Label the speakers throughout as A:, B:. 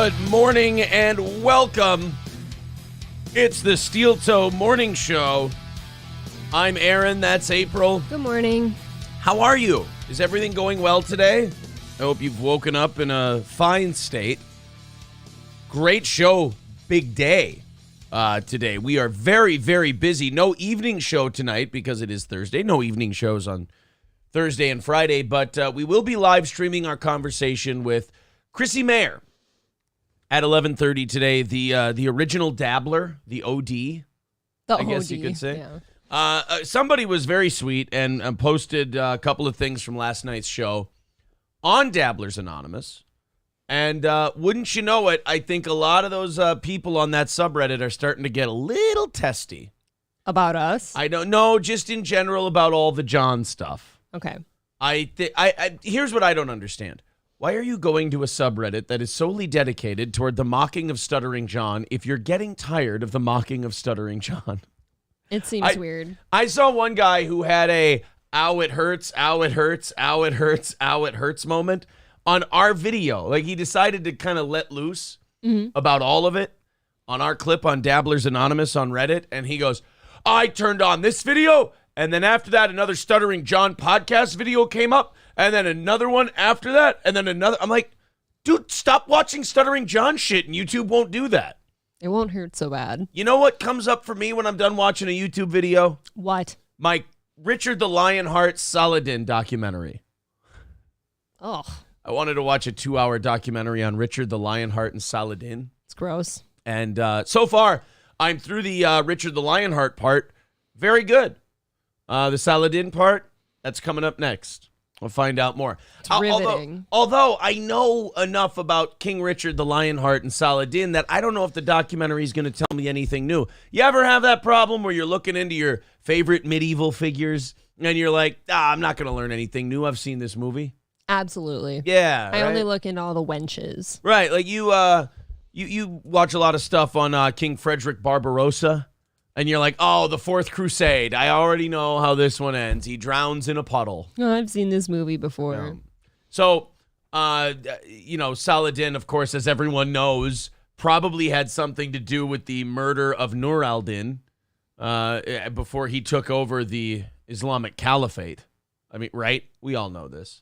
A: Good morning and welcome. It's the Steel Toe Morning Show. I'm Aaron, that's April.
B: Good morning.
A: How are you? Is everything going well today? I hope you've woken up in a fine state. Great show, big day today. We are very, very busy. No evening show tonight because it is Thursday. No evening shows on Thursday and Friday, but we will be live streaming our conversation with Chrissy Mayer at 11:30 today. The original Dabbler, the OD, I guess you could say.
B: Yeah.
A: Somebody was very sweet and posted a couple of things from last night's show on Dabblers Anonymous. And wouldn't you know it, I think a lot of those people on that subreddit are starting to get a little testy.
B: About us?
A: I don't know, just in general about all the John stuff.
B: Okay.
A: Here's what I don't understand. Why are you going to a subreddit that is solely dedicated toward the mocking of Stuttering John if you're getting tired of the mocking of Stuttering John?
B: It seems weird.
A: I saw one guy who had a ow it hurts, ow it hurts, ow it hurts, ow it hurts moment on our video. Like he decided to kind of let loose about all of it on our clip on Dabblers Anonymous on Reddit. And he goes, I turned on this video. And then after that, another Stuttering John podcast video came up. And then another one after that. And then another. I'm like, dude, stop watching Stuttering John shit and YouTube won't do that.
B: It won't hurt so bad.
A: You know what comes up for me when I'm done watching a YouTube video?
B: What?
A: My Richard the Lionheart Saladin documentary.
B: Oh,
A: I wanted to watch a 2-hour documentary on Richard the Lionheart and Saladin.
B: it's gross.
A: And so far, I'm through the Richard the Lionheart part. Very good. The Saladin part, that's coming up next. We'll find out more.
B: It's riveting.
A: Although I know enough about King Richard the Lionheart and Saladin that I don't know if the documentary is going to tell me anything new. You ever have that problem where you're looking into your favorite medieval figures and you're like, I'm not going to learn anything new. I've seen this movie.
B: Absolutely.
A: Yeah.
B: I
A: right?
B: only look into all the wenches.
A: Right. Like you watch a lot of stuff on King Frederick Barbarossa. And you're like, oh, the Fourth Crusade. I already know how this one ends. He drowns in a puddle.
B: Oh, I've seen this movie before.
A: So, Saladin, of course, as everyone knows, probably had something to do with the murder of Nur al-Din before he took over the Islamic Caliphate. I mean, right? We all know this.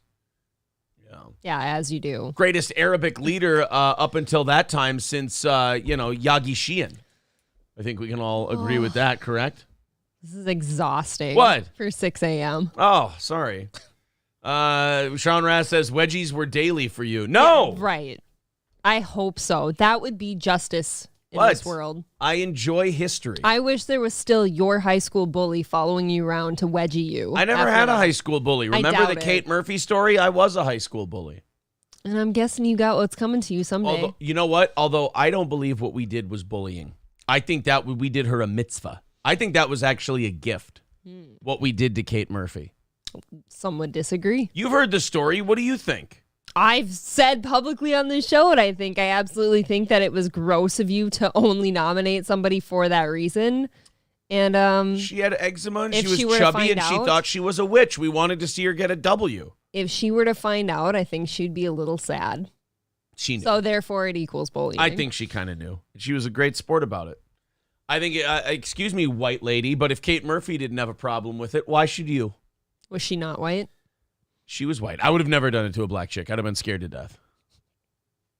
B: Yeah, as you do.
A: Greatest Arabic leader up until that time since, Yagi Sheehan. I think we can all agree with that, correct?
B: This is exhausting.
A: What?
B: For 6 a.m.
A: Oh, sorry. Sean Rass says wedgies were daily for you. No!
B: Yeah, right. I hope so. That would be justice in this world.
A: I enjoy history.
B: I wish there was still your high school bully following you around to wedgie you.
A: I never had a high school bully. Remember the
B: doubt
A: Kate Murphy story? I was a high school bully.
B: And I'm guessing you got what's coming to you someday.
A: You know what? Although I don't believe what we did was bullying. I think that we did her a mitzvah. I think that was actually a gift, what we did to Kate Murphy.
B: Some would disagree.
A: You've heard the story. What do you think?
B: I've said publicly on this show, and I absolutely think that it was gross of you to only nominate somebody for that reason. And
A: she had eczema and
B: if
A: she was chubby and she thought she was a witch. We wanted to see her get a W.
B: If she were to find out, I think she'd be a little sad.
A: She knew.
B: So therefore it equals bullying.
A: I think she kind of knew. She was a great sport about it. I think, excuse me, white lady, but if Kate Murphy didn't have a problem with it, why should you?
B: Was she not white?
A: She was white. I would have never done it to a black chick. I'd have been scared to death.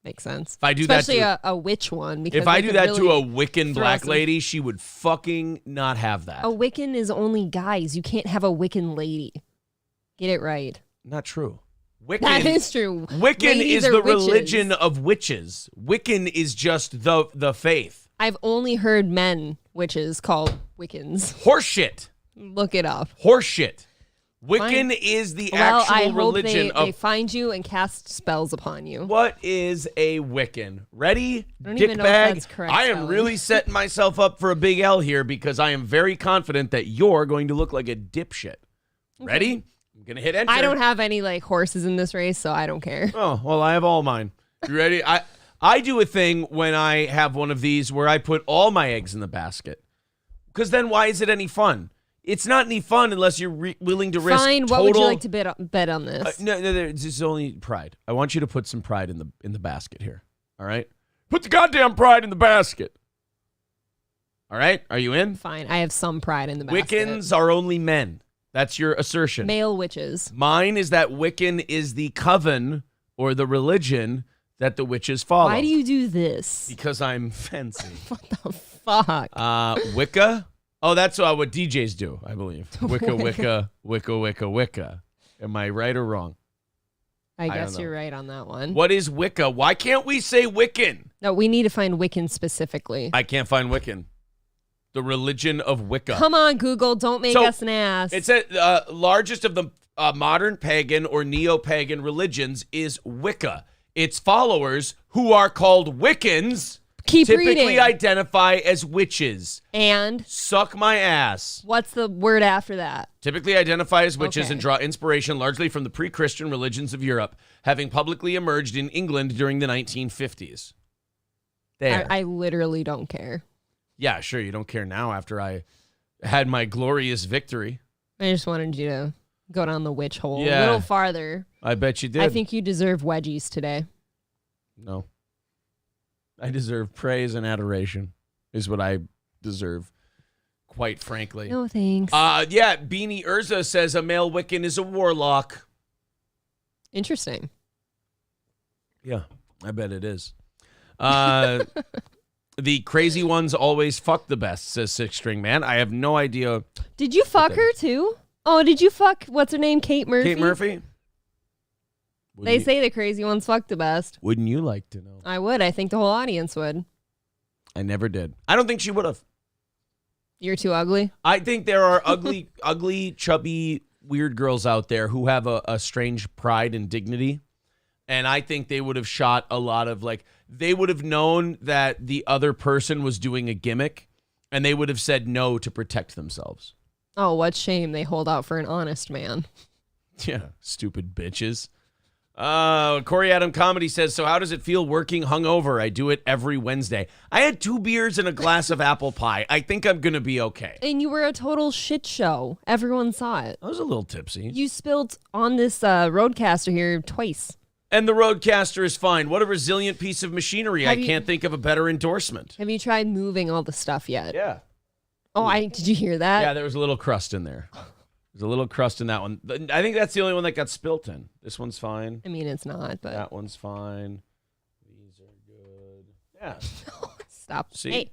B: Makes sense.
A: If I do
B: Especially
A: that
B: a witch one. Because
A: if I do that
B: really
A: to a Wiccan black lady, she would fucking not have that.
B: A Wiccan is only guys. You can't have a Wiccan lady. Get it right.
A: Not true. Wiccan,
B: that is true.
A: Wiccan
B: Ladies
A: is the
B: witches.
A: religion of witches. Wiccan is just the faith.
B: I've only heard men witches called Wiccans.
A: Horseshit.
B: Look it up.
A: Horseshit. Wiccan
B: Fine.
A: is the
B: Well,
A: actual
B: I hope
A: religion
B: they
A: of.
B: find you and cast spells upon you.
A: What is a Wiccan? Ready,
B: I don't even know if
A: dickbag?
B: that's correct
A: I am
B: spelling.
A: really setting myself up for a big L here because I am very confident that you're going to look like a dipshit. Ready? I'm going to hit enter.
B: I don't have any like horses in this race, so I don't care.
A: Oh, well, I have all mine. You ready? I do a thing when I have one of these where I put all my eggs in the basket. Because then why is it any fun? It's not any fun unless you're willing to risk
B: Fine.
A: total...
B: What would you like to bet on this?
A: No, it's only pride. I want you to put some pride in the basket here. All right? Put the goddamn pride in the basket. All right, are you in?
B: Fine. I have some pride in the basket.
A: Wiccans are only men. That's your assertion.
B: Male witches.
A: Mine is that Wiccan is the coven or the religion that the witches follow.
B: Why do you do this?
A: Because I'm fancy.
B: What the fuck?
A: Wicca? Oh, that's what DJs do, I believe. Wicca, Wicca, Wicca, Wicca, Wicca. Am I right or wrong?
B: I
A: don't
B: guess
A: know.
B: you're right on that one.
A: What is Wicca? Why can't we say Wiccan?
B: No, we need to find Wiccan specifically.
A: I can't find Wiccan. The religion of Wicca.
B: Come on, Google. Don't make us an ass.
A: It's the largest of the modern pagan or neo-pagan religions is Wicca. Its followers, who are called Wiccans, typically
B: reading.
A: identify as witches.
B: And
A: Suck my ass.
B: what's the word after that?
A: Typically identify as witches
B: Okay.
A: and draw inspiration largely from the pre-Christian religions of Europe, having publicly emerged in England during the 1950s. There.
B: I literally don't care.
A: Yeah, sure. You don't care now after I had my glorious victory.
B: I just wanted you to go down the witch hole a
A: Yeah.
B: little farther.
A: I bet you did.
B: I think you deserve wedgies today.
A: No. I deserve praise and adoration is what I deserve, quite frankly.
B: No thanks.
A: Yeah, Beanie Urza says a male Wiccan is a warlock.
B: Interesting.
A: Yeah, I bet it is. The crazy ones always fuck the best, says Six String Man. I have no idea.
B: Did you fuck her too? Oh, did you fuck, what's her name? Kate Murphy?
A: Kate Murphy?
B: They say the crazy ones fuck the best.
A: Wouldn't you like to know?
B: I would. I think the whole audience would.
A: I never did. I don't think she would have.
B: You're too ugly.
A: I think there are ugly, chubby, weird girls out there who have a strange pride and dignity. And I think they would have shot a lot of, they would have known that the other person was doing a gimmick, and they would have said no to protect themselves.
B: Oh, what shame they hold out for an honest man.
A: Yeah, stupid bitches. Corey Adam Comedy says, so how does it feel working hungover? I do it every Wednesday. I had 2 beers and a glass of apple pie. I think I'm going to be okay.
B: And you were a total shit show. Everyone saw it.
A: I was a little tipsy.
B: You spilled on this Roadcaster here twice.
A: And the Roadcaster is fine. What a resilient piece of machinery. I can't think of a better endorsement.
B: Have you tried moving all the stuff yet?
A: Yeah.
B: Oh, did you hear that?
A: Yeah, there was a little crust in there. There's a little crust in that one. I think that's the only one that got spilt in. This one's fine.
B: I mean, it's not, but
A: That one's fine. These are good. Yeah.
B: stop.
A: See?
B: Hey,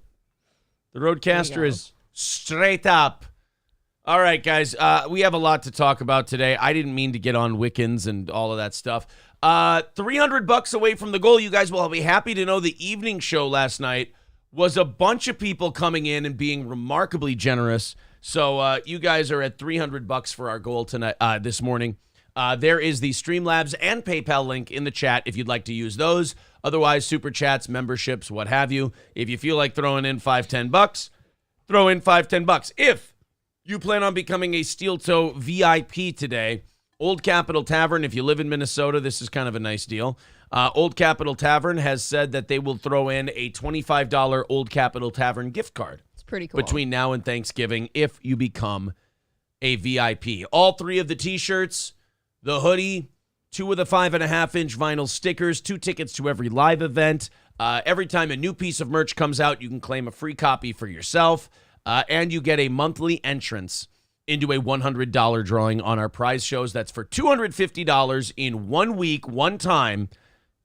A: The Roadcaster is straight up. All right, guys. We have a lot to talk about today. I didn't mean to get on Wiccans and all of that stuff. $300 away from the goal. You guys will be happy to know the evening show last night was a bunch of people coming in and being remarkably generous. So you guys are at $300 for our goal tonight, this morning. There is the Streamlabs and PayPal link in the chat if you'd like to use those. Otherwise, super chats, memberships, what have you. If you feel like throwing in $5-10, throw in $5-10. If you plan on becoming a Steel Toe VIP today, Old Capitol Tavern, if you live in Minnesota, this is kind of a nice deal. Old Capitol Tavern has said that they will throw in a $25 Old Capitol Tavern gift card.
B: it's pretty cool.
A: Between now and Thanksgiving if you become a VIP. All 3 of the t-shirts, the hoodie, 2 of the 5.5-inch vinyl stickers, 2 tickets to every live event. Every time a new piece of merch comes out, you can claim a free copy for yourself, and you get a monthly entrance into a $100 drawing on our prize shows. That's for $250 in 1 week, one time,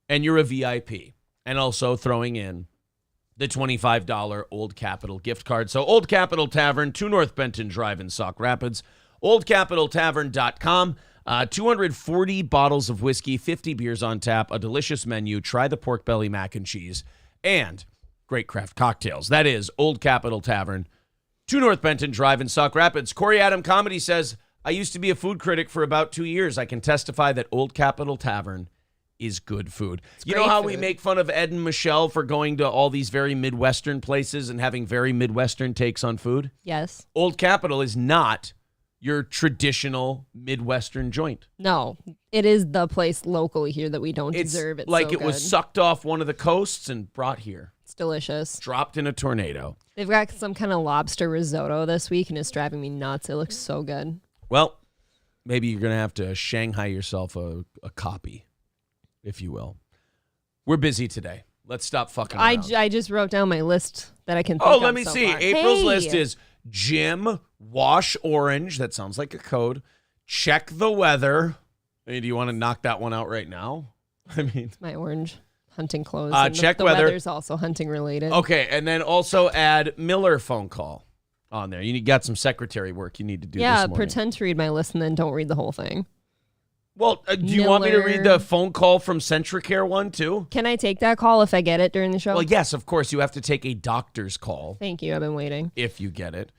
A: and you're a VIP. And also throwing in the $25 Old Capitol gift card. So Old Capitol Tavern, 2 North Benton Drive in Sauk Rapids, oldcapitoltavern.com. 240 bottles of whiskey, 50 beers on tap, a delicious menu, try the pork belly mac and cheese, and great craft cocktails. That is Old Capitol Tavern, 2 North Benton Drive in Sauk Rapids. Corey Adam Comedy says, I used to be a food critic for about 2 years. I can testify that Old Capitol Tavern is good food. You know
B: great
A: how we
B: food.
A: make fun of Ed and Michelle for going to all these very Midwestern places and having very Midwestern takes on food?
B: yes.
A: Old Capitol is not your traditional Midwestern joint.
B: No, it is the place locally here that we don't deserve. It's
A: like
B: so
A: it was
B: good.
A: sucked off one of the coasts and brought here,
B: It's delicious.
A: dropped in a tornado.
B: They've got some kind of lobster risotto this week, and it's driving me nuts. It looks so good.
A: Well, maybe you're going to have to Shanghai yourself a copy, if you will. We're busy today. Let's stop fucking around.
B: I just wrote down my list that I can think
A: Oh,
B: of
A: let me
B: so
A: see.
B: far.
A: April's
B: Hey!
A: list is Jim, wash orange. That sounds like a code. Check the weather. Hey, do you want to knock that one out right now? I mean,
B: My orange hunting clothes. And
A: check
B: the
A: weather.
B: weather's also hunting related.
A: okay, and then also add Miller phone call on there. You got some secretary work you need to do
B: Yeah,
A: this morning.
B: pretend to read my list and then don't read the whole thing.
A: Well, do you want me to read
B: Miller.
A: the phone call from Centricare one too?
B: Can I take that call if I get it during the show?
A: Well, yes, of course. You have to take a doctor's call
B: Thank you. I've been waiting.
A: if you get it.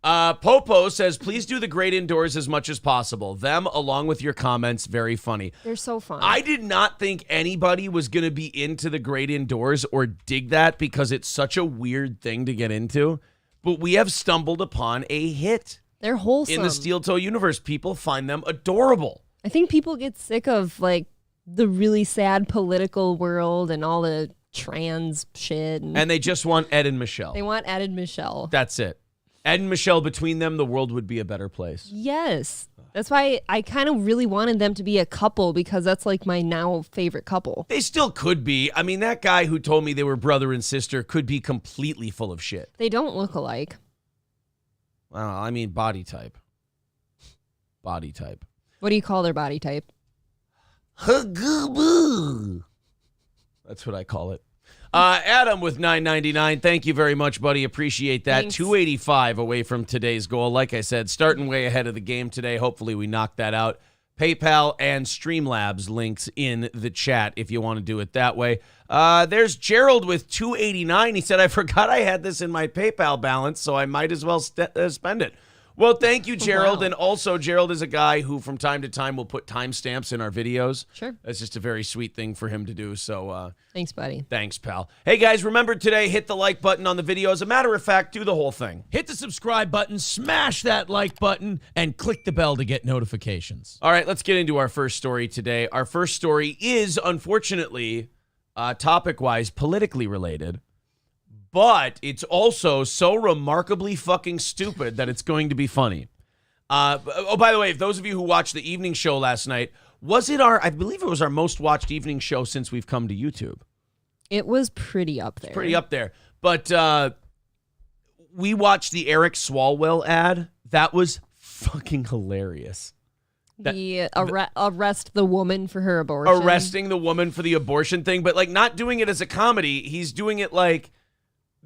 A: Popo says, please do the great indoors as much as possible. Them, along with your comments, very funny.
B: They're so fun.
A: I did not think anybody was going to be into the great indoors or dig that because it's such a weird thing to get into. But we have stumbled upon a hit
B: They're wholesome.
A: in the Steel Toe universe. People find them adorable.
B: I think people get sick of like the really sad political world and all the trans shit.
A: And they just want Ed and Michelle.
B: they want Ed and Michelle.
A: That's it. Ed and Michelle, between them, the world would be a better place.
B: Yes. That's why I kind of really wanted them to be a couple because that's like my now favorite couple.
A: They still could be. I mean, that guy who told me they were brother and sister could be completely full of shit.
B: They don't look alike.
A: I mean, body type. Body type.
B: What do you call their body type?
A: That's what I call it. Adam with $9.99. Thank you very much, buddy. Appreciate that.
B: Thanks.
A: 285 away from today's goal. Like I said, starting way ahead of the game today. Hopefully we knock that out. PayPal and Streamlabs links in the chat if you want to do it that way. There's Gerald with $2.89. He said, I forgot I had this in my PayPal balance, so I might as well spend it. Well, thank you, Gerald.
B: Wow.
A: And also, Gerald is a guy who from time to time will put timestamps in our videos.
B: Sure.
A: That's just a very sweet thing for him to do. So
B: Thanks, buddy.
A: thanks, pal. Hey, guys, remember today, hit the like button on the video. As a matter of fact, do the whole thing.
C: Hit the subscribe button, smash that like button, and click the bell to get notifications.
A: All right, let's get into our first story today. Our first story is, unfortunately, topic-wise, politically related. But it's also so remarkably fucking stupid that it's going to be funny. Oh, by the way, if those of you who watched the evening show last night, I believe it was our most watched evening show since we've come to YouTube.
B: It was pretty up there.
A: Pretty up there. But we watched the Eric Swalwell ad. That was fucking hilarious.
B: The arrest the woman for her abortion.
A: Arresting the woman for the abortion thing, but like not doing it as a comedy. He's doing it like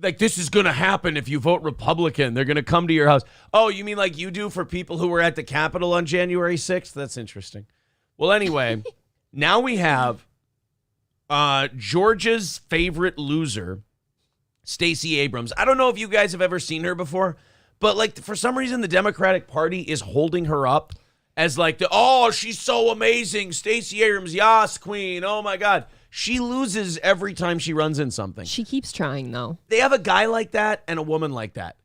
A: this is going to happen if you vote Republican. They're going to come to your house. Oh, you mean like you do for people who were at the Capitol on January 6th? That's interesting. Well, anyway, now we have Georgia's favorite loser, Stacey Abrams. I don't know if you guys have ever seen her before, but like for some reason the Democratic Party is holding her up as like she's so amazing. Stacey Abrams, yas, queen. Oh my God. She loses every time she runs in something.
B: She keeps trying, though.
A: They have a guy like that and a woman like that.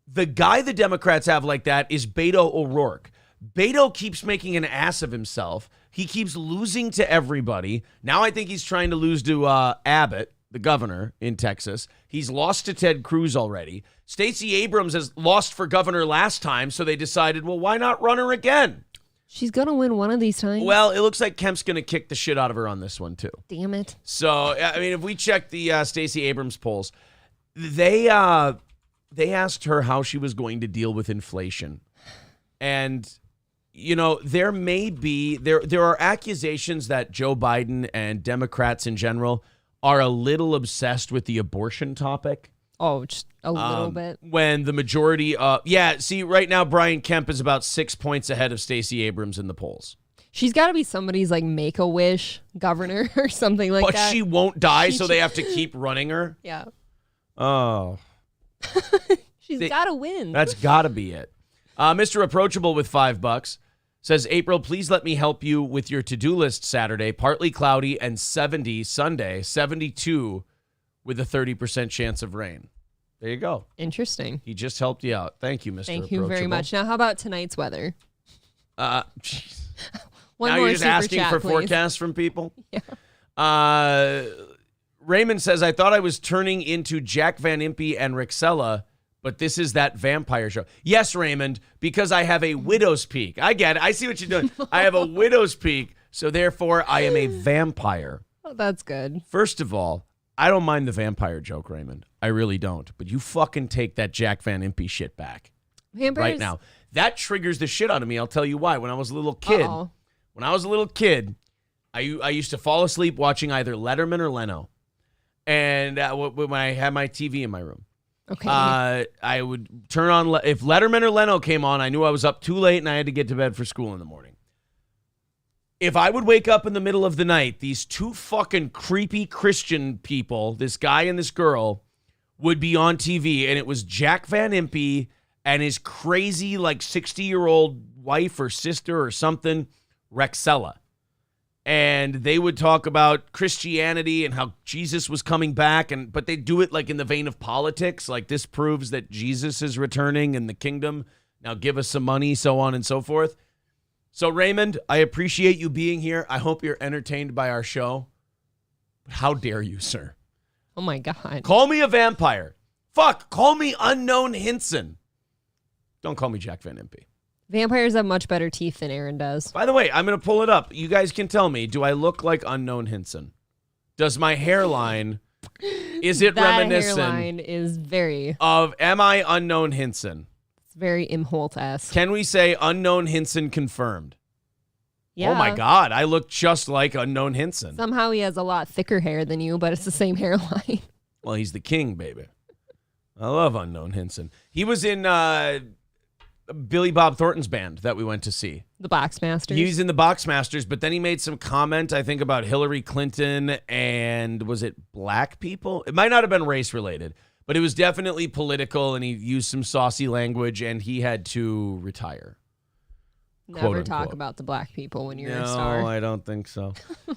A: The guy the Democrats have like that is Beto O'Rourke. Beto keeps making an ass of himself. He keeps losing to everybody. Now I think he's trying to lose to Abbott, the governor in Texas. He's lost to Ted Cruz already. Stacey Abrams has lost for governor last time, so they decided, well, why not run her again?
B: She's going to win one of these times.
A: Well, it looks like Kemp's going to kick the shit out of her on this one, too.
B: Damn it.
A: So, I mean, if we check the Stacey Abrams polls, they asked her how she was going to deal with inflation. And, you know, there are accusations that Joe Biden and Democrats in general are a little obsessed with the abortion topic.
B: Oh, just a little bit.
A: When the majority, right now Brian Kemp is about 6 points ahead of Stacey Abrams in the polls.
B: She's got to be somebody's like Make-A-Wish governor or something like
A: But
B: that.
A: she won't die, so they have to keep running her.
B: Yeah.
A: Oh.
B: She's got to win.
A: That's got to be it. Mr. Approachable with $5 says, April, please let me help you with your to-do list Saturday. Partly cloudy and 70 Sunday, 72 with a 30% chance of rain. There you go.
B: Interesting.
A: He just helped you out. Thank you, Mr.
B: Thank you very much. Now, how about tonight's weather?
A: Jeez.
B: One
A: Now
B: more
A: you're just
B: super
A: asking
B: chat,
A: for
B: please.
A: forecasts from people?
B: Yeah.
A: Raymond says, I thought I was turning into Jack Van Impe and Rixella, but this is that vampire show. Yes, Raymond, because I have a widow's peak. I get it. I see what you're doing. I have a widow's peak, so therefore I am a vampire.
B: Oh, that's good.
A: First of all, I don't mind the vampire joke, Raymond. I really don't. But you fucking take that Jack Van Impe shit back
B: Vampires?
A: right now. That triggers the shit out of me. I'll tell you why. When I was a little kid, I used to fall asleep watching either Letterman or Leno. And when I had my TV in my room.
B: Okay.
A: I would turn on, if Letterman or Leno came on, I knew I was up too late and I had to get to bed for school in the morning. If I would wake up in the middle of the night, these two fucking creepy Christian people, this guy and this girl, would be on TV, and it was Jack Van Impe and his crazy, like, 60-year-old wife or sister or something, Rexella. And they would talk about Christianity and how Jesus was coming back, but they do it like in the vein of politics, like this proves that Jesus is returning in the kingdom. Now give us some money, so on and so forth. So, Raymond, I appreciate you being here. I hope you're entertained by our show. But how dare you, sir?
B: Oh, my God.
A: Call me a vampire. Fuck, call me Unknown Hinson. Don't call me Jack Van Impe.
B: Vampires have much better teeth than Aaron does.
A: By the way, I'm going to pull it up. You guys can tell me, do I look like Unknown Hinson? Does my hairline, is it
B: that
A: reminiscent
B: hairline is very,
A: of, am I Unknown Hinson?
B: it's very Imholt-esque.
A: Can we say Unknown Hinson confirmed?
B: Yeah.
A: Oh my God, I look just like Unknown Hinson.
B: Somehow he has a lot thicker hair than you, but it's the same hairline.
A: Well, he's the king, baby. I love Unknown Hinson. He was in Billy Bob Thornton's band that we went to see.
B: The Boxmasters.
A: He was in the Boxmasters, but then he made some comment, I think, about Hillary Clinton and was it black people? It might not have been race related, but it was definitely political, and he used some saucy language, and he had to retire.
B: Never talk
A: unquote.
B: about the black people when you're
A: No,
B: a star.
A: I don't think so.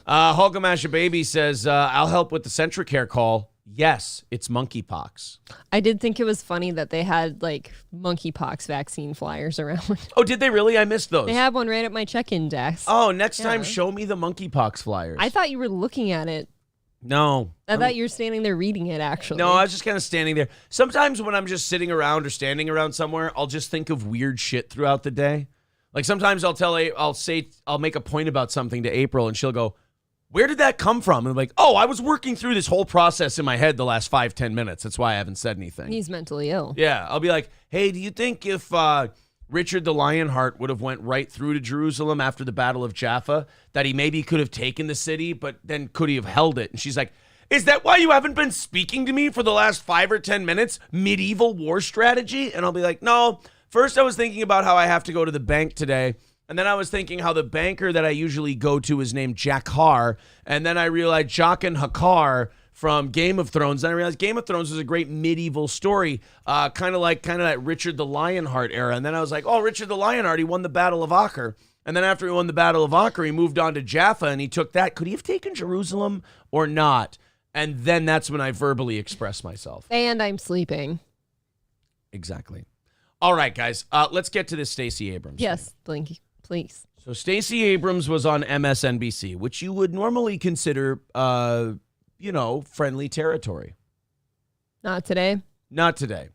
A: Hulkamasha Baby says, I'll help with the CentraCare call. Yes, it's monkeypox.
B: I did think it was funny that they had like monkeypox vaccine flyers around.
A: Oh, did they really? I missed those.
B: They have one right at my check-in desk.
A: Oh, next time
B: Yeah.
A: show me the monkeypox flyers.
B: I thought you were looking at it.
A: No.
B: I thought you were standing there reading it, actually.
A: No, I was just kind of standing there. Sometimes when I'm just sitting around or standing around somewhere, I'll just think of weird shit throughout the day. Like sometimes I'll make a point about something to April, and she'll go, "Where did that come from?" And I'm like, "Oh, I was working through this whole process in my head the last 5-10 minutes. That's why I haven't said anything."
B: He's mentally ill.
A: Yeah, I'll be like, "Hey, do you think if Richard the Lionheart would have went right through to Jerusalem after the Battle of Jaffa, that he maybe could have taken the city, but then could he have held it?" And she's like, "Is that why you haven't been speaking to me for the last 5 or 10 minutes? Medieval war strategy?" And I'll be like, "No. First, I was thinking about how I have to go to the bank today. And then I was thinking how the banker that I usually go to is named Jack Har. And then I realized Jaqen H'ghar from Game of Thrones. And I realized Game of Thrones was a great medieval story, kind of that Richard the Lionheart era. And then I was like, oh, Richard the Lionheart, he won the Battle of Acre. And then after he won the Battle of Acre, he moved on to Jaffa and he took that. Could he have taken Jerusalem or not?" And then that's when I verbally expressed myself.
B: And I'm sleeping.
A: Exactly. All right, guys, let's get to this Stacey Abrams thing.
B: Yes, Blinky, please.
A: So Stacey Abrams was on MSNBC, which you would normally consider, friendly territory.
B: Not today.
A: Not today.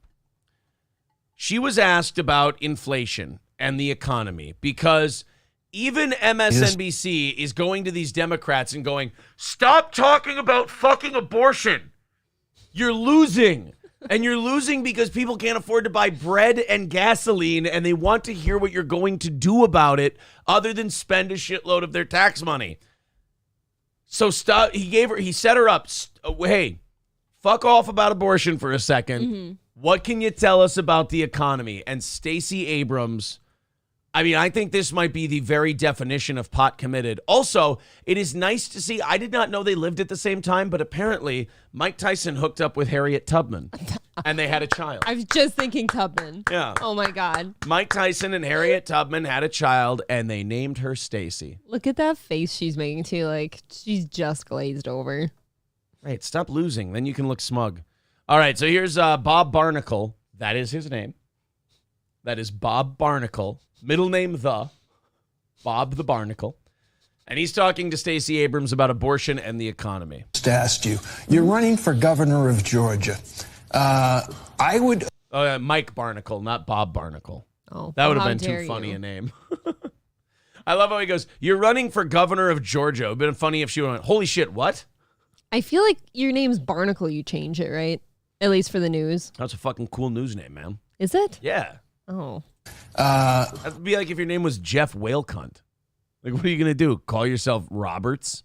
A: She was asked about inflation and the economy because even MSNBC is going to these Democrats and going, "Stop talking about fucking abortion. You're losing." And you're losing because people can't afford to buy bread and gasoline, and they want to hear what you're going to do about it other than spend a shitload of their tax money. So stop. He set her up. Hey, fuck off about abortion for a second.
B: Mm-hmm.
A: What can you tell us about the economy? And Stacey Abrams, I mean, I think this might be the very definition of pot committed. Also, it is nice to see, I did not know they lived at the same time, but apparently Mike Tyson hooked up with Harriet Tubman and they had a child.
B: I was just thinking Tubman.
A: Yeah.
B: Oh my God.
A: Mike Tyson and Harriet Tubman had a child and they named her Stacey.
B: Look at that face she's making too. Like she's just glazed over.
A: Right, stop losing. Then you can look smug. All right, so here's Bob Barnacle. That is his name. That is Bob Barnacle. Middle name Bob the Barnacle. And he's talking to Stacey Abrams about abortion and the economy.
D: Just asked you, you're running for governor of Georgia. I would...
A: Mike Barnacle, not Bob Barnacle.
B: Oh,
A: That would have
B: how
A: been too
B: dare
A: funny
B: you.
A: a name. I love how he goes, "You're running for governor of Georgia." It would have been funny if she went, "Holy shit, what?"
B: I feel like your name's Barnacle. You change it, right? At least for the news.
A: That's a fucking cool news name, man.
B: Is it?
A: Yeah.
B: Oh.
A: That'd be like if your name was Jeff Whalecunt. Like, what are you going to do? Call yourself Roberts?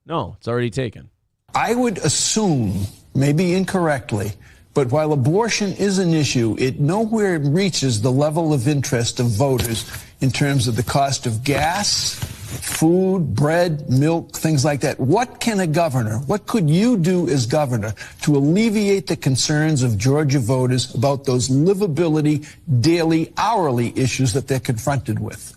A: No, it's already taken.
D: I would assume, maybe incorrectly, but while abortion is an issue, it nowhere reaches the level of interest of voters in terms of the cost of gas, food, bread, milk, things like that. What can a governor, what could you do as governor to alleviate the concerns of Georgia voters about those livability, daily, hourly issues that they're confronted with?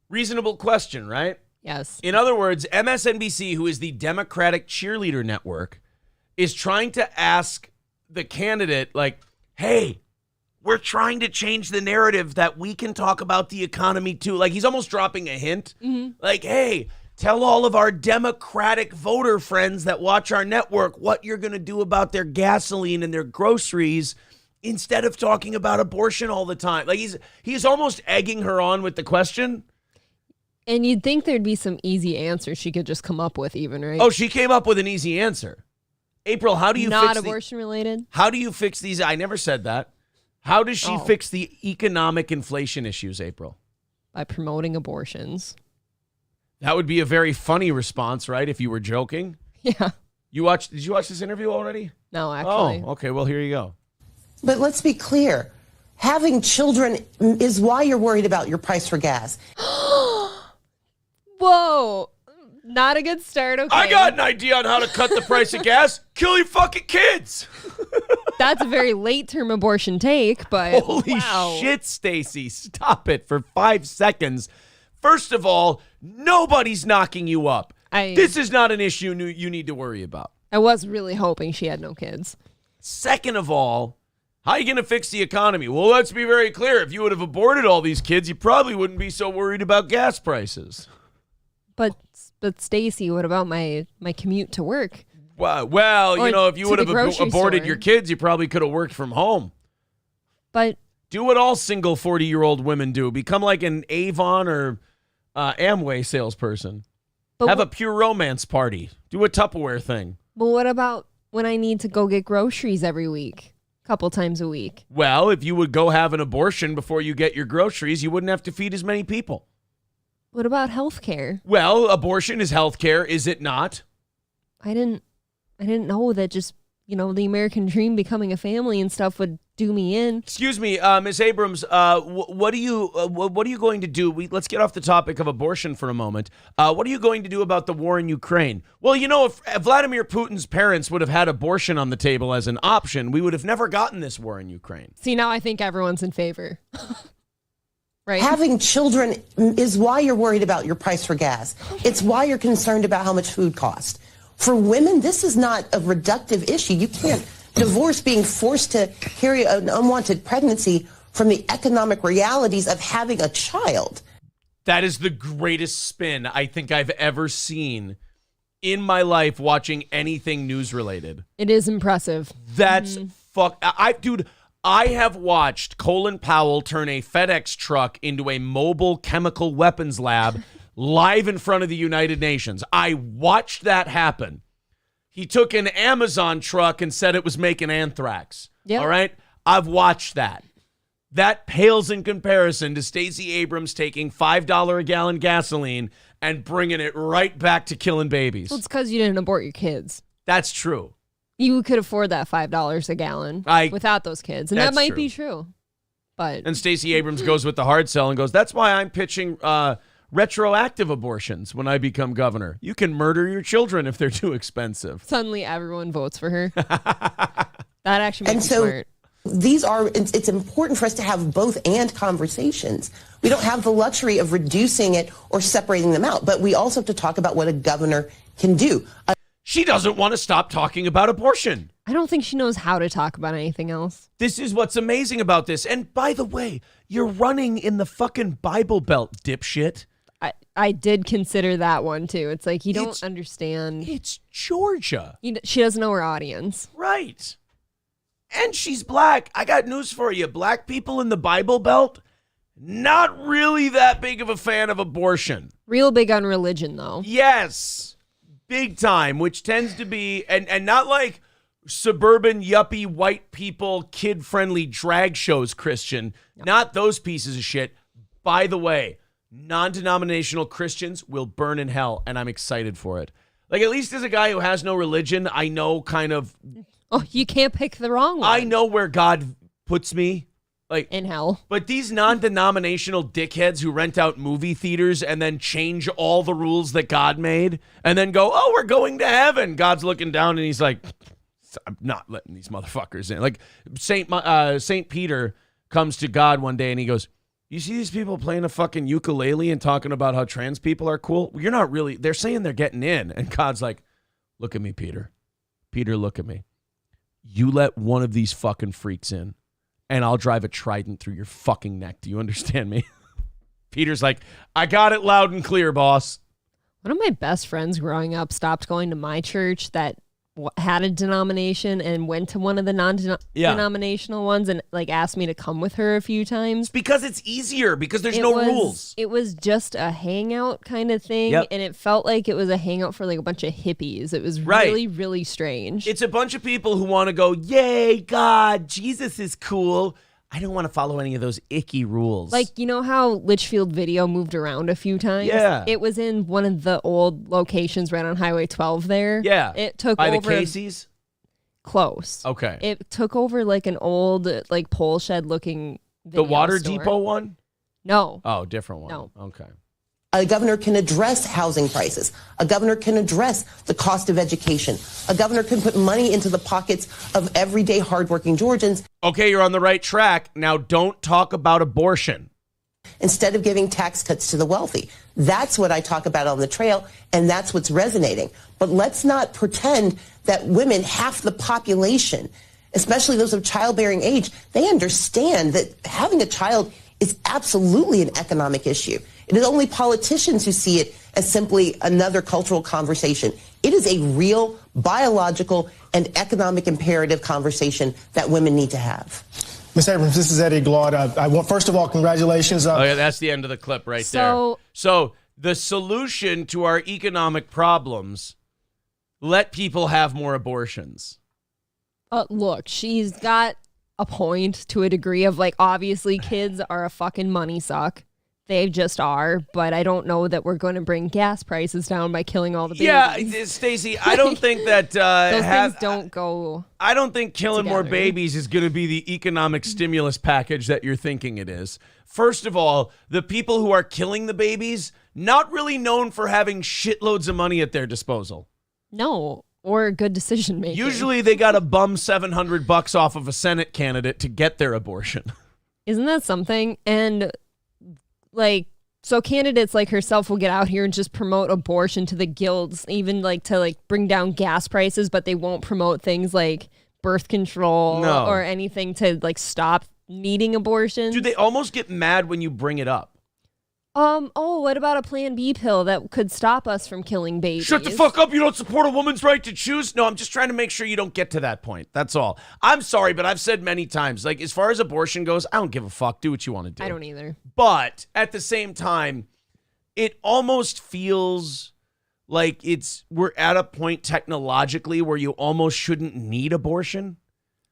A: Reasonable question, right?
B: Yes.
A: In other words, MSNBC, who is the Democratic cheerleader network, is trying to ask the candidate, like, hey, we're trying to change the narrative that we can talk about the economy too. Like, he's almost dropping a hint. Like, hey, tell all of our Democratic voter friends that watch our network what you're going to do about their gasoline and their groceries instead of talking about abortion all the time. Like, he's almost egging her on with the question.
B: And you'd think there'd be some easy answers she could just come up with even, right?
A: Oh, she came up with an easy answer. April, how do you
B: Not
A: fix
B: abortion related?
A: How do you fix these? I never said that. How does she fix the economic inflation issues, April?
B: By promoting abortions.
A: That would be a very funny response, right? If you were joking.
B: Yeah.
A: Did you watch this interview already?
B: No, actually.
A: Oh, okay. Well, here you go.
E: But let's be clear. Having children is why you're worried about your price for gas.
B: Whoa. Not a good start, okay.
A: I got an idea on how to cut the price of gas. Kill your fucking kids.
B: That's a very late-term abortion take, but
A: Holy
B: wow.
A: shit, Stacey. Stop it for 5 seconds. First of all, nobody's knocking you up. This is not an issue you need to worry about.
B: I was really hoping she had no kids.
A: Second of all, how are you going to fix the economy? Well, let's be very clear. If you would have aborted all these kids, you probably wouldn't be so worried about gas prices.
B: But Stacey, what about my commute to work?
A: Well, you know, if you
B: to
A: would
B: the
A: have
B: grocery
A: aborted
B: store.
A: your kids, you probably could have worked from home.
B: But
A: Do what all single 40-year-old women do. Become like an Avon or Amway salesperson. Have a pure romance party. Do a Tupperware thing.
B: But what about when I need to go get groceries every week? A couple times a week.
A: Well, if you would go have an abortion before you get your groceries, you wouldn't have to feed as many people.
B: What about health care?
A: Well, abortion is health care, is it not?
B: I didn't know that just, the American dream, becoming a family and stuff would do me in.
A: Excuse me, Ms. Abrams. What are you going to do? Let's get off the topic of abortion for a moment. What are you going to do about the war in Ukraine? Well, if Vladimir Putin's parents would have had abortion on the table as an option, we would have never gotten this war in Ukraine.
B: See, now I think everyone's in favor. Right?
E: Having children is why you're worried about your price for gas. It's why you're concerned about how much food costs. For women, this is not a reductive issue. You can't divorce being forced to carry an unwanted pregnancy from the economic realities of having a child.
A: That is the greatest spin I think I've ever seen in my life watching anything news related.
B: It is impressive.
A: That's dude, I have watched Colin Powell turn a FedEx truck into a mobile chemical weapons lab live in front of the United Nations. I watched that happen. He took an Amazon truck and said it was making anthrax.
B: Yep.
A: All right? I've watched that. That pales in comparison to Stacey Abrams taking $5 a gallon gasoline and bringing it right back to killing babies.
B: Well, it's because you didn't abort your kids.
A: That's true.
B: You could afford that $5 a gallon without those kids. And that might be true. But
A: And Stacey Abrams goes with the hard sell and goes, that's why I'm pitching retroactive abortions when I become governor. You can murder your children if they're too expensive.
B: suddenly everyone votes for her. That actually makes
E: And so
B: smart.
E: it's important for us to have both and conversations. We don't have the luxury of reducing it or separating them out, but we also have to talk about what a governor can do.
A: She doesn't want to stop talking about abortion.
B: I don't think she knows how to talk about anything else.
A: This is what's amazing about this. And by the way, you're running in the fucking Bible Belt, dipshit.
B: I did consider that one too. It's like you don't understand.
A: It's Georgia.
B: She doesn't know her audience.
A: Right. And she's black. I got news for you. Black people in the Bible Belt, not really that big of a fan of abortion.
B: Real big on religion though.
A: Yes. big time, which tends to be, and not like suburban yuppie white people kid-friendly drag shows, Christian. Not those pieces of shit. By the way, non-denominational Christians will burn in hell, and I'm excited for it. Like, at least as a guy who has no religion, I know kind of...
B: Oh, you can't pick the wrong one.
A: I know where God puts me. Like,
B: in hell.
A: but these non-denominational dickheads who rent out movie theaters and then change all the rules that God made and then go, oh, we're going to heaven. God's looking down and he's like, I'm not letting these motherfuckers in. Like Saint Peter comes to God one day and he goes, you see these people playing a fucking ukulele and talking about how trans people are cool? You're not really, they're saying they're getting in. And God's like, look at me, Peter. Peter, look at me. You let one of these fucking freaks in and I'll drive a trident through your fucking neck. Do you understand me? Peter's like, I got it loud and clear, boss.
B: One of my best friends growing up stopped going to my church that had a denomination and went to one of the non-denominational ones and like asked me to come with her a few times.
A: Because it's easier, because there's no rules.
B: It was just a hangout kind of thing, and it felt like it was a hangout for like a bunch of hippies. It was really, really strange.
A: It's a bunch of people who want to go, yay, God, Jesus is cool. I don't want to follow any of those icky rules.
B: Like, you know how Litchfield Video moved around a few times?
A: Yeah.
B: It was in one of the old locations right on Highway 12 there.
A: Yeah.
B: It took
A: by
B: over...
A: the Casey's?
B: Close.
A: Okay.
B: It took over like an old like pole shed looking video
A: The Water
B: store.
A: Depot one?
B: No.
A: Oh, different one.
B: No.
A: Okay.
E: A governor can address housing prices. A governor can address the cost of education. A governor can put money into the pockets of everyday hardworking Georgians.
A: Okay, you're on the right track. Now don't talk about abortion.
E: Instead of giving tax cuts to the wealthy. That's what I talk about on the trail, and that's what's resonating. But let's not pretend that women, half the population, especially those of childbearing age, they understand that having a child is absolutely an economic issue. It is only politicians who see it as simply another cultural conversation. It is a real biological and economic imperative conversation that women need to have.
F: Ms. Abrams, this is Eddie Glaude. I want, first of all, congratulations.
A: Oh, yeah, that's the end of the clip right there. So the solution to our economic problems, let people have more abortions.
B: Look, she's got a point to a degree of like, obviously kids are a fucking money suck. They just are, but I don't know that we're going to bring gas prices down by killing all the babies.
A: Yeah, Stacey, I don't think that
B: those things don't go.
A: I don't think killing
B: together.
A: more babies is going to be the economic stimulus package that you're thinking it is. First of all, the people who are killing the babies, not really known for having shitloads of money at their disposal.
B: No, or good decision making.
A: Usually they got to bum $700 off of a Senate candidate to get their abortion.
B: Isn't that something? And like, so candidates like herself will get out here and just promote abortion to the gills, even like to like bring down gas prices, but they won't promote things like birth control or anything to like stop needing abortion.
A: Dude, they almost get mad when you bring it up.
B: What about a Plan B pill that could stop us from killing babies?
A: Shut the fuck up. You don't support a woman's right to choose? No, I'm just trying to make sure you don't get to that point. That's all. I'm sorry, but I've said many times, like, as far as abortion goes, I don't give a fuck. Do what you want to do.
B: I don't either.
A: But at the same time, it almost feels like we're at a point technologically where you almost shouldn't need abortion.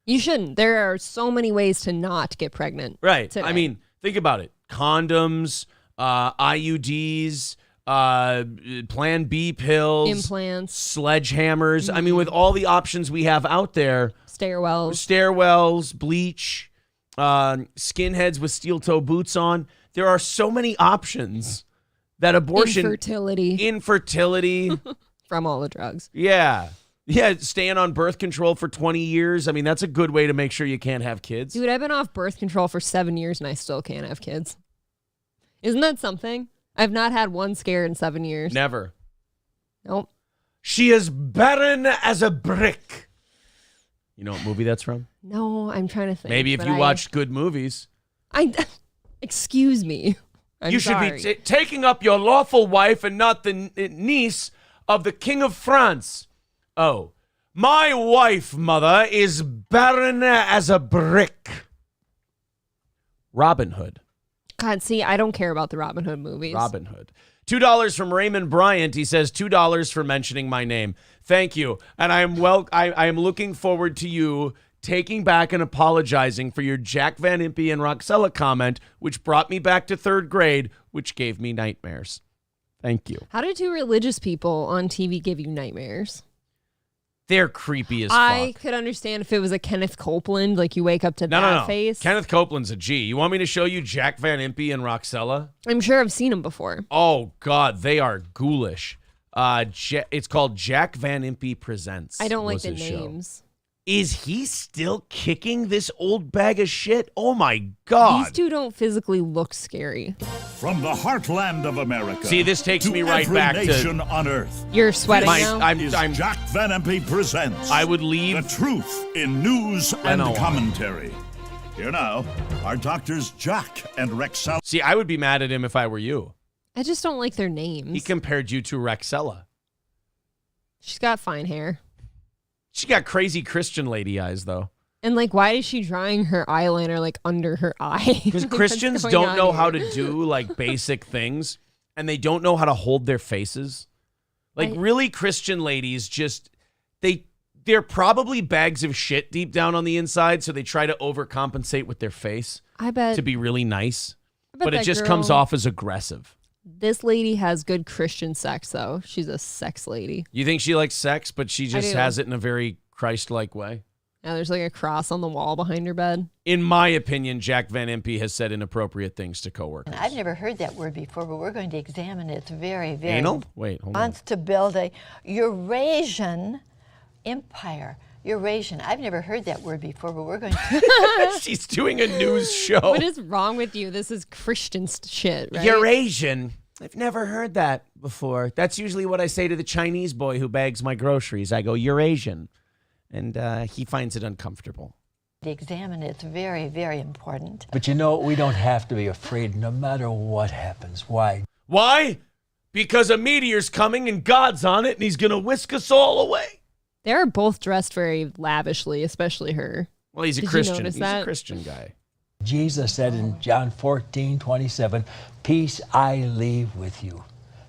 B: You shouldn't. There are so many ways to not get pregnant.
A: Right.
B: Today.
A: I mean, think about it. Condoms, IUDs, Plan B pills,
B: implants,
A: sledgehammers. I mean, with all the options we have out there, stairwells, bleach, skinheads with steel toe boots on. There are so many options that abortion, infertility
B: from all the drugs.
A: Yeah, staying on birth control for 20 years. I mean, that's a good way to make sure you can't have kids.
B: Dude, I've been off birth control for 7 years and I still can't have kids. Isn't that something? I've not had one scare in 7 years.
A: Never.
B: Nope.
A: She is barren as a brick. You know what movie that's from?
B: No, I'm trying to think.
A: Maybe if you watched good movies.
B: Excuse me.
A: You should be taking up your lawful wife and not the niece of the King of France. Oh, my wife, mother, is barren as a brick. Robin Hood.
B: God, see, I don't care about the Robin Hood movies.
A: Robin Hood. $2 from Raymond Bryant. He says, $2 for mentioning my name. Thank you. And I am looking forward to you taking back and apologizing for your Jack Van Impe and Roxella comment, which brought me back to 3rd grade, which gave me nightmares. Thank you.
B: How do 2 religious people on TV give you nightmares?
A: They're creepy as
B: I
A: fuck.
B: could understand if it was a Kenneth Copeland, like you wake up to that face.
A: Kenneth Copeland's a G. You want me to show you Jack Van Impe and Roxella?
B: I'm sure I've seen him before.
A: Oh, God, they are ghoulish. It's called Jack Van Impe Presents.
B: I don't like
A: was
B: the
A: his show.
B: names.
A: Is he still kicking this old bag of shit? Oh, my God.
B: These 2 don't physically look scary.
G: From the heartland of America.
A: See, this takes
G: to
A: me right
G: every
A: back
G: nation
A: to...
G: on earth.
B: You're sweating
A: My-
B: now?
A: I'm-
G: Is Jack Van Impe Presents.
A: I would leave...
G: The truth in news and
A: know.
G: commentary. Here now are Doctors Jack and Rexella.
A: See, I would be mad at him if I were you.
B: I just don't like their names.
A: He compared you to Rexella.
B: She's got fine hair.
A: She got crazy Christian lady eyes, though.
B: And like, why is she drawing her eyeliner like under her eye?
A: Because
B: Like,
A: Christians
B: what's going
A: don't
B: on
A: know
B: here?
A: how to do like basic things, and they don't know how to hold their faces. Like really Christian ladies just they're probably bags of shit deep down on the inside, so they try to overcompensate with their face
B: I bet
A: to be really nice.
B: I bet
A: But it
B: that
A: just comes
B: girl-
A: off as aggressive.
B: This lady has good Christian sex, though. She's a sex lady.
A: You think she likes sex, but she just
B: do.
A: has it in a very Christ-like way?
B: Now there's like a cross on the wall behind her bed.
A: In my opinion, Jack Van Impe has said inappropriate things to coworkers.
H: I've never heard that word before, but we're going to examine it. It's very, very...
A: Anal? Wait, hold on.
H: Wants to build a Eurasian empire. Eurasian. I've never heard that word before, but we're going to...
A: She's doing a news show.
B: What is wrong with you? This is Christian shit, right?
A: Eurasian. I've never heard that before. That's usually what I say to the Chinese boy who bags my groceries. I go, Eurasian. And he finds it uncomfortable.
H: examine it. It's very, very important.
I: But you know, we don't have to be afraid no matter what happens. Why?
A: Why? Because a meteor's coming and God's on it and he's going to whisk us all away.
B: They are both dressed very lavishly, especially her.
A: Well, he's a
B: Did you
A: Christian.
B: notice
A: He's
B: that?
A: a Christian guy.
I: Jesus said in John 14:27, "Peace I leave with you.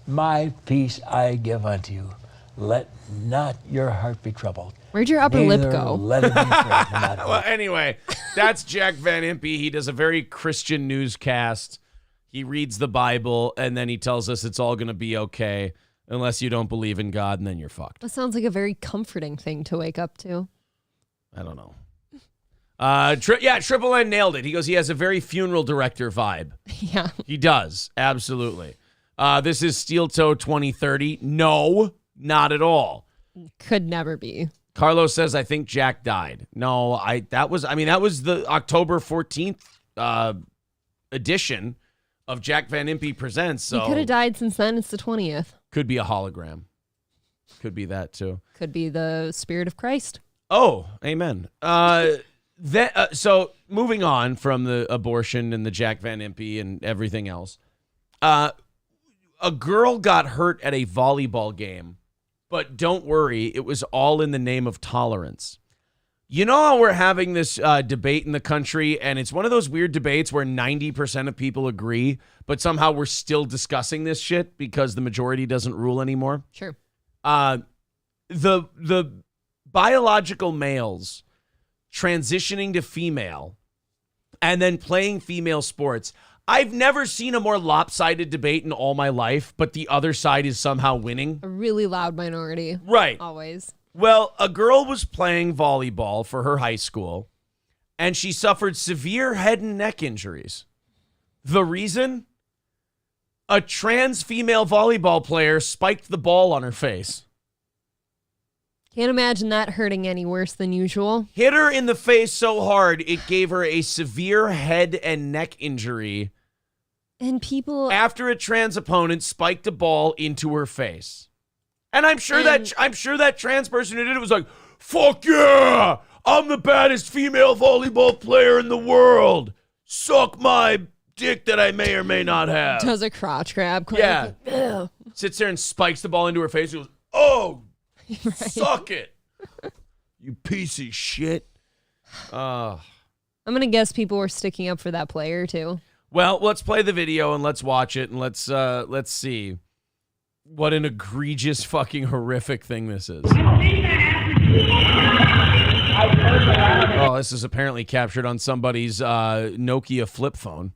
I: My peace I give unto you. Let not your heart be troubled.
B: Where'd your upper lip
I: Neither
B: go?
I: let it be afraid." No matter
A: Well,
I: what.
A: anyway, that's Jack Van Impe. He does a very Christian newscast. He reads the Bible, and then he tells us it's all going to be okay unless you don't believe in God, and then you're fucked.
B: That sounds like a very comforting thing to wake up to.
A: I don't know. Triple N nailed it. He goes, he has a very funeral director vibe.
B: Yeah.
A: He does. Absolutely. This is Steel Toe 2030. No, not at all.
B: Could never be.
A: Carlos says, I think Jack died. No, that was the October 14th edition of Jack Van Impe Presents. So
B: He could have died since then. It's the 20th.
A: could be a hologram. Could be that too.
B: Could be the spirit of Christ.
A: Oh, amen. So moving on from the abortion and the Jack Van Impe and everything else, a girl got hurt at a volleyball game, but don't worry, it was all in the name of tolerance. You know how we're having this debate in the country, and it's one of those weird debates where 90% of people agree, but somehow we're still discussing this shit because the majority doesn't rule anymore?
B: Sure.
A: The biological males transitioning to female and then playing female sports. I've never seen a more lopsided debate in all my life, but the other side is somehow winning.
B: A really loud minority.
A: Right.
B: Always.
A: Well, a girl was playing volleyball for her high school, and she suffered severe head and neck injuries. The reason? A trans female volleyball player spiked the ball on her face.
B: Can't imagine that hurting any worse than usual.
A: Hit her in the face so hard, it gave her a severe head and neck injury
B: And people...
A: after a trans opponent spiked a ball into her face. And I'm sure that trans person who did it was like, fuck yeah, I'm the baddest female volleyball player in the world. Suck my dick that I may or may not have.
B: does a crotch grab.
A: Yeah.
B: Ugh.
A: Sits there and spikes the ball into her face. He goes, oh, suck it. You piece of shit.
B: I'm going to guess people were sticking up for that player, too.
A: Well, let's play the video and let's watch it and let's see what an egregious, fucking horrific thing this is. Oh, this is apparently captured on somebody's Nokia flip phone.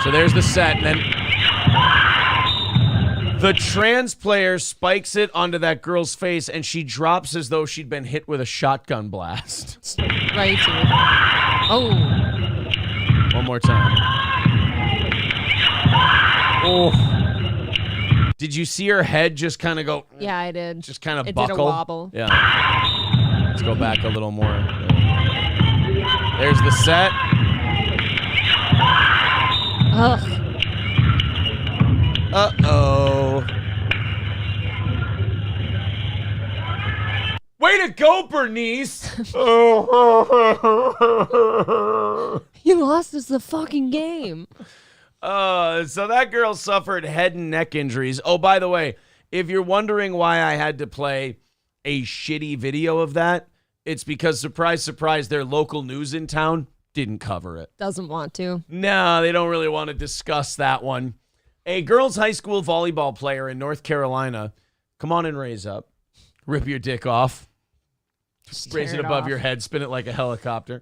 A: So there's the set, and then the trans player spikes it onto that girl's face, and she drops as though she'd been hit with a shotgun blast.
B: Right. Oh.
A: One more time. Oh. Did you see her head just kind of go?
B: Yeah, I did.
A: Just kind of
B: it
A: buckle.
B: Did a wobble.
A: Yeah. Let's go back a little more. There's the set.
B: Ugh.
A: Uh-oh. Way to go, Bernice!
B: You lost us the fucking game.
A: So that girl suffered head and neck injuries. Oh, by the way, if you're wondering why I had to play a shitty video of that, it's because, surprise, surprise, their local news in town didn't cover it.
B: Doesn't want to.
A: No, they don't really want to discuss that one. A girls' high school volleyball player in North Carolina, come on and raise up. Rip your dick off. Raise it above your head. Spin it like a helicopter.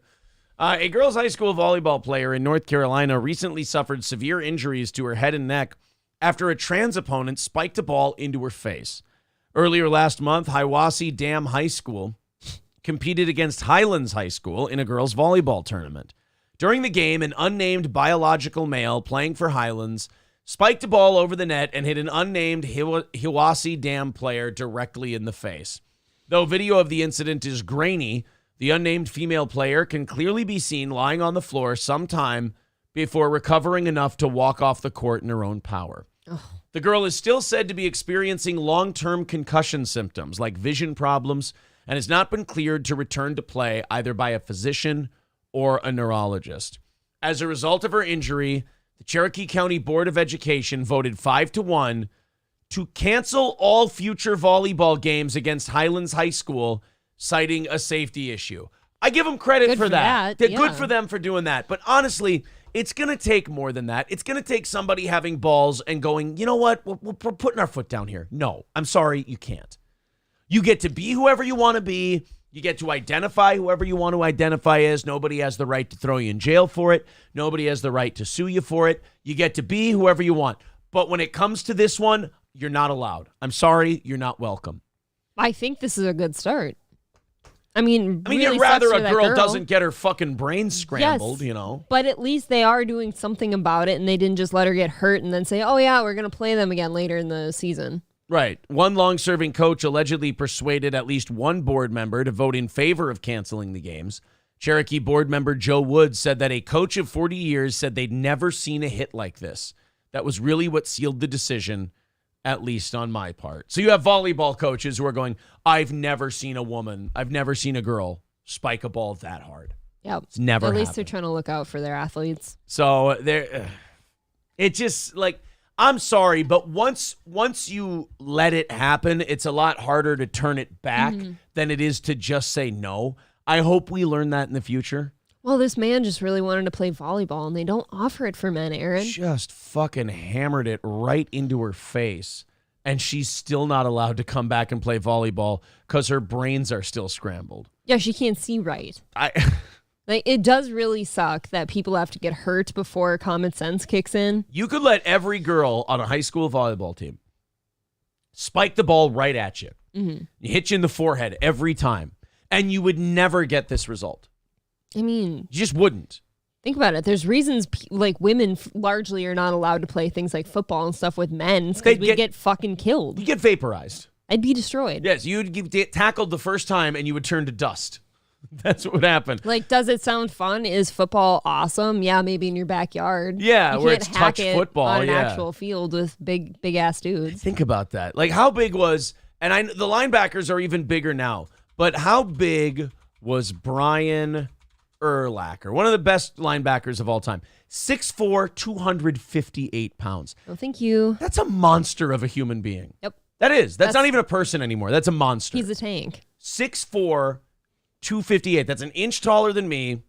A: A girls' high school volleyball player in North Carolina recently suffered severe injuries to her head and neck after a trans opponent spiked a ball into her face. Earlier last month, Hiwassee Dam High School competed against Highlands High School in a girls' volleyball tournament. During the game, an unnamed biological male playing for Highlands spiked a ball over the net and hit an unnamed Hiwassee Dam player directly in the face. Though video of the incident is grainy, the unnamed female player can clearly be seen lying on the floor sometime before recovering enough to walk off the court in her own power. The girl is still said to be experiencing long-term concussion symptoms like vision problems and has not been cleared to return to play either by a physician or a neurologist. As a result of her injury, the Cherokee County Board of Education voted 5-1 to cancel all future volleyball games against Highlands High School, citing a safety issue. I give them credit for that.
B: Yeah.
A: Good for them for doing that. But honestly, it's going to take more than that. It's going to take somebody having balls and going, you know what? We're putting our foot down here. No, I'm sorry, you can't. You get to be whoever you want to be. You get to identify whoever you want to identify as. Nobody has the right to throw you in jail for it. Nobody has the right to sue you for it. You get to be whoever you want. But when it comes to this one, you're not allowed. I'm sorry, you're not welcome.
B: I think this is a good start. I mean, really
A: you'd rather
B: sucks
A: a
B: for that
A: girl doesn't get her fucking brain scrambled,
B: Yes,
A: you know?
B: But at least they are doing something about it, and they didn't just let her get hurt and then say, oh, yeah, we're going to play them again later in the season.
A: Right. One long-serving coach allegedly persuaded at least one board member to vote in favor of canceling the games. Cherokee board member Joe Woods said that a coach of 40 years said they'd never seen a hit like this. That was really what sealed the decision, at least on my part. So you have volleyball coaches who are going, I've never seen a girl spike a ball that hard.
B: Yep.
A: It's never
B: At least
A: happened.
B: they're trying to look out for their athletes.
A: So it just like, I'm sorry, but once you let it happen, it's a lot harder to turn it back than it is to just say no. I hope we learn that in the future.
B: Well, this man just really wanted to play volleyball, and they don't offer it for men, Aaron.
A: Just fucking hammered it right into her face. And she's still not allowed to come back and play volleyball because her brains are still scrambled.
B: Yeah, she can't see right. Like, it does really suck that people have to get hurt before common sense kicks in.
A: You could let every girl on a high school volleyball team spike the ball right at you. You hit you in the forehead every time, and you would never get this result.
B: I mean,
A: You just wouldn't.
B: think about it. There's reasons like women largely are not allowed to play things like football and stuff with men because we get fucking killed.
A: You get vaporized.
B: I'd be destroyed.
A: Yes, you'd get tackled the first time, and you would turn to dust. That's what would happen.
B: Like, does it sound fun? Is football awesome? Yeah, maybe in your backyard.
A: Yeah,
B: you
A: where
B: can't
A: it's
B: hack
A: touch
B: it
A: football,
B: on an
A: yeah.
B: actual field with big ass dudes.
A: Think about that. Like, how big was, and the linebackers are even bigger now, but how big was Brian Urlacher, one of the best linebackers of all time? 6'4", 258 pounds.
B: No, thank you.
A: That's a monster of a human being.
B: Yep.
A: That's not even a person anymore. That's a monster.
B: He's a tank.
A: 6'4", 258. That's an inch taller than me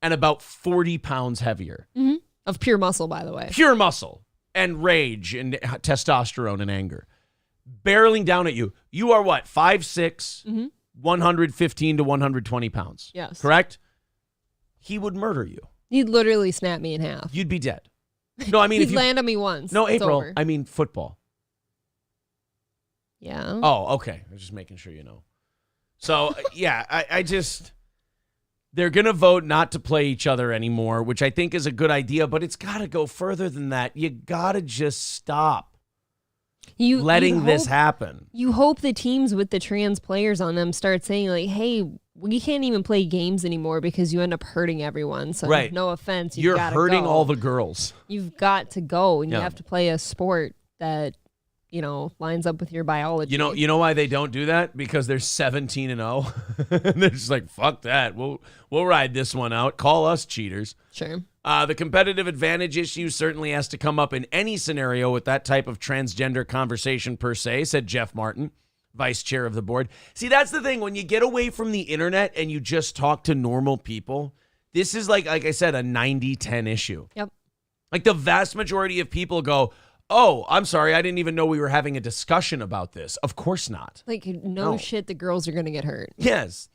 A: and about 40 pounds heavier.
B: Mm-hmm. Of pure muscle, by the way.
A: Pure muscle and rage and testosterone and anger. Barreling down at you. You are what? 5'6", 115 to 120 pounds.
B: Yes.
A: Correct? He would murder you.
B: He'd literally snap me in half.
A: You'd be dead. No, I mean,
B: He'd
A: if you
B: land on me once.
A: No,
B: It's
A: April.
B: over.
A: I mean football.
B: Yeah.
A: Oh, okay. I was just making sure you know. So, yeah, I just... They're going to vote not to play each other anymore, which I think is a good idea, but it's got to go further than that. You got to just stop letting this happen.
B: You hope the teams with the trans players on them start saying, like, hey, we can't even play games anymore because you end up hurting everyone. So,
A: right.
B: No offense.
A: You're
B: gotta
A: hurting
B: go.
A: all the girls.
B: You've got to go, and
A: Yeah.
B: you have to play a sport that, lines up with your biology.
A: You know why they don't do that? Because they're 17-0. They're just like, fuck that. We'll ride this one out. Call us cheaters.
B: Sure.
A: The competitive advantage issue certainly has to come up in any scenario with that type of transgender conversation per se, said Jeff Martin, vice chair of the board. See, that's the thing. When you get away from the internet and you just talk to normal people, this is like I said, a 90-10 issue.
B: Yep.
A: Like the vast majority of people go, oh, I'm sorry, I didn't even know we were having a discussion about this. Of course not.
B: Like, no shit, the girls are going to get hurt.
A: Yes.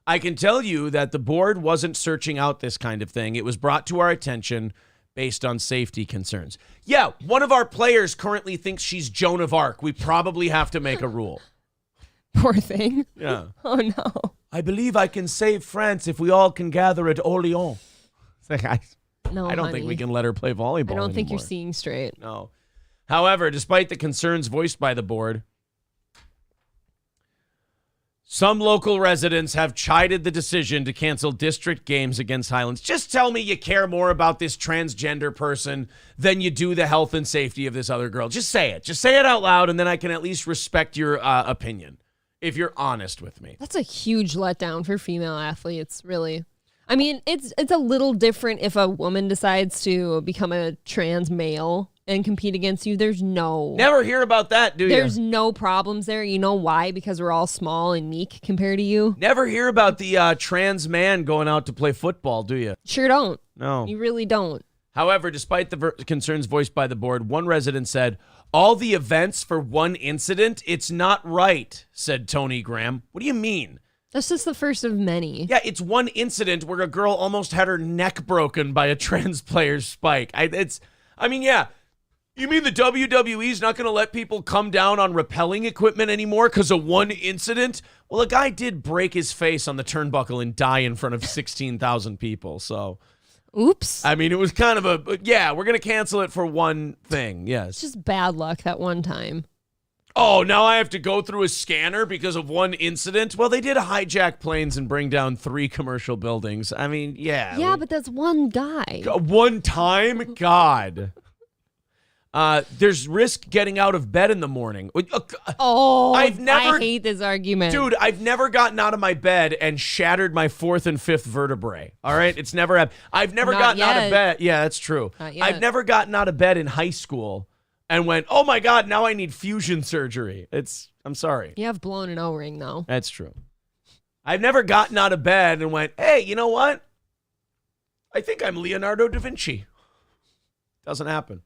A: I can tell you that the board wasn't searching out this kind of thing. It was brought to our attention based on safety concerns. Yeah, one of our players currently thinks she's Joan of Arc. We probably have to make a rule.
B: Poor thing.
A: Yeah.
B: Oh, no.
A: I believe I can save France if we all can gather at Orléans.
B: No,
A: I don't think we can let her play volleyball
B: I don't think you're
A: anymore.
B: seeing straight.
A: No. However, despite the concerns voiced by the board, some local residents have chided the decision to cancel district games against Highlands. Just tell me you care more about this transgender person than you do the health and safety of this other girl. Just say it. Just say it out loud, and then I can at least respect your opinion, if you're honest with me.
B: That's a huge letdown for female athletes, really. I mean, it's a little different if a woman decides to become a trans male and compete against you.
A: Never hear about that, do you?
B: There's no problems there. You know why? Because we're all small and meek compared to you.
A: Never hear about the trans man going out to play football, do you?
B: Sure don't.
A: No.
B: You really don't.
A: However, despite the concerns voiced by the board, one resident said, all the events for one incident, it's not right, said Tony Graham. What do you mean?
B: That's just the first of many.
A: Yeah, it's one incident where a girl almost had her neck broken by a trans player's spike. Yeah. You mean the WWE's not going to let people come down on rappelling equipment anymore because of one incident? Well, a guy did break his face on the turnbuckle and die in front of 16,000 people, so...
B: Oops.
A: I mean, it was kind of we're going to cancel it for one thing, yes.
B: It's just bad luck that one time.
A: Oh, now I have to go through a scanner because of one incident? Well, they did hijack planes and bring down 3 commercial buildings. I mean, yeah.
B: Yeah, but that's one guy.
A: One time? God. There's risk getting out of bed in the morning.
B: I hate this argument.
A: Dude, I've never gotten out of my bed and shattered my 4th and 5th vertebrae. All right? It's never happened. I've never gotten out of bed. Yeah, that's true. I've never gotten out of bed in high school and went, oh my God, now I need fusion surgery. I'm sorry.
B: You have blown an O-ring, though.
A: That's true. I've never gotten out of bed and went, hey, you know what? I think I'm Leonardo da Vinci. Doesn't happen.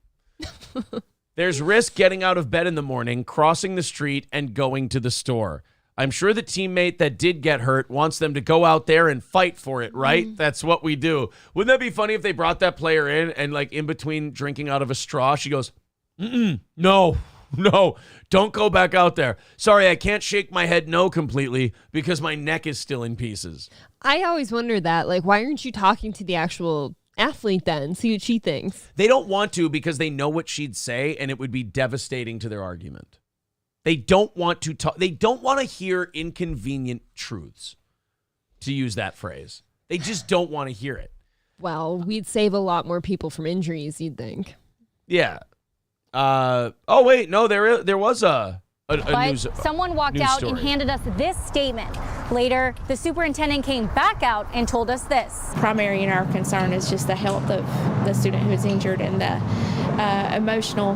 A: There's risk getting out of bed in the morning, crossing the street, and going to the store. I'm sure the teammate that did get hurt wants them to go out there and fight for it, right? That's what we do. Wouldn't that be funny if they brought that player in and, like, in between drinking out of a straw, she goes, no, don't go back out there. Sorry, I can't shake my head no completely because my neck is still in pieces.
B: I always wondered that. Like, why aren't you talking to the actual athlete then? See what she thinks.
A: They don't want to because they know what she'd say and it would be devastating to their argument. They don't want to talk. They don't want to hear inconvenient truths, to use that phrase. They just don't want to hear it.
B: Well, we'd save a lot more people from injuries, you'd think.
A: Yeah. Oh, wait. No, there was a news.
J: Someone walked out and handed us this statement. Later, the superintendent came back out and told us this.
K: Primary in our concern is just the health of the student who is injured and the emotional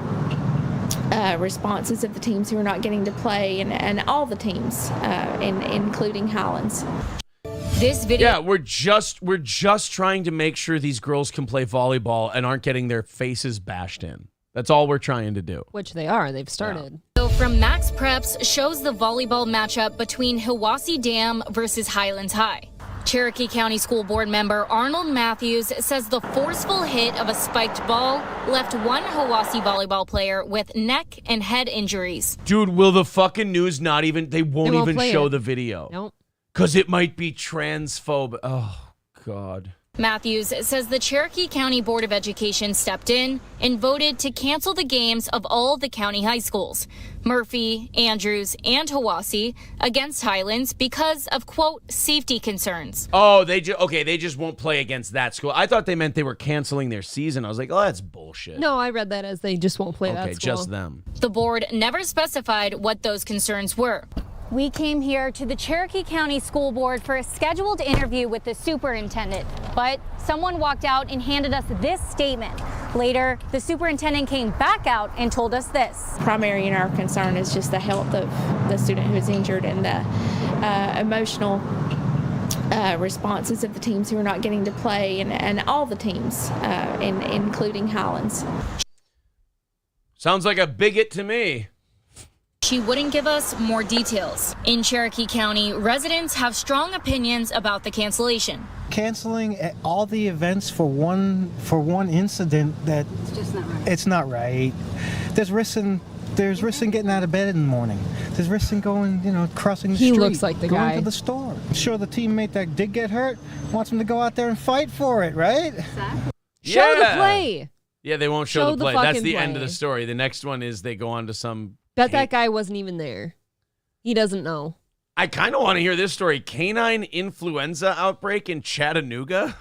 K: responses of the teams who are not getting to play, and all the teams, including Highlands.
J: This video.
A: Yeah, we're just trying to make sure these girls can play volleyball and aren't getting their faces bashed in. That's all we're trying to do.
B: Which they are. They've started.
J: So from Max Preps shows the volleyball matchup between Hiwassee Dam versus Highlands High. Cherokee County School Board member Arnold Matthews says the forceful hit of a spiked ball left one Hiwassee volleyball player with neck and head injuries.
A: Dude, will the fucking news not even, they won't even show
B: it.
A: the video.
B: Nope.
A: Because it might be transphobic. Oh, God.
J: Matthews says the Cherokee County Board of Education stepped in and voted to cancel the games of all the county high schools, Murphy, Andrews, and Hiwassee, against Highlands because of, quote, safety concerns.
A: Oh, they just won't play against that school. I thought they meant they were canceling their season. I was like, oh, that's bullshit.
B: No, I read that as they just won't play that
A: Okay,
B: school.
A: just them.
J: The board never specified what those concerns were. We came here to the Cherokee County School Board for a scheduled interview with the superintendent, but someone walked out and handed us this statement. Later, the superintendent came back out and told us this.
K: Primary in our concern is just the health of the student who is injured and the emotional responses of the teams who are not getting to play, and all the teams, including Highlands.
A: Sounds like a bigot to me.
J: She wouldn't give us more details. In Cherokee County, residents have strong opinions about the cancellation.
L: Canceling all the events for one incident, that it's not right. There's risk in getting out of bed in the morning. There's risk in going, crossing the street.
B: He looks like the
L: going
B: guy.
L: to the store. I'm sure the teammate that did get hurt wants him to go out there and fight for it, right?
B: Exactly. Show the play.
A: Yeah, they won't show
B: Show
A: the
B: the
A: play. That's
B: fucking
A: the end of
B: play.
A: the story. The next one is they go on to some...
B: Bet that guy wasn't even there. He doesn't know.
A: I kind of want to hear this story. Canine influenza outbreak in Chattanooga?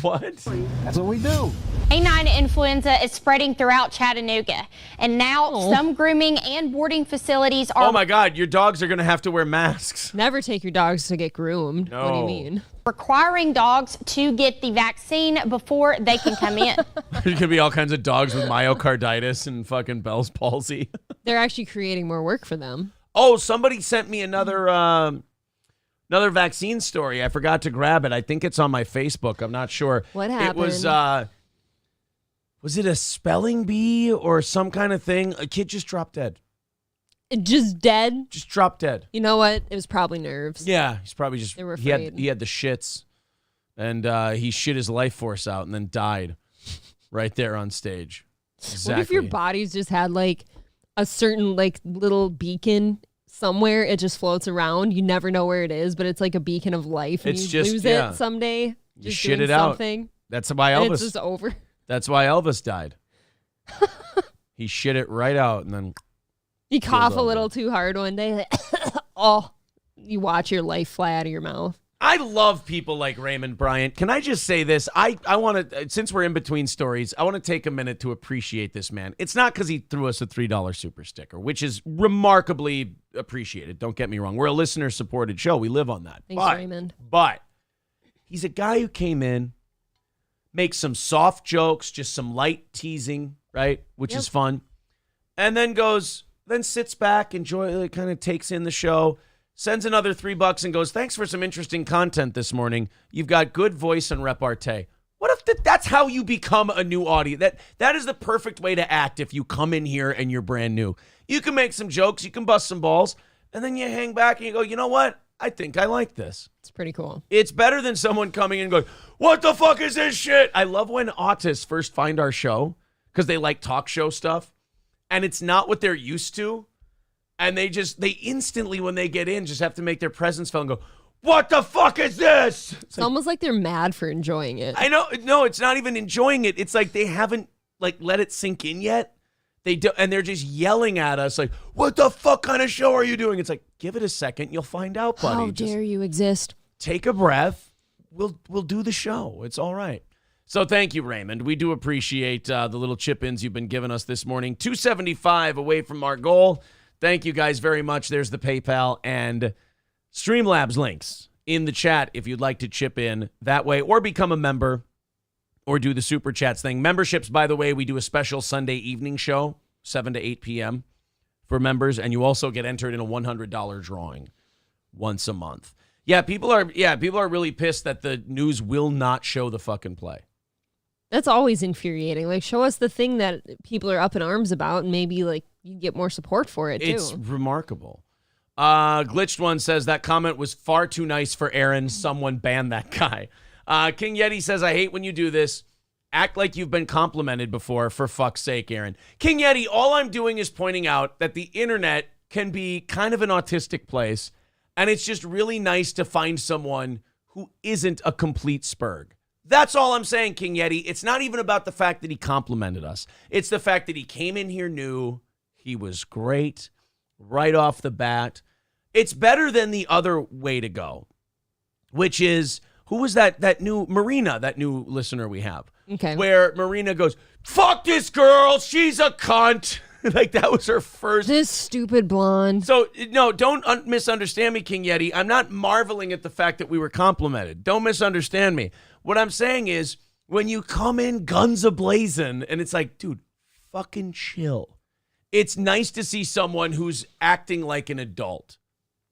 A: What?
L: That's what we do.
M: Canine influenza is spreading throughout Chattanooga, and now some grooming and boarding facilities are...
A: Oh my God, your dogs are going to have to wear masks.
B: Never take your dogs to get groomed.
A: No.
B: What do you mean?
M: requiring dogs to get the vaccine before they can come in.
A: There's gonna be all kinds of dogs with myocarditis and fucking Bell's palsy.
B: They're actually creating more work for them.
A: Oh, somebody sent me another vaccine story. I forgot to grab it. I think it's on my Facebook. I'm not sure.
B: What happened?
A: It was it a spelling bee or some kind of thing? A kid just dropped dead.
B: Just dead?
A: Just dropped dead.
B: You know what? It was probably nerves.
A: Yeah, he's probably just
B: They were
A: he had
B: afraid.
A: the shits, and he shit his life force out and then died right there on stage. Exactly.
B: What if your body's just had like a certain like little beacon somewhere? It just floats around. You never know where it is, but it's like a beacon of life. And
A: It's
B: you
A: just-
B: lose
A: yeah.
B: it someday.
A: You
B: Just
A: shit
B: doing
A: it out.
B: something,
A: That's why
B: and
A: Elvis.
B: it's just over.
A: That's why Elvis died. He shit it right out and then.
B: You cough a
A: over.
B: little too hard one day. Like, oh, you watch your life fly out of your mouth.
A: I love people like Raymond Bryant. Can I just say this? I want to, since we're in between stories, I want to take a minute to appreciate this man. It's not because he threw us a $3 super sticker, which is remarkably appreciated. Don't get me wrong. We're a listener-supported show. We live on that.
B: Thanks,
A: but,
B: Raymond.
A: But he's a guy who came in, makes some soft jokes, just some light teasing, right? Which is fun. And then sits back, kind of takes in the show, sends another $3 and goes, thanks for some interesting content this morning. You've got good voice and repartee. What if that's how you become a new audience? That is the perfect way to act if you come in here and you're brand new. You can make some jokes, you can bust some balls, and then you hang back and you go, you know what? I think I like this.
B: It's pretty cool.
A: It's better than someone coming in and going, what the fuck is this shit? I love when autists first find our show because they like talk show stuff. And it's not what they're used to. And they instantly, when they get in, just have to make their presence felt and go, what the fuck is this?
B: It's almost like they're mad for enjoying it.
A: I know. No, it's not even enjoying it. It's like they haven't let it sink in yet. They do, and they're just yelling at us like, what the fuck kind of show are you doing? It's like, give it a second. You'll find out, buddy.
B: How dare you exist?
A: Take a breath. We'll do the show. It's all right. So thank you, Raymond. We do appreciate the little chip-ins you've been giving us this morning. 275 away from our goal. Thank you guys very much. There's the PayPal and Streamlabs links in the chat if you'd like to chip in that way or become a member or do the Super Chats thing. Memberships, by the way, we do a special Sunday evening show, 7 to 8 p.m. for members, and you also get entered in a $100 drawing once a month. Yeah, people are really pissed that the news will not show the fucking play.
B: That's always infuriating. Like, show us the thing that people are up in arms about, and maybe like you get more support for it too.
A: It's remarkable. Glitched One says that comment was far too nice for Aaron. Someone ban that guy. King Yeti says, I hate when you do this. Act like you've been complimented before, for fuck's sake, Aaron. King Yeti, all I'm doing is pointing out that the internet can be kind of an autistic place, and it's just really nice to find someone who isn't a complete spurg. That's all I'm saying, King Yeti. It's not even about the fact that he complimented us. It's the fact that he came in here new. He was great right off the bat. It's better than the other way to go, which is, who was that new Marina, that new listener we have?
B: Okay.
A: Where Marina goes, fuck this girl, she's a cunt. Like, that was her first.
B: This stupid blonde.
A: So, no, don't misunderstand me, King Yeti. I'm not marveling at the fact that we were complimented. Don't misunderstand me. What I'm saying is, when you come in guns a-blazing, and it's like, dude, fucking chill. It's nice to see someone who's acting like an adult.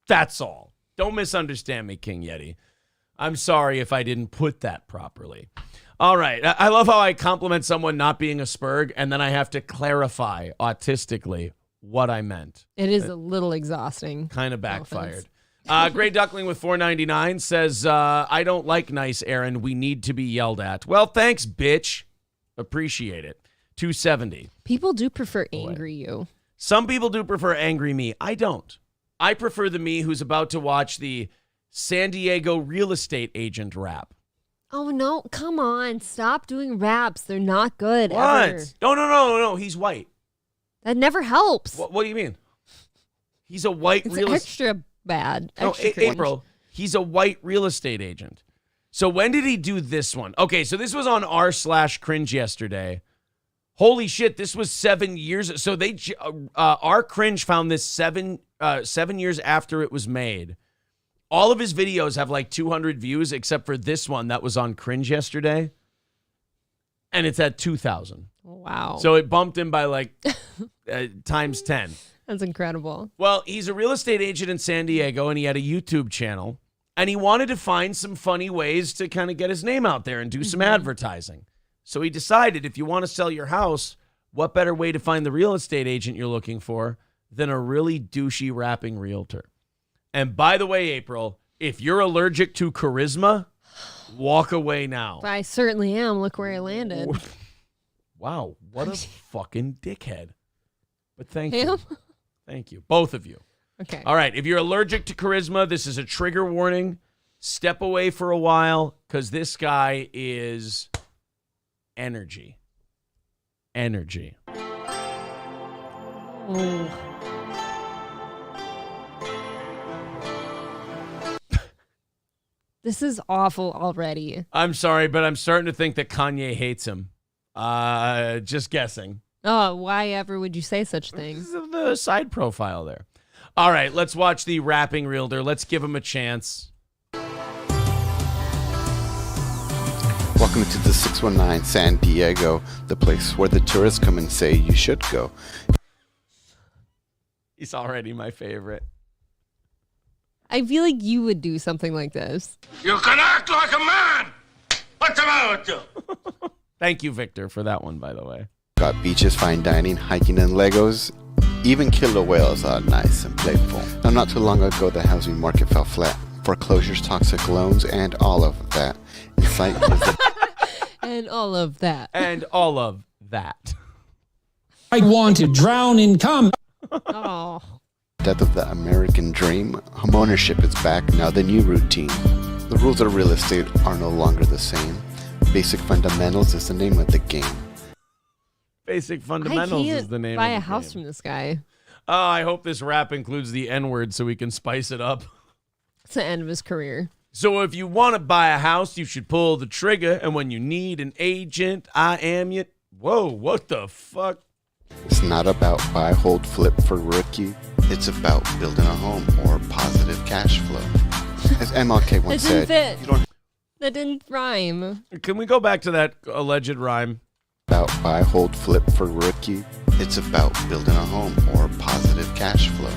A: That's all. Don't misunderstand me, King Yeti. I'm sorry if I didn't put that properly. All right. I love how I compliment someone not being a spurg, and then I have to clarify autistically what I meant.
B: It is a little exhausting.
A: Kind of backfired. Gray Duckling with $4.99 says, I don't like nice, Aaron. We need to be yelled at. Well, thanks, bitch. Appreciate it. $2.70.
B: People do prefer angry you.
A: Some people do prefer angry me. I don't. I prefer the me who's about to watch the San Diego real estate agent rap.
B: Oh, no. Come on. Stop doing raps. They're not good.
A: What?
B: Ever.
A: No. He's white.
B: That never helps.
A: What do you mean? He's a white
B: It's
A: real estate.
B: extra bad.
A: No,
B: Extra cringe.
A: April. He's a white real estate agent. So when did he do this one? Okay, so this was on r/cringe yesterday. Holy shit, this was 7 years. So our cringe found this 7 years after it was made. All of his videos have like 200 views, except for this one that was on cringe yesterday. And it's at 2,000.
B: Wow.
A: So it bumped him by like times 10.
B: That's incredible.
A: Well, he's a real estate agent in San Diego, and he had a YouTube channel. And he wanted to find some funny ways to kind of get his name out there and do some advertising. So he decided, if you want to sell your house, what better way to find the real estate agent you're looking for than a really douchey rapping realtor? And by the way, April, if you're allergic to charisma, walk away now.
B: I certainly am. Look where I landed.
A: Wow, what a fucking dickhead. But thank
B: Him?
A: you. Thank you. Both of you.
B: Okay.
A: All right, if you're allergic to charisma, this is a trigger warning. Step away for a while, because this guy is energy. Energy.
B: Oh. This is awful already.
A: I'm sorry, but I'm starting to think that Kanye hates him. Just guessing.
B: Oh, why ever would you say such things?
A: This is the side profile there. All right, let's watch the rapping realtor. Let's give him a chance.
N: Welcome to the 619 San Diego, the place where the tourists come and say you should go.
A: He's already my favorite.
B: I feel like you would do something like this.
O: You can act like a man! What's the matter with you?
A: Thank you, Victor, for that one, by the way.
N: Got beaches, fine dining, hiking, and Legos. Even killer whales are nice and playful. Now, not too long ago, the housing market fell flat. Foreclosures, toxic loans, and all of that. In sight is the
B: And all of that.
A: And all of that.
P: I want to drown in cum.
B: Oh.
N: death of the American dream. Homeownership is back, now the new routine. The rules of real estate are no longer the same. Basic fundamentals is the name of the game.
A: Basic fundamentals is the name of the game.
B: Buy a house from this guy.
A: Oh, I hope this rap includes the N-word so we can spice it up.
B: It's the end of his career.
A: So if you want to buy a house, you should pull the trigger. And when you need an agent, I am you. Whoa, what the fuck?
N: It's not about buy, hold, flip for rookie. It's about building a home or positive cash flow. As MLK once said,
B: you don't. That didn't rhyme.
A: Can we go back to that alleged rhyme?
N: About buy, hold, flip for rookie. It's about building a home or positive cash flow.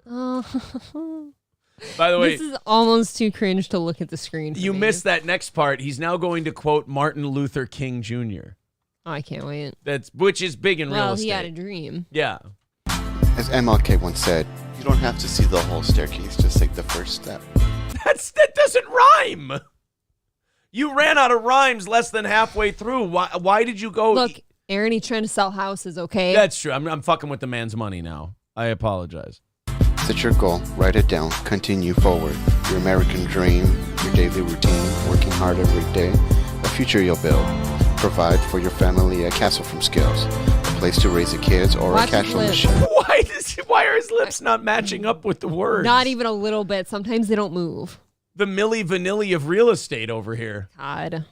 B: Oh.
A: By the way,
B: this is almost too cringe to look at the screen.
A: You missed that next part. He's now going to quote Martin Luther King Jr.
B: Oh, I can't wait.
A: Which is big in real
B: Well,
A: estate.
B: he had a dream.
A: Yeah.
N: As MLK once said, you don't have to see the whole staircase, just take the first step.
A: That doesn't rhyme. You ran out of rhymes less than halfway through. Why did you go?
B: Look, Aaron, he's trying to sell houses, okay?
A: That's true. I'm fucking with the man's money now. I apologize.
N: Set your goal, write it down, continue forward. Your American dream, your daily routine, working hard every day, a future you'll build. Provide for your family a castle from skills, a place to raise the kids, or
B: Watch
N: a cash
B: his
N: flow
B: lips.
N: machine.
A: Why are his lips not matching up with the words?
B: Not even a little bit. Sometimes they don't move.
A: The Milli Vanilli of real estate over here.
B: God.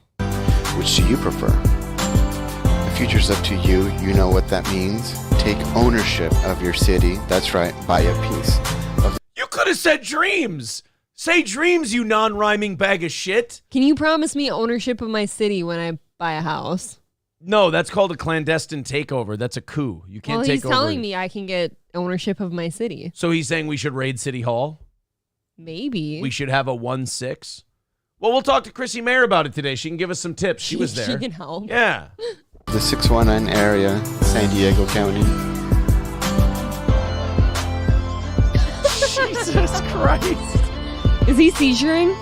N: Which do you prefer? The future's up to you. You know what that means. Take ownership of your city. That's right, buy a piece.
A: You could have said dreams. Say dreams, you non-rhyming bag of shit.
B: Can you promise me ownership of my city when I buy a house?
A: No, that's called a clandestine takeover. That's a coup. You can't take over.
B: He's telling me I can get ownership of my city.
A: So he's saying we should raid City Hall?
B: Maybe.
A: We should have a 1-6? Well, we'll talk to Chrissy Mayer about it today. She can give us some tips. She was there.
B: She can help.
A: Yeah.
N: The 619 area, San Diego County.
A: Jesus Christ.
B: Is he seizuring?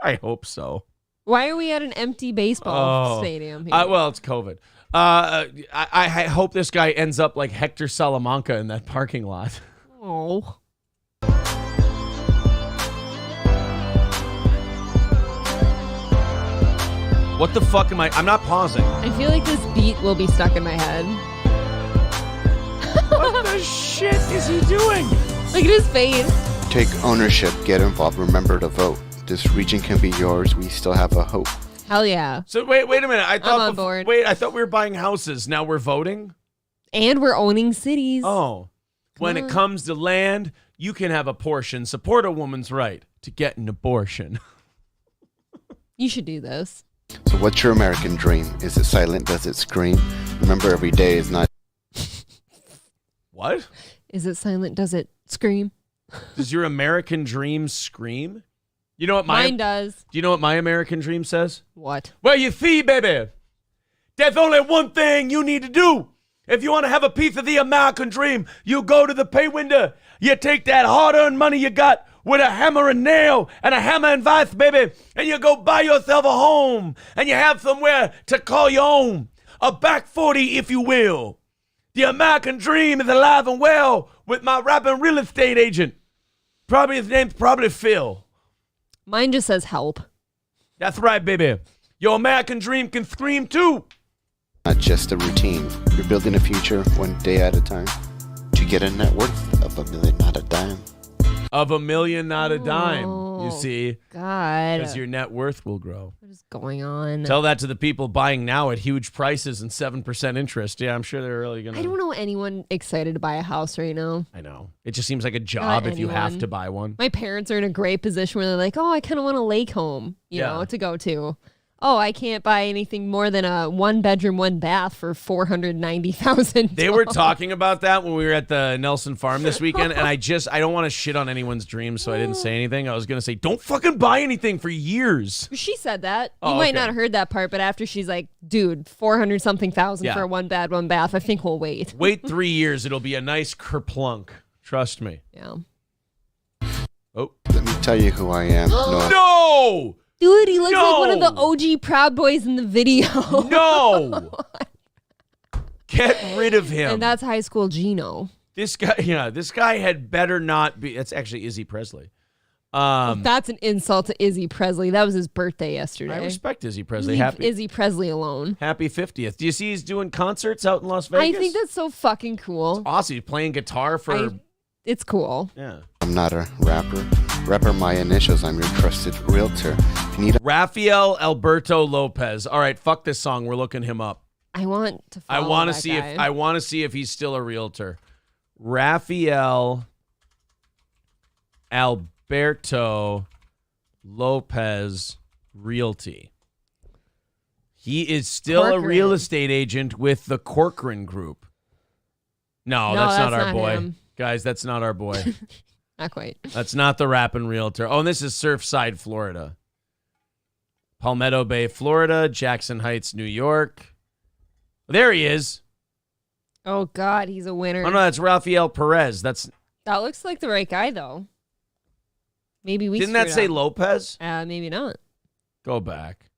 A: I hope so.
B: Why are we at an empty baseball stadium here?
A: Well, it's COVID. I hope this guy ends up like Hector Salamanca in that parking lot.
B: Oh.
A: What the fuck am I? I'm not pausing.
B: I feel like this beat will be stuck in my head.
A: What the shit is he doing?
B: Look at his face.
N: Take ownership, get involved, remember to vote. This region can be yours. We still have a hope.
B: Hell yeah.
A: So wait a minute. I thought
B: I'm on board.
A: Wait, I thought we were buying houses. Now we're voting?
B: And we're owning cities.
A: Oh. When it comes to land, you can have a portion. Support a woman's right to get an abortion.
B: You should do this.
N: So what's your American dream? Is it silent? Does it scream? Remember, every day is not...
A: What?
B: Is it silent? Does it scream?
A: Does your American dream scream? You know what
B: Mine does.
A: Do you know what my American dream says?
B: What?
A: Well, you see, baby, there's only one thing you need to do. If you want to have a piece of the American dream, you go to the pay window. You take that hard-earned money you got with a hammer and nail and a hammer and vice, baby, and you go buy yourself a home, and you have somewhere to call your own. A back 40, if you will. The American dream is alive and well with my rapping real estate agent. Probably his name's Phil.
B: Mine just says help.
A: That's right, baby. Your American dream can scream too.
N: Not just a routine. You're building a future one day at a time. To get a net worth of $1 million, not a dime.
A: Of $1 million, not a dime. You see?
B: God.
A: Because your net worth will grow.
B: What is going on?
A: Tell that to the people buying now at huge prices and 7% interest. Yeah, I'm sure they're really going to.
B: I don't know anyone excited to buy a house right now.
A: I know. It just seems like a job if you have to buy one.
B: My parents are in a great position where they're like, oh, I kind of want a lake home, you know, to go to. Oh, I can't buy anything more than a 1-bedroom, 1-bath for $490,000.
A: They were talking about that when we were at the Nelson Farm this weekend, and I don't want to shit on anyone's dreams, so I didn't say anything. I was going to say, don't fucking buy anything for years.
B: She said that. You
A: Oh,
B: might
A: okay.
B: not have heard that part, but after she's like, dude, 400-something thousand
A: Yeah.
B: for a 1-bed, 1-bath, I think we'll wait.
A: Wait 3 years. It'll be a nice kerplunk. Trust me.
B: Yeah.
A: Oh.
N: Let me tell you who I am.
A: No!
B: Dude, he looks like
A: No!
B: one of the OG Proud Boys in the video.
A: No! Get rid of him.
B: And that's high school Gino.
A: This guy had better not be. That's actually Izzy Presley.
B: That's an insult to Izzy Presley. That was his birthday yesterday.
A: I respect Izzy Presley.
B: Leave Izzy Presley alone.
A: Happy 50th. Do you see he's doing concerts out in Las Vegas?
B: I think that's so fucking cool.
A: Awesome. He's playing guitar for...
B: It's cool.
A: Yeah.
N: I'm not a rapper. Rapper my initials. I'm your trusted realtor. If you need
A: Rafael Alberto Lopez. All right, fuck this song. We're looking him up.
B: I want to
A: I
B: follow
A: want to
B: that
A: see
B: guy.
A: if I want to see if he's still a realtor. Rafael Alberto Lopez Realty. He is still a real
B: Corcoran.
A: estate agent with the Corcoran Group. No, that's not our
B: not
A: boy.
B: him.
A: Guys, that's not our boy.
B: Not quite.
A: That's not the rapping realtor. Oh, and this is Surfside, Florida. Palmetto Bay, Florida. Jackson Heights, New York. There he is.
B: Oh, God, he's a winner.
A: Oh, no, that's Rafael Perez. That
B: looks like the right guy, though. Maybe we
A: Didn't that
B: screwed
A: say
B: up.
A: Lopez?
B: Maybe not.
A: Go back.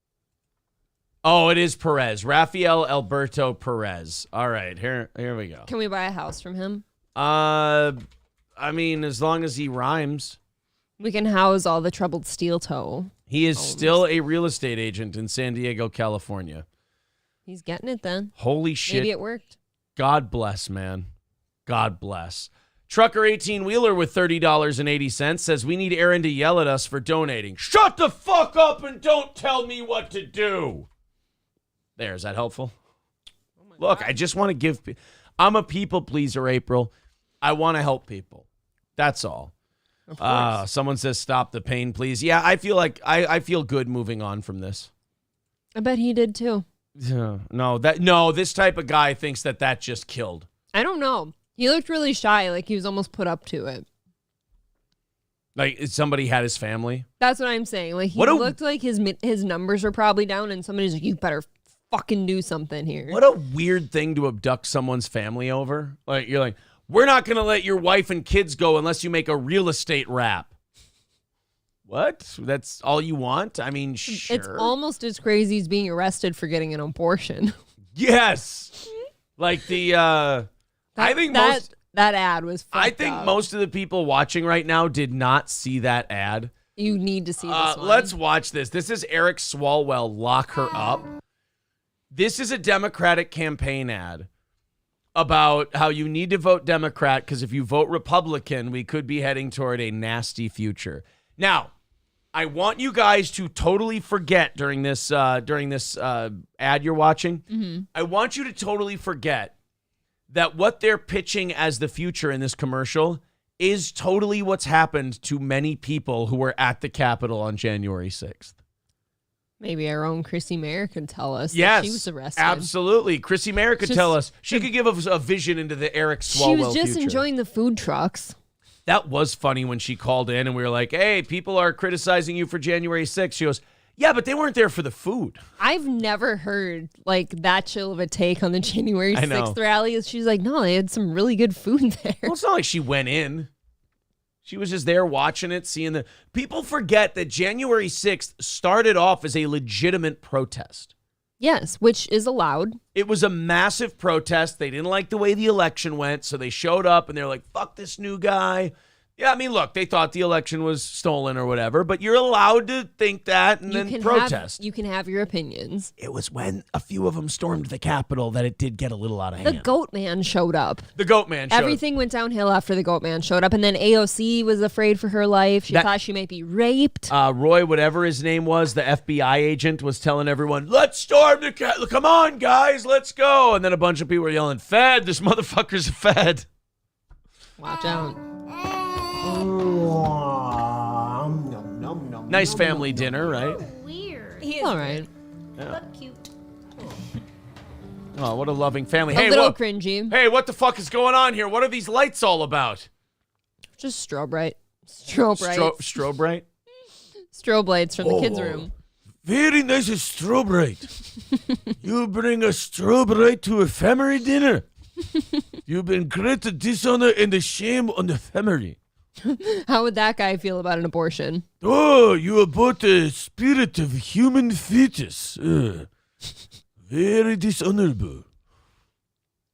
A: Oh, it is Perez. Rafael Alberto Perez. All right, here we go.
B: Can we buy a house from him?
A: I mean, as long as he rhymes.
B: We can house all the troubled steel toe.
A: He is still a real estate agent in San Diego, California.
B: He's getting it then.
A: Holy shit.
B: Maybe it worked.
A: God bless, man. God bless. Trucker 18-wheeler with $30.80 says, we need Aaron to yell at us for donating. Shut the fuck up and don't tell me what to do. There, is that helpful? Look, I just want to give... I'm a people pleaser, April. I want to help people. That's all.
B: Of course.
A: Someone says, stop the pain, please. Yeah, I feel like I feel good moving on from this.
B: I bet he did too.
A: No, this type of guy thinks that just killed.
B: I don't know. He looked really shy, like he was almost put up to it.
A: Like somebody had his family.
B: That's what I'm saying. Like he looked like his numbers were probably down, and somebody's like, "You better fucking do something here."
A: What a weird thing to abduct someone's family over. Like you're like, we're not gonna let your wife and kids go unless you make a real estate rap. What? That's all you want? I mean, sure.
B: It's almost as crazy as being arrested for getting an abortion.
A: Yes. Like the I think
B: that ad was fucked
A: I think
B: up.
A: most of the people watching right now did not see that ad.
B: You need to see this one.
A: Let's watch this. This is Eric Swalwell, Lock Her Up. This is a Democratic campaign ad about how you need to vote Democrat because if you vote Republican, we could be heading toward a nasty future. Now, I want you guys to totally forget during this ad you're watching.
B: Mm-hmm.
A: I want you to totally forget that what they're pitching as the future in this commercial is totally what's happened to many people who were at the Capitol on January 6th.
B: Maybe our own Chrissy Mayer could tell us
A: Yes,
B: that she was arrested.
A: Absolutely. Chrissy Mayer could tell us. She could give us a vision into the Eric Swalwell
B: She was just
A: future.
B: enjoying the food trucks.
A: That was funny when she called in and we were like, hey, people are criticizing you for January 6th. She goes, yeah, but they weren't there for the food.
B: I've never heard like that chill of a take on the January
A: I know.
B: 6th rally. She's like, no, they had some really good food there.
A: Well, it's not like she went in. She was just there watching it, seeing the... People forget that January 6th started off as a legitimate protest.
B: Yes, which is allowed.
A: It was a massive protest. They didn't like the way the election went, so they showed up and they're like, fuck this new guy. Yeah, I mean, look, they thought the election was stolen or whatever, but you're allowed to think that and then protest.
B: You can have your opinions.
A: It was when a few of them stormed the Capitol that it did get a little out of hand.
B: The Goat Man showed up.
A: The Goat Man showed up.
B: Everything went downhill after the Goat Man showed up, and then AOC was afraid for her life. She thought she might be raped.
A: Roy, whatever his name was, the FBI agent, was telling everyone, let's storm the Capitol. Come on, guys, let's go. And then a bunch of people were yelling, Fed, this motherfucker's a Fed.
B: Watch out.
A: Nice family dinner, right?
M: Weird.
B: He's all right.
A: Yeah.
M: But cute.
A: Oh, what a loving family.
B: A little cringy.
A: Hey, what the fuck is going on here? What are these lights all about?
B: Just strobe lights. Strobe lights.
A: Strobe light?
B: Strobe lights from the kids' room.
A: Very nice strobe light. You bring a strobe light to a family dinner. You've been great dishonor and the shame on the family.
B: How would that guy feel about an abortion?
A: Oh, you abort the spirit of human fetus. Very dishonorable.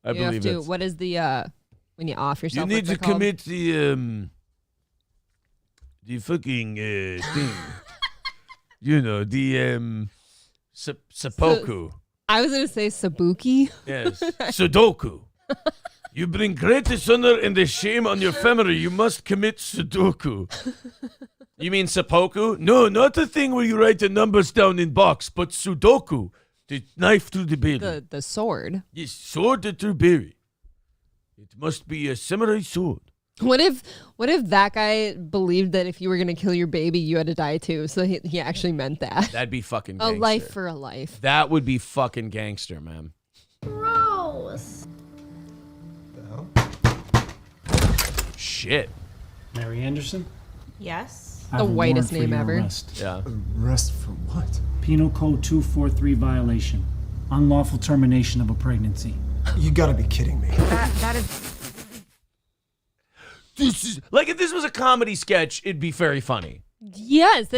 A: I
B: You
A: believe
B: have to.
A: it.
B: What is the when you off yourself?
A: You need
B: what's
A: to
B: it called?
A: commit the fucking thing. You know, the seppuku.
B: I was gonna say Sabuki.
A: Yes, Sudoku. You bring great dishonor and the shame on your family. You must commit Sudoku. You mean seppuku? No, not the thing where you write the numbers down in box, but Sudoku, the knife through the berry.
B: The sword.
A: Yes, sword through berry. It must be a samurai sword.
B: What if that guy believed that if you were gonna kill your baby, you had to die too? So he actually meant that.
A: That'd be fucking
B: A
A: gangster.
B: life for a life.
A: That would be fucking gangster, man.
M: Gross.
A: shit.
Q: Mary Anderson?
R: Yes.
Q: I have
B: The
Q: a
B: whitest
Q: warrant for
B: name
Q: your
B: ever.
Q: Arrest.
A: Yeah.
Q: Arrest for what? Penal Code 243 violation. Unlawful termination of a pregnancy.
F: You gotta be kidding me.
R: That is.
A: This is like if this was a comedy sketch, it'd be very funny.
B: Yes,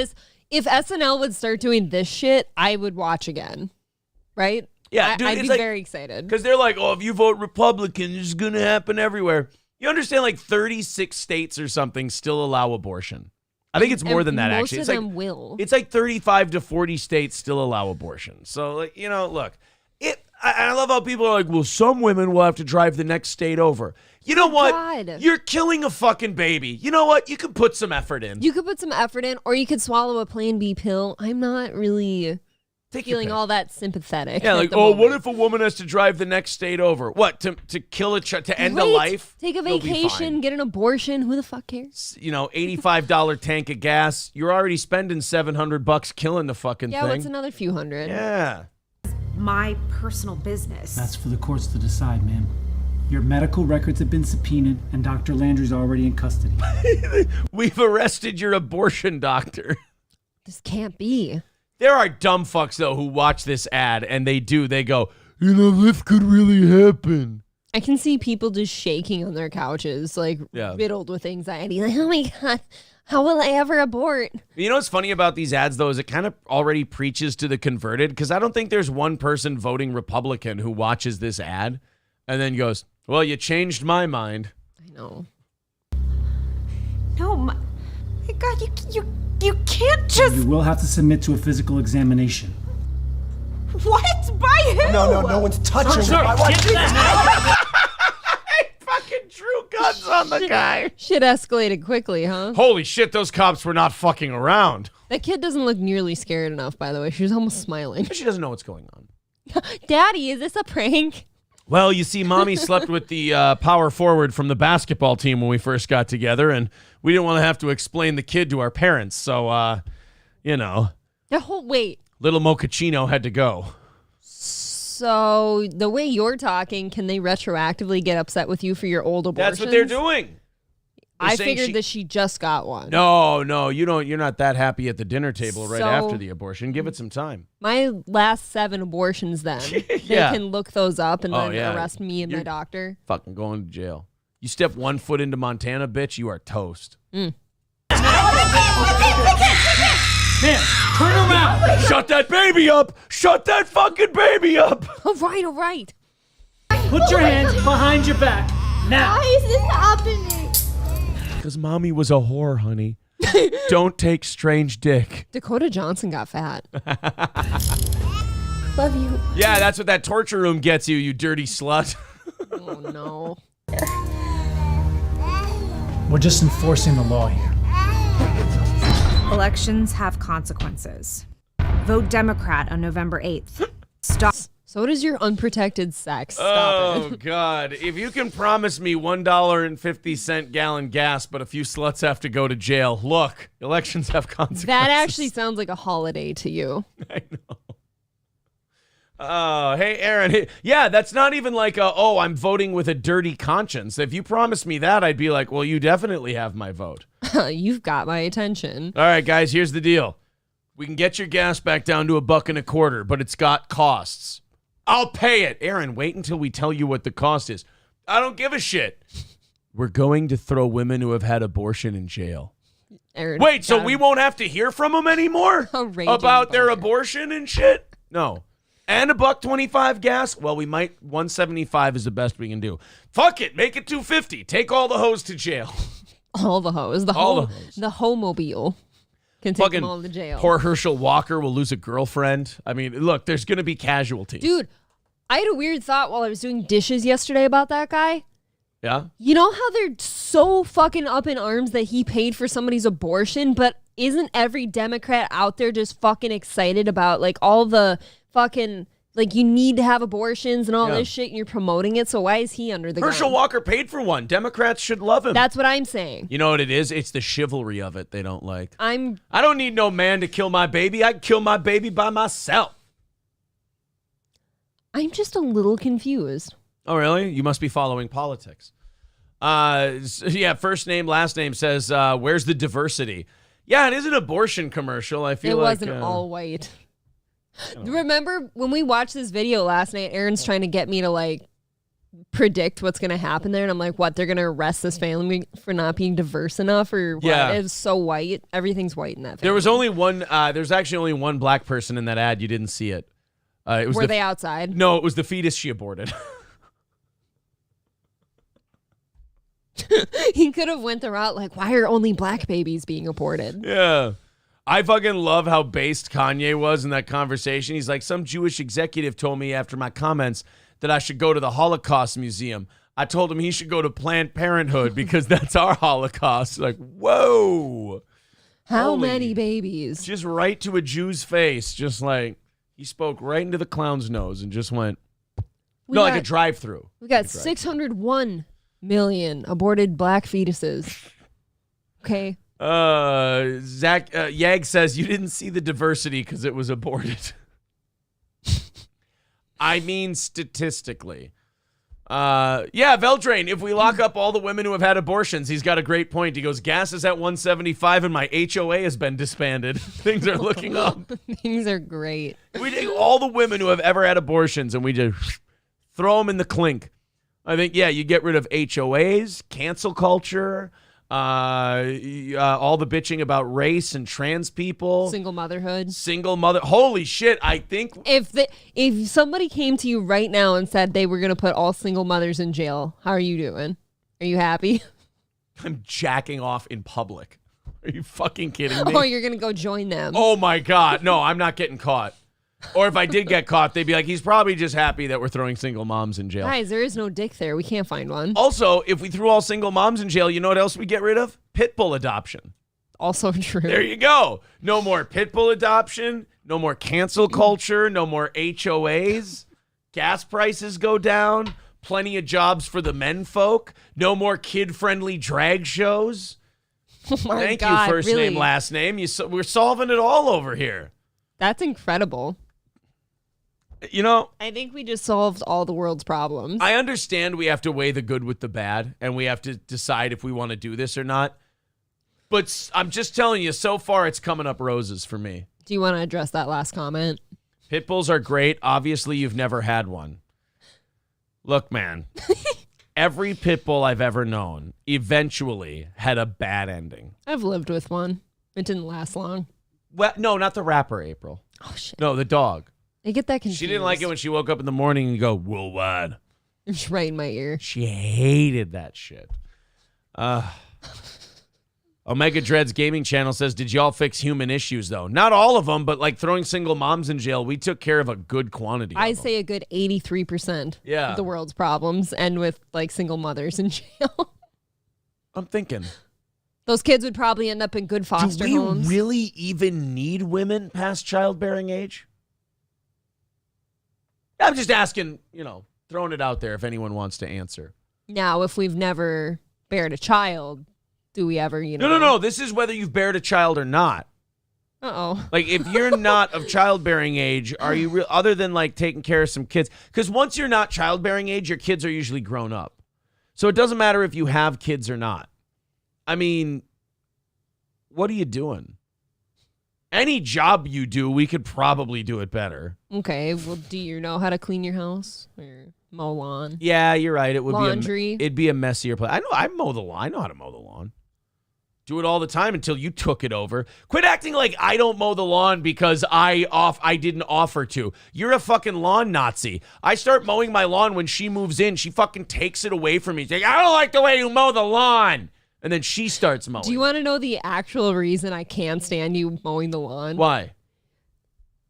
B: if SNL would start doing this shit, I would watch again. Right?
A: Yeah, dude,
B: I'd
A: it's
B: be
A: like,
B: very excited.
A: Because they're like, oh, if you vote Republican, it's going to happen everywhere. You understand, like 36 states or something still allow abortion. I think it's more than that,
B: most
A: actually.
B: Most of them will.
A: It's like 35 to 40 states still allow abortion. So, like, you know, look, I love how people are like, well, some women will have to drive the next state over. You know what?
B: God.
A: You're killing a fucking baby. You know what? You could put some effort in.
B: You could put some effort in, or you could swallow a Plan B pill. I'm not really feeling all that sympathetic.
A: Yeah,
B: at
A: like,
B: the
A: oh,
B: moment.
A: what if a woman has to drive the next state over? What, to kill a child, to end a
B: Great.
A: life?
B: Take a
A: You'll be
B: vacation,
A: fine.
B: get an abortion. Who the fuck cares?
A: You know, $85 tank of gas. You're already spending $700 killing the fucking
B: Yeah,
A: thing.
B: what's another few hundred?
A: Yeah.
R: My personal business.
Q: That's for the courts to decide, ma'am. Your medical records have been subpoenaed, and Dr. Landry's already in custody.
A: We've arrested your abortion doctor.
B: This can't be.
A: There are dumb fucks, though, who watch this ad, and they go, you know, this could really happen.
B: I can see people just shaking on their couches, like riddled with anxiety. Like, oh my God, how will I ever abort?
A: You know what's funny about these ads, though, is it kind of already preaches to the converted, because I don't think there's one person voting Republican who watches this ad and then goes, well, you changed my mind.
B: I know.
R: No, my God, you can't just.
Q: You will have to submit to a physical examination.
R: What? By who?
F: No one's touching me.
A: Fucking drew guns on the guy.
B: Shit escalated quickly, huh?
A: Holy shit, those cops were not fucking around.
B: That kid doesn't look nearly scared enough, by the way. She was almost smiling.
A: She doesn't know what's going on.
B: Daddy, is this a prank?
A: Well, you see, Mommy slept with the power forward from the basketball team when we first got together, and we didn't want to have to explain the kid to our parents. So, you know,
B: Wait.
A: little Mochaccino had to go.
B: So the way you're talking, can they retroactively get upset with you for your old abortions?
A: That's what they're doing.
B: I figured that she just got one.
A: No, you don't. You're not that happy at the dinner table right
B: So-
A: after the abortion. Give it some time.
B: My last 7 abortions then.
A: Yeah.
B: They can look those up and
A: Oh,
B: then
A: yeah.
B: arrest me and my
A: You're-
B: doctor.
A: Fucking going to jail. You step 1 foot into Montana, bitch, you are toast.
Q: Man, turn around!
A: Shut that baby up! Shut that fucking baby up!
B: All right.
Q: Put your hands behind your back now.
R: Why is this happening?
A: Because Mommy was a whore, honey. Don't take strange dick.
B: Dakota Johnson got fat.
R: Love you.
A: Yeah, that's what that torture room gets you, you dirty slut.
B: Oh, no.
Q: We're just enforcing the law here.
R: Elections have consequences. Vote Democrat on November 8th. Stop.
B: So does your unprotected sex. Stop
A: Oh,
B: it.
A: God. If you can promise me $1.50 gallon gas, but a few sluts have to go to jail, look, elections have consequences.
B: That actually sounds like a holiday to you.
A: I know. Oh, hey, Aaron. Hey, yeah, that's not even like I'm voting with a dirty conscience. If you promised me that, I'd be like, well, you definitely have my vote.
B: You've got my attention.
A: All right, guys, here's the deal. We can get your gas back down to $1.25, but it's got costs. I'll pay it. Aaron, wait until we tell you what the cost is. I don't give a shit. We're going to throw women who have had abortion in jail.
B: Aaron,
A: Wait, so
B: God,
A: we won't have to hear from them anymore
B: a raging
A: about their
B: boner.
A: abortion and shit? No. And $1.25 gas? Well, we might. $1.75 is the best we can do. Fuck it, make it $2.50. Take all the hoes to jail.
B: All the hoes. The homobile can take them all to jail.
A: Poor Herschel Walker will lose a girlfriend. I mean, look, there's going to be casualties.
B: Dude, I had a weird thought while I was doing dishes yesterday about that guy.
A: Yeah?
B: You know how they're so fucking up in arms that he paid for somebody's abortion, but isn't every Democrat out there just fucking excited about like all the fucking, like you need to have abortions and all this shit and you're promoting it, so why is he under the
A: Herschel
B: gun?
A: Walker paid for one. Democrats should love him.
B: That's what I'm saying.
A: You know what it is? It's the chivalry of it they don't like.
B: I
A: don't need no man to kill my baby. I can kill my baby by myself.
B: I'm just a little confused.
A: Oh, really? You must be following politics. Yeah, first name, last name says, where's the diversity? Yeah, it is an abortion commercial. I feel
B: it
A: like
B: wasn't all white. Remember when we watched this video last night, Aaron's trying to get me to like predict what's going to happen there. And I'm like, what? They're going to arrest this family for not being diverse enough or what?
A: Yeah.
B: It's so white. Everything's white in that family.
A: There was only one, there's actually only one black person in that ad. You didn't see it. It was
B: Were they outside?
A: No, it was the fetus she aborted.
B: He could have went the route like, why are only black babies being aborted?
A: Yeah. I fucking love how based Kanye was in that conversation. He's like, some Jewish executive told me after my comments that I should go to the Holocaust Museum. I told him he should go to Planned Parenthood because that's our Holocaust. Like, whoa.
B: How
A: Holy-
B: many babies?
A: Just right to a Jew's face. Just like, he spoke right into the clown's nose and just went, like a drive-through.
B: We got 601 million aborted black fetuses. Okay.
A: Zach Yag says you didn't see the diversity because it was aborted. I mean, statistically. Yeah, Veldrain, if we lock up all the women who have had abortions, he's got a great point. He goes, gas is at 175 and my HOA has been disbanded. Things are looking up.
B: Things are great.
A: We take all the women who have ever had abortions and we just throw them in the clink. I think, yeah, you get rid of HOAs, cancel culture, all the bitching about race and trans people.
B: Single motherhood.
A: Single mother. Holy shit, I think.
B: If somebody came to you right now and said they were going to put all single mothers in jail, how are you doing? Are you happy?
A: I'm jacking off in public. Are you fucking kidding me?
B: Oh, you're going to go join them.
A: Oh my God. No, I'm not getting caught. Or if I did get caught, they'd be like, he's probably just happy that we're throwing single moms in jail.
B: Guys, there is no dick there. We can't find one.
A: Also, if we threw all single moms in jail, you know what else we get rid of? Pit bull adoption.
B: Also true.
A: There you go. No more pit bull adoption. No more cancel culture. No more HOAs. Gas prices go down. Plenty of jobs for the men folk. No more kid-friendly drag shows.
B: Oh my
A: Thank
B: God,
A: you, first
B: really?
A: name, last name. We're solving it all over here.
B: That's incredible.
A: You know,
B: I think we just solved all the world's problems.
A: I understand we have to weigh the good with the bad, and we have to decide if we want to do this or not. But I'm just telling you, so far it's coming up roses for me.
B: Do you want to address that last comment?
A: Pit bulls are great. Obviously, you've never had one. Look, man, every pit bull I've ever known eventually had a bad ending.
B: I've lived with one. It didn't last long.
A: Well, no, not the rapper, April.
B: Oh, shit.
A: No, the dog.
B: I get that confused.
A: She didn't like it when she woke up in the morning and go, worldwide.
B: It's right in my ear.
A: She hated that shit. Omega Dreads Gaming Channel says, did y'all fix human issues, though? Not all of them, but like throwing single moms in jail, we took care of a good quantity
B: I
A: of them.
B: say a good 83%
A: Yeah.
B: of the world's problems end with like single mothers in jail.
A: I'm thinking.
B: Those kids would probably end up in good foster
A: Do we
B: homes.
A: really even need women past childbearing age? I'm just asking, throwing it out there if anyone wants to answer.
B: Now, if we've never bared a child, do we ever,
A: No. This is whether you've bared a child or not.
B: Uh-oh.
A: Like, if you're not of childbearing age, are you other than like taking care of some kids? Because once you're not childbearing age, your kids are usually grown up. So it doesn't matter if you have kids or not. I mean, what are you doing? Any job you do, we could probably do it better.
B: Okay, well, do you know how to clean your house or mow lawn?
A: Yeah, you're right. It would
B: Laundry.
A: it'd be a messier place. I mow the lawn. I know how to mow the lawn. Do it all the time until you took it over. Quit acting like I don't mow the lawn because I didn't offer to. You're a fucking lawn Nazi. I start mowing my lawn when she moves in. She fucking takes it away from me. She's like, I don't like the way you mow the lawn. And then she starts mowing.
B: Do you want to know the actual reason I can't stand you mowing the lawn?
A: Why?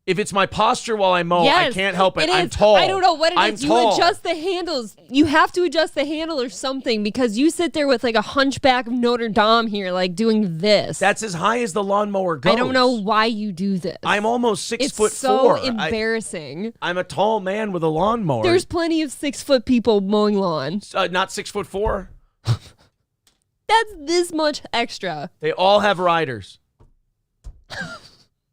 A: If it's my posture while I mow, I can't help it. I'm
B: is.
A: tall.
B: I don't know what it
A: I'm
B: is.
A: tall.
B: You adjust the handles. You have to adjust the handle or something because you sit there with like a hunchback of Notre Dame here, like doing this.
A: That's as high as the lawnmower goes.
B: I don't know why you do this.
A: I'm almost 6'4".
B: It's so embarrassing.
A: I'm a tall man with a lawnmower.
B: There's plenty of 6-foot people mowing lawn.
A: Not 6'4".
B: That's this much extra.
A: They all have riders.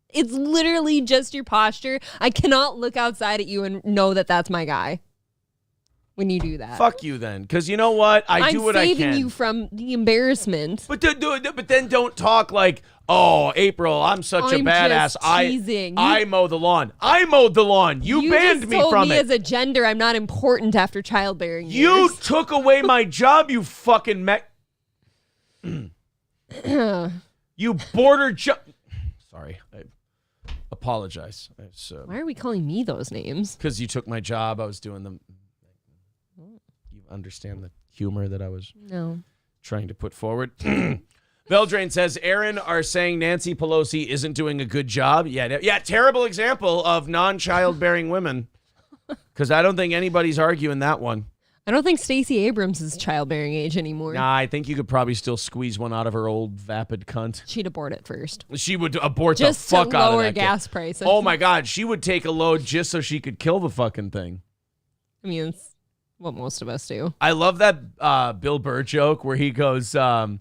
B: It's literally just your posture. I cannot look outside at you and know that that's my guy. when you do that.
A: Fuck you then, because you know what? I do what I can.
B: I'm saving you from the embarrassment.
A: But then don't talk like, oh, April, I'm such a badass. I mow the lawn. I mowed the lawn. You banned me from it.
B: As a gender, I'm not important after childbearing years.
A: You took away my job, you fucking you border Sorry, I apologize.
B: Why are we calling me those names?
A: Because you took my job. I was doing them. You understand the humor that I was trying to put forward? Beldrain says, Aaron are saying Nancy Pelosi isn't doing a good job. Yeah, terrible example of non-childbearing women. Because I don't think anybody's arguing that one.
B: I don't think Stacey Abrams is childbearing age anymore.
A: Nah, I think you could probably still squeeze one out of her old vapid cunt.
B: She'd abort it first.
A: She would abort
B: just
A: the fuck out of that.
B: Just to lower gas prices.
A: Oh my God, she would take a load just so she could kill the fucking thing.
B: I mean, it's what most of us do.
A: I love that Bill Burr joke where he goes, where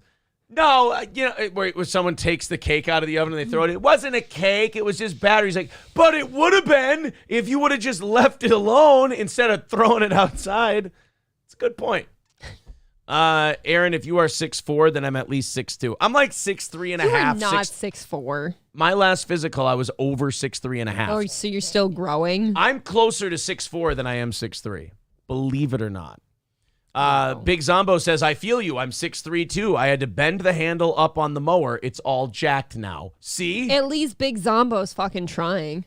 A: someone takes the cake out of the oven and they throw it. It wasn't a cake. It was just batter. He's like, but it would have been if you would have just left it alone instead of throwing it outside. It's a good point. Aaron, if you are 6'4", then I'm at least 6'2". I'm like 6'3" and a half.
B: You're not 6'4".
A: My last physical, I was over 6'3" and a half.
B: Oh, so you're still growing?
A: I'm closer to 6'4" than I am 6'3". Believe it or not. Big Zombo says, I feel you. I'm 6'3", too. I had to bend the handle up on the mower. It's all jacked now. See?
B: At least Big Zombo's fucking trying.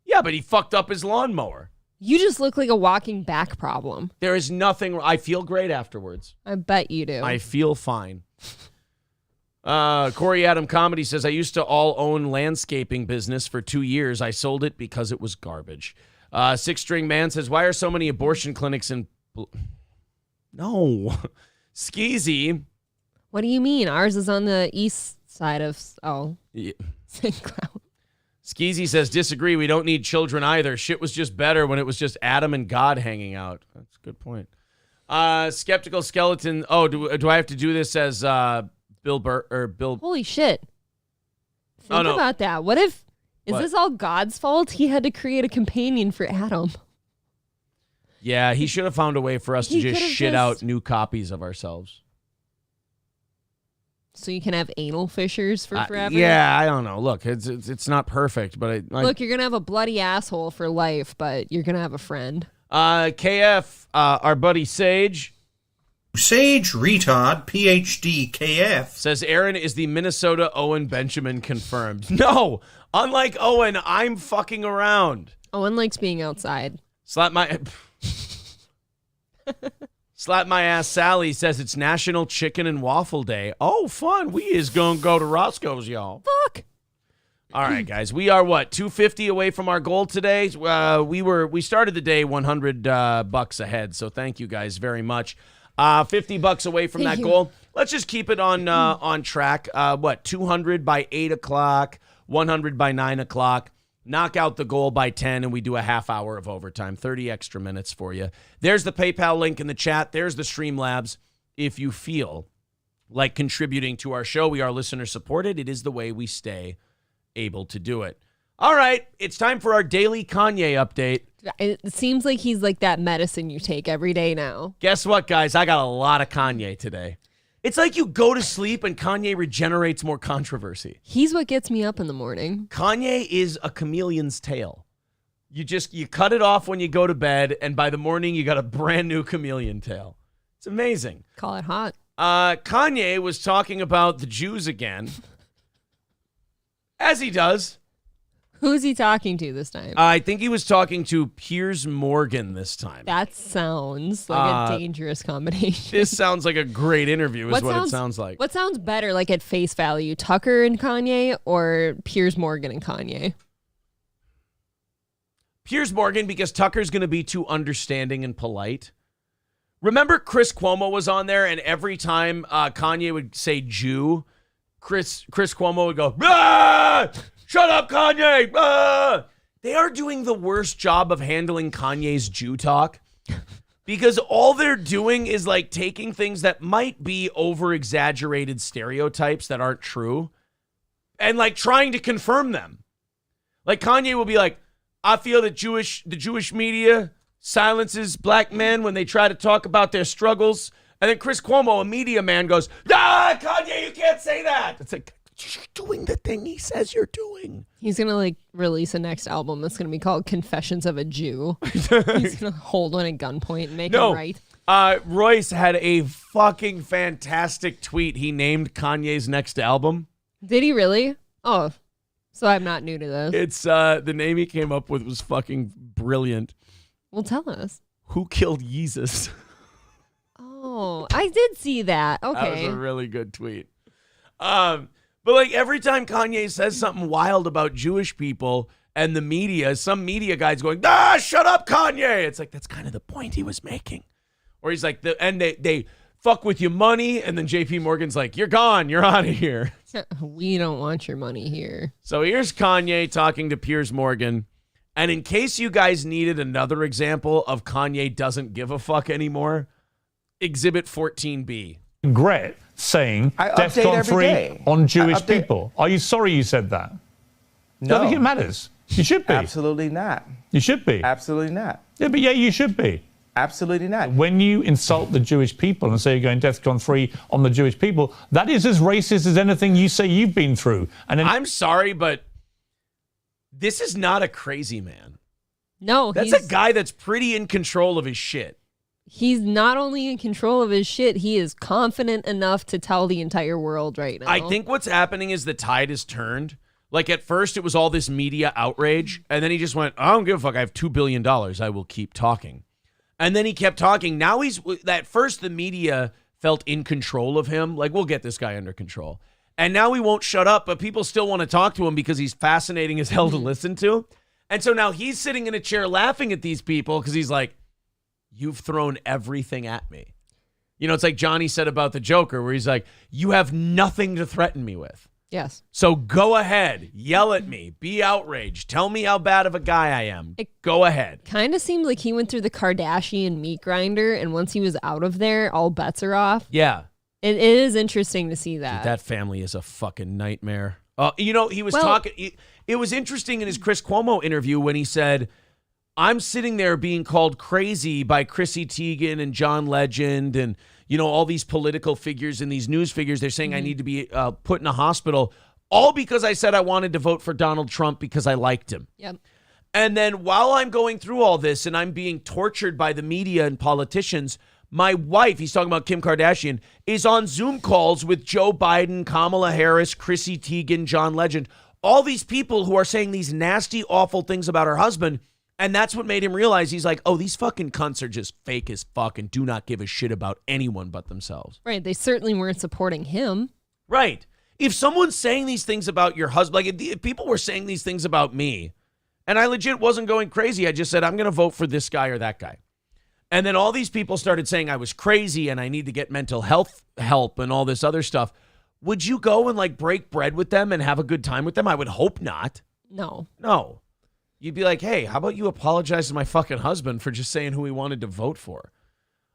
A: Yeah, but he fucked up his lawnmower.
B: You just look like a walking back problem.
A: There is nothing. I feel great afterwards.
B: I bet you do.
A: I feel fine. Corey Adam Comedy says, I used to all own landscaping business for 2 years. I sold it because it was garbage. Six String Man says, why are so many abortion clinics in... No. Skeezy.
B: What do you mean? Ours is on the east side of... Oh.
A: Yeah.
B: St. Cloud.
A: Skeezy says, disagree. We don't need children either. Shit was just better when it was just Adam and God hanging out. That's a good point. Skeptical Skeleton. Oh, do I have to do this as Bill Burr or Bill?
B: Holy shit. Think about that. What if... Is this all God's fault? He had to create a companion for Adam.
A: Yeah, he should have found a way for us to just shit out new copies of ourselves.
B: So you can have anal fissures for forever?
A: Yeah, I don't know. Look, it's not perfect, but...
B: Look, you're going to have a bloody asshole for life, but you're going to have a friend.
A: KF, our buddy Sage...
S: Sage Retard, PhD, KF.
A: Says Aaron is the Minnesota Owen Benjamin confirmed. No! Unlike Owen, I'm fucking around.
B: Owen likes being outside.
A: Slap my ass Sally says it's National Chicken and Waffle Day. Oh, fun. We is going to go to Roscoe's, y'all.
B: Fuck.
A: All right, guys. We are, $250 away from our goal today? We started the day $100 ahead, so thank you guys very much. $50 away from that goal. Let's just keep it on track. 200 by 8 o'clock, 100 by 9 o'clock. Knock out the goal by 10, and we do a half hour of overtime, 30 extra minutes for you. There's the PayPal link in the chat. There's the Streamlabs. If you feel like contributing to our show, we are listener-supported. It is the way we stay able to do it. All right, it's time for our daily Kanye update.
B: It seems like he's like that medicine you take every day now.
A: Guess what, guys? I got a lot of Kanye today. It's like you go to sleep and Kanye regenerates more controversy.
B: He's what gets me up in the morning.
A: Kanye is a chameleon's tail. You cut it off when you go to bed, and by the morning you got a brand new chameleon tail. It's amazing.
B: Call it hot.
A: Kanye was talking about the Jews again. As he does.
B: Who's he talking to this time?
A: I think he was talking to Piers Morgan this time.
B: That sounds like a dangerous combination.
A: This sounds like a great interview is what it sounds like.
B: What sounds better, like at face value, Tucker and Kanye or Piers Morgan and Kanye?
A: Piers Morgan, because Tucker's going to be too understanding and polite. Remember Chris Cuomo was on there, and every time Kanye would say Jew, Chris Cuomo would go, ah! Shut up, Kanye! Ah! They are doing the worst job of handling Kanye's Jew talk because all they're doing is like taking things that might be over-exaggerated stereotypes that aren't true and like trying to confirm them. Like Kanye will be like, I feel that the Jewish media silences black men when they try to talk about their struggles. And then Chris Cuomo, a media man, goes, Kanye, you can't say that. It's like, you're doing the thing he says you're doing.
B: He's going to like release a next album that's going to be called Confessions of a Jew. He's going to hold one at gunpoint and make him right.
A: Royce had a fucking fantastic tweet. He named Kanye's next album.
B: Did he really? Oh, so I'm not new to this.
A: It's the name he came up with was fucking brilliant.
B: Well, tell us.
A: Who Killed Yeezus?
B: Oh, I did see that. Okay.
A: That was a really good tweet. But like every time Kanye says something wild about Jewish people and the media, some media guy's going, shut up, Kanye. It's like, that's kind of the point he was making. Or he's like, they fuck with your money. And then JP Morgan's like, you're gone. You're out of here.
B: We don't want your money here.
A: So here's Kanye talking to Piers Morgan. And in case you guys needed another example of Kanye doesn't give a fuck anymore, Exhibit 14B.
T: Regret saying DEFCON 3 on Jewish people. Are you sorry you said that?
U: No.
T: I think it matters. You should be.
U: Absolutely not.
T: You should be.
U: Absolutely not.
T: Yeah, but yeah, you should be.
U: Absolutely not.
T: When you insult the Jewish people and say you're going DEFCON 3 on the Jewish people, that is as racist as anything you say you've been through. And then
A: I'm sorry, but this is not a crazy man.
B: No,
A: that's a guy that's pretty in control of his shit.
B: He's not only in control of his shit, he is confident enough to tell the entire world right now.
A: I think what's happening is the tide has turned. Like at first it was all this media outrage, and then he just went, I don't give a fuck, I have $2 billion, I will keep talking. And then he kept talking. Now at first the media felt in control of him, like we'll get this guy under control. And now he won't shut up, but people still want to talk to him because he's fascinating as hell to listen to. And so now he's sitting in a chair laughing at these people because he's like, you've thrown everything at me. You know, it's like Johnny said about the Joker, where he's like, you have nothing to threaten me with.
B: Yes.
A: So go ahead, yell at me, be outraged, tell me how bad of a guy I am. Go ahead.
B: Kind of seemed like he went through the Kardashian meat grinder, and once he was out of there, all bets are off.
A: Yeah.
B: It is interesting to see that.
A: Dude, that family is a fucking nightmare. You know, he was talking. It was interesting in his Chris Cuomo interview when he said, I'm sitting there being called crazy by Chrissy Teigen and John Legend and, you know, all these political figures and these news figures. They're saying I need to be put in a hospital, all because I said I wanted to vote for Donald Trump because I liked him.
B: Yep.
A: And then while I'm going through all this and I'm being tortured by the media and politicians, my wife, he's talking about Kim Kardashian, is on Zoom calls with Joe Biden, Kamala Harris, Chrissy Teigen, John Legend, all these people who are saying these nasty, awful things about her husband. And that's what made him realize he's like, oh, these fucking cunts are just fake as fuck and do not give a shit about anyone but themselves.
B: Right. They certainly weren't supporting him.
A: Right. If someone's saying these things about your husband, like if people were saying these things about me, and I legit wasn't going crazy, I just said, I'm going to vote for this guy or that guy. And then all these people started saying I was crazy and I need to get mental health help and all this other stuff. Would you go and like break bread with them and have a good time with them? I would hope not.
B: No.
A: No. You'd be like, hey, how about you apologize to my fucking husband for just saying who he wanted to vote for?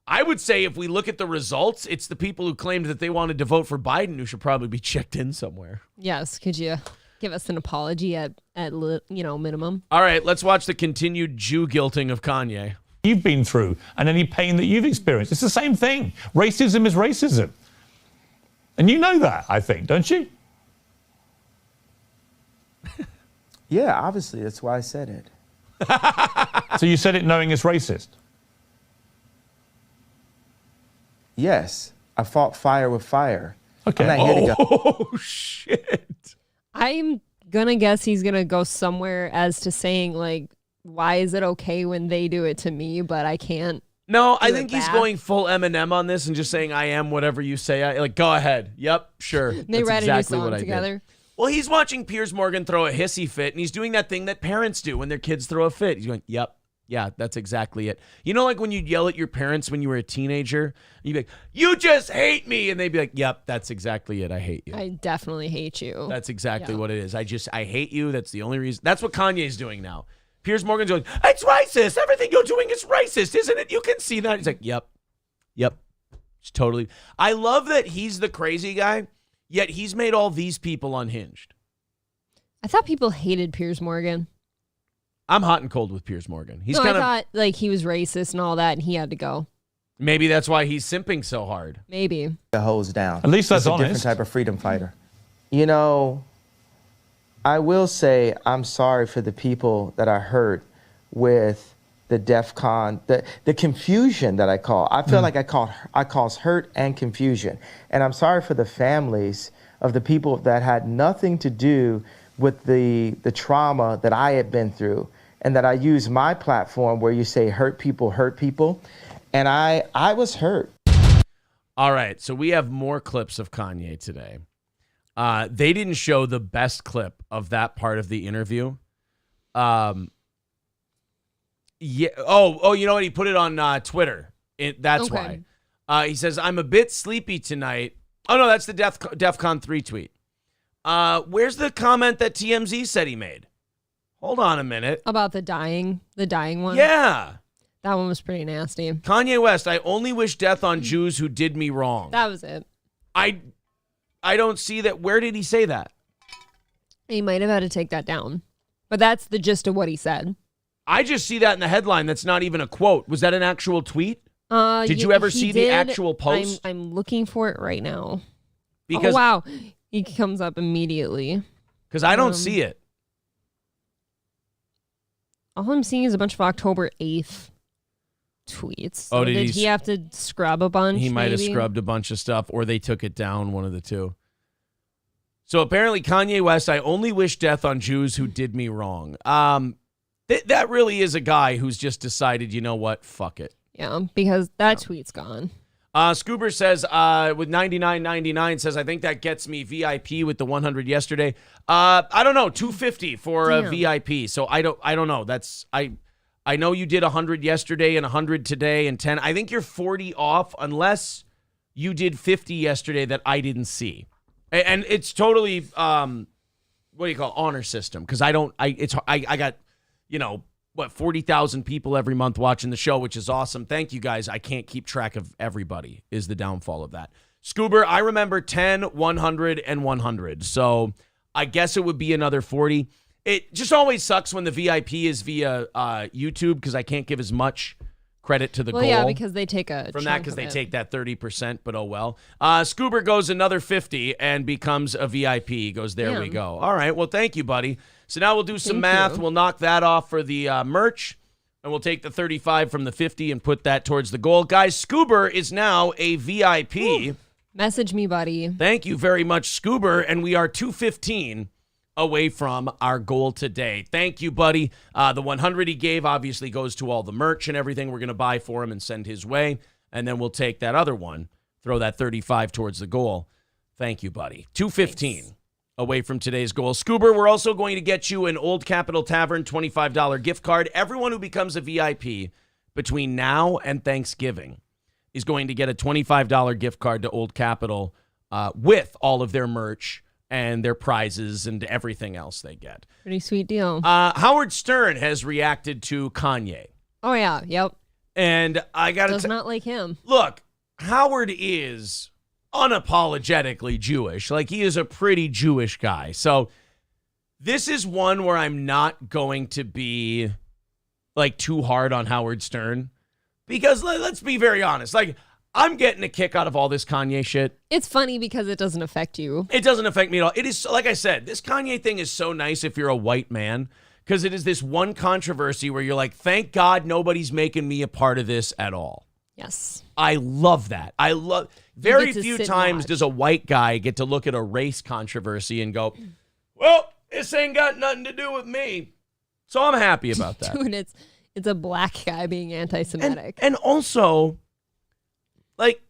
A: I would say if we look at the results, it's the people who claimed that they wanted to vote for Biden who should probably be checked in somewhere.
B: Yes. Could you give us an apology at minimum?
A: All right, let's watch the continued Jew guilting of Kanye.
T: You've been through and any pain that you've experienced. It's the same thing. Racism is racism. And you know that, I think, don't you?
U: Yeah, obviously. That's why I said it.
T: So you said it knowing it's racist?
U: Yes. I fought fire with fire.
T: Okay.
U: I'm not here to go.
A: Oh, shit.
B: I'm going to guess he's going to go somewhere as to saying, like, why is it okay when they do it to me, but I can't?
A: No, I think he's going full Eminem on this and just saying, I am whatever you say. Like, go ahead. Yep, sure.
B: They write a new song together.
A: Well, he's watching Piers Morgan throw a hissy fit, and he's doing that thing that parents do when their kids throw a fit. He's going, yep, yeah, that's exactly it. You know, like when you'd yell at your parents when you were a teenager? You'd be like, you just hate me. And they'd be like, yep, that's exactly it. I hate you.
B: I definitely hate you.
A: That's exactly what it is. I hate you. That's the only reason. That's what Kanye's doing now. Piers Morgan's going, it's racist. Everything you're doing is racist, isn't it? You can see that. He's like, yep. It's totally. I love that he's the crazy guy, yet he's made all these people unhinged.
B: I thought people hated Piers Morgan.
A: I'm hot and cold with Piers Morgan. He's
B: I
A: kind of
B: thought like he was racist and all that, and he had to go.
A: maybe that's why he's simping so hard.
B: Maybe.
U: The hose down.
T: At least that's
U: He's a different
T: honest.
U: type of freedom fighter. You know, I will say I'm sorry for the people that are hurt with the DEF CON, the confusion that I call. I feel like I cause hurt and confusion. And I'm sorry for the families of the people that had nothing to do with the trauma that I had been through, and that I use my platform where you say hurt people. And I was hurt.
A: All right, so we have more clips of Kanye today. They didn't show the best clip of that part of the interview. Yeah. Oh, you know what? He put it on Twitter. That's
B: Okay.
A: why. He says, I'm a bit sleepy tonight. Oh, no, that's the DEFCON 3 tweet. Where's the comment that TMZ said he made? Hold on a minute.
B: About the dying one?
A: Yeah.
B: That one was pretty nasty.
A: Kanye West, I only wish death on Jews who did me wrong.
B: That was it.
A: I don't see that. Where did he say that?
B: He might have had to take that down. But that's the gist of what he said.
A: I just see that in the headline. That's not even a quote. Was that an actual tweet? Did you ever see the actual post?
B: I'm looking for it right now.
A: Because,
B: oh, wow. He comes up immediately.
A: Because I don't see it.
B: All I'm seeing is a bunch of October 8th tweets. So
A: Oh, did
B: he have to scrub a bunch?
A: He might have
B: maybe?
A: scrubbed a bunch of stuff, or they took it down, one of the two. So apparently Kanye West, I only wish death on Jews who did me wrong. That really is a guy who's just decided, you know what, fuck it.
B: Yeah, because that tweet's gone.
A: Scoober says, with 99.99 says, I think that gets me VIP with the 100 yesterday. I don't know, 250 for a VIP. So I don't know. I know you did 100 yesterday and 100 today and 10. I think you're 40 off unless you did 50 yesterday that I didn't see. And it's totally, what do you call it? Honor system. Because I got, 40,000 people every month watching the show, which is awesome. Thank you guys. I can't keep track of everybody is the downfall of that. Scoober, I remember 10, 100, and 100. So I guess it would be another 40. It just always sucks when the VIP is via YouTube because I can't give as much credit to the goal.
B: Yeah, because they take a
A: from that because they take that 30%, but oh well. Scoober goes another 50 and becomes a VIP. He goes, there we go. All right, well, thank you, buddy. So now we'll do some math. We'll knock that off for the merch, and we'll take the 35 from the 50 and put that towards the goal. Guys, Scoober is now a VIP.
B: Ooh. Message me, buddy.
A: Thank you very much, Scoober, and we are 215 away from our goal today. Thank you, buddy. The 100 he gave obviously goes to all the merch and everything we're going to buy for him and send his way, and then we'll take that other one, throw that 35 towards the goal. Thank you, buddy. 215. Thanks. Away from today's goal. Scoober, we're also going to get you an Old Capitol Tavern $25 gift card. Everyone who becomes a VIP between now and Thanksgiving is going to get a $25 gift card to Old Capitol with all of their merch and their prizes and everything else they get.
B: Pretty sweet deal.
A: Howard Stern has reacted to Kanye.
B: Oh, yeah. Yep.
A: And I got to
B: Does not like him.
A: Look, Howard is unapologetically Jewish. Like, he is a pretty Jewish guy. So this is one where I'm not going to be like too hard on Howard Stern because let's be very honest. Like, I'm getting a kick out of all this Kanye shit.
B: It's funny because it doesn't affect you.
A: It doesn't affect me at all. It is, like I said, this Kanye thing is so nice if you're a white man because it is this one controversy where you're like, thank God nobody's making me a part of this at all.
B: Yes.
A: I love that. Very few times does a white guy get to look at a race controversy and go, well, this ain't got nothing to do with me. So I'm happy about that.
B: Dude, it's a black guy being anti-Semitic.
A: And also, like,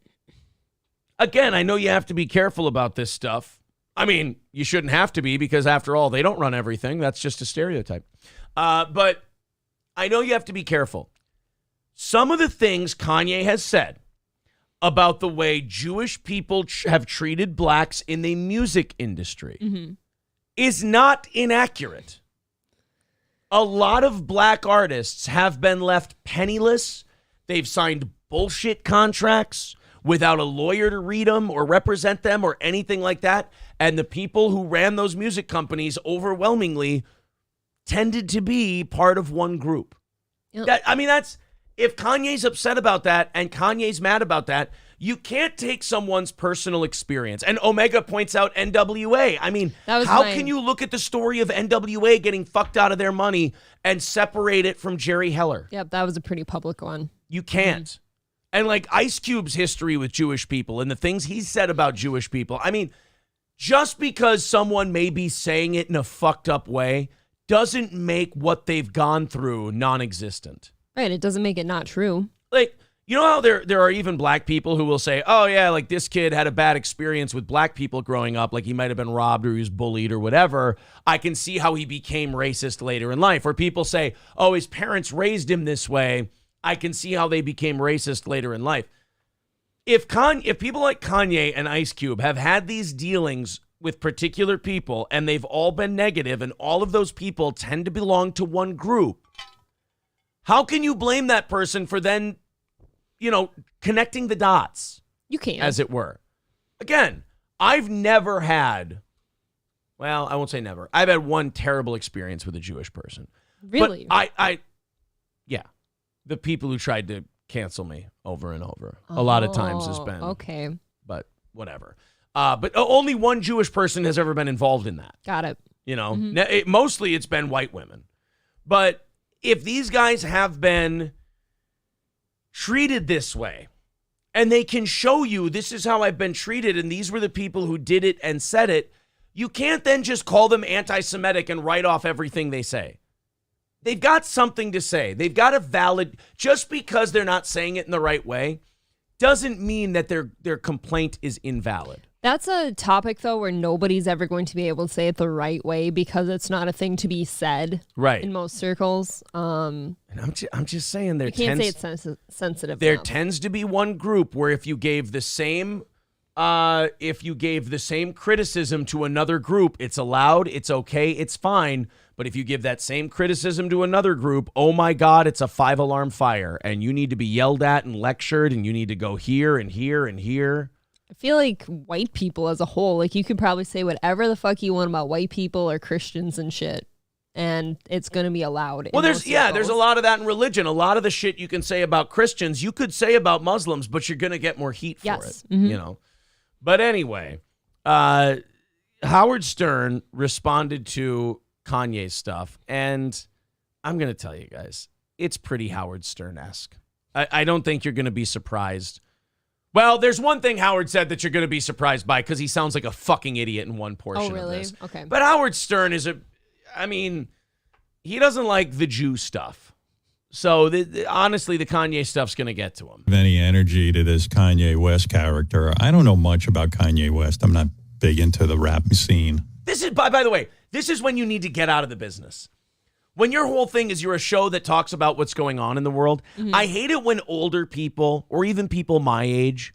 A: again, I know you have to be careful about this stuff. I mean, you shouldn't have to be because, after all, they don't run everything. That's just a stereotype. But I know you have to be careful. Some of the things Kanye has said about the way Jewish people have treated blacks in the music industry is not inaccurate. A lot of black artists have been left penniless. They've signed bullshit contracts without a lawyer to read them or represent them or anything like that. And the people who ran those music companies overwhelmingly tended to be part of one group.
B: Yep.
A: That's if Kanye's upset about that and Kanye's mad about that, you can't take someone's personal experience. And Omega points out NWA. I mean, how can you look at the story of NWA getting fucked out of their money and separate it from Jerry Heller?
B: Yep, that was a pretty public one.
A: You can't. And like Ice Cube's history with Jewish people and the things he said about Jewish people. I mean, just because someone may be saying it in a fucked up way doesn't make what they've gone through non-existent.
B: Right, it doesn't make it not true.
A: Like, you know how there are even black people who will say, oh yeah, like this kid had a bad experience with black people growing up, like he might have been robbed or he was bullied or whatever. I can see how he became racist later in life. Or people say, oh, his parents raised him this way. I can see how they became racist later in life. If people like Kanye and Ice Cube have had these dealings with particular people and they've all been negative and all of those people tend to belong to one group, how can you blame that person for then, connecting the dots?
B: You can't.
A: As it were. Again, I've never had, well, I won't say never. I've had one terrible experience with a Jewish person.
B: Really?
A: But yeah. The people who tried to cancel me over and over. A lot of times has been.
B: Okay.
A: But whatever. But only one Jewish person has ever been involved in that.
B: Got it.
A: Mostly it's been white women. But if these guys have been treated this way, and they can show you this is how I've been treated, and these were the people who did it and said it, you can't then just call them anti-Semitic and write off everything they say. They've got something to say. They've got a valid, just because they're not saying it in the right way doesn't mean that their complaint is invalid.
B: That's a topic, though, where nobody's ever going to be able to say it the right way because it's not a thing to be said in most circles.
A: And I'm just saying
B: you can't say it's sensitive.
A: There
B: enough.
A: tends to be one group where if you gave the same criticism to another group, it's allowed, it's okay, it's fine. But if you give that same criticism to another group, oh my God, it's a 5-alarm fire, and you need to be yelled at and lectured, and you need to go here and here and here.
B: I feel like white people as a whole, like you could probably say whatever the fuck you want about white people or Christians and shit, and it's going to be allowed.
A: Well, there's a lot of that in religion. A lot of the shit you can say about Christians, you could say about Muslims, but you're going to get more heat for it, But anyway, Howard Stern responded to Kanye's stuff, and I'm going to tell you guys, it's pretty Howard Stern-esque. I don't think you're going to be surprised. Well, there's one thing Howard said that you're going to be surprised by because he sounds like a fucking idiot in one portion of this.
B: Okay.
A: But Howard Stern is he doesn't like the Jew stuff. So honestly, the Kanye stuff's going to get to him.
C: Any energy to this Kanye West character. I don't know much about Kanye West. I'm not big into the rap scene.
A: This is, by the way, this is when you need to get out of the business. When your whole thing is you're a show that talks about what's going on in the world, I hate it when older people, or even people my age,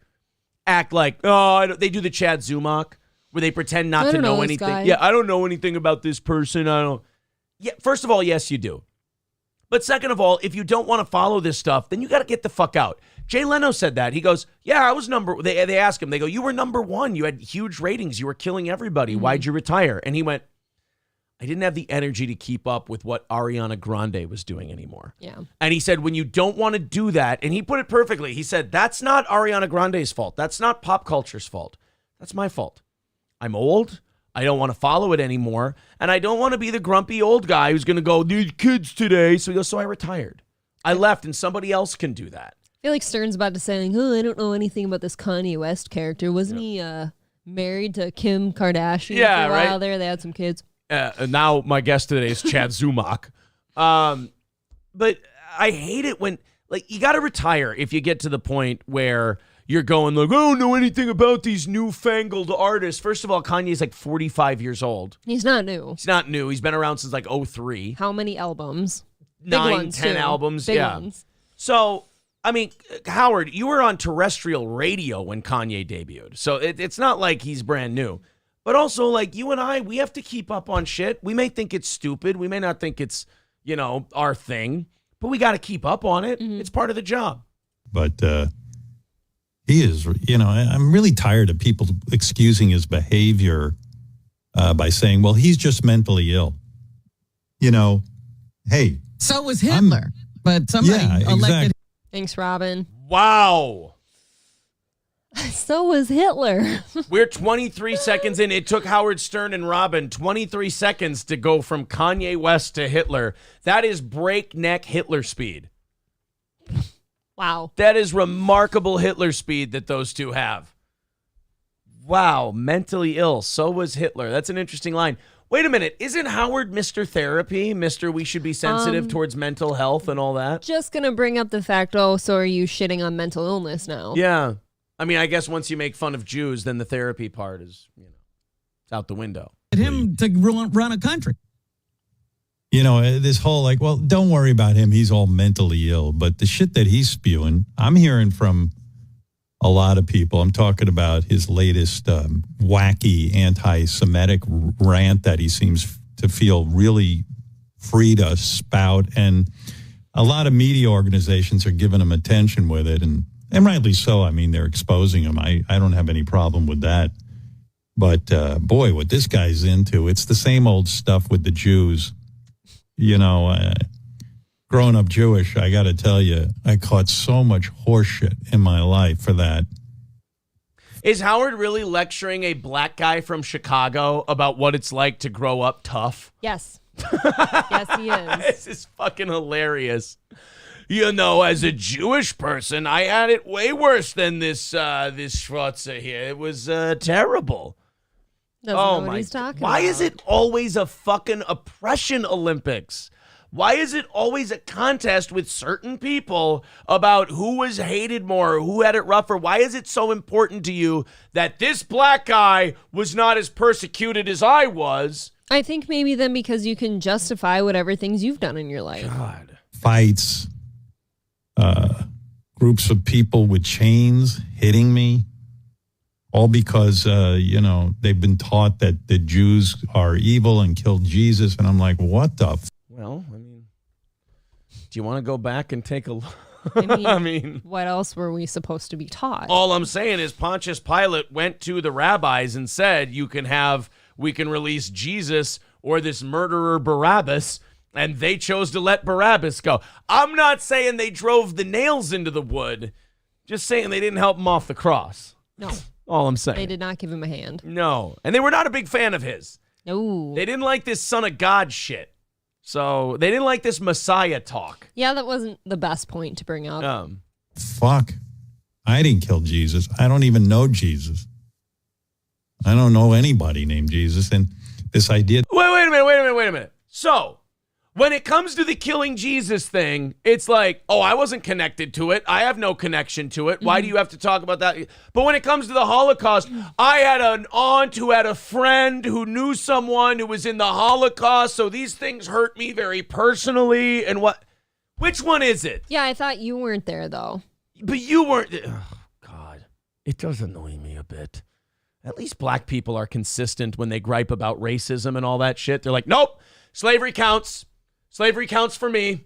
A: act like, they do the Chad Zumach, where they pretend not to know anything.
B: Guy.
A: Yeah, I don't know anything about this person. Yeah, first of all, yes, you do. But second of all, if you don't want to follow this stuff, then you got to get the fuck out. Jay Leno said that. He goes, yeah, I was they asked him, they go, you were number one. You had huge ratings. You were killing everybody. Why'd you retire? And he went, I didn't have the energy to keep up with what Ariana Grande was doing anymore.
B: Yeah.
A: And he said, when you don't want to do that, and he put it perfectly, he said, that's not Ariana Grande's fault. That's not pop culture's fault. That's my fault. I'm old. I don't want to follow it anymore. And I don't want to be the grumpy old guy who's going to go, these kids today. So he goes, so I retired. I left and somebody else can do that.
B: I feel like Stern's about to say, I don't know anything about this Kanye West character. Wasn't he married to Kim Kardashian for a while there? They had some kids.
A: Now my guest today is Chad Zumach. But I hate it when, you got to retire if you get to the point where you're going I don't know anything about these newfangled artists. First of all, Kanye's 45 years old.
B: He's not new.
A: He's not new. He's been around since 2003.
B: How many albums?
A: 9, 10 albums.
B: Big ones.
A: So, Howard, you were on terrestrial radio when Kanye debuted. So it's not like he's brand new. But also, you and I, we have to keep up on shit. We may think it's stupid. We may not think it's, our thing. But we got to keep up on it. Mm-hmm. It's part of the job.
C: But he is, I'm really tired of people excusing his behavior by saying, well, he's just mentally ill. you know, hey.
D: So was Hitler, but somebody elected.
C: Exactly.
B: Thanks, Robin.
A: Wow.
B: So was Hitler.
A: We're 23 seconds in. It took Howard Stern and Robin 23 seconds to go from Kanye West to Hitler. That is breakneck Hitler speed.
B: Wow.
A: That is remarkable Hitler speed that those two have. Wow. Mentally ill. So was Hitler. That's an interesting line. Wait a minute. Isn't Howard Mr. Therapy? Mr. We should be sensitive towards mental health and all that?
B: Just going to bring up the fact, so are you shitting on mental illness now?
A: Yeah. I mean, I guess once you make fun of Jews, then the therapy part is, it's out the window.
D: Him to run a country.
C: You know, this whole like, well, don't worry about him. He's all mentally ill. But the shit that he's spewing, I'm hearing from a lot of people. I'm talking about his latest wacky anti-Semitic rant that he seems to feel really free to spout. And a lot of media organizations are giving him attention with it. And rightly so. I mean, they're exposing him. I don't have any problem with that. But, boy, what this guy's into, it's the same old stuff with the Jews. You know, growing up Jewish, I got to tell you, I caught so much horseshit in my life for that.
A: Is Howard really lecturing a black guy from Chicago about what it's like to grow up tough?
B: Yes. Yes, he is.
A: This is fucking hilarious. You know, as a Jewish person, I had it way worse than this Schwarzer here. It was terrible.
B: Doesn't know what he's talking
A: Why
B: about.
A: is it always a fucking oppression Olympics? Why is it always a contest with certain people about who was hated more, who had it rougher? Why is it so important to you that this black guy was not as persecuted as I was?
B: I think maybe then because you can justify whatever things you've done in your life.
A: God.
C: Fights, groups of people with chains hitting me, all because, you know, they've been taught that the Jews are evil and killed Jesus. And I'm like, what the
A: Well, I mean, do you want to go back and take a look?
B: I mean, what else were we supposed to be taught?
A: All I'm saying is Pontius Pilate went to the rabbis and said, we can release Jesus or this murderer Barabbas, and they chose to let Barabbas go. I'm not saying they drove the nails into the wood, just saying they didn't help him off the cross.
B: No.
A: All I'm saying.
B: They did not give him a hand.
A: No. And they were not a big fan of his.
B: No.
A: They didn't like this son of God shit. So they didn't like this Messiah talk.
B: Yeah, that wasn't the best point to bring up.
C: fuck? I didn't kill Jesus. I don't even know Jesus. I don't know anybody named Jesus. And this idea.
A: Wait a minute. So, when it comes to the killing Jesus thing, it's like, oh, I wasn't connected to it. I have no connection to it. Why do you have to talk about that? But when it comes to the Holocaust, I had an aunt who had a friend who knew someone who was in the Holocaust. So these things hurt me very personally. And which one is it?
B: Yeah, I thought you weren't there, though.
A: But you weren't. Oh, God. It does annoy me a bit. At least black people are consistent when they gripe about racism and all that shit. They're like, nope, slavery counts. Slavery counts for me.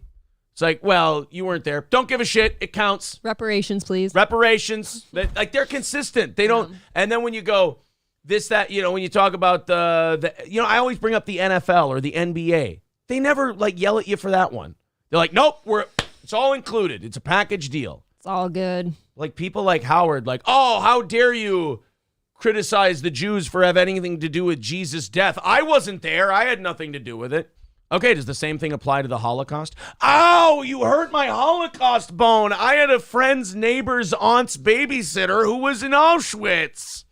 A: It's like, well, you weren't there. Don't give a shit. It counts.
B: Reparations, please.
A: Reparations. They're consistent. They don't. And then when you go this, that, when you talk about I always bring up the NFL or the NBA. They never yell at you for that one. They're like, nope, it's all included. It's a package deal.
B: It's all good.
A: Like people like Howard, oh, how dare you criticize the Jews for having anything to do with Jesus' death? I wasn't there. I had nothing to do with it. Okay, does the same thing apply to the Holocaust? Ow, you hurt my Holocaust bone. I had a friend's neighbor's aunt's babysitter who was in Auschwitz.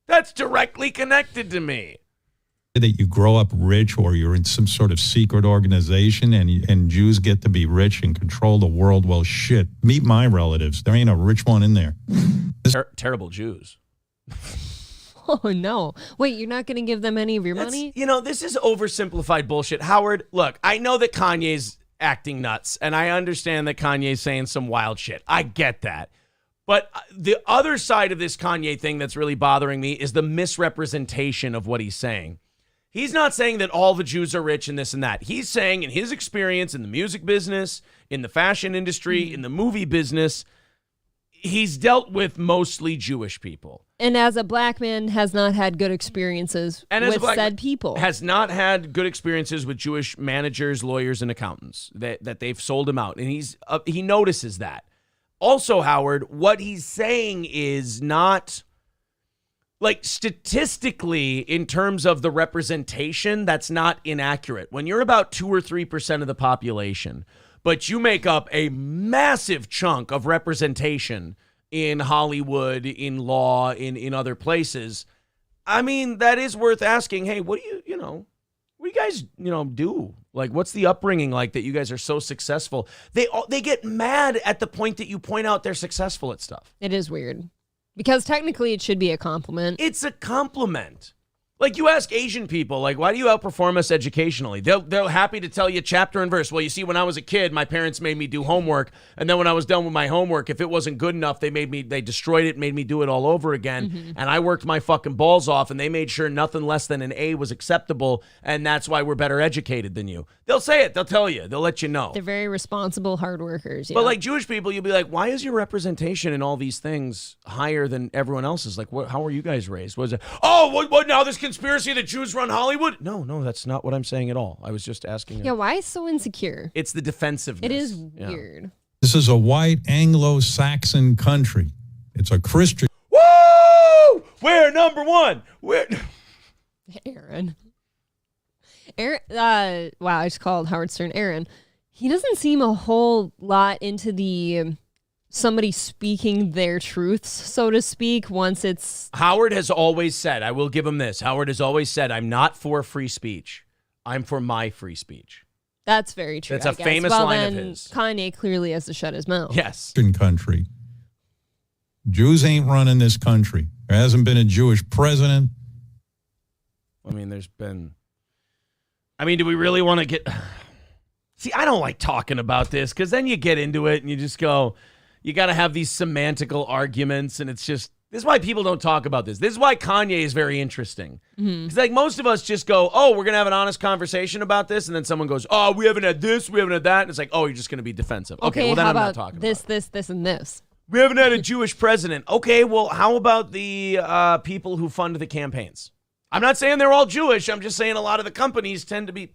A: That's directly connected to me.
C: That you grow up rich or you're in some sort of secret organization and Jews get to be rich and control the world. Well, shit, meet my relatives. There ain't a rich one in there.
A: Terrible Jews.
B: Oh, no. Wait, you're not going to give them any of your money?
A: This is oversimplified bullshit. Howard, look, I know that Kanye's acting nuts, and I understand that Kanye's saying some wild shit. I get that. But the other side of this Kanye thing that's really bothering me is the misrepresentation of what he's saying. He's not saying that all the Jews are rich and this and that. He's saying in his experience in the music business, in the fashion industry, in the movie business, he's dealt with mostly Jewish people.
B: And as a black man, has not had good experiences with said people.
A: Has not had good experiences with Jewish managers, lawyers, and accountants that they've sold him out. And he notices that. Also, Howard, what he's saying is not, like, statistically, in terms of the representation, that's not inaccurate. When you're about 2 or 3% of the population, but you make up a massive chunk of representation in Hollywood, in law, in other places, I mean, that is worth asking, hey, what do you guys, do? Like, what's the upbringing like that you guys are so successful? They get mad at the point that you point out they're successful at stuff.
B: It is weird. Because technically it should be a compliment.
A: It's a compliment. Like, you ask Asian people, like, why do you outperform us educationally? They're happy to tell you chapter and verse. Well, you see, when I was a kid, my parents made me do homework. And then when I was done with my homework, if it wasn't good enough, they destroyed it, made me do it all over again. Mm-hmm. And I worked my fucking balls off, and they made sure nothing less than an A was acceptable. And that's why we're better educated than you. They'll say it. They'll tell you. They'll let you know.
B: They're very responsible, hard workers. Yeah.
A: But like Jewish people, you'll be like, why is your representation in all these things higher than everyone else's? Like, how are you guys raised? What is it? Oh, what now? This conspiracy that Jews run Hollywood? No, that's not what I'm saying at all. I was just asking.
B: Yeah, why is so insecure?
A: It's the defensiveness.
B: It is weird.
C: This is a white Anglo-Saxon country. It's a Christian.
A: Woo! We're number one.
B: Aaron, wow, I just called Howard Stern Aaron. He doesn't seem a whole lot into the somebody speaking their truths, so to speak, once it's...
A: Howard has always said, I will give him this, Howard has always said, I'm not for free speech. I'm for my free speech.
B: That's very true.
A: That's a famous line of his.
B: Kanye clearly has to shut his mouth.
A: Yes.
C: Country. Jews ain't running this country. There hasn't been a Jewish president.
A: I mean, do we really want to get... See, I don't like talking about this because then you get into it and you just go... You got to have these semantical arguments, and it's just, this is why people don't talk about this. This is why Kanye is very interesting. Because like most of us just go, oh, we're going to have an honest conversation about this, and then someone goes, oh, we haven't had this, we haven't had that, and it's like, oh, you're just going to be defensive. Okay, well, then I'm not talking about
B: this, and this.
A: We haven't had a Jewish president. Okay, well, how about the people who fund the campaigns? I'm not saying they're all Jewish. I'm just saying a lot of the companies tend to be,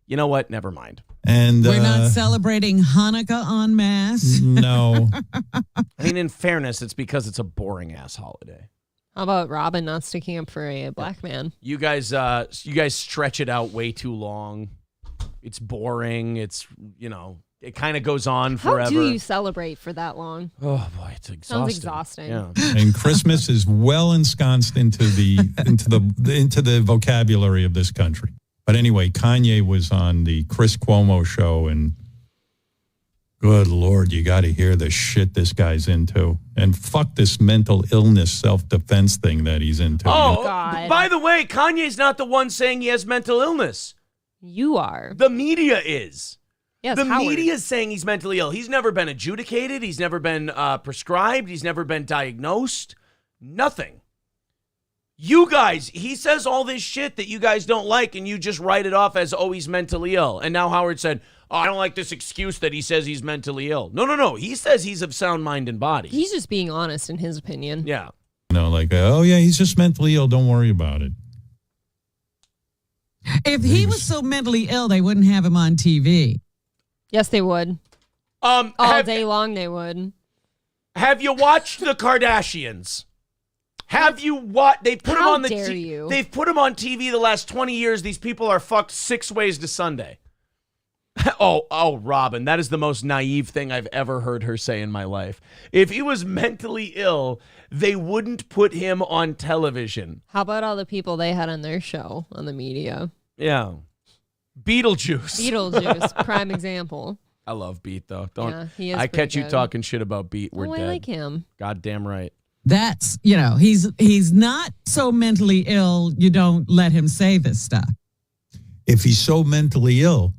A: you know what, never mind.
C: And
D: we're not celebrating Hanukkah en masse.
C: No.
A: I mean, in fairness, it's because it's a boring ass holiday.
B: How about Robin not sticking up for a black man?
A: You guys stretch it out way too long. It's boring. It's, it kind of goes on forever.
B: How do you celebrate for that long?
A: Oh boy, it's exhausting.
B: Sounds exhausting.
A: Yeah.
C: And Christmas is well ensconced into the vocabulary of this country. But anyway, Kanye was on the Chris Cuomo show, and good Lord, you got to hear the shit this guy's into. And fuck this mental illness self-defense thing that he's into.
A: Oh, God. By the way, Kanye's not the one saying he has mental illness.
B: You are.
A: The media is.
B: Yes,
A: the
B: Howard.
A: media is saying he's mentally ill. He's never been adjudicated. He's never been prescribed. He's never been diagnosed. Nothing. You guys, he says all this shit that you guys don't like, and you just write it off as, oh, he's mentally ill. And now Howard said, oh, I don't like this excuse that he says he's mentally ill. No. He says he's of sound mind and body.
B: He's just being honest in his opinion.
A: Yeah.
C: Oh, yeah, he's just mentally ill. Don't worry about it.
D: If he was so mentally ill, they wouldn't have him on TV.
B: Yes, they would. All day long, they would.
A: Have you watched the Kardashians? Have you what? They put him on the They've put him on TV the last 20 years. These people are fucked 6 ways to Sunday. oh, Robin, that is the most naive thing I've ever heard her say in my life. If he was mentally ill, they wouldn't put him on television.
B: How about all the people they had on their show on the media?
A: Yeah.
B: Beetlejuice, prime example.
A: I love Beat though.
B: He is
A: I catch
B: good.
A: You talking shit about Beat. We're dead.
B: I like him.
A: Goddamn right.
D: That's, he's not so mentally ill, you don't let him say this stuff.
C: If he's so mentally ill,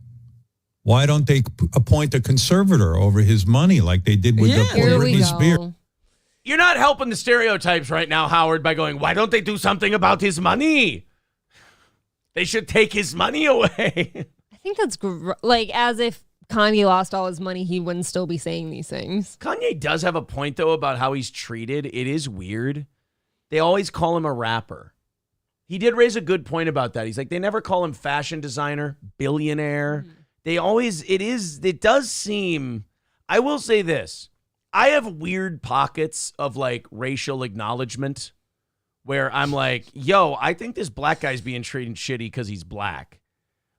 C: why don't they appoint a conservator over his money like they did with the Britney Spears?
A: You're not helping the stereotypes right now, Howard, by going, why don't they do something about his money? They should take his money away.
B: I think that's like as if Kanye lost all his money, he wouldn't still be saying these things.
A: Kanye does have a point, though, about how he's treated. It is weird. They always call him a rapper. He did raise a good point about that. He's like, they never call him fashion designer, billionaire. They always, it does seem, I will say this. I have weird pockets of like racial acknowledgement where I'm like, yo, I think this black guy's being treated shitty because he's black.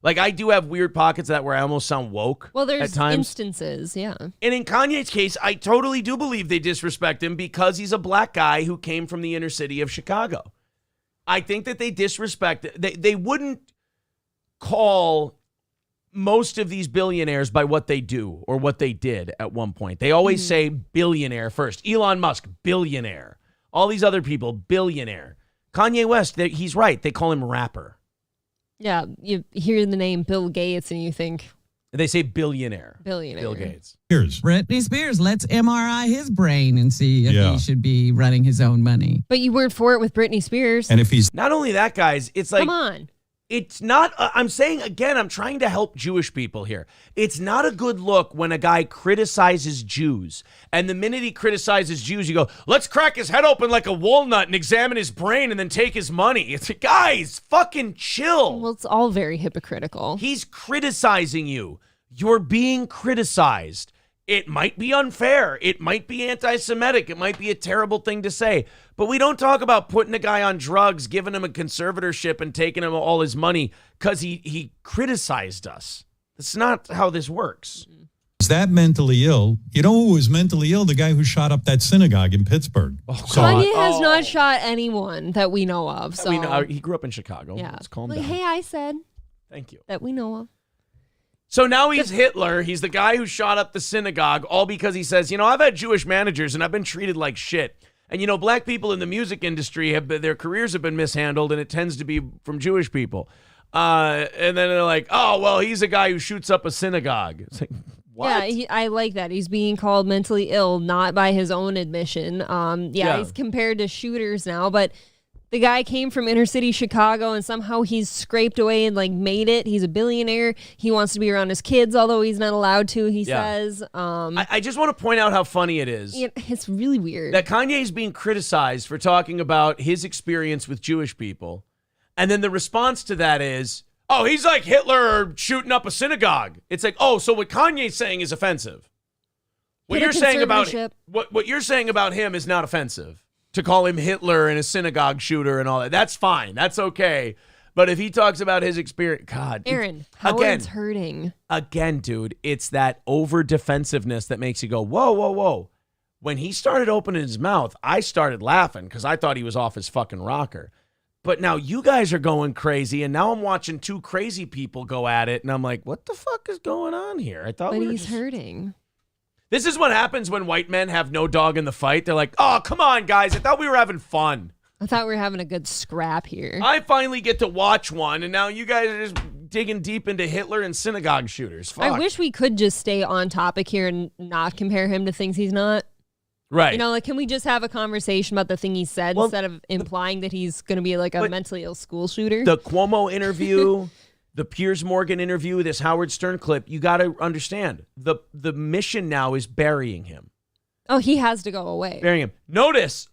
A: Like, I do have weird pockets of that where I almost sound woke.
B: Well, there's
A: at times.
B: instances, yeah.
A: And in Kanye's case, I totally do believe they disrespect him because he's a black guy who came from the inner city of Chicago. I think that they disrespect, they wouldn't call most of these billionaires by what they do or what they did at one point. They always say billionaire first. Elon Musk, billionaire. All these other people, billionaire. Kanye West, he's right. They call him rapper.
B: Yeah, you hear the name Bill Gates and you think...
A: They say billionaire.
B: Billionaire.
A: Bill Gates.
D: Britney Spears, let's MRI his brain and see if he should be running his own money.
B: But you weren't for it with Britney Spears.
C: And if he's...
A: Not only that, guys, it's like...
B: Come on.
A: It's not, I'm saying again, I'm trying to help Jewish people here. It's not a good look when a guy criticizes Jews. And the minute he criticizes Jews, you go, let's crack his head open like a walnut and examine his brain and then take his money. It's like, guys, fucking chill.
B: Well, it's all very hypocritical.
A: He's criticizing you. You're being criticized. It might be unfair. It might be anti-Semitic. It might be a terrible thing to say. But we don't talk about putting a guy on drugs, giving him a conservatorship, and taking him all his money because he criticized us. That's not how this works.
C: Is that mentally ill? You know who was mentally ill? The guy who shot up that synagogue in Pittsburgh.
B: Kanye has not shot anyone that we know of. So
A: he grew up in Chicago.
B: Yeah.
A: Let's calm
B: like,
A: down.
B: hey, I said.
A: Thank you.
B: That we know of.
A: So now he's Hitler. He's the guy who shot up the synagogue, all because he says, I've had Jewish managers and I've been treated like shit. And, black people in the music industry, their careers have been mishandled, and it tends to be from Jewish people. And then they're like, oh, well, he's a guy who shoots up a synagogue. It's like, what?
B: Yeah, I like that. He's being called mentally ill, not by his own admission. He's compared to shooters now, but the guy came from inner city Chicago and somehow he's scraped away and made it. He's a billionaire. He wants to be around his kids, although he's not allowed to, he says.
A: I just want to point out how funny it is.
B: It's really weird.
A: That Kanye is being criticized for talking about his experience with Jewish people. And then the response to that is, oh, he's like Hitler shooting up a synagogue. It's like, oh, so what Kanye's saying is offensive. What you're saying about what you're saying about him is not offensive. To call him Hitler and a synagogue shooter and all that. That's fine. That's okay. But if he talks about his experience, God.
B: Aaron, Howard's hurting.
A: Again, dude, it's that over defensiveness that makes you go, whoa, whoa, whoa. When he started opening his mouth, I started laughing because I thought he was off his fucking rocker. But now you guys are going crazy, and now I'm watching two crazy people go at it, and I'm like, what the fuck is going on here? I thought
B: he's hurting.
A: This is what happens when white men have no dog in the fight. They're like, oh, come on, guys. I thought we were having fun.
B: I thought we were having a good scrap here.
A: I finally get to watch one, and now you guys are just digging deep into Hitler and synagogue shooters. Fuck.
B: I wish we could just stay on topic here and not compare him to things he's not.
A: Right.
B: Can we just have a conversation about the thing he said instead of implying that he's going to be like a mentally ill school shooter?
A: The Cuomo interview... The Piers Morgan interview, this Howard Stern clip, you got to understand, the mission now is burying him.
B: Oh, he has to go away.
A: Burying him. Notice,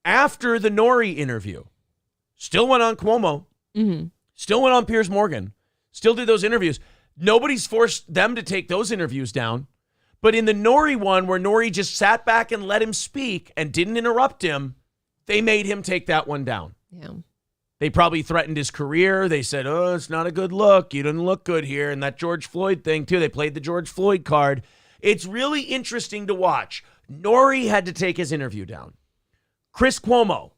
A: after the Nori interview, still went on Cuomo, still went on Piers Morgan, still did those interviews. Nobody's forced them to take those interviews down. But in the Nori one, where Nori just sat back and let him speak and didn't interrupt him, they made him take that one down.
B: Yeah.
A: They probably threatened his career. They said, oh, it's not a good look. You didn't look good here. And that George Floyd thing, too. They played the George Floyd card. It's really interesting to watch. Nori had to take his interview down. Chris Cuomo,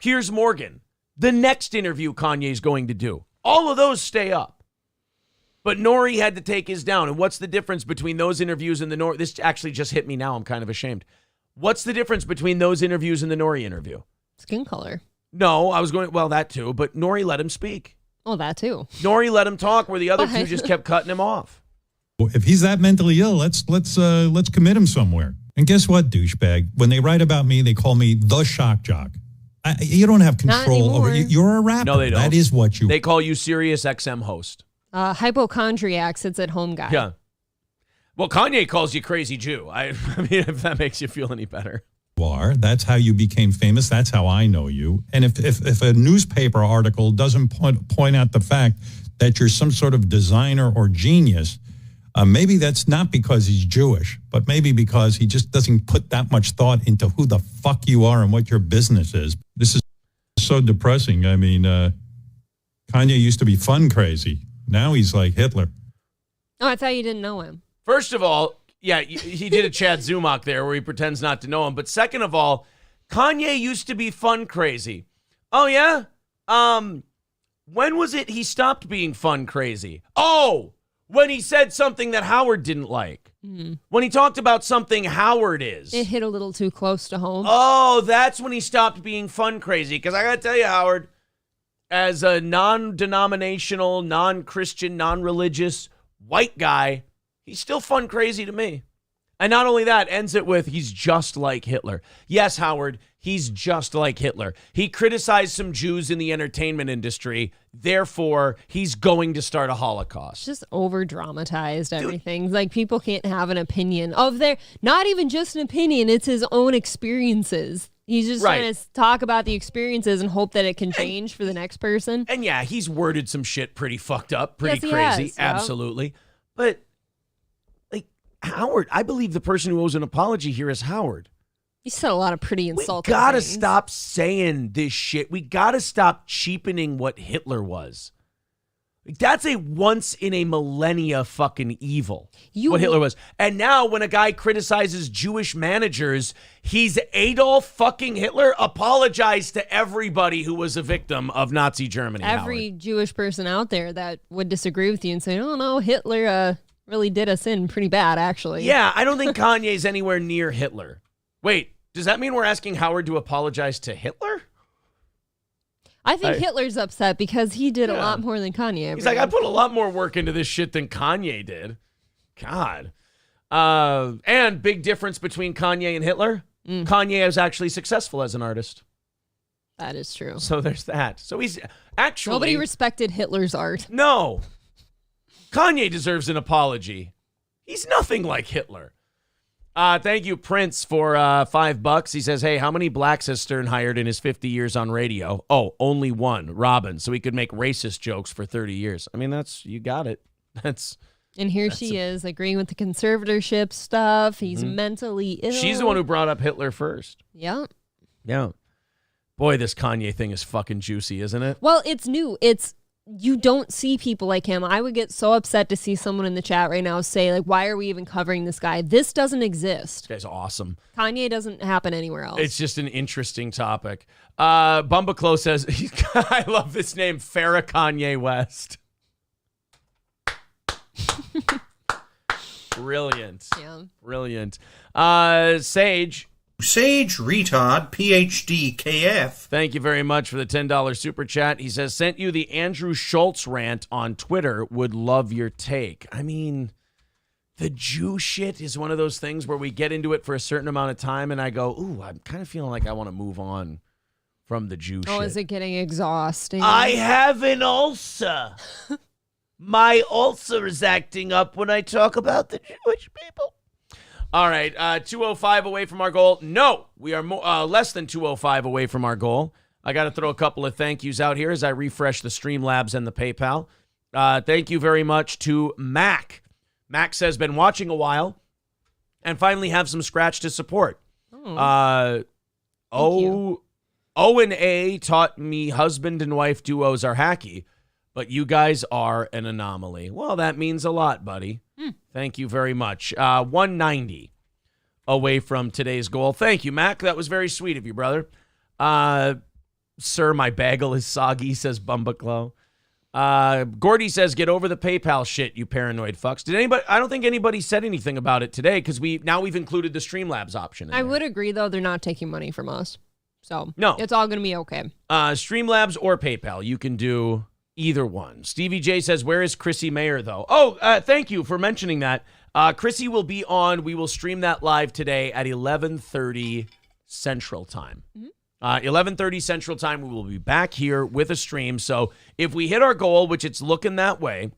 A: Piers Morgan, the next interview Kanye's going to do. All of those stay up. But Nori had to take his down. And what's the difference between those interviews and the Nori? This actually just hit me now. I'm kind of ashamed. What's the difference between those interviews and the Nori interview?
B: Skin color.
A: No, I was going, well, that too, but Nori let him speak.
B: Oh, that too.
A: Nori let him talk where the other two just kept cutting him off.
C: Well, if he's that mentally ill, let's commit him somewhere. And guess what, douchebag? When they write about me, they call me the shock jock. You don't have control over it. You're a rapper.
A: No, they don't.
C: That is what you...
A: They call you Sirius XM host.
B: Hypochondriac sits at home guy.
A: Yeah. Well, Kanye calls you crazy Jew. I mean, if that makes you feel any better.
C: That's how you became famous. That's how I know you. And if a newspaper article doesn't point out the fact that you're some sort of designer or genius, maybe that's not because he's Jewish, but maybe because he just doesn't put that much thought into who the fuck you are and what your business is. This is so depressing. I mean, Kanye used to be fun crazy. Now he's like Hitler.
B: Oh, I thought you didn't know him.
A: First of all, yeah, he did a Chad Zumach there where he pretends not to know him. But second of all, Kanye used to be fun crazy. Oh, yeah? When was it he stopped being fun crazy? Oh, when he said something that Howard didn't like.
B: Mm-hmm.
A: When he talked about something Howard is.
B: It hit a little too close to home.
A: Oh, that's when he stopped being fun crazy. Because I got to tell you, Howard, as a non-denominational, non-Christian, non-religious white guy, he's still fun crazy to me. And not only that, ends it with, he's just like Hitler. Yes, Howard, he's just like Hitler. He criticized some Jews in the entertainment industry. Therefore, he's going to start a Holocaust.
B: Just over-dramatized everything. Like, people can't have an opinion of their, not even just an opinion, it's his own experiences. He's just trying to talk about the experiences and hope that it can change for the next person.
A: And yeah, he's worded some shit pretty fucked up, pretty crazy.
B: Has,
A: absolutely. But Howard, I believe the person who owes an apology here is Howard.
B: He said a lot of pretty insulting
A: We gotta
B: things.
A: stop saying this shit. We gotta stop cheapening what Hitler was. That's a once in a millennia fucking evil. What Hitler was. And now when a guy criticizes Jewish managers, he's Adolf fucking Hitler. Apologize to everybody who was a victim of Nazi Germany.
B: Every Jewish person out there that would disagree with you and say, oh no, Hitler really did us in pretty bad, actually.
A: Yeah, I don't think Kanye's anywhere near Hitler. Wait, does that mean we're asking Howard to apologize to Hitler?
B: I think Hitler's upset because he did a lot more than Kanye.
A: He's like, I put a lot more work into this shit than Kanye did. God. And big difference between Kanye and Hitler. Kanye is actually successful as an artist.
B: That is true.
A: So there's that. So he's actually...
B: Nobody respected Hitler's art.
A: No. Kanye deserves an apology. He's nothing like Hitler. Thank you, Prince, for $5. He says, hey, how many blacks has Stern hired in his 50 years on radio? Oh, only one, Robin. So he could make racist jokes for 30 years. I mean, you got it.
B: And here she is agreeing with the conservatorship stuff. He's mentally ill.
A: She's the one who brought up Hitler first.
B: Yeah.
A: Yeah. Boy, this Kanye thing is fucking juicy, isn't it?
B: Well, it's new. You don't see people like him. I would get so upset to see someone in the chat right now say, like, why are we even covering this guy? This doesn't exist.
A: This guy's awesome.
B: Kanye doesn't happen anywhere else.
A: It's just an interesting topic. Bumbaclo says, I love this name, Farrah Kanye West. Brilliant.
B: Yeah.
A: Brilliant. Sage
S: Retard, PhD, KF.
A: Thank you very much for the $10 super chat. He says, sent you the Andrew Schultz rant on Twitter. Would love your take. I mean, the Jew shit is one of those things where we get into it for a certain amount of time and I go, ooh, I'm kind of feeling like I want to move on from the Jew shit.
B: Oh, is it getting exhausting?
A: I have an ulcer. My ulcer is acting up when I talk about the Jewish people. All right, 205 away from our goal. No, we are less than 205 away from our goal. I got to throw a couple of thank yous out here as I refresh the Streamlabs and the PayPal. Thank you very much to Mac. Mac says, been watching a while and finally have some scratch to support. O and A taught me husband and wife duos are hacky, but you guys are an anomaly. Well, that means a lot, buddy. Thank you very much. 190 away from today's goal. Thank you, Mac. That was very sweet of you, brother. Sir, my bagel is soggy, says Bumbaclo. Gordy says, get over the PayPal shit, you paranoid fucks. Did anybody? I don't think anybody said anything about it today because we've included the Streamlabs option.
B: I would agree, though, they're not taking money from us. So
A: no,
B: it's all going to be okay.
A: Streamlabs or PayPal, you can do either one. Stevie J says, where is Chrissy Mayer, though? Oh, thank you for mentioning that. Chrissy will be on. We will stream that live today at 11:30 Central Time. 11:30 Central Time, we will be back here with a stream. So if we hit our goal, which it's looking that way,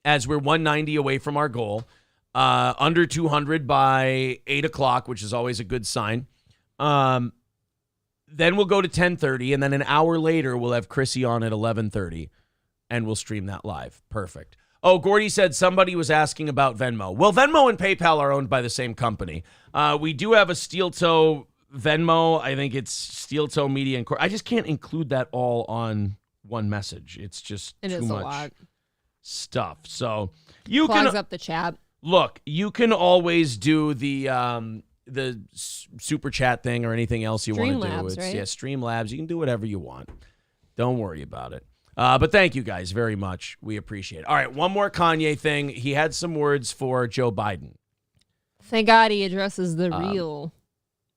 A: as we're 190 away from our goal. Under 200 by 8 o'clock, which is always a good sign. Then we'll go to 10:30, and then an hour later, we'll have Chrissy on at 11:30, and we'll stream that live. Perfect. Oh, Gordy said somebody was asking about Venmo. Well, Venmo and PayPal are owned by the same company. We do have a Steel Toe Venmo. I think it's Steel Toe Media Inc. I just can't include that all on one message. It's just too much
B: a lot.
A: Stuff. So you
B: Clogs
A: can
B: up the chat.
A: Look, you can always do the super chat thing or anything else you want to do.
B: Streamlabs, right?
A: Yeah, Streamlabs. You can do whatever you want. Don't worry about it. But thank you guys very much. We appreciate it. All right, one more Kanye thing. He had some words for Joe Biden.
B: Thank God he addresses the real,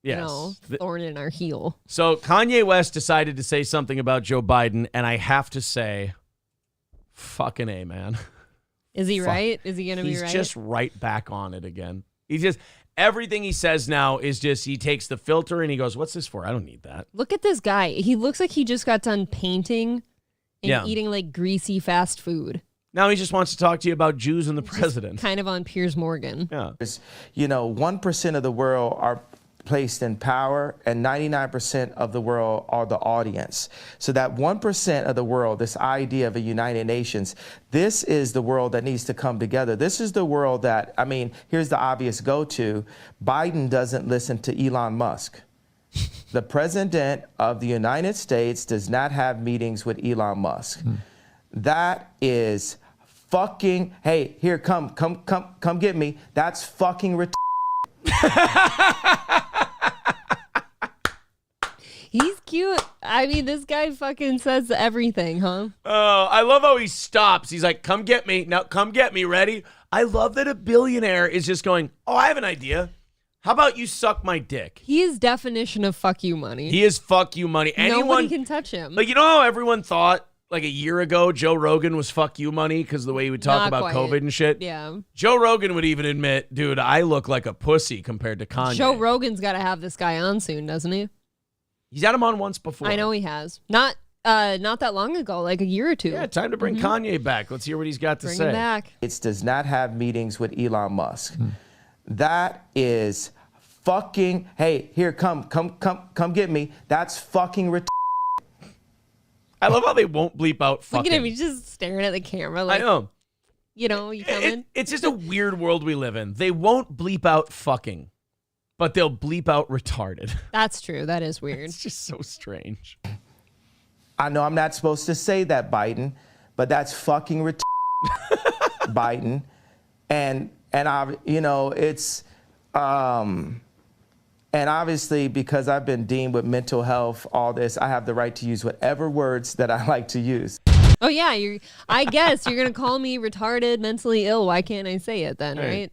A: Yes.
B: thorn in our heel.
A: So Kanye West decided to say something about Joe Biden, and I have to say, fucking A, man.
B: Is he right? Is he going to be right?
A: He's just right back on it again. He's just, everything he says now is just, he takes the filter and he goes, what's this for? I don't need that.
B: Look at this guy. He looks like he just got done painting and eating like greasy fast food.
A: Now he just wants to talk to you about Jews and the president.
B: Kind of on Piers Morgan.
A: Yeah.
U: 1% of the world are placed in power, and 99% of the world are the audience. So that 1% of the world, this idea of a United Nations, this is the world that needs to come together. This is the world that, here's the obvious go-to. Biden doesn't listen to Elon Musk. The president of the United States does not have meetings with Elon Musk. That is fucking, hey, here, come get me. That's fucking
B: He's cute. This guy fucking says everything, huh?
A: Oh, I love how he stops. He's like, come get me. Now, come get me. Ready? I love that a billionaire is just going, oh, I have an idea. How about you suck my dick?
B: He is definition of fuck you money.
A: He is fuck you money.
B: Nobody can touch him.
A: Like, you know how everyone thought, like a year ago, Joe Rogan was fuck you money because the way he would talk
B: Not
A: about
B: quite.
A: COVID and shit?
B: Yeah.
A: Joe Rogan would even admit, dude, I look like a pussy compared to Kanye.
B: Joe Rogan's got to have this guy on soon, doesn't he?
A: He's had him on once before.
B: I know he has. Not that long ago, like a year or two.
A: Yeah, time to bring Kanye back. Let's hear what he's got to
B: Bring
A: say.
B: him back.
U: It does not have meetings with Elon Musk. That is fucking, hey, here, come get me. That's fucking
A: I love how they won't bleep out fucking.
B: Look at him. He's just staring at the camera like,
A: I know.
B: You coming?
A: It's just a weird world we live in. They won't bleep out fucking, but they'll bleep out retarded.
B: That's true. That is weird.
A: It's just so strange.
U: I know I'm not supposed to say that, Biden, but that's fucking Biden. And it's, and obviously because I've been deemed with mental health, all this, I have the right to use whatever words that I like to use.
B: Oh yeah, I guess you're gonna call me retarded, mentally ill. Why can't I say it then, right?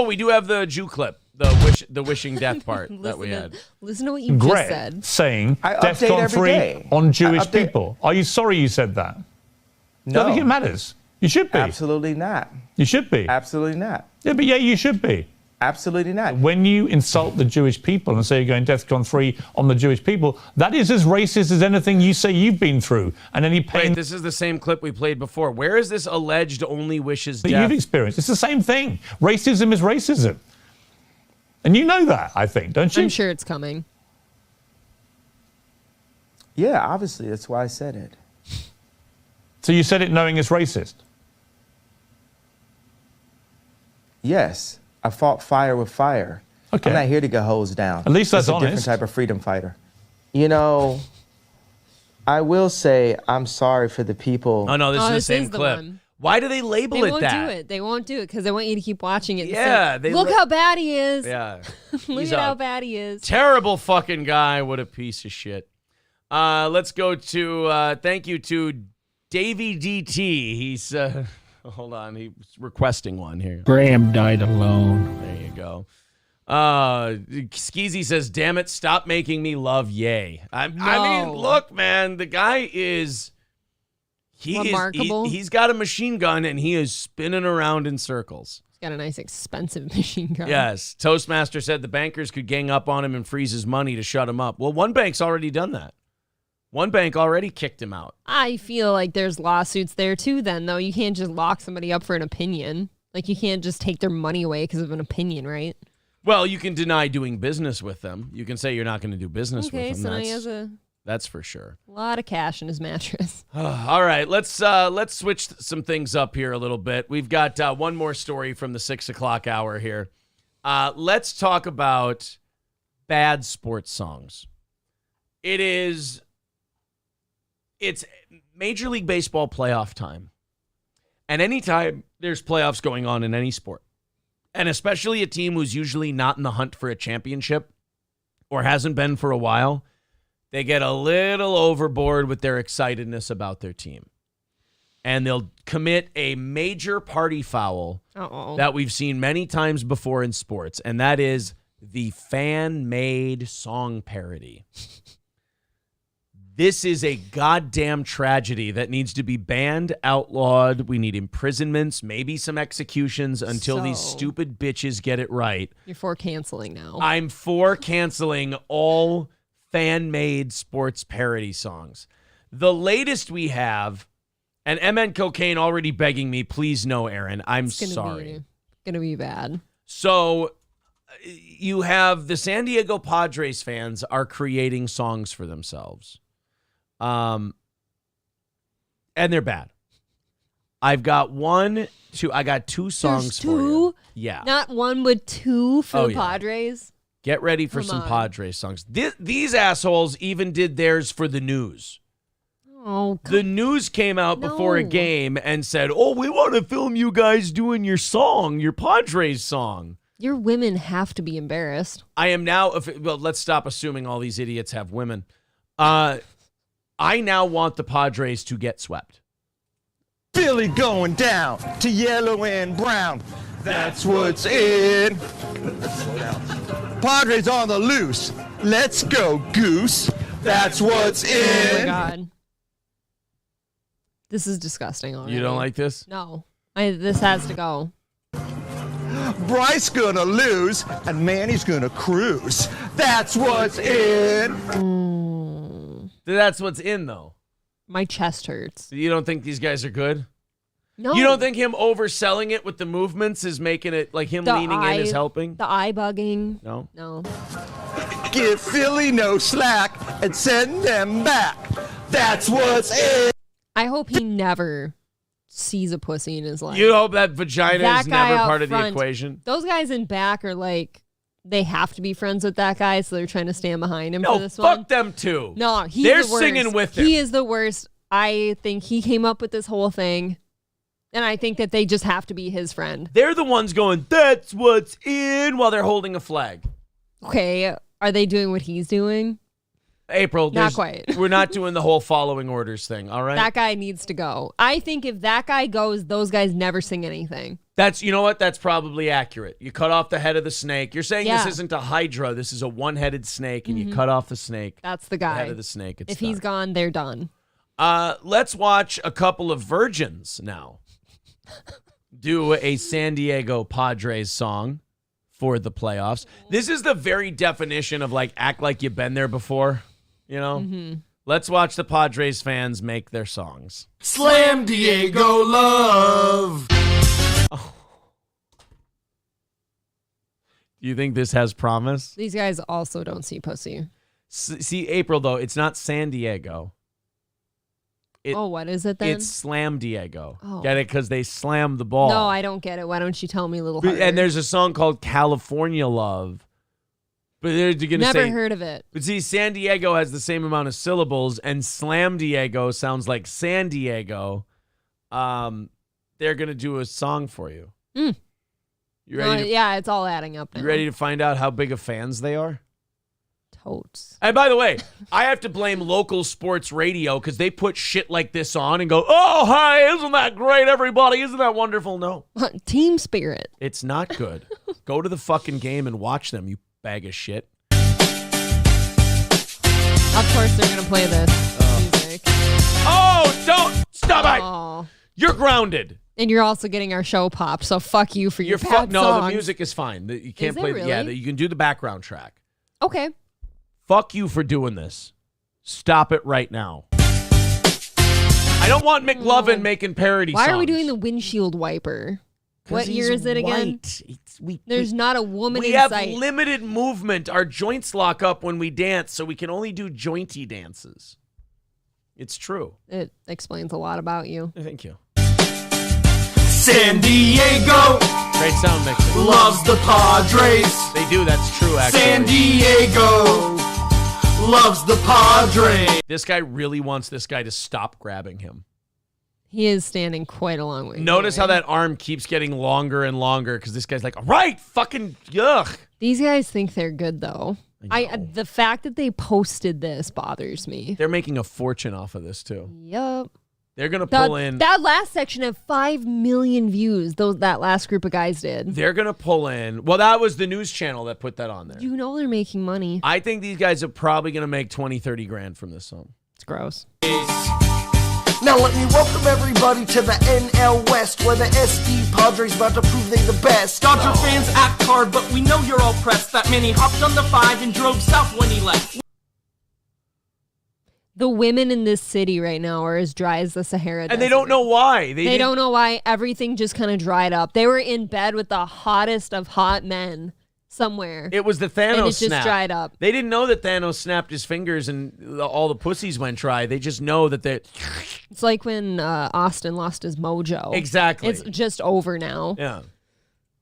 A: We do have the Jew clip, the wishing death part that we had.
B: Listen to what you
T: Greg
B: just said.
T: saying
U: I update
T: DEFCON
U: every
T: 3
U: day.
T: on Jewish
U: I update-
T: people. Are you sorry you said that?
U: No.
T: Don't think it matters. You should be.
U: Absolutely not.
T: You should be.
U: Absolutely not.
T: Yeah, but you should be.
U: Absolutely not.
T: When you insult the Jewish people and say you're going DEFCON 3 on the Jewish people, that is as racist as anything you say you've been through. And any pain
A: Wait, this is the same clip we played before. Where is this alleged only wishes
T: that
A: death?
T: you've experienced. It's the same thing. Racism is racism. And you know that, I think, don't you?
B: I'm sure it's coming.
U: Yeah, obviously. That's why I said it.
T: So you said it knowing it's racist?
U: Yes. I fought fire with fire.
T: Okay.
U: I'm not here to get hosed down.
T: At least that's
U: It's a different
T: honest.
U: type of freedom fighter. I will say I'm sorry for the people.
A: Oh, no, this is the
B: this
A: same
B: is the
A: clip.
B: one.
A: Why do they label
B: They
A: it
B: won't
A: that?
B: do it. They won't do it because they want you to keep watching it. And
A: Yeah,
B: say,
A: they
B: look how bad he is.
A: Yeah.
B: Look
A: He's
B: at
A: a
B: how bad he is.
A: Terrible fucking guy. What a piece of shit. Let's go to, thank you to Davey DT. He's, hold on, he's requesting one here.
P: Graham died alone.
A: There you go. Skeezy says, damn it, stop making me love Ye. I mean, look, man, the guy is...
B: Remarkable.
A: He's got a machine gun and he is spinning around in circles.
B: He's got a nice expensive machine gun.
A: Yes. Toastmaster said the bankers could gang up on him and freeze his money to shut him up. Well, one bank's already done that. One bank already kicked him out.
B: I feel like there's lawsuits there too then, though. You can't just lock somebody up for an opinion. Like, you can't just take their money away because of an opinion, right?
A: Well, you can deny doing business with them. You can say you're not going to do business with them.
B: Okay, so now he has a
A: That's for sure.
B: lot of cash in his mattress.
A: All right, let's switch some things up here a little bit. We've got one more story from the 6 o'clock hour here. Let's talk about bad sports songs. It's Major League Baseball playoff time. And anytime there's playoffs going on in any sport, and especially a team who's usually not in the hunt for a championship or hasn't been for a while, they get a little overboard with their excitedness about their team. And they'll commit a major party foul that we've seen many times before in sports, and that is the fan-made song parody. This is a goddamn tragedy that needs to be banned, outlawed. We need imprisonments, maybe some executions until these stupid bitches get it right.
B: You're for canceling now.
A: I'm for canceling all fan-made sports parody songs. The latest we have, and MN Cocaine already begging me, please no, Aaron. I'm sorry.
B: It's going to be bad.
A: So you have the San Diego Padres fans are creating songs for themselves. And they're bad. I got two songs
B: There's
A: for
B: two?
A: you. Yeah.
B: Not one, but two for the
A: yeah.
B: Padres.
A: Get ready for
B: Come
A: some
B: on.
A: Padres songs. These assholes even did theirs for the news.
B: Oh,
A: the news came out before a game and said, "Oh, we want to film you guys doing your song, your Padres song."
B: Your women have to be embarrassed.
A: I am now. Well, let's stop assuming all these idiots have women. I now want the Padres to get swept.
E: Billy going down to yellow and brown. That's what's in. Padres on the loose. Let's go, Goose. That's what's in.
B: Oh my God. This is disgusting already.
A: You don't like this?
B: No. This has to go.
E: Bryce gonna lose and Manny's gonna cruise. That's what's in.
A: That's what's in, though.
B: My chest hurts.
A: You don't think these guys are good?
B: No.
A: You don't think him overselling it with the movements is making it like him leaning in is helping?
B: The eye bugging.
A: No.
B: No.
E: Give Philly no slack and send them back. That's what's in.
B: I hope he never sees a pussy in his life.
A: You hope that vagina
B: That
A: is
B: guy
A: never
B: out
A: part of the
B: front,
A: equation?
B: Those guys in back are like, they have to be friends with that guy, so they're trying to stand behind him
A: No,
B: for this
A: fuck
B: one.
A: them too.
B: No, he's
A: They're
B: the worst.
A: singing with him.
B: He is the worst. I think he came up with this whole thing, and I think that they just have to be his friend.
A: They're the ones going, "That's what's in," while they're holding a flag.
B: Okay, are they doing what he's doing?
A: April,
B: Not quite.
A: We're not doing the whole following orders thing, all right?
B: That guy needs to go. I think if that guy goes, those guys never sing anything.
A: You know what? That's probably accurate. You cut off the head of the snake. You're saying
B: Yeah.
A: this isn't a hydra. This is a one-headed snake, and you
B: Mhm.
A: cut off the snake.
B: That's the guy.
A: The head of the snake. It's
B: If he's gone, they're done.
A: Let's watch a couple of virgins now do a San Diego Padres song for the playoffs. This is the very definition of like act like you've been there before, you know?
B: Mm-hmm.
A: Let's watch the Padres fans make their songs.
E: Slam Diego love.
A: Do you think this has promise?
B: These guys also don't see pussy.
A: See, April, though, it's not San Diego.
B: What is it then?
A: It's Slam Diego.
B: Oh.
A: Get it? Because they slam the ball.
B: No, I don't get it. Why don't you tell me a little harder?
A: And there's a song called California Love. But they're going to
B: Never
A: say...
B: heard of it.
A: But see, San Diego has the same amount of syllables, and Slam Diego sounds like San Diego. They're going to do a song for you.
B: Mm.
A: You ready?
B: Yeah, it's all adding up now.
A: You ready to find out how big of fans they are?
B: Totes.
A: And by the way, I have to blame local sports radio because they put shit like this on and go, "Oh, hi, isn't that great, everybody? Isn't that wonderful?" No.
B: Team spirit.
A: It's not good. Go to the fucking game and watch them, you bag of shit.
B: Of course they're going to play this music.
A: Oh, don't. Stop
B: Oh.
A: it. You're grounded.
B: And you're also getting our show popped, so fuck you for your bad
A: No,
B: songs.
A: the music is fine. You can't
B: Is it
A: play.
B: really?
A: Yeah, you can do the background track.
B: Okay.
A: Fuck you for doing this. Stop it right now. I don't want McLovin making parody songs.
B: Why are we doing the windshield wiper? What year is it again? There's not a woman in sight.
A: We have limited movement. Our joints lock up when we dance, so we can only do jointy dances. It's true.
B: It explains a lot about you.
A: Thank you.
E: San Diego
A: Great sound mixing.
E: loves the Padres.
A: They do. That's true, actually.
E: San Diego loves the Padres.
A: This guy really wants this guy to stop grabbing him.
B: He is standing quite a long way.
A: Notice how that arm keeps getting longer and longer because this guy's like, all right, fucking yuck.
B: These guys think they're good, though. The fact that they posted this bothers me.
A: They're making a fortune off of this, too.
B: Yup.
A: They're going to pull in.
B: That last section had 5 million views. That last group of guys did.
A: They're going to pull in. Well, that was the news channel that put that on there.
B: You know they're making money.
A: I think these guys are probably going to make 20, 30 grand from this song.
B: It's gross.
E: Now let me welcome everybody to the NL West, where the SD Padres about to prove they the best.
G: Dodger fans act hard, but we know you're all pressed. That Manny hopped on the 5 and drove south when he left.
B: The women in this city right now are as dry as the Sahara Desert.
A: And they don't know why.
B: They don't know why. Everything just kind of dried up. They were in bed with the hottest of hot men somewhere.
A: It was the Thanos
B: and it just
A: snap.
B: dried up.
A: They didn't know that Thanos snapped his fingers and all the pussies went dry. They just know that they.
B: It's like when Austin lost his mojo.
A: Exactly.
B: It's just over now.
A: Yeah.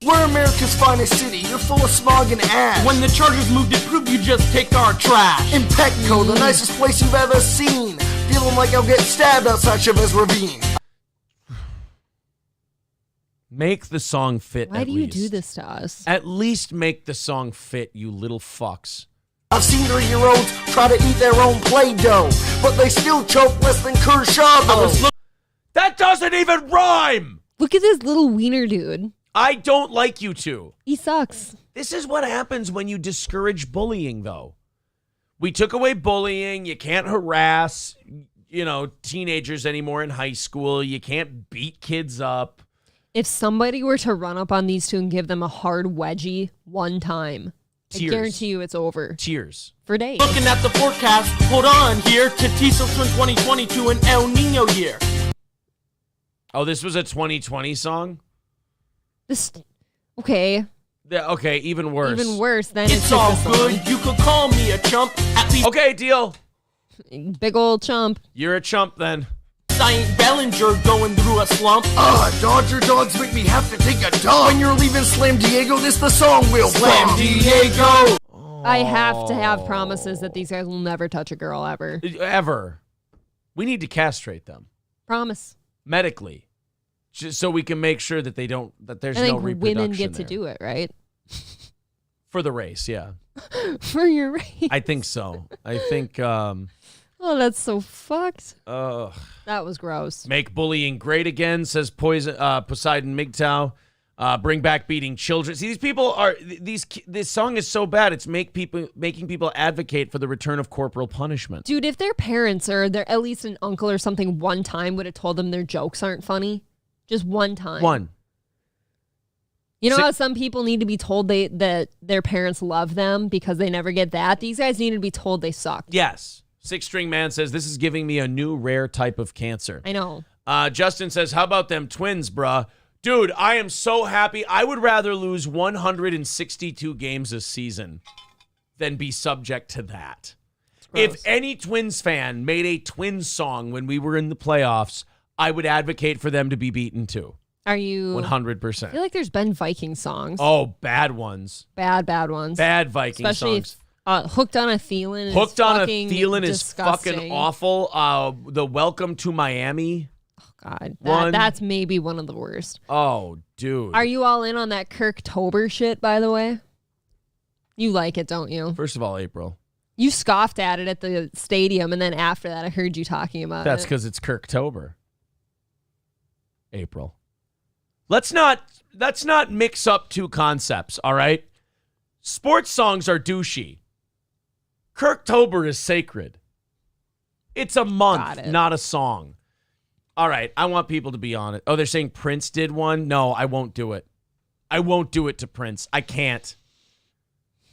E: We're America's finest city. You're full of smog and ash.
G: When the Chargers moved, it proved you just take our trash.
E: In Petco, the nicest place you've ever seen. Feeling like I'll get stabbed outside Chavez Ravine.
A: Make the song fit.
B: Why do you do this to us?
A: At least make the song fit, you little fucks.
E: I've seen 3-year-olds try to eat their own Play-Doh, but they still choke less than Kershaw, though.
A: That doesn't even rhyme!
B: Look at this little wiener dude.
A: I don't like you two.
B: He sucks.
A: This is what happens when you discourage bullying, though. We took away bullying. You can't harass, teenagers anymore in high school. You can't beat kids up.
B: If somebody were to run up on these two and give them a hard wedgie one time,
A: Tears.
B: I guarantee you it's over.
A: Tears.
B: For days.
G: Looking at the forecast, hold on here. Tatizo turn 2022 an El Nino year.
A: Oh, this was a 2020 song?
B: Okay.
A: Okay, even worse.
B: Even worse than
G: it's all good. You could call me a chump. At least
A: okay, deal.
B: Big old chump.
A: You're a chump then.
G: I ain't Bellinger going through a slump.
E: Dodger dogs make me have to take a dump. When you're leaving Slam Diego, this the song will
G: Slam Diego.
B: I have to have promises that these guys will never touch a girl ever.
A: Ever. We need to castrate them.
B: Promise.
A: Medically. Just so we can make sure that there's no reproduction
B: women get
A: there.
B: to do it, right?
A: For the race, yeah.
B: For your race.
A: I think so. I think
B: oh, that's so fucked.
A: Ugh.
B: That was gross.
A: Make bullying great again, says Poseidon MGTOW. Bring back beating children. See, these people are this song is so bad. It's making people advocate for the return of corporal punishment.
B: Dude, if their parents or at least an uncle or something one time would have told them their jokes aren't funny, just one time.
A: One.
B: You know how some people need to be told that their parents love them because they never get that? These guys need to be told they suck.
A: Yes. Six String Man says, this is giving me a new rare type of cancer.
B: I know.
A: Justin says, how about them twins, bruh? Dude, I am so happy. I would rather lose 162 games a season than be subject to that. If any Twins fan made a Twins song when we were in the playoffs, I would advocate for them to be beaten too.
B: Are you
A: 100%?
B: I feel like there's been Viking songs.
A: Oh, bad ones.
B: Bad ones.
A: Bad Viking
B: Especially
A: songs.
B: Hooked on a Thielen.
A: Hooked on a
B: Thielen
A: is fucking awful. The Welcome to Miami.
B: Oh, God. That's maybe one of the worst.
A: Oh, dude.
B: Are you all in on that Kirktober shit, by the way? You like it, don't you?
A: First of all, April.
B: You scoffed at it at the stadium, and then after that, I heard you talking about
A: That's
B: it.
A: because it's Kirktober. April. Let's not mix up two concepts, all right? Sports songs are douchey. Kirktober is sacred. It's a month, not a song. All right, I want people to be on it. Oh, they're saying Prince did one? No, I won't do it. I won't do it to Prince. I can't.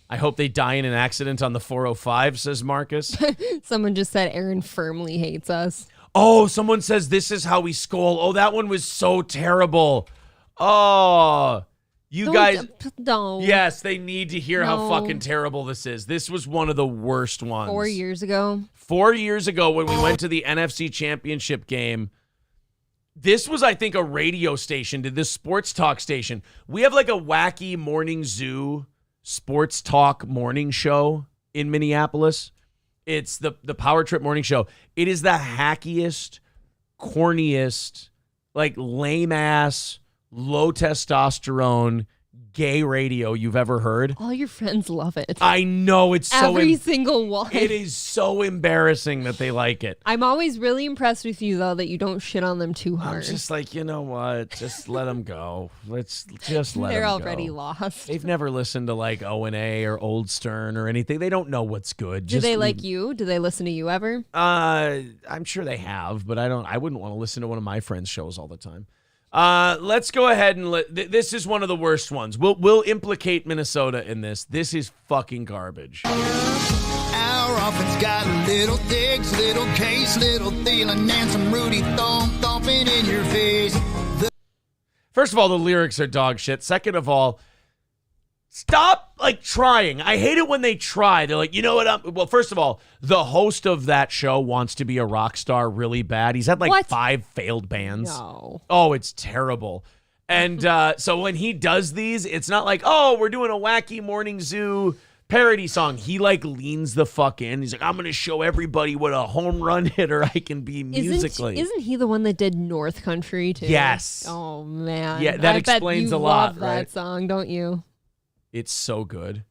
A: I hope they die in an accident on the 405, says Marcus.
B: Someone just said Aaron firmly hates us.
A: Oh, someone says this is how we scold. Oh, that one was so terrible. Oh, you guys.
B: No.
A: Yes, they need to hear how
B: No.
A: fucking terrible this is. This was one of the worst ones.
B: 4 years ago.
A: 4 years ago when we went to the NFC Championship game, this was, I think, a radio station, this sports talk station. We have like a wacky morning zoo sports talk morning show in Minneapolis. It's the Power Trip morning show. It is the hackiest, corniest, like lame-ass, low testosterone, gay radio you've ever heard.
B: All your friends love it.
A: I know, it's so
B: Every single one.
A: It is so embarrassing that they like it.
B: I'm always really impressed with you, though, that you don't shit on them too hard.
A: I'm just like, you know what? Just let them go. Let's just let them go.
B: They're already lost.
A: They've never listened to like O&A or Old Stern or anything. They don't know what's good.
B: Do they like you? Do they listen to you ever?
A: I'm sure they have, but I wouldn't want to listen to one of my friends' shows all the time. Let's go ahead and this is one of the worst ones. We'll implicate Minnesota in this. This is fucking garbage.
H: Our offense got little Diggs, little Case, little Thielen, and some Rudy thumping in your face.
A: First of all, the lyrics are dog shit. Second of all, stop like trying. I hate it when they try. They're like, you know what? Well, first of all, the host of that show wants to be a rock star really bad. He's had like 5 failed bands.
B: No.
A: Oh, it's terrible. And so when he does these, it's not like, oh, we're doing a wacky morning zoo parody song. He like leans the fuck in. He's like, I'm going to show everybody what a home run hitter I can be musically.
B: Isn't he the one that did North Country too?
A: Yes.
B: Oh man.
A: Yeah, that
B: I
A: explains
B: bet
A: a
B: you
A: lot,
B: love that
A: right?
B: song, don't you?
A: It's so good.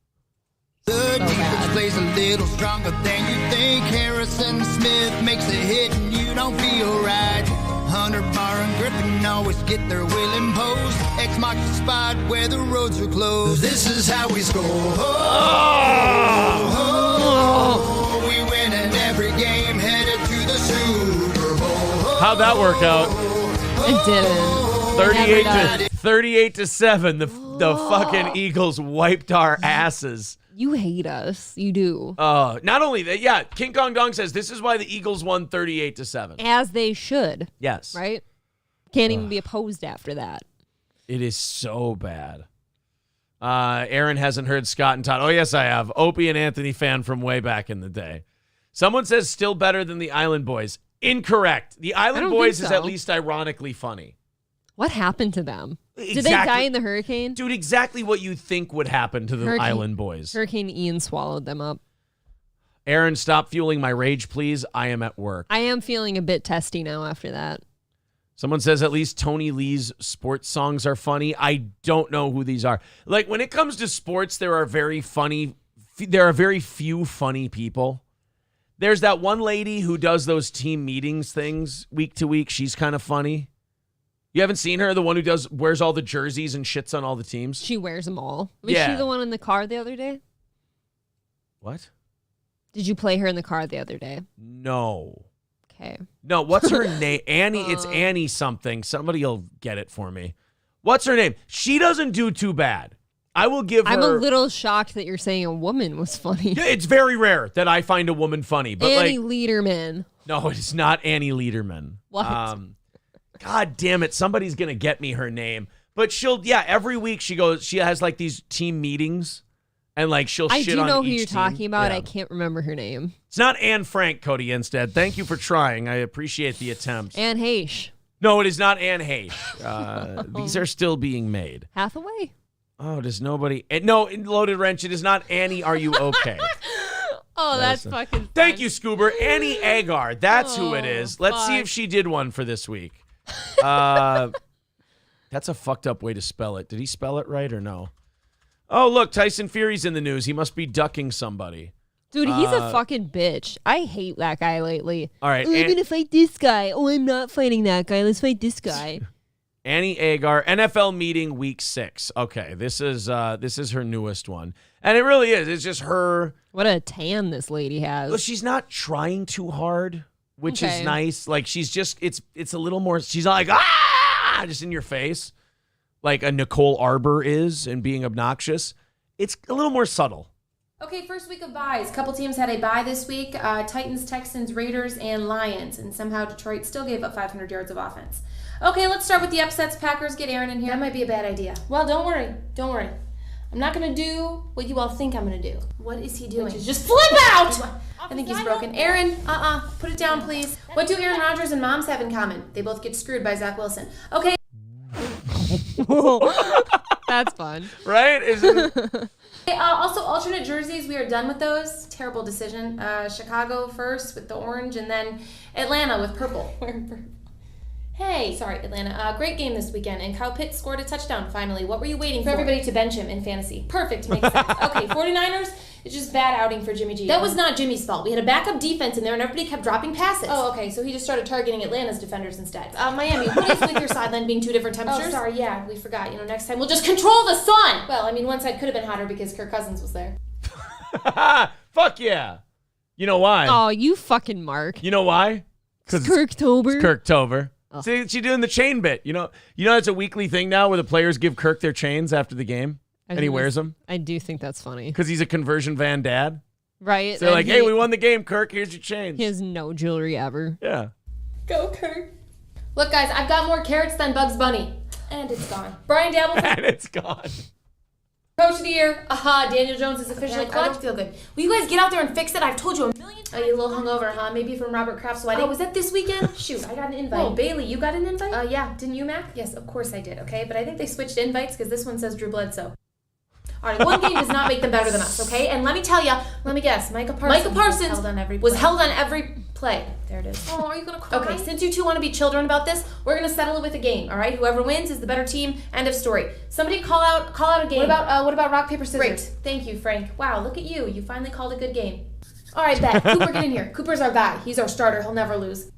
H: The defense plays a little stronger than you think. Harrison Smith makes a hit and you don't feel right. Hunter, Barr, and Griffin always get their will imposed. X marks the spot where the roads are closed. This is how we score. We win in every game, headed to the Super Bowl.
A: How'd that work out?
B: It didn't.
A: 38-7. The fucking Eagles wiped our asses.
B: You hate us. You do.
A: Not only that, yeah, King Kong Dong says this is why the Eagles won 38-7.
B: As they should.
A: Yes.
B: Right? Can't even be opposed after that.
A: It is so bad. Aaron hasn't heard Scott and Todd. Oh, yes, I have. Opie and Anthony fan from way back in the day. Someone says still better than the Island Boys. Incorrect. The Island Boys is at least ironically funny.
B: What happened to them?
A: Exactly.
B: Did they die in the hurricane?
A: Dude, exactly what you think would happen to the Island Boys.
B: Hurricane Ian swallowed them up.
A: Aaron, stop fueling my rage, please. I am at work.
B: I am feeling a bit testy now after that.
A: Someone says at least Tony Lee's sports songs are funny. I don't know who these are. Like when it comes to sports, there are very few funny people. There's that one lady who does those team meetings things week to week. She's kind of funny. You haven't seen her? The one who wears all the jerseys and shits on all the teams?
B: She wears them all. Was she the one in the car the other day?
A: What?
B: Did you play her in the car the other day?
A: No.
B: Okay.
A: No, what's her name? Annie. It's Annie something. Somebody will get it for me. What's her name? She doesn't do too bad. I will give her...
B: I'm a little shocked that you're saying a woman was funny.
A: Yeah, it's very rare that I find a woman funny. But
B: Annie Lederman.
A: No, it's not Annie Lederman.
B: What?
A: God damn it. Somebody's going to get me her name. But every week she has like these team meetings and like she'll shit on each team.
B: I do know who you're talking about. Yeah. I can't remember her name.
A: It's not Anne Frank, Cody Instead. Thank you for trying. I appreciate the attempt.
B: Anne Heche.
A: No, it is not Anne Heche. These are still being made.
B: Hathaway?
A: Oh, does nobody... No, in Loaded Wrench, it is not Annie, Are You Okay?
B: Oh, that's fucking fun.
A: Thank you, Scoober. Annie Agar. That's who it is. Let's see if she did one for this week. That's a fucked up way to spell it. Did he spell it right or no? Oh, look, Tyson Fury's in the news. He must be ducking somebody.
B: Dude, he's a fucking bitch. I hate that guy lately.
A: All right.
B: I'm going to fight this guy. Oh, I'm not fighting that guy. Let's fight this guy.
A: Annie Agar, NFL meeting week 6. Okay, this is her newest one. And it really is. It's just her.
B: What a tan this lady has.
A: Well, she's not trying too hard, which is nice. Like she's just it's a little more, she's not like just in your face like a Nicole Arbor is and being obnoxious. It's a little more subtle.
I: Okay, first week of buys. A couple teams had a bye this week. Titans, Texans, Raiders, and Lions. And somehow Detroit still gave up 500 yards of offense. Okay, let's start with the upsets. Packers, get Aaron in here.
V: That might be a bad idea.
I: Well, don't worry. Don't worry. I'm not going to do what you all think I'm going to do.
V: What is he doing?
I: Which is just flip out! I think he's broken. Aaron, put it down, please. What do Aaron Rodgers and Moms have in common? They both get screwed by Zach Wilson. Okay.
B: That's fun.
A: Right?
I: Also, alternate jerseys, we are done with those. Terrible decision. Chicago first with the orange, and then Atlanta with purple. Hey, sorry, Atlanta. Great game this weekend, and Kyle Pitts scored a touchdown finally. What were you waiting for? Everybody to bench him in fantasy. Perfect, makes sense. Okay, 49ers, it's just bad outing for Jimmy G. That was not Jimmy's fault. We had a backup defense in there, and everybody kept dropping passes. Oh, okay, so he just started targeting Atlanta's defenders instead. Miami, what is with your sideline being 2 different temperatures? Oh, sorry, yeah, we forgot. Next time we'll just control the sun! Well, one side could have been hotter because Kirk Cousins was there.
A: Fuck yeah. You know why?
B: Oh, you fucking Mark.
A: You know why? Because
B: Kirktober.
A: It's Kirktober. See, she's doing the chain bit. You know, it's a weekly thing now where the players give Kirk their chains after the game, and he wears them.
B: I do think that's funny.
A: Because he's a conversion van dad.
B: Right.
A: So they're like, hey, we won the game, Kirk. Here's your chains.
B: He has no jewelry ever.
A: Yeah.
I: Go, Kirk. Look, guys, I've got more carrots than Bugs Bunny. And it's gone. Brian Dabble.
A: And it's gone.
I: Coach of the year. Aha, Daniel Jones is officially clutch. I don't feel good. Will you guys get out there and fix it? I've told you a million times. Oh, you're a little hungover, huh? Maybe from Robert Kraft's wedding. Oh, was that this weekend? Shoot, I got an invite. Oh, Bailey, you got an invite? Yeah. Didn't you, Mac? Yes, of course I did, okay? But I think they switched invites because this one says Drew Bledsoe. All right, one game does not make them better than us, okay? And let me tell you, let me guess, Micah Parsons was held on every play. There it is. Oh, are you going to cry? Okay, since you two want to be children about this, we're going to settle it with a game, all right? Whoever wins is the better team. End of story. Somebody call out a game. What about rock, paper, scissors? Great. Thank you, Frank. Wow, look at you. You finally called a good game. All right, bet. Cooper, get in here. Cooper's our guy. He's our starter. He'll never lose.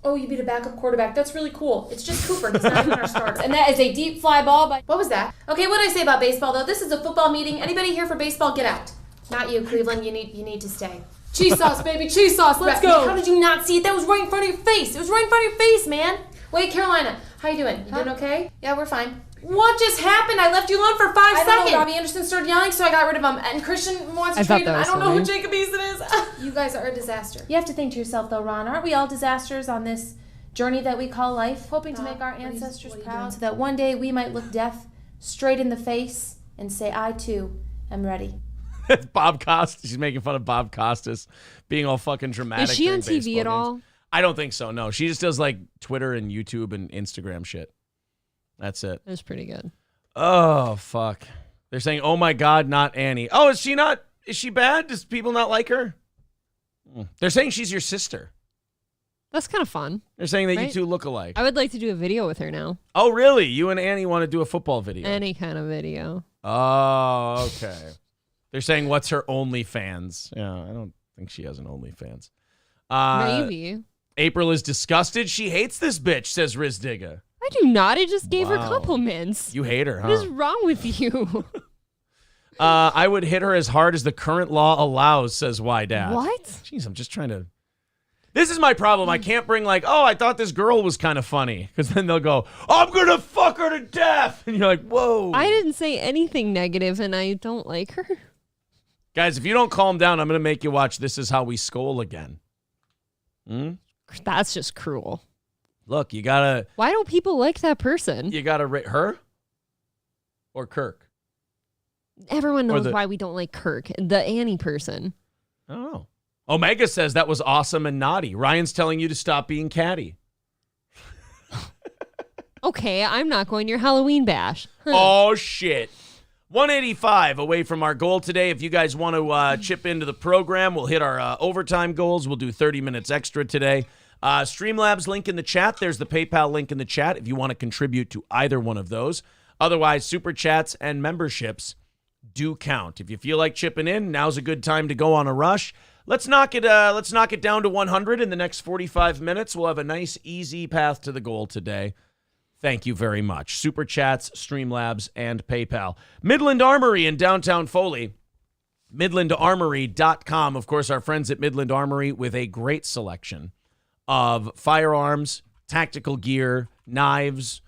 I: Oh, you beat a backup quarterback. That's really cool. It's just Cooper. He's not even our starter. And that is a deep fly ball by... What was that? Okay, what did I say about baseball, though? This is a football meeting. Anybody here for baseball, get out. Not you, Cleveland. You need to stay. Cheese sauce, baby. Cheese sauce. Let's go. How did you not see it? That was right in front of your face. It was right in front of your face, man. Wait, Carolina. How you doing? You doing okay? Yeah, we're fine. What just happened? I left you alone for 5 seconds. I don't know. Robbie Anderson started yelling, so I got rid of him. And Christian wants to trade him. I don't know who Jacob Eason is. You guys are a disaster. You have to think to yourself, though, Ron. Aren't we all disasters on this journey that we call life? Hoping to make our ancestors proud so that one day we might look death straight in the face and say, I, too, am ready.
A: Bob Costas. She's making fun of Bob Costas being all fucking dramatic.
B: Is she on TV at all?
A: I don't think so, no. She just does like Twitter and YouTube and Instagram shit. That's it.
B: That's pretty good.
A: Oh, fuck. They're saying, oh my God, not Annie. Oh, is she not? Is she bad? Does people not like her? They're saying she's your sister.
B: That's kind of fun.
A: They're saying that you two look alike.
B: I would like to do a video with her now.
A: Oh, really? You and Annie want to do a football video?
B: Any kind of video.
A: Oh, okay. They're saying, what's her OnlyFans? Yeah, I don't think she has an OnlyFans.
B: Maybe.
A: April is disgusted. She hates this bitch, says Riz Digga.
B: I do not. I just gave her compliments.
A: You hate her, huh?
B: What is wrong with you?
A: I would hit her as hard as the current law allows, says Y-Dad.
B: What?
A: Jeez, I'm just trying to... This is my problem. I can't bring like, oh, I thought this girl was kind of funny. Because then they'll go, I'm going to fuck her to death. And you're like, whoa.
B: I didn't say anything negative and I don't like her.
A: Guys, if you don't calm down, I'm going to make you watch This Is How We Skol again.
B: That's just cruel.
A: Look, you got to...
B: Why don't people like that person?
A: You got to rate her or Kirk?
B: Everyone knows why we don't like Kirk, the Annie person.
A: I don't know. Omega says that was awesome and naughty. Ryan's telling you to stop being catty.
B: Okay, I'm not going to your Halloween bash.
A: Oh, shit. 185 away from our goal today. If you guys want to chip into the program, we'll hit our overtime goals. We'll do 30 minutes extra today. Streamlabs link in the chat. There's the PayPal link in the chat if you want to contribute to either one of those. Otherwise, super chats and memberships do count. If you feel like chipping in, now's a good time to go on a rush. Let's knock it down to 100 in the next 45 minutes. We'll have a nice, easy path to the goal today. Thank you very much. Super Chats, Streamlabs, and PayPal. Midland Armory in downtown Foley. MidlandArmory.com. Of course, our friends at Midland Armory with a great selection of firearms, tactical gear, knives,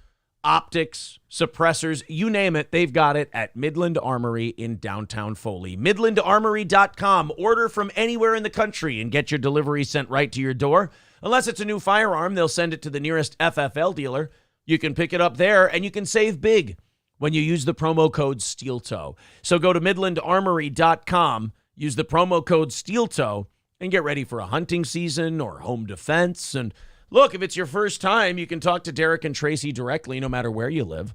A: optics, suppressors, you name it, they've got it at Midland Armory in downtown Foley. MidlandArmory.com. Order from anywhere in the country and get your delivery sent right to your door. Unless it's a new firearm, they'll send it to the nearest FFL dealer. You can pick it up there, and you can save big when you use the promo code SteelToe. So go to MidlandArmory.com, use the promo code SteelToe, and get ready for a hunting season or home defense. And look, if it's your first time, you can talk to Derek and Tracy directly no matter where you live.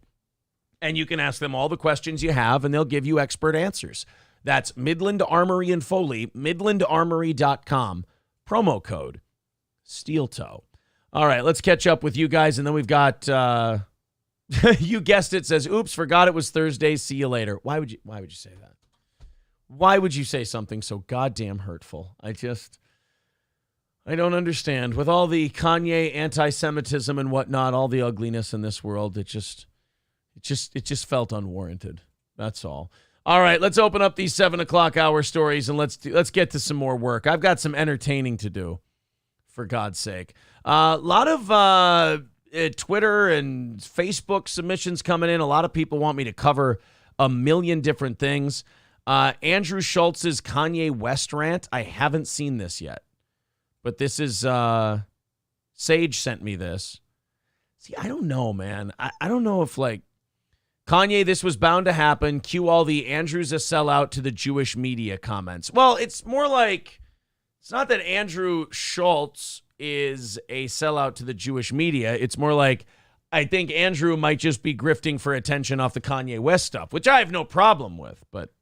A: And you can ask them all the questions you have, and they'll give you expert answers. That's Midland Armory in Foley, MidlandArmory.com, promo code SteelToe. All right, let's catch up with you guys, and then we've got, you guessed it, says, oops, forgot it was Thursday, see you later. Why would you say that? Why would you say something so goddamn hurtful? I don't understand. With all the Kanye anti-Semitism and whatnot, all the ugliness in this world, it just felt unwarranted. That's all. All right, let's open up these 7 o'clock hour stories and let's get to some more work. I've got some entertaining to do, for God's sake. A lot of Twitter and Facebook submissions coming in. A lot of people want me to cover a million different things. Andrew Schultz's Kanye West rant. I haven't seen this yet. But this is, Sage sent me this. See, I don't know, man. I don't know if, like, Kanye, this was bound to happen. Cue all the Andrew's a sellout to the Jewish media comments. Well, it's more like, it's not that Andrew Schultz is a sellout to the Jewish media. It's more like, I think Andrew might just be grifting for attention off the Kanye West stuff, which I have no problem with. But,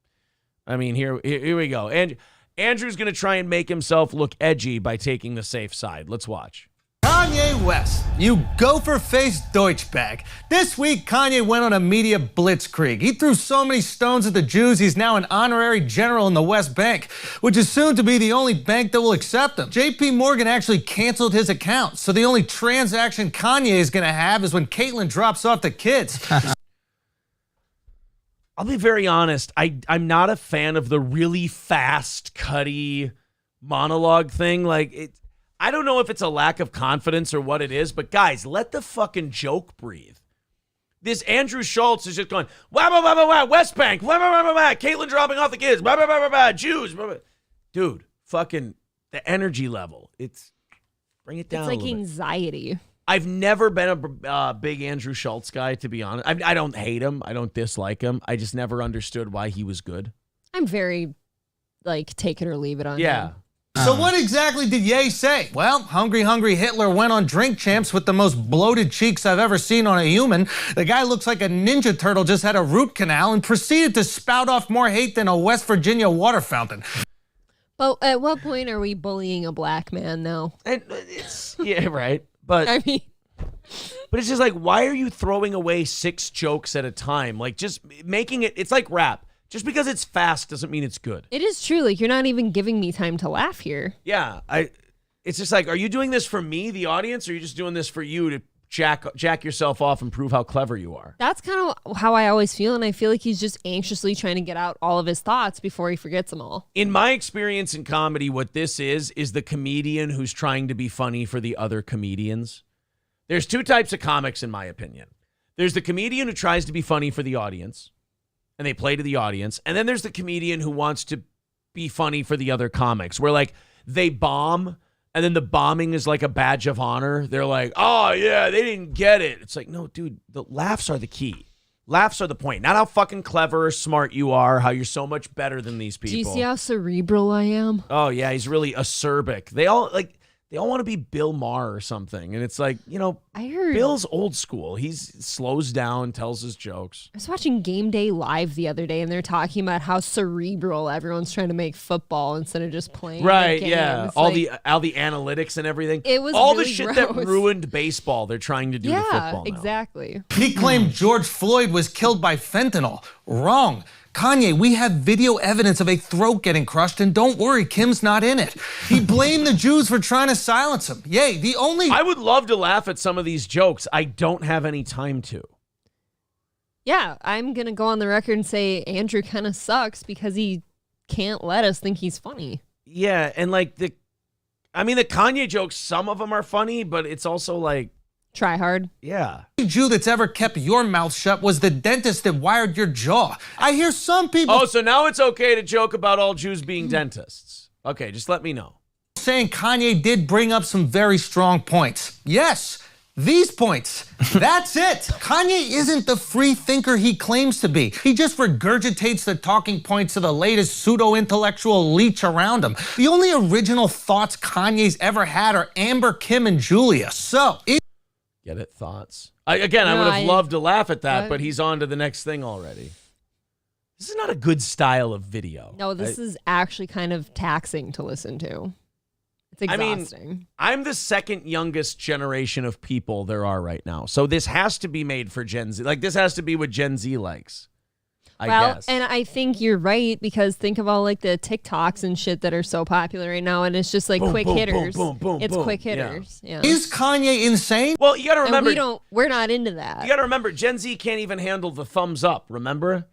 A: I mean, here we go. And Andrew's going to try and make himself look edgy by taking the safe side. Let's watch.
K: Kanye West, you gopher-faced Deutschbag. This week, Kanye went on a media blitzkrieg. He threw so many stones at the Jews, he's now an honorary general in the West Bank, which is soon to be the only bank that will accept him. JP Morgan actually canceled his account, so the only transaction Kanye is going to have is when Caitlyn drops off the kids.
A: I'll be very honest. I'm not a fan of the really fast, cutty monologue thing. Like, I don't know if it's a lack of confidence or what it is, but guys, let the fucking joke breathe. This Andrew Schultz is just going, wah, wah, wah, wah, wah, West Bank, wah, wah, wah, wah, wah, Caitlyn dropping off the kids, wah, wah, wah, wah, wah, Jews. Wah, wah. Dude, fucking the energy level. Bring it down.
B: It's like anxiety.
A: I've never been a big Andrew Schultz guy, to be honest. I don't hate him. I don't dislike him. I just never understood why he was good.
B: I'm very, like, take it or leave it on him.
K: So what exactly did Ye say? Well, Hungry Hitler went on Drink Champs with the most bloated cheeks I've ever seen on a human. The guy looks like a Ninja Turtle just had a root canal and proceeded to spout off more hate than a West Virginia water fountain.
B: But at what point are we bullying a black man now?
A: Yeah, right. But
B: I mean,
A: but it's just like, why are you throwing away 6 jokes at a time? Like, just making it, it's like rap. Just because it's fast doesn't mean it's good.
B: It is true. Like, you're not even giving me time to laugh here.
A: Yeah. It's just like, are you doing this for me, the audience, or are you just doing this for you to jack yourself off and prove how clever you are?
B: That's kind of how I always feel, and I feel like he's just anxiously trying to get out all of his thoughts before he forgets them all.
A: In my experience in comedy, what this is the comedian who's trying to be funny for the other comedians. There's 2 types of comics, in my opinion. There's the comedian who tries to be funny for the audience, and they play to the audience. And then there's the comedian who wants to be funny for the other comics, where, like, they bomb, and then the bombing is like a badge of honor. They're like, oh, yeah, they didn't get it. It's like, no, dude, the laughs are the key. Laughs are the point. Not how fucking clever or smart you are, how you're so much better than these people.
B: Do you see how cerebral I am?
A: Oh, yeah, he's really acerbic. They all want to be Bill Maher or something. And it's like,
B: I heard
A: Bill's old school. He slows down, tells his jokes.
B: I was watching Game Day Live the other day, and they're talking about how cerebral everyone's trying to make football instead of just playing.
A: Right,
B: a game.
A: yeah.
B: It's
A: all
B: like,
A: the analytics and everything.
B: It was
A: all
B: really
A: the shit
B: gross.
A: that ruined baseball. They're trying to do to football now.
B: Exactly.
K: He claimed George Floyd was killed by fentanyl. Wrong. Kanye, we have video evidence of a throat getting crushed, and don't worry, Kim's not in it. He blamed the Jews for trying to silence him. Yay, I
A: would love to laugh at some of these jokes. I don't have any time to.
B: Yeah, I'm going to go on the record and say Andrew kind of sucks because he can't let us think he's funny.
A: Yeah, and like the Kanye jokes, some of them are funny, but it's also like,
B: Try hard.
A: Yeah.
K: The Jew that's ever kept your mouth shut was the dentist that wired your jaw. I hear some people...
A: Oh, so now it's okay to joke about all Jews being dentists. Okay, just let me know.
K: ...saying Kanye did bring up some very strong points. Yes, these points. That's it. Kanye isn't the free thinker he claims to be. He just regurgitates the talking points of the latest pseudo-intellectual leech around him. The only original thoughts Kanye's ever had are Amber, Kim, and Julia. So...
A: Get it? Thoughts? I would have loved to laugh at that, but he's on to the next thing already. This is not a good style of video.
B: No, this is actually kind of taxing to listen to. It's exhausting.
A: I mean, I'm the second youngest generation of people there are right now. So this has to be made for Gen Z. Like, this has to be what Gen Z likes, I guess.
B: And I think you're right, because think of all like the TikToks and shit that are so popular right now, and it's just like
A: Boom,
B: quick
A: boom,
B: hitters.
A: boom, boom, boom,
B: it's
A: boom.
B: quick hitters. Yeah.
K: Is Kanye insane?
A: Well, you got to remember.
B: And we're not into that.
A: You got to remember, Gen Z can't even handle the thumbs up, remember?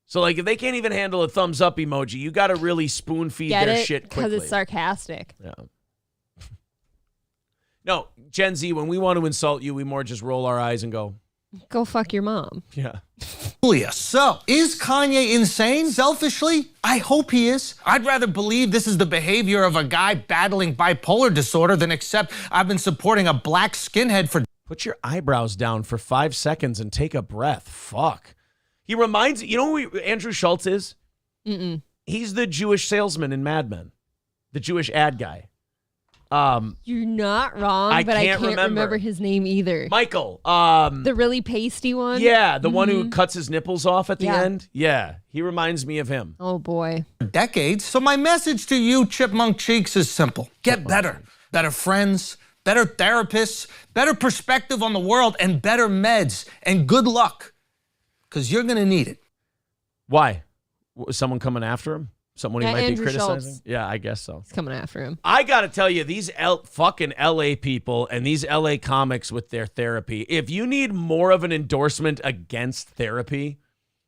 A: So, like, if they can't even handle a thumbs up emoji, you got to really spoon feed their shit quickly.
B: Because it's sarcastic.
A: Yeah. No, Gen Z, when we want to insult you, we more just roll our eyes and go,
B: go fuck your mom.
A: Yeah.
K: Julia, so is Kanye insane? Selfishly, I hope he is. I'd rather believe this is the behavior of a guy battling bipolar disorder than accept I've been supporting a black skinhead for...
A: Put your eyebrows down for 5 seconds and take a breath. Fuck. He reminds... You know who Andrew Schultz is?
B: Mm-mm.
A: He's the Jewish salesman in Mad Men. The Jewish ad guy.
B: You're not wrong, but I can't remember his name either.
A: Michael.
B: The really pasty one?
A: Yeah, the one who cuts his nipples off at the end. Yeah, he reminds me of him.
B: Oh, boy.
K: Decades. So my message to you, Chipmunk Cheeks, is simple. Get better. Better friends, better therapists, better perspective on the world, and better meds. And good luck, because you're going to need it.
A: Why? Was someone coming after him? Someone he might
B: Andrew
A: be criticizing?
B: Schultz.
A: Yeah, I guess so.
B: He's coming after him.
A: I got to tell you, these fucking LA people and these LA comics with their therapy, if you need more of an endorsement against therapy,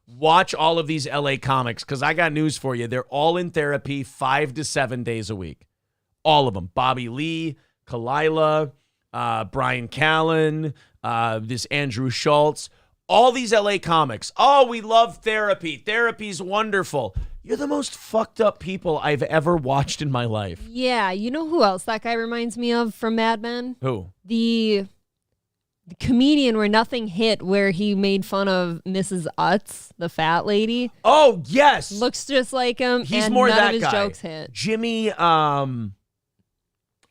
A: watch all of these LA comics, because I got news for you. They're all in therapy 5 to 7 days a week. All of them. Bobby Lee, Kalila, Brian Callen, this Andrew Schultz. All these LA comics. Oh, we love therapy. Therapy's wonderful. You're the most fucked up people I've ever watched in my life.
B: Yeah, you know who else that guy reminds me of from Mad Men?
A: Who?
B: The comedian where nothing hit, where he made fun of Mrs. Utz, the fat lady.
A: Oh, yes.
B: Looks just like him.
A: He's
B: and
A: more
B: none
A: that
B: of his
A: guy.
B: jokes hit.
A: Jimmy,
B: Jimmy.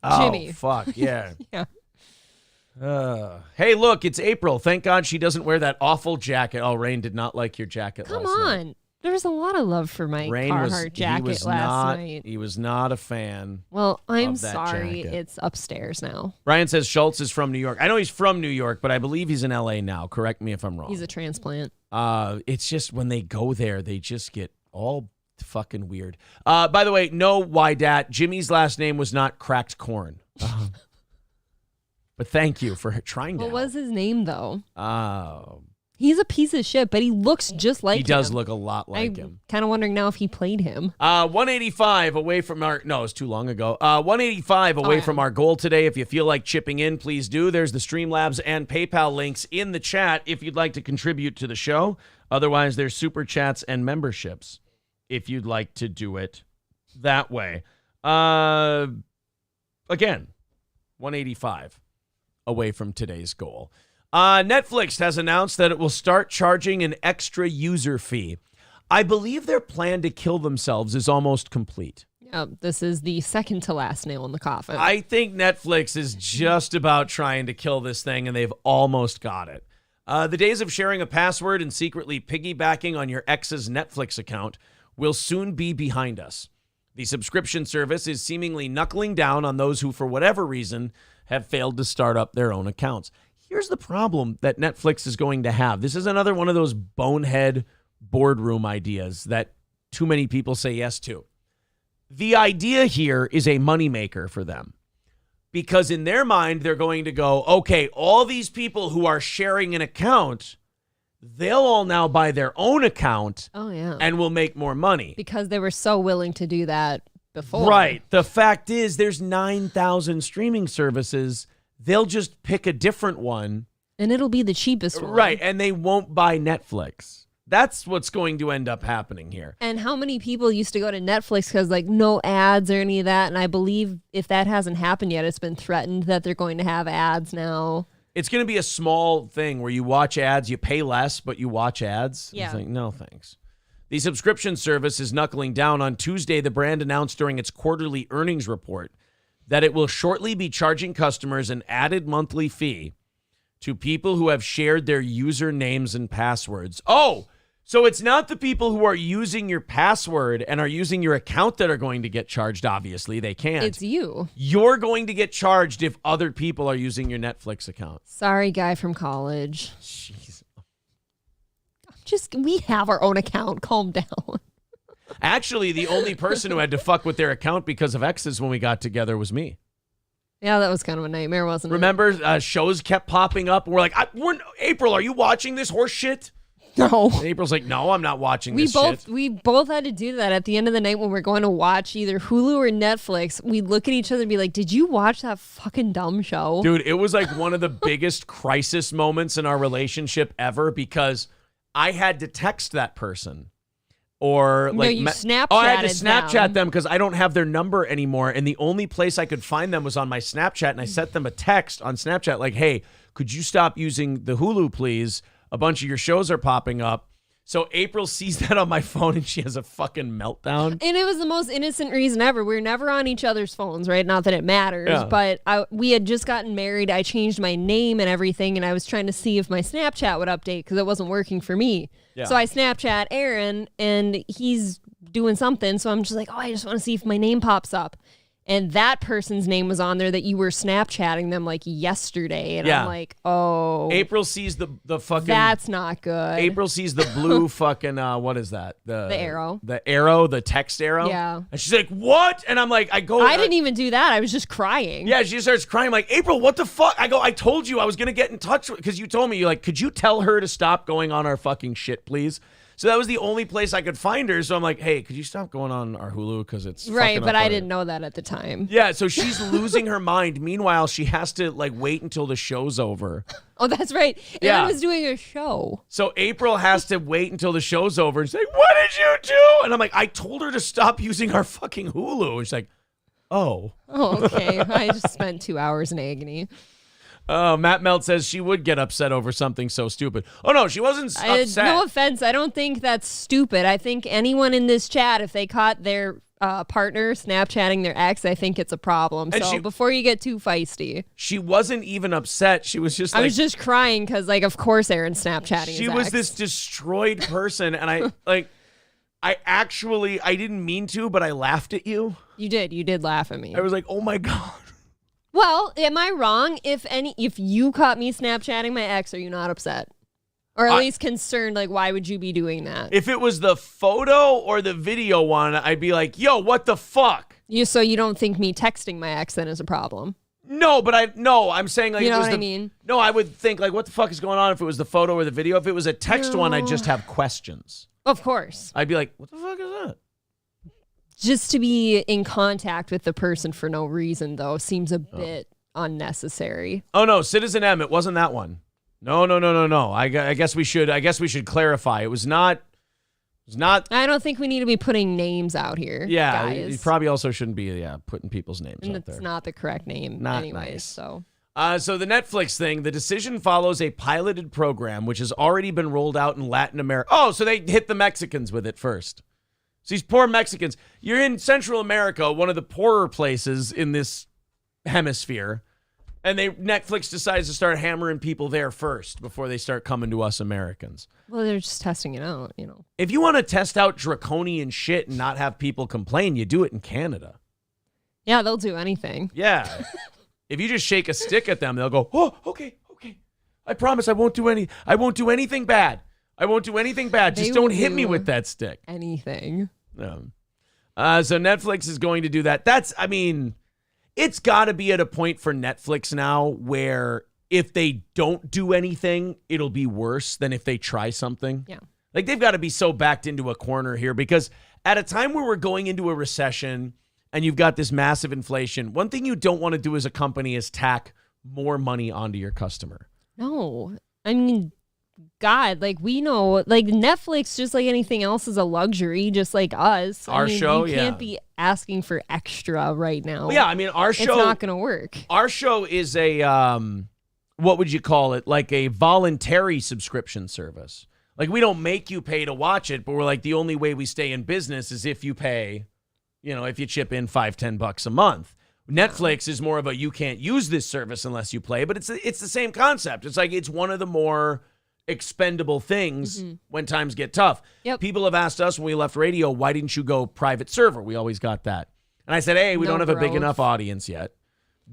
A: Oh, fuck, yeah.
B: Yeah.
A: Hey, look, it's April. Thank God she doesn't wear that awful jacket. Oh, Rain did not like your jacket
B: Come
A: last night.
B: on. There was a lot of love for my Carhartt jacket last night.
A: He was not a fan.
B: Well, I'm
A: of that
B: sorry.
A: jacket.
B: It's upstairs now.
A: Ryan says Schultz is from New York. I know he's from New York, but I believe he's in LA now. Correct me if I'm wrong.
B: He's a transplant.
A: It's just when they go there, they just get all fucking weird. By the way, no, why dat? Jimmy's last name was not Cracked Corn. But thank you for trying to.
B: What was his name, though?
A: Oh.
B: He's a piece of shit, but he looks just like him.
A: He does look a lot like him.
B: Kind of wondering now if he played him.
A: 185 away from our... No, it's too long ago. 185 away from our goal today. If you feel like chipping in, please do. There's the Streamlabs and PayPal links in the chat if you'd like to contribute to the show. Otherwise, there's Super Chats and memberships if you'd like to do it that way. Again, 185 away from today's goal. Netflix has announced that it will start charging an extra user fee. I believe their plan to kill themselves is almost complete.
B: This is the second to last nail in the coffin.
A: I think Netflix is just about trying to kill this thing, and they've almost got it. The days of sharing a password and secretly piggybacking on your ex's Netflix account will soon be behind us. The subscription service is seemingly knuckling down on those who, for whatever reason, have failed to start up their own accounts. Here's the problem that Netflix is going to have. This is another one of those bonehead boardroom ideas that too many people say yes to. The idea here is a moneymaker for them. Because in their mind, they're going to go, okay, all these people who are sharing an account, they'll all now buy their own account and will make more money.
B: Because they were so willing to do that before.
A: Right. The fact is there's 9,000 streaming services they'll just pick a different one.
B: And it'll be the cheapest one.
A: Right, and they won't buy Netflix. That's what's going to end up happening here.
B: And how many people used to go to Netflix because, like, no ads or any of that? And I believe if that hasn't happened yet, it's been threatened that they're going to have ads now.
A: It's going to be a small thing where you watch ads, you pay less, but you watch ads.
B: Yeah.
A: It's like, no, thanks. The subscription service is knuckling down. On Tuesday, the brand announced during its quarterly earnings report that it will shortly be charging customers an added monthly fee to people who have shared their usernames and passwords. Oh, so it's not the people who are using your password and are using your account that are going to get charged. Obviously, they can't.
B: It's you.
A: You're going to get charged if other people are using your Netflix account.
B: Sorry, guy from college. Jeez. We have our own account. Calm down.
A: Actually, the only person who had to fuck with their account because of exes when we got together was me.
B: Yeah, that was kind of a nightmare, wasn't it?
A: Remember, shows kept popping up, and we're like, April, are you watching this horse shit?
B: No.
A: And April's like, no, I'm not watching this shit.
B: We both had to do that at the end of the night when we're going to watch either Hulu or Netflix. We'd look at each other and be like, did you watch that fucking dumb show?
A: Dude, it was like one of the biggest crisis moments in our relationship ever because I had to text that person. Or like,
B: you Snapchatted
A: I had to Snapchat them because I don't have their number anymore. And the only place I could find them was on my Snapchat. And I sent them a text on Snapchat like, hey, could you stop using the Hulu, please? A bunch of your shows are popping up. So April sees that on my phone and she has a fucking meltdown.
B: And it was the most innocent reason ever. We were never on each other's phones, right? Not that it matters, but we had just gotten married. I changed my name and everything, and I was trying to see if my Snapchat would update because it wasn't working for me. Yeah. So I Snapchat Aaron, and he's doing something. So I'm just like, I just want to see if my name pops up. And that person's name was on there that you were Snapchatting them like yesterday. And I'm like, oh.
A: April sees the fucking...
B: That's not good.
A: April sees the blue fucking, what is that? The
B: arrow.
A: The arrow, the text arrow.
B: Yeah.
A: And she's like, what? And I'm like, I
B: didn't even do that. I was just crying.
A: Yeah, she starts crying. I'm like, April, what the fuck? I told you I was going to get in touch because you told me, you're like, could you tell her to stop going on our fucking shit, please? So that was the only place I could find her. So I'm like, hey, could you stop going on our Hulu? Because it's
B: right, but I didn't know that at the time.
A: Yeah, so she's losing her mind. Meanwhile, she has to like wait until the show's over.
B: Oh, that's right.
A: Yeah.
B: Aaron was doing a show.
A: So April has to wait until the show's over and say, what did you do? And I'm like, I told her to stop using our fucking Hulu. And she's like, oh.
B: Oh, okay. I just spent 2 hours in agony.
A: Matt Melt says she would get upset over something so stupid. Oh, no, she wasn't upset.
B: No offense. I don't think that's stupid. I think anyone in this chat, if they caught their partner Snapchatting their ex, I think it's a problem.
A: And
B: so before you get too feisty.
A: She wasn't even upset. She was just
B: I was just crying because, like, of course Aaron's Snapchatting
A: She
B: his
A: was
B: ex.
A: this destroyed person. And I didn't mean to, but I laughed at you.
B: You did. You did laugh at me.
A: I was like, oh, my God.
B: Well, am I wrong? If you caught me Snapchatting my ex, are you not upset? Or at least concerned, like, why would you be doing that?
A: If it was the photo or the video one, I'd be like, yo, what the fuck?
B: So you don't think me texting my ex then is a problem?
A: No, but I'm saying like,
B: you know what I mean?
A: No, I would think like, what the fuck is going on if it was the photo or the video? If it was a text one, I'd just have questions.
B: Of course.
A: I'd be like, what the fuck is that?
B: Just to be in contact with the person for no reason, though, seems a bit unnecessary.
A: Oh no, Citizen M, it wasn't that one. No. I guess we should clarify. It was not.
B: I don't think we need to be putting names out here.
A: Yeah,
B: guys.
A: you probably also shouldn't be putting people's names
B: and
A: out there.
B: It's not the correct name,
A: not
B: anyways.
A: Nice.
B: So Well, they're just testing it out, you know.
A: If you want to test out draconian shit and not have people complain, you do it in Canada.
B: Yeah, they'll do anything.
A: Yeah. If you just shake a stick at them, they'll go, "Oh, okay. I promise I won't do anything bad. I won't do anything bad. Just don't hit me with that stick."
B: Anything.
A: So Netflix is going to do that. It's got to be at a point for Netflix now where if they don't do anything, it'll be worse than if they try something.
B: Yeah.
A: Like they've got to be so backed into a corner here because at a time where we're going into a recession and you've got this massive inflation, one thing you don't want to do as a company is tack more money onto your customer.
B: No. I mean, God, like we know, like Netflix, just like anything else, is a luxury, just like us.
A: Our show,
B: you can't be asking for extra right now.
A: Well, yeah, I mean, our show...
B: It's not going to work.
A: Our show is a, what would you call it? Like a voluntary subscription service. Like, we don't make you pay to watch it, but we're like, the only way we stay in business is if you pay, if you chip in $5-10 a month. Netflix is more of a, you can't use this service unless you play, but it's the same concept. It's like, it's one of the more expendable things when times get tough.
B: Yep.
A: People have asked us when we left radio, why didn't you go private server? We always got that. And I said, A, we don't have a big enough audience yet.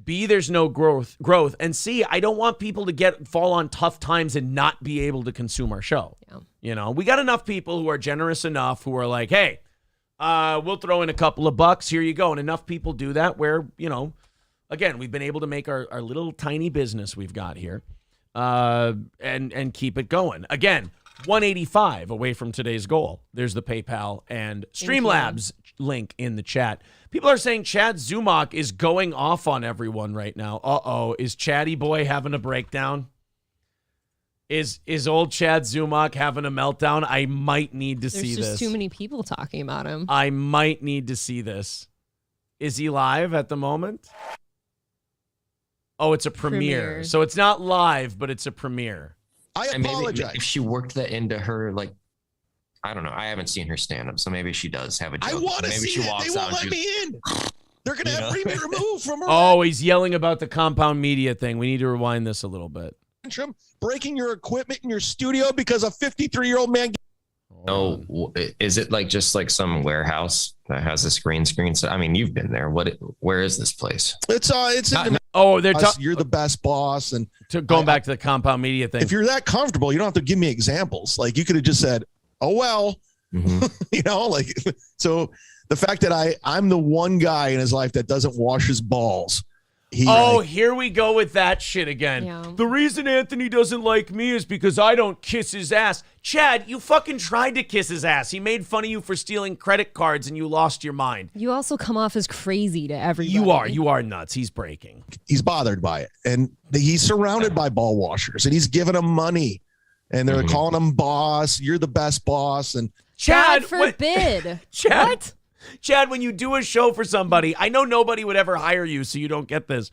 A: B, there's no growth. And C, I don't want people to fall on tough times and not be able to consume our show. Yeah. We got enough people who are generous enough who are like, hey, we'll throw in a couple of bucks. Here you go. And enough people do that where, again, we've been able to make our little tiny business we've got here and keep it going. Again, 185 away from today's goal. There's the PayPal and Streamlabs link in the chat. People are saying Chad Zumock is going off on everyone right now. Uh-oh. Is Chatty Boy having a breakdown? Is old Chad Zumock having a meltdown? I might need to see this.
B: There's just too many people talking about him.
A: I might need to see this. Is he live at the moment? Oh, it's a premiere. So it's not live, but it's a premiere.
J: I apologize. Maybe if she worked that into her, like, I don't know. I haven't seen her stand up, so maybe she does have a joke.
V: I want to see it. They won't let me in. They're going to have Remy removed from her.
A: Oh, he's yelling about the compound media thing. We need to rewind this a little bit.
V: Breaking your equipment in your studio because a 53-year-old man.
J: No, is it like just like some warehouse that has a green screen? So I mean, you've been there. Where is this place?
V: It's you're the best boss, and
A: going back to the compound media thing.
V: If you're that comfortable, you don't have to give me examples. Like you could have just said, "Oh well," So the fact that I'm the one guy in his life that doesn't wash his balls.
A: Here we go with that shit again. Yeah. The reason Anthony doesn't like me is because I don't kiss his ass. Chad, you fucking tried to kiss his ass. He made fun of you for stealing credit cards and you lost your mind.
B: You also come off as crazy to everybody.
A: You are nuts. He's breaking.
V: He's bothered by it. And he's surrounded by ball washers and he's giving them money. And they're calling him boss. You're the best boss. And
B: Chad, God forbid.
A: Chad,
B: what?
A: Chad, when you do a show for somebody, I know nobody would ever hire you, so you don't get this.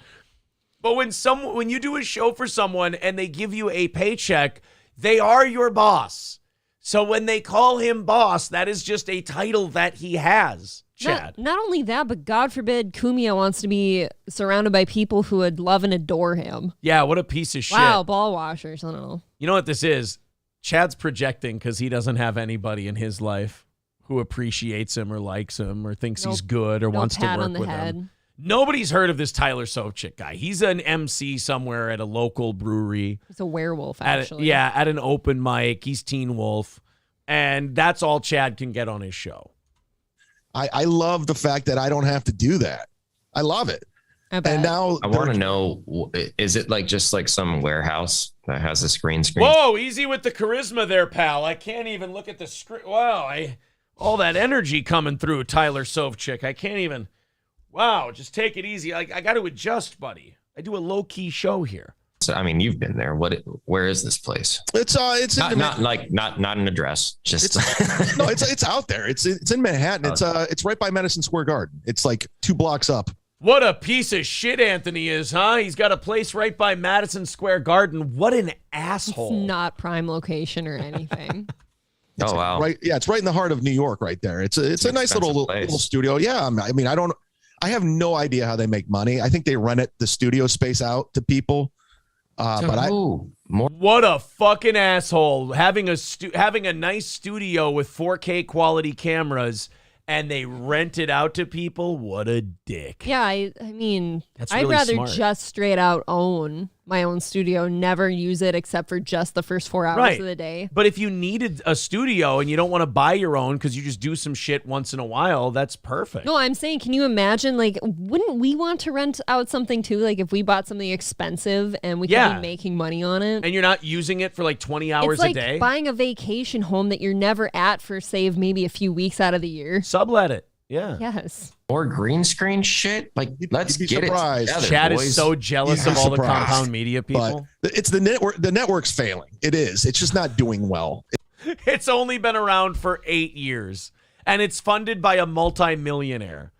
A: But when you do a show for someone and they give you a paycheck, they are your boss. So when they call him boss, that is just a title that he has, Chad.
B: Not only that, but God forbid Cumia wants to be surrounded by people who would love and adore him.
A: Yeah, what a piece of shit.
B: Wow, ball washers. I don't know.
A: You know what this is? Chad's projecting because he doesn't have anybody in his life who appreciates him or likes him or thinks he's good or wants to work with him. Nobody's heard of this Tyler Sovchik guy. He's an MC somewhere at a local brewery.
B: He's a werewolf, actually.
A: At an open mic. He's Teen Wolf. And that's all Chad can get on his show.
V: I love the fact that I don't have to do that. I love it. And now
J: I want to know, is it like just like some warehouse that has a green screen?
A: Whoa, easy with the charisma there, pal. I can't even look at the screen. Wow, all that energy coming through, Tyler Sovchik. I can't even. Wow, just take it easy. I got to adjust, buddy. I do a low-key show here.
J: So I mean, you've been there. Where is this place?
V: It's
J: not an address. Just
V: it's out there. It's in Manhattan. It's right by Madison Square Garden. It's like 2 blocks up.
A: What a piece of shit Anthony is, huh? He's got a place right by Madison Square Garden. What an asshole.
B: It's not prime location or anything.
J: Oh wow!
V: Right, yeah, it's right in the heart of New York, right there. It's a nice little studio. Yeah, I mean, I have no idea how they make money. I think they rent the studio space out to people.
A: What a fucking asshole having a nice studio with 4K quality cameras. And they rent it out to people. What a dick.
B: Yeah, I mean,
A: that's
B: I'd
A: really
B: rather
A: smart.
B: just straight out own my own studio, never use it except for just the first 4 hours of the day.
A: But if you needed a studio and you don't want to buy your own because you just do some shit once in a while, that's perfect.
B: No, I'm saying, can you imagine, like, wouldn't we want to rent out something too? Like if we bought something expensive and we could be making money on it.
A: And you're not using it for like 20 hours
B: a day?
A: It's like
B: buying a vacation home that you're never at for, say, maybe a few weeks out of the year.
A: Sublet it. Yeah.
B: Yes.
J: More green screen shit? Like, let's
V: You'd be
J: get
V: surprised.
J: it together,
A: Chad
J: boys.
A: is so jealous
V: You'd
A: of
V: be
A: all the
V: surprised.
A: compound media people.
V: But it's the network. The network's failing. It is. It's just not doing well.
A: It's only been around for 8 years, and it's funded by a multimillionaire.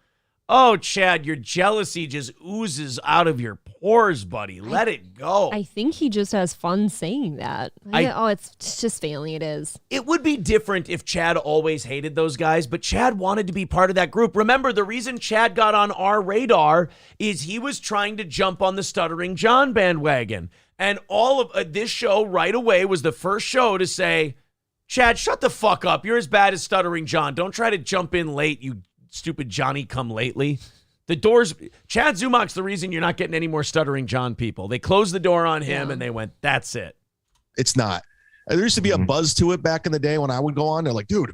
A: Oh, Chad, your jealousy just oozes out of your pores, buddy. Let it go.
B: I think he just has fun saying that. It's just failing. It is.
A: It would be different if Chad always hated those guys, but Chad wanted to be part of that group. Remember, the reason Chad got on our radar is he was trying to jump on the Stuttering John bandwagon. And all of this show right away was the first show to say, Chad, shut the fuck up. You're as bad as Stuttering John. Don't try to jump in late, you stupid Johnny come lately. The doors, Chad Zumach's the reason you're not getting any more Stuttering John people. They closed the door on him and they went, that's it.
V: It's not. There used to be a buzz to it back in the day when I would go on. They're like, dude.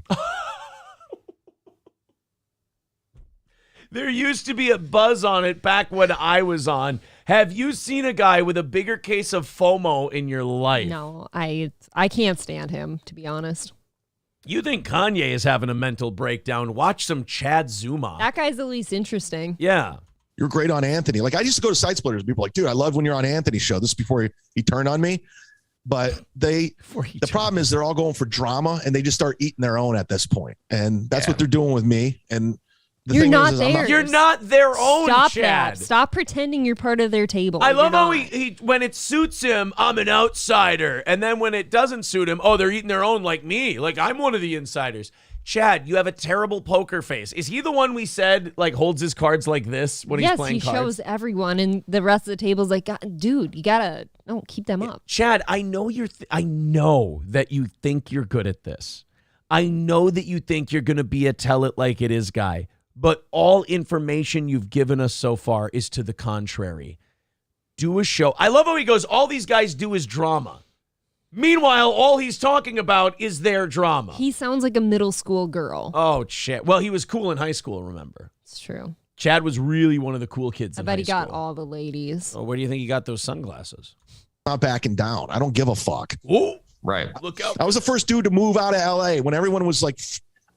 A: There used to be a buzz on it back when I was on. Have you seen a guy with a bigger case of FOMO in your life?
B: No, I can't stand him, to be honest.
A: You think Kanye is having a mental breakdown? Watch some Chad Zumach.
B: That guy's at least interesting.
A: Yeah.
V: You're great on Anthony. Like, I used to go to Side Splitters. People are like, dude, I love when you're on Anthony's show. This is before he turned on me. But the problem is they're all going for drama, and they just start eating their own at this point. And that's what they're doing with me. And the
B: You're
V: thing
B: not
V: is,
B: there.
A: You're not their own,
B: Stop
A: Chad.
B: that. Stop pretending you're part of their table.
A: I love
B: You're
A: how
B: not.
A: he when it suits him, I'm an outsider. And then when it doesn't suit him, they're eating their own like me. Like I'm one of the insiders. Chad, you have a terrible poker face. Is he the one we said like holds his cards like this when he's playing cards?
B: Yes, he shows everyone, and the rest of the table's like, dude, you gotta keep them up.
A: Chad, I know I know that you think you're good at this. I know that you think you're gonna be a tell it like it is guy. But all information you've given us so far is to the contrary. Do a show. I love how he goes, all these guys do is drama. Meanwhile, all he's talking about is their drama.
B: He sounds like a middle school girl.
A: Oh, shit. Well, he was cool in high school, remember?
B: It's true.
A: Chad was really one of the cool kids
B: I
A: in
B: bet
A: high
B: he got
A: school.
B: all the ladies.
A: Oh, where do you think he got those sunglasses?
V: not backing down. I don't give a fuck.
A: Oh,
J: right.
A: Look out.
V: I was the first dude to move out of LA when everyone was like,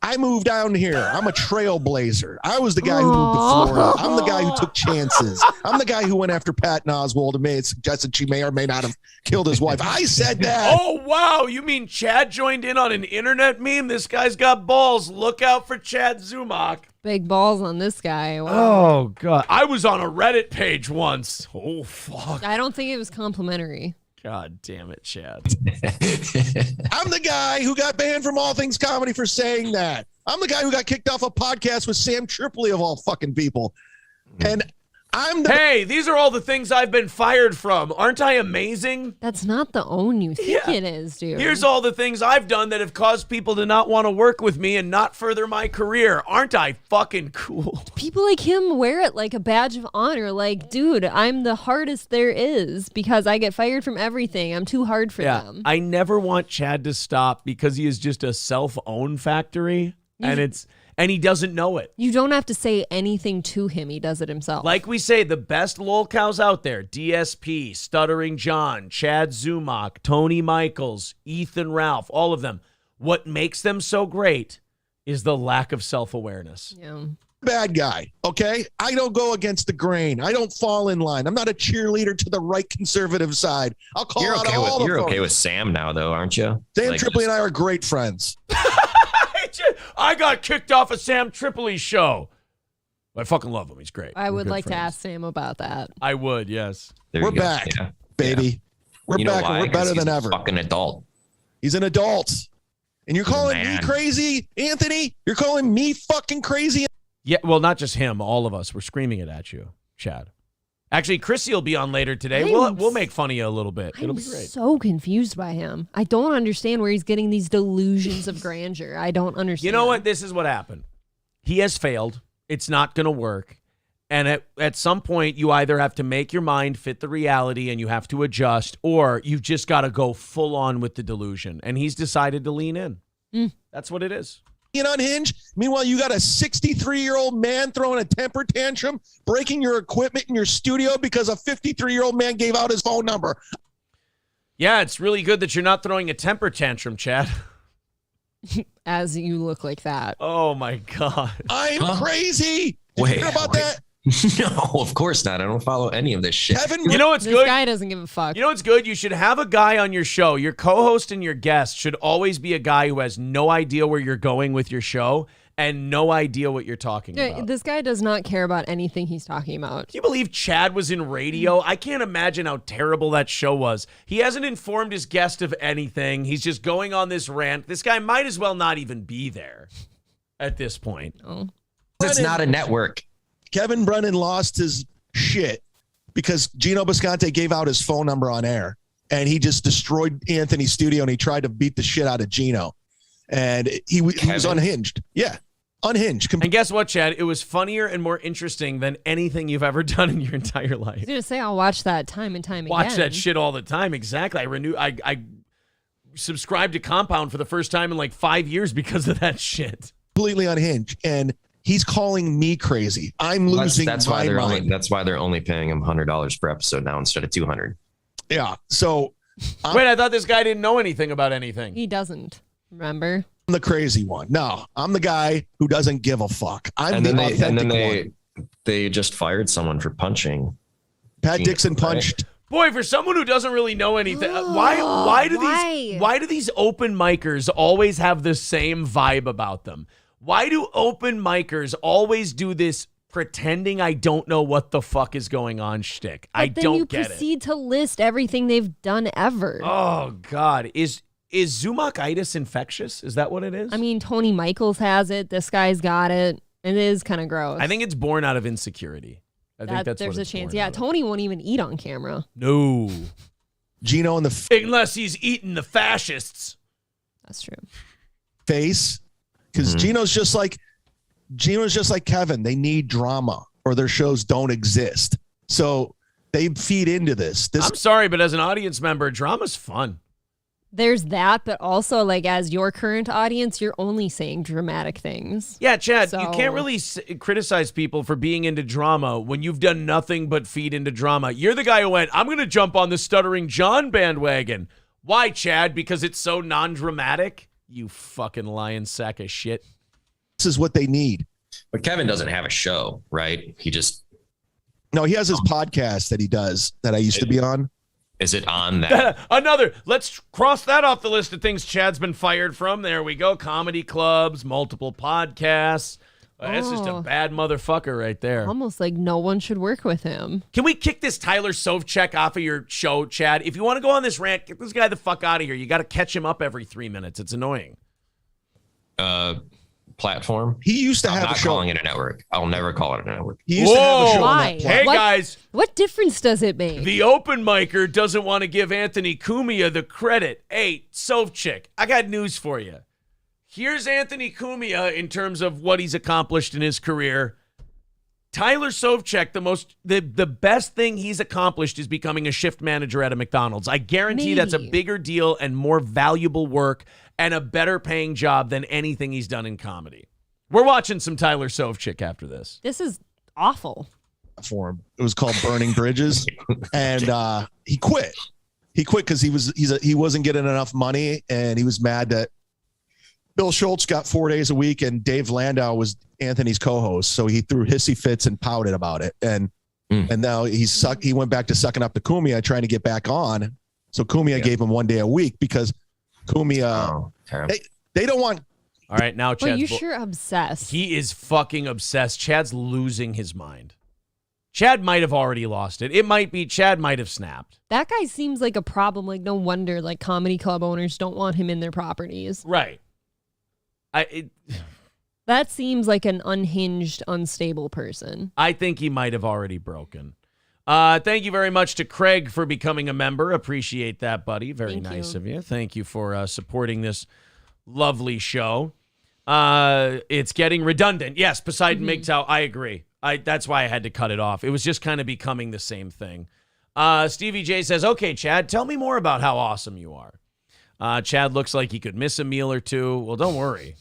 V: I moved down here. I'm a trailblazer. I was the guy who moved to Florida. I'm the guy who took chances. I'm the guy who went after Patton Oswalt and may have suggested she may or may not have killed his wife. I said that.
A: Oh, wow. You mean Chad joined in on an internet meme? This guy's got balls. Look out for Chad Zumach.
B: Big balls on this guy. Wow.
A: Oh, God. I was on a Reddit page once. Oh, fuck.
B: I don't think it was complimentary.
A: God damn it, Chad.
V: I'm the guy who got banned from All Things Comedy for saying that. I'm the guy who got kicked off a podcast with Sam Tripoli of all fucking people. And I'm the
A: Hey, these are all the things I've been fired from. Aren't I amazing?
B: That's not the own you think it is, dude.
A: Here's all the things I've done that have caused people to not want to work with me and not further my career. Aren't I fucking cool?
B: People like him wear it like a badge of honor. Like, dude, I'm the hardest there is because I get fired from everything. I'm too hard for them.
A: I never want Chad to stop because he is just a self-own factory, and he doesn't know it.
B: You don't have to say anything to him. He does it himself.
A: Like we say, the best lol cows out there, DSP, Stuttering John, Chad Zumach, Tony Michaels, Ethan Ralph, all of them. What makes them so great is the lack of self-awareness.
B: Yeah.
V: bad guy, okay? I don't go against the grain. I don't fall in line. I'm not a cheerleader to the right conservative side. I'll call
J: You're
V: out
J: okay
V: all
J: with,
V: the
J: You're
V: folks.
J: okay with Sam now, though, aren't you?
V: Sam
J: Like,
V: Tripoli and I are great friends.
A: I got kicked off a Sam Tripoli show. I fucking love him. He's great.
B: I
A: We're
B: would
A: good
B: like to
A: friends.
B: ask Sam about that.
A: I would, yes.
J: There
V: We're
J: you go.
V: back,
J: Yeah.
V: baby. We're
J: You know
V: back,
J: why?
V: and we're
J: 'Cause
V: better
J: he's
V: than
J: a
V: ever.
J: Fucking adult.
V: He's an adult. And you're calling me
J: Man.
V: crazy, Anthony? You're calling me fucking crazy?
A: Yeah, well, not just him. All of us. We're screaming it at you, Chad. Actually, Chrissy will be on later today. We'll make fun of you a little bit. It'll be great.
B: So confused by him. I don't understand where he's getting these delusions of grandeur. I don't understand.
A: You know what? This is what happened. He has failed. It's not going to work. And at some point, you either have to make your mind fit the reality and you have to adjust, or you've just got to go full on with the delusion. And he's decided to lean in. That's what it is.
V: Unhinged. Meanwhile, you got a 63-year-old man throwing a temper tantrum, breaking your equipment in your studio because a 53-year-old man gave out his phone number.
A: Yeah, it's really good that you're not throwing a temper tantrum, Chad.
B: as you look like that.
A: Oh my God.
V: I'm crazy. Did
J: Wait,
V: you hear about
J: wait.
V: that?
J: No, of course not. I don't follow any of this shit.
V: Kevin,
A: You know what's
B: This
A: good?
B: guy doesn't give a fuck.
A: You know what's good? You should have a guy on your show. Your co-host and your guest should always be a guy who has no idea where you're going with your show and no idea what you're talking about.
B: This guy does not care about anything he's talking about.
A: Can you believe Chad was in radio? I can't imagine how terrible that show was. He hasn't informed his guest of anything. He's just going on this rant. This guy might as well not even be there at this point.
B: Oh.
J: It's not a network.
V: Kevin Brennan lost his shit because Gino Bisconte gave out his phone number on air, and he just destroyed Anthony's studio, and he tried to beat the shit out of Gino, and he was unhinged. Yeah, unhinged.
A: And guess what, Chad? It was funnier and more interesting than anything you've ever done in your entire
B: I
A: life.
B: was gonna say I'll watch that time and time
A: Watch
B: again.
A: that shit all the time. Exactly. I subscribed to Compound for the first time in like 5 years because of that shit.
V: Completely unhinged, and he's calling me crazy. I'm losing
J: That's
V: my
J: why they're
V: mind.
J: that's why they're only paying him $100 per episode now instead of $200.
V: Yeah. So
A: wait, I thought this guy didn't know anything about anything.
B: He doesn't. Remember?
V: I'm the crazy one. No, I'm the guy who doesn't give a fuck. I'm
J: And
V: the
J: then
V: authentic one.
J: they just fired someone for punching.
V: Pat
J: Gino,
V: Dixon
J: right?
V: punched.
A: Boy, for someone who doesn't really know anything, why do these open micers always have the same vibe about them? Why do open micers always do this pretending I don't know what the fuck is going on shtick? I
B: But then
A: don't
B: you
A: get it.
B: proceed to list everything they've done ever.
A: Oh God, is Zoomachitis infectious? Is that what it is?
B: I mean, Tony Michaels has it. This guy's got it. It is kind of gross.
A: I think it's born out of insecurity. I think that's
B: there's
A: what
B: a
A: it's
B: chance.
A: born
B: Yeah,
A: out of.
B: Tony won't even eat on camera.
A: No.
V: Gino in the
A: Unless he's eating the fascists.
B: That's true.
V: face, because Gino's just like Kevin. They need drama, or their shows don't exist. So they feed into this.
A: I'm sorry, but as an audience member, drama's fun.
B: There's that, but also, like, as your current audience, you're only saying dramatic things.
A: Yeah, Chad, you
B: So-
A: can't really criticize people for being into drama when you've done nothing but feed into drama. You're the guy who went, I'm going to jump on the Stuttering John bandwagon. Why, Chad? Because it's so non-dramatic? You fucking lying sack of shit.
V: This is what they need.
J: But Kevin doesn't have a show, right? He just
V: No, he has his podcast that he does that I used to be on.
J: is it on that?
A: Let's cross that off the list of things Chad's been fired from. There we go. Comedy clubs, multiple podcasts. That's just a
B: Oh.
A: bad motherfucker right there.
B: Almost like no one should work with him.
A: Can we kick this Tyler Sovchek off of your show, Chad? If you want to go on this rant, get this guy the fuck out of here. You got to catch him up every 3 minutes. It's annoying.
J: Platform.
V: He used to
J: I'm
V: have
J: not
V: a show.
J: calling it a network. I'll never call it a network.
V: He used to have a show on
B: Why?
V: that
A: Hey,
B: What-
A: guys.
B: What difference does it make?
A: The open micer doesn't want to give Anthony Cumia the credit. Hey, Sovchik, I got news for you. Here's Anthony Cumia in terms of what he's accomplished in his career. Tyler Sovchek, the best thing he's accomplished is becoming a shift manager at a McDonald's. I guarantee that's a
B: Maybe.
A: bigger deal and more valuable work and a better paying job than anything he's done in comedy. We're watching some Tyler Sovchik after this.
B: This is awful.
V: For him. It was called Burning Bridges, and he quit. He quit because he wasn't getting enough money, and he was mad that Bill Schultz got 4 days a week, and Dave Landau was Anthony's co-host. So he threw hissy fits and pouted about it, and now He went back to sucking up to Cumia, trying to get back on. So Cumia gave him 1 day a week because Cumia they don't want.
A: All right, now
B: Well,
A: Chad's
B: you're sure obsessed.
A: He is fucking obsessed. Chad's losing his mind. Chad might have already lost it. It might be Chad might have snapped.
B: That guy seems like a problem. Like, no wonder, like, comedy club owners don't want him in their properties.
A: Right.
B: That seems like an unhinged, unstable person.
A: I think he might have already broken. Thank you very much to Craig for becoming a member. Appreciate that, buddy. Very
B: Thank
A: nice
B: you.
A: of you. Thank you for supporting this lovely show. It's getting redundant. Yes, Poseidon MGTOW, I agree. That's why I had to cut it off. It was just kind of becoming the same thing. Stevie J says, okay, Chad, tell me more about how awesome you are. Chad looks like he could miss a meal or two. Well, don't worry.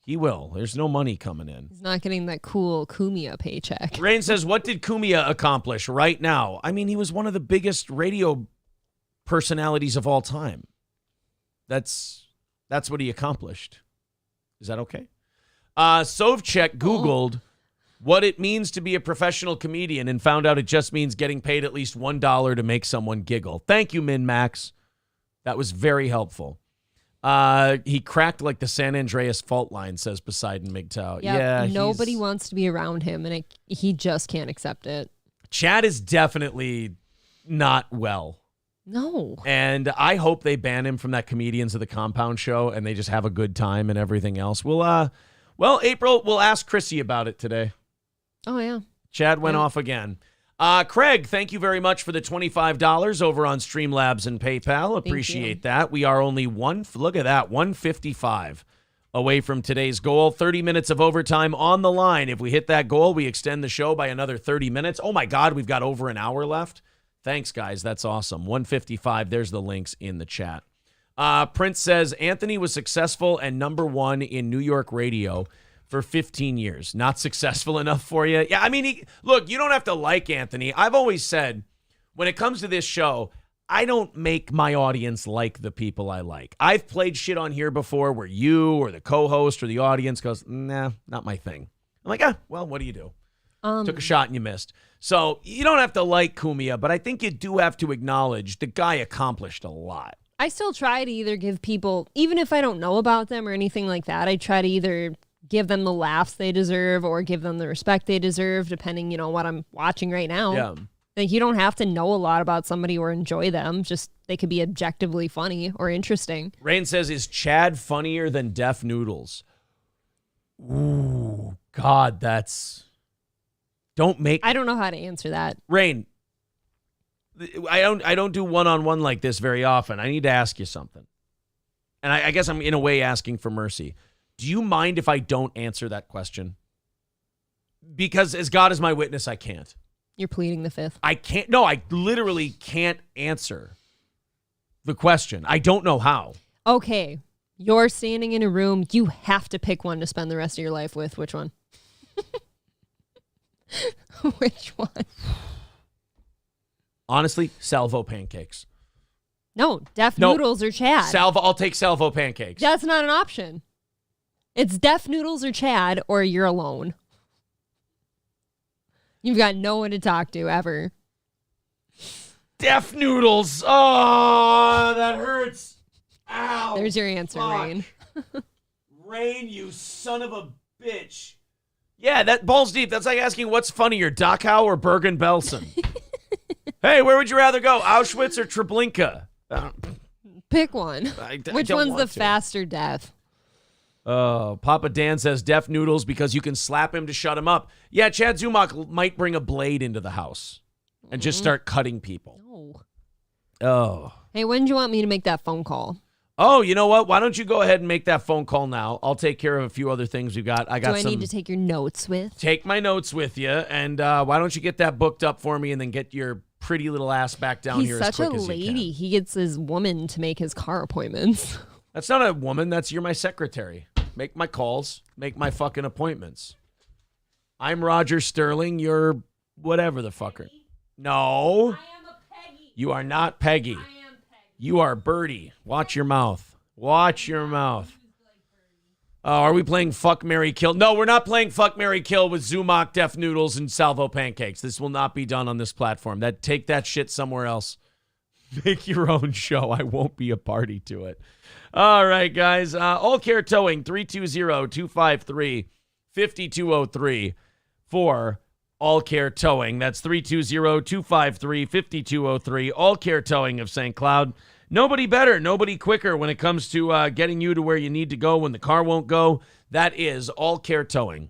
A: He will. There's no money coming in.
B: He's not getting that cool Cumia paycheck.
A: Rain says, what did Cumia accomplish right now? I mean, he was one of the biggest radio personalities of all time. That's That's what he accomplished. Is that okay? Sovchek Googled what it means to be a professional comedian and found out it just means getting paid at least $1 to make someone giggle. Thank you, Min-Max. That was very helpful. He cracked like the San Andreas fault line, says Poseidon MGTOW. Yeah,
B: nobody wants to be around him, and he just can't accept it. Chad
A: is definitely not well.
B: No.
A: And I hope they ban him from that Comedians of the Compound show and they just have a good time and everything else. Well, April, we'll ask Chrissy about it today.
B: Oh, yeah.
A: Chad went off again. Craig, thank you very much for the $25 over on Streamlabs and PayPal. Appreciate that. We are only look at that, 155 away from today's goal. 30 minutes of overtime on the line. If we hit that goal, we extend the show by another 30 minutes. Oh, my God, we've got over an hour left. Thanks, guys. That's awesome. 155. There's the links in the chat. Prince says, Anthony was successful and number one in New York radio for 15 years. Not successful enough for you? Yeah, I mean, look, you don't have to like Anthony. I've always said, when it comes to this show, I don't make my audience like the people I like. I've played shit on here before where you or the co-host or the audience goes, nah, not my thing. I'm like, well, what do you do? Took a shot and you missed. So you don't have to like Cumia, but I think you do have to acknowledge the guy accomplished a lot.
B: I still try to either give people, even if I don't know about them or anything like that, I try to either give them the laughs they deserve or give them the respect they deserve, depending, what I'm watching right now.
A: Yeah.
B: Like, you don't have to know a lot about somebody or enjoy them. Just they could be objectively funny or interesting.
A: Rain says, is Chad funnier than Def Noodles? Ooh, God, that's...
B: I don't know how to answer that.
A: Rain, I don't do one-on-one like this very often. I need to ask you something. And I guess I'm in a way asking for mercy. Do you mind if I don't answer that question? Because as God is my witness, I can't.
B: You're pleading the fifth.
A: I can't. No, I literally can't answer the question. I don't know how.
B: Okay. You're standing in a room. You have to pick one to spend the rest of your life with. Which one? Which one?
A: Honestly, Salvo pancakes.
B: No, Def Noodles or Chad.
A: I'll take Salvo pancakes.
B: That's not an option. It's Def Noodles or Chad, or you're alone. You've got no one to talk to ever.
A: Def Noodles. Oh, that hurts. Ow.
B: There's your answer,
A: fuck.
B: Rain.
A: Rain, you son of a bitch. Yeah, that balls deep. That's like asking what's funnier, Dachau or Bergen-Belsen. Hey, where would you rather go, Auschwitz or Treblinka?
B: Pick one. Which one's the faster death?
A: Oh, Papa Dan says Def Noodles because you can slap him to shut him up. Yeah, Chad Zumach might bring a blade into the house and just start cutting people.
B: No.
A: Oh.
B: Hey, when do you want me to make that phone call?
A: Oh, you know what? Why don't you go ahead and make that phone call now? I'll take care of a few other things we've got.
B: Do I need to take your notes with?
A: Take my notes with you, and why don't you get that booked up for me and then get your pretty little ass back down here as quick as you can.
B: He's such a lady. He gets his woman to make his car appointments.
A: That's not a woman. You're my secretary. Make my calls. Make my fucking appointments. I'm Roger Sterling. You're whatever the fucker. No. I am a Peggy. You are not Peggy. I am Peggy. You are Birdie. Watch your mouth. Watch your mouth. Are we playing Fuck, Marry, Kill? No, we're not playing Fuck, Marry, Kill with Zumach, Def Noodles, and Salvo pancakes. This will not be done on this platform. Take that shit somewhere else. Make your own show. I won't be a party to it. All right, guys. All Care Towing, 320-253-5203 for All Care Towing. That's 320-253-5203. All Care Towing of St. Cloud. Nobody better, nobody quicker when it comes to getting you to where you need to go when the car won't go. That is All Care Towing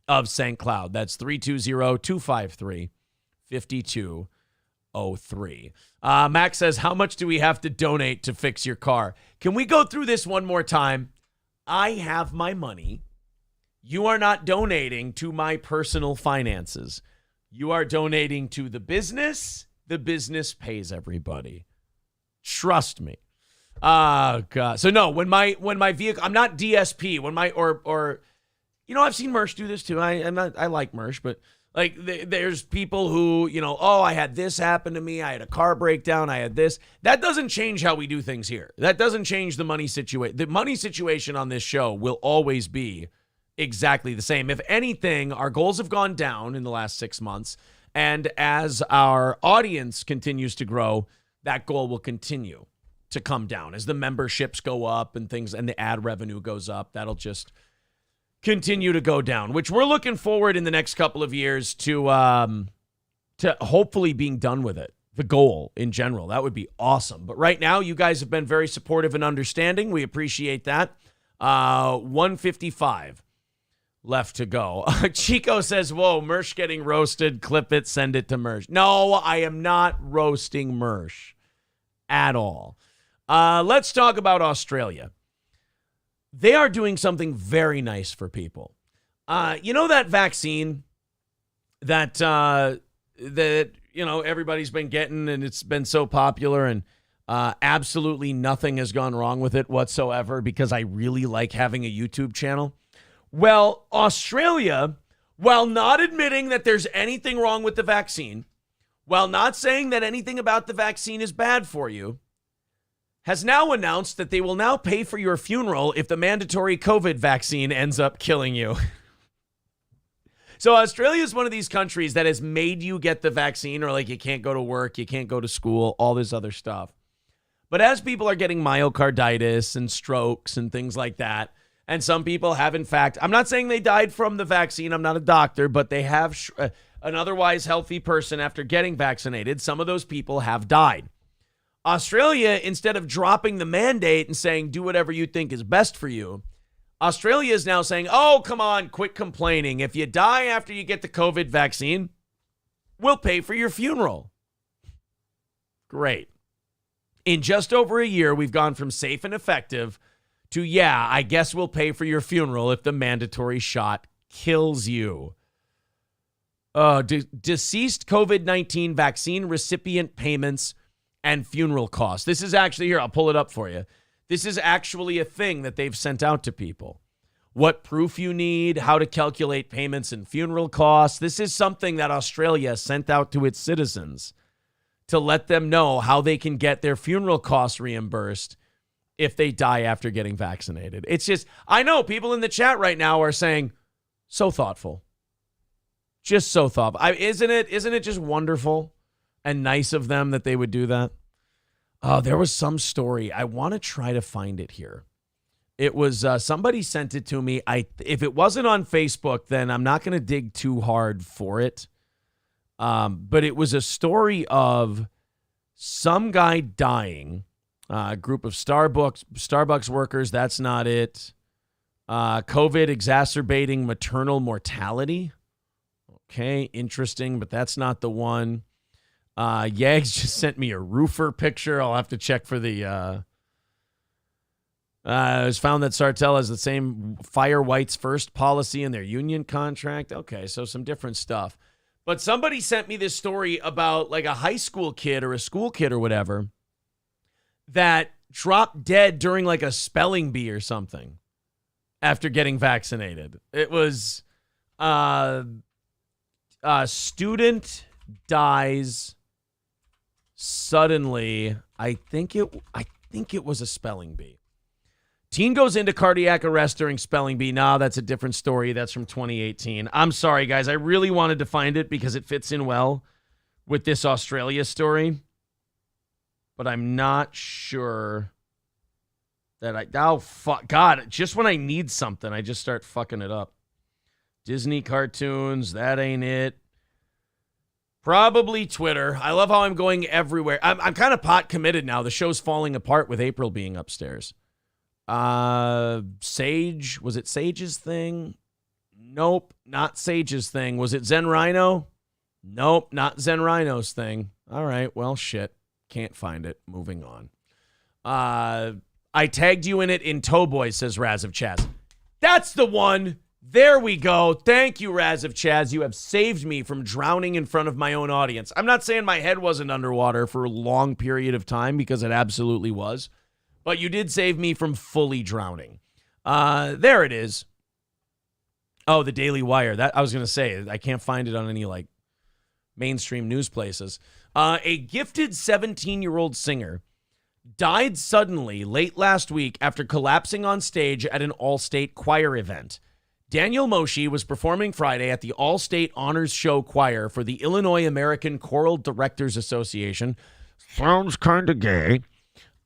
A: of St. Cloud. That's 320-253-5203. Max says, how much do we have to donate to fix your car? Can we go through this one more time? I have my money. You are not donating to my personal finances. You are donating to the business. The business pays everybody. Trust me. Oh God. So no, when my vehicle, I'm not DSP. When my or I've seen Mersh do this too. I like Mersh, but Like, there's people who, I had this happen to me. I had a car breakdown. I had this. That doesn't change how we do things here. That doesn't change the money situation. The money situation on this show will always be exactly the same. If anything, our goals have gone down in the last 6 months. And as our audience continues to grow, that goal will continue to come down. As the memberships go up and things, and the ad revenue goes up, that'll just continue to go down, which we're looking forward in the next couple of years to hopefully being done with it. The goal in general, that would be awesome. But right now, you guys have been very supportive and understanding. We appreciate that. 155 left to go. Chico says, whoa, Mersh getting roasted. Clip it, send it to Mersh. No, I am not roasting Mersh at all. Let's talk about Australia. They are doing something very nice for people. That vaccine that everybody's been getting, and it's been so popular, and absolutely nothing has gone wrong with it whatsoever because I really like having a YouTube channel. Well, Australia, while not admitting that there's anything wrong with the vaccine, while not saying that anything about the vaccine is bad for you, has now announced that they will now pay for your funeral if the mandatory COVID vaccine ends up killing you. So Australia is one of these countries that has made you get the vaccine, or like you can't go to work, you can't go to school, all this other stuff. But as people are getting myocarditis and strokes and things like that, and some people have, in fact, I'm not saying they died from the vaccine, I'm not a doctor, but they have an otherwise healthy person after getting vaccinated, some of those people have died. Australia, instead of dropping the mandate and saying, do whatever you think is best for you, Australia is now saying, oh, come on, quit complaining. If you die after you get the COVID vaccine, we'll pay for your funeral. Great. In just over a year, we've gone from safe and effective to, yeah, I guess we'll pay for your funeral if the mandatory shot kills you. Deceased COVID-19 vaccine recipient payments and funeral costs. This is actually, here, I'll pull it up for you. This is actually a thing that they've sent out to people. What proof you need, how to calculate payments and funeral costs. This is something that Australia sent out to its citizens to let them know how they can get their funeral costs reimbursed if they die after getting vaccinated. It's just, I know people in the chat right now are saying, so thoughtful. Just so thoughtful. Isn't it just wonderful and nice of them that they would do that? Oh, there was some story. I want to try to find it here. It was somebody sent it to me. If it wasn't on Facebook, then I'm not going to dig too hard for it. But it was a story of some guy dying. A group of Starbucks workers. That's not it. COVID exacerbating maternal mortality. Okay, interesting, but that's not the one. Yags just sent me a roofer picture. I'll have to check for the... it was found that Sartell has the same Fire White's first policy in their union contract. Okay, so some different stuff. But somebody sent me this story about like a high school kid or a school kid or whatever that dropped dead during like a spelling bee or something after getting vaccinated. It was student dies suddenly. I think it was a spelling bee. Teen goes into cardiac arrest during spelling bee. Nah, that's a different story. That's from 2018. I'm sorry, guys. I really wanted to find it because it fits in well with this Australia story. But I'm not sure that oh, fuck. God, just when I need something, I just start fucking it up. Disney cartoons, that ain't it. Probably Twitter. I love how I'm going everywhere. I'm kind of pot committed now. The show's falling apart with April being upstairs. Sage. Was it Sage's thing? Nope, not Sage's thing. Was it Zen Rhino? Nope, not Zen Rhino's thing. All right, well, shit. Can't find it. Moving on. I tagged you in it in Towboy, says Raz of Chaz. That's the one. There we go. Thank you, Raz of Chaz. You have saved me from drowning in front of my own audience. I'm not saying my head wasn't underwater for a long period of time, because it absolutely was. But you did save me from fully drowning. There it is. Oh, the Daily Wire. That I was going to say, I can't find it on any like mainstream news places. A gifted 17-year-old singer died suddenly late last week after collapsing on stage at an all-state choir event. Daniel Moshe was performing Friday at the All-State Honors Show Choir for the Illinois American Choral Directors Association. Sounds kind of gay.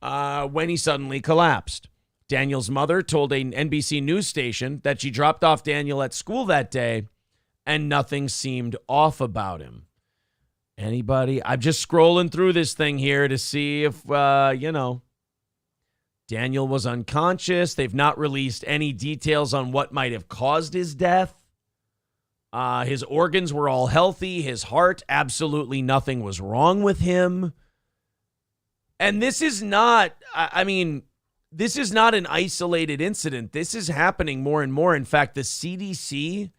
A: When he suddenly collapsed. Daniel's mother told an NBC news station that she dropped off Daniel at school that day and nothing seemed off about him. Anybody? I'm just scrolling through this thing here to see if, Daniel was unconscious. They've not released any details on what might have caused his death. His organs were all healthy. His heart, absolutely nothing was wrong with him. And this is not, this is not an isolated incident. This is happening more and more. In fact, the CDC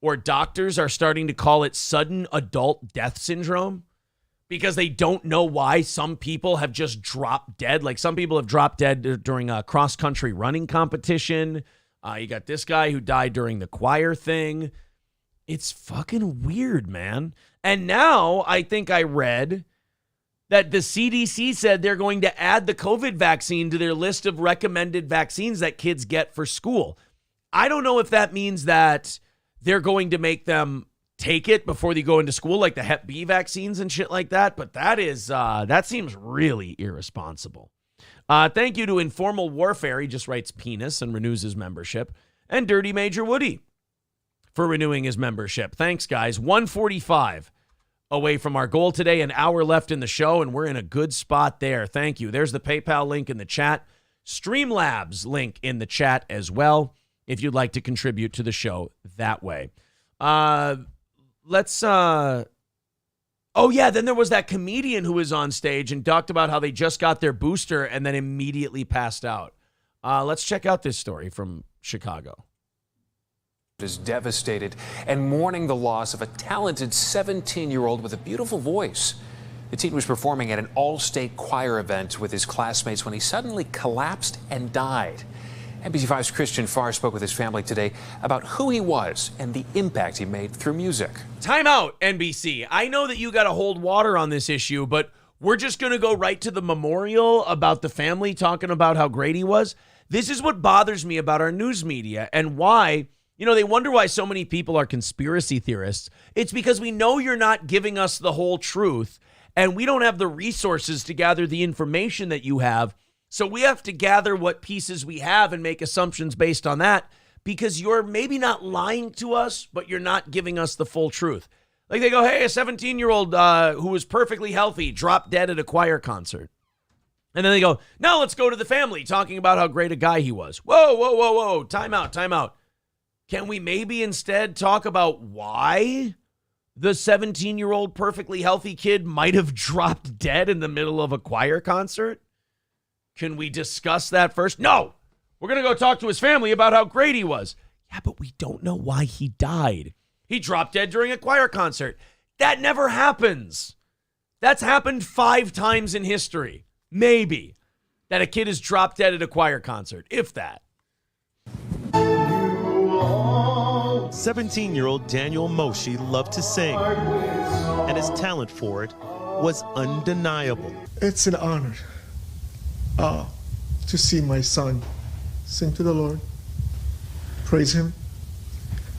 A: or doctors are starting to call it sudden adult death syndrome because they don't know why some people have just dropped dead. Like some people have dropped dead during a cross-country running competition. You got this guy who died during the choir thing. It's fucking weird, man. And now I think I read that the CDC said they're going to add the COVID vaccine to their list of recommended vaccines that kids get for school. I don't know if that means that they're going to make them take it before they go into school, like the Hep B vaccines and shit like that. But that seems really irresponsible. Thank you to Informal Warfare. He just writes penis and renews his membership. And Dirty Major Woody for renewing his membership. Thanks, guys. 145 away from our goal today. An hour left in the show, and we're in a good spot there. Thank you. There's the PayPal link in the chat. Streamlabs link in the chat as well, if you'd like to contribute to the show that way. Then there was that comedian who was on stage and talked about how they just got their booster and then immediately passed out. Let's check out this story from Chicago.
L: Is devastated and mourning the loss of a talented 17-year-old with a beautiful voice. The teen was performing at an all-state choir event with his classmates when he suddenly collapsed and died. NBC5's Christian Farr spoke with his family today about who he was and the impact he made through music.
A: Time out, NBC. I know that you got to hold water on this issue, but we're just going to go right to the memorial about the family talking about how great he was. This is what bothers me about our news media and why, they wonder why so many people are conspiracy theorists. It's because we know you're not giving us the whole truth, and we don't have the resources to gather the information that you have. So we have to gather what pieces we have and make assumptions based on that because you're maybe not lying to us, but you're not giving us the full truth. Like they go, hey, a 17-year-old who was perfectly healthy dropped dead at a choir concert. And then they go, now let's go to the family talking about how great a guy he was. Whoa. Time out. Can we maybe instead talk about why the 17-year-old perfectly healthy kid might have dropped dead in the middle of a choir concert? Can we discuss that first? No, we're going to go talk to his family about how great he was. Yeah, but we don't know why he died. He dropped dead during a choir concert. That never happens. That's happened 5 times in history. Maybe that a kid has dropped dead at a choir concert, if that.
O: 17-year-old Daniel Moshe loved to sing, and his talent for it was undeniable.
W: It's an honor to see my son sing to the Lord, praise him.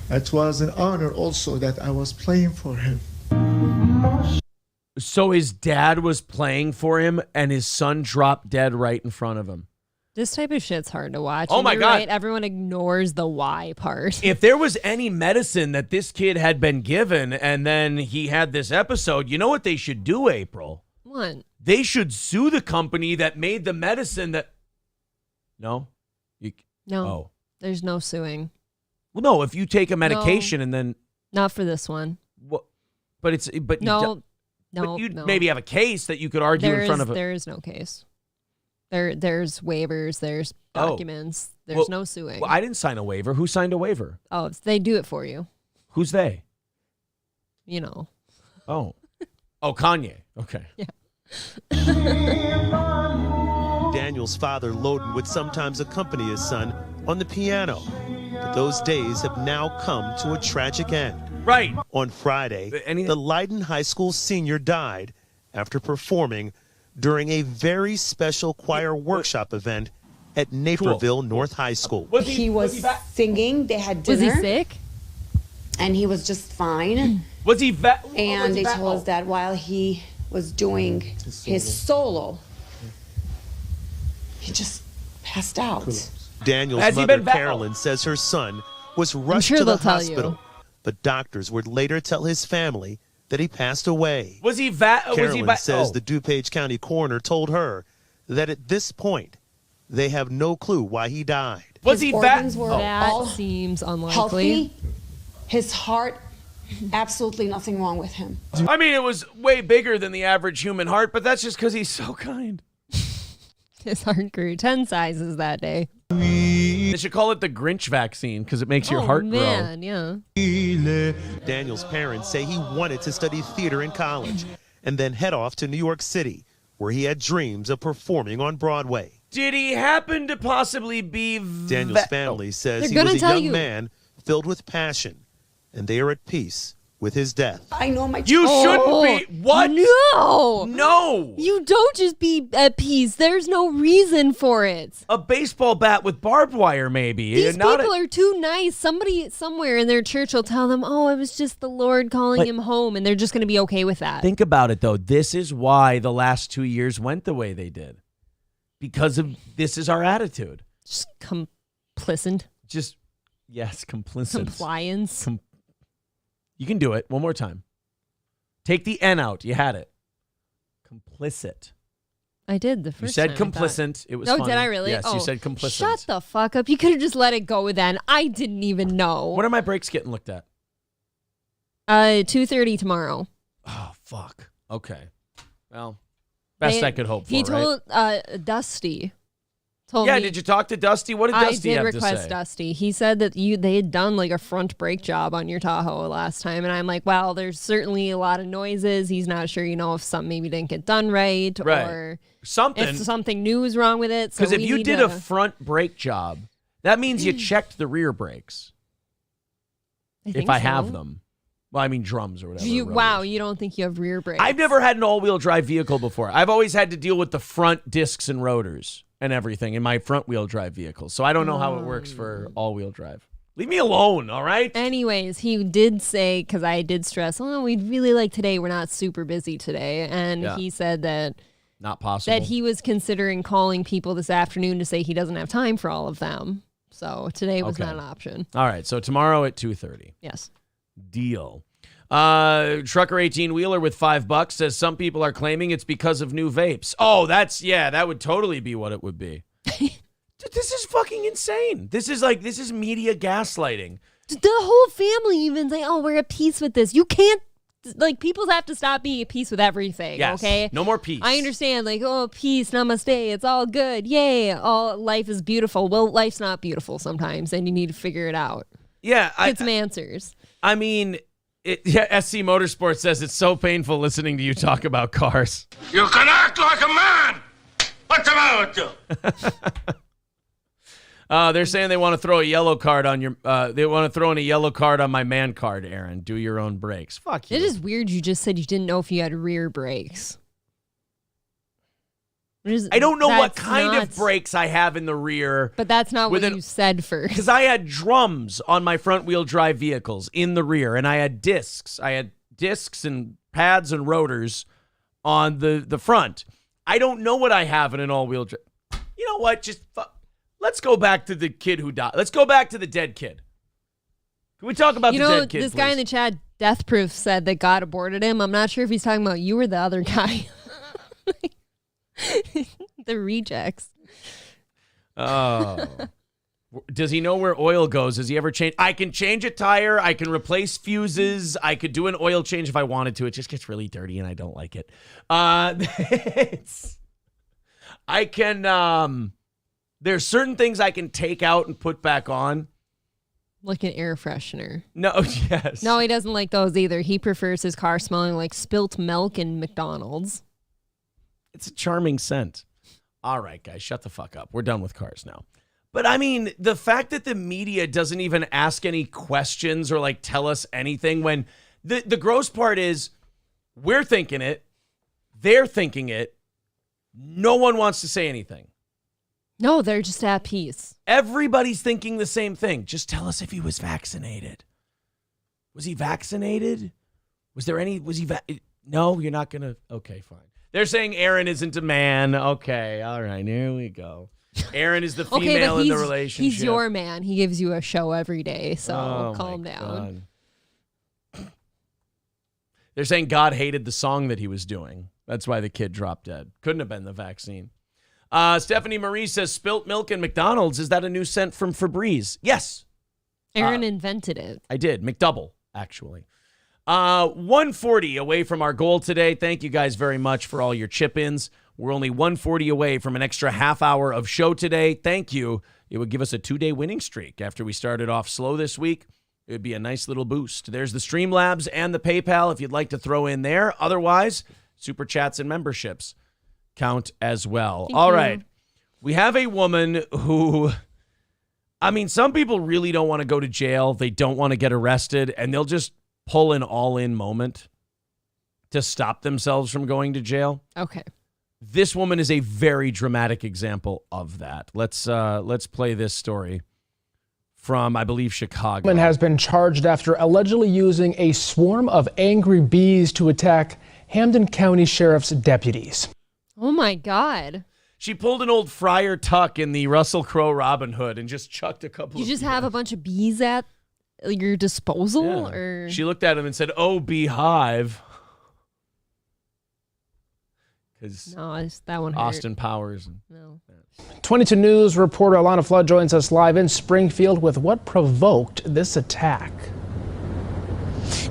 W: It was an honor also that I was playing for him.
A: So his dad was playing for him and his son dropped dead right in front of him.
B: This type of shit's hard to watch.
A: Oh my God.
B: Right, everyone ignores the why part.
A: If there was any medicine that this kid had been given and then he had this episode, you know what they should do, April?
B: What?
A: They should sue the company that made the medicine that... No?
B: No. There's no suing.
A: Well, no, if you take a medication and then...
B: Not for this one.
A: Well, but it's... But
B: no.
A: You'd maybe have a case that you could argue in front of...
B: There is no case. There's waivers, there's documents, there's no suing.
A: Well, I didn't sign a waiver. Who signed a waiver?
B: Oh, they do it for you.
A: Who's they?
B: You know.
A: Oh, Kanye. Okay.
B: Yeah.
O: Daniel's father, Loden, would sometimes accompany his son on the piano. But those days have now come to a tragic end.
A: Right.
O: On Friday, the Leiden High School senior died after performing during a very special choir workshop event at Naperville North High School.
F: He was singing. They had dinner.
B: Was he sick?
F: And he was just fine.
A: Was he
F: And they told us that while he was doing his solo, he just passed out.
O: Daniel's
A: Has he
O: mother,
A: been back?
O: Carolyn, says her son was rushed
B: sure
O: to the
B: they'll tell
O: hospital, but doctors would later tell his family that he passed away.
A: Was he
O: Carolyn says the DuPage County coroner told her that at this point, they have no clue why he died.
A: Was
F: His organs were
B: That
F: all
B: seems unlikely.
F: healthy. His heart, absolutely nothing wrong with him.
A: I mean, it was way bigger than the average human heart, but that's just because he's so kind.
B: His heart grew 10 sizes that day.
A: They should call it the Grinch vaccine because it makes your heart
B: man, yeah.
O: Daniel's parents say he wanted to study theater in college and then head off to New York City, where he had dreams of performing on Broadway.
A: Did he happen to possibly be
O: Daniel's family says he was a young man filled with passion, and they are at peace with his death.
F: I know my
A: You shouldn't be. What?
B: No.
A: No.
B: You don't just be at peace. There's no reason for it.
A: A baseball bat with barbed wire, maybe.
B: These people are too nice. Somebody somewhere in their church will tell them, oh, it was just the Lord calling him home, and they're just going to be okay with that.
A: Think about it, though. This is why the last 2 years went the way they did. Because of this is our attitude.
B: Just complicit.
A: Just, yes, complicit.
B: Compliance.
A: You can do it. One more time. Take the N out. You had it. Complicit.
B: I did the first
A: You said
B: time, I thought.
A: complicit. It was
B: No,
A: funny.
B: did I really?
A: Yes,
B: oh,
A: you said complicit.
B: Shut the fuck up. You could have just let it go then. I didn't even know.
A: When are my breaks getting looked at?
B: 2:30 tomorrow.
A: Oh, fuck. Okay. Well, best I could hope for,
B: He told Dusty. Told
A: yeah,
B: me,
A: did you talk to Dusty? What did Dusty have to say?
B: I did request Dusty. He said that they had done like a front brake job on your Tahoe last time, and I'm like, well, there's certainly a lot of noises. He's not sure, if something maybe didn't get done right, or
A: something.
B: If something new was wrong with it.
A: Because if you did a front brake job, that means you checked the rear brakes. If I have them. Well, I mean drums or whatever.
B: You don't think you have rear brakes?
A: I've never had an all-wheel drive vehicle before. I've always had to deal with the front discs and rotors and everything in my front-wheel drive vehicles. So I don't know how it works for all-wheel drive. Leave me alone, all right?
B: Anyways, he did say, because I did stress, we'd really like today. We're not super busy today. And he said that
A: not possible.
B: That he was considering calling people this afternoon to say he doesn't have time for all of them. So today was not an option.
A: All right, so tomorrow at 2:30.
B: Yes.
A: Deal. Trucker 18-wheeler with $5 says some people are claiming it's because of new vapes. Oh, that would totally be what it would be. This is fucking insane. This is media gaslighting.
B: The whole family even say, oh, we're at peace with this. You can't, people have to stop being at peace with everything,
A: yes.
B: okay?
A: No more peace.
B: I understand, peace, namaste, it's all good. Yay, life is beautiful. Well, life's not beautiful sometimes, and you need to figure it out.
A: Yeah.
B: Get some answers.
A: I mean... SC Motorsports says it's so painful listening to you talk about cars.
M: You can act like a man! What's the matter with you?
A: They're saying they want to throw a yellow card on your. They want to throw in a yellow card on my man card, Aaron. Do your own brakes. Fuck you.
B: It is weird. You just said you didn't know if you had rear brakes.
A: I don't know what kind of brakes I have in the rear.
B: But that's not what you said first.
A: Because I had drums on my front-wheel drive vehicles in the rear, and I had discs. I had discs and pads and rotors on the front. I don't know what I have in an all-wheel drive. You know what? Let's go back to the kid who died. Let's go back to the dead kid. Can we talk about the dead kid,
B: this
A: please?
B: guy in the chat, Death Proof, said that God aborted him. I'm not sure if he's talking about you or the other guy. The rejects.
A: Oh. Does he know where oil goes? Has he ever changed? I can change a tire. I can replace fuses. I could do an oil change if I wanted to. It just gets really dirty and I don't like it. I can, there's certain things I can take out and put back on.
B: Like an air freshener.
A: No, yes.
B: No, he doesn't like those either. He prefers his car smelling like spilt milk in McDonald's.
A: It's a charming scent. All right, guys, shut the fuck up. We're done with cars now. But I mean, the fact that the media doesn't even ask any questions or like tell us anything, when the gross part is we're thinking it, they're thinking it, no one wants to say anything.
B: No, they're just at peace.
A: Everybody's thinking the same thing. Just tell us if he was vaccinated. Was he vaccinated? Was he no, you're not going to. Okay, fine. They're saying Aaron isn't a man. Okay, all right, here we go. Aaron is the female in the relationship.
B: He's your man. He gives you a show every day, so calm down.
A: God. They're saying God hated the song that he was doing. That's why the kid dropped dead. Couldn't have been the vaccine. Stephanie Marie says, spilt milk in McDonald's. Is that a new scent from Febreze? Yes.
B: Aaron invented it.
A: I did. McDouble, actually. 140 away from our goal today. Thank you guys very much for all your chip-ins. We're only 140 away from an extra half hour of show today. Thank you. It would give us a 2-day winning streak after we started off slow this week. It would be a nice little boost. There's the Streamlabs and the PayPal if you'd like to throw in there. Otherwise, Super Chats and memberships count as well. All right. We have a woman who, I mean, some people really don't want to go to jail. They don't want to get arrested, and they'll just pull an all-in moment to stop themselves from going to jail.
B: Okay.
A: This woman is a very dramatic example of that. Let's play this story from, I believe, Chicago.
N: Woman has been charged after allegedly using a swarm of angry bees to attack Hampden County Sheriff's deputies.
B: Oh my God.
A: She pulled an old Friar Tuck in the Russell Crowe Robin Hood and just chucked a couple
B: You just have a bunch of bees at your disposal?
A: Yeah.
B: Or
A: She looked at him and said, "Oh, beehive." Because
B: no, that one hurt.
A: Austin Powers.
B: No.
N: 22 News reporter Alana Flood joins us live in Springfield with what provoked this attack.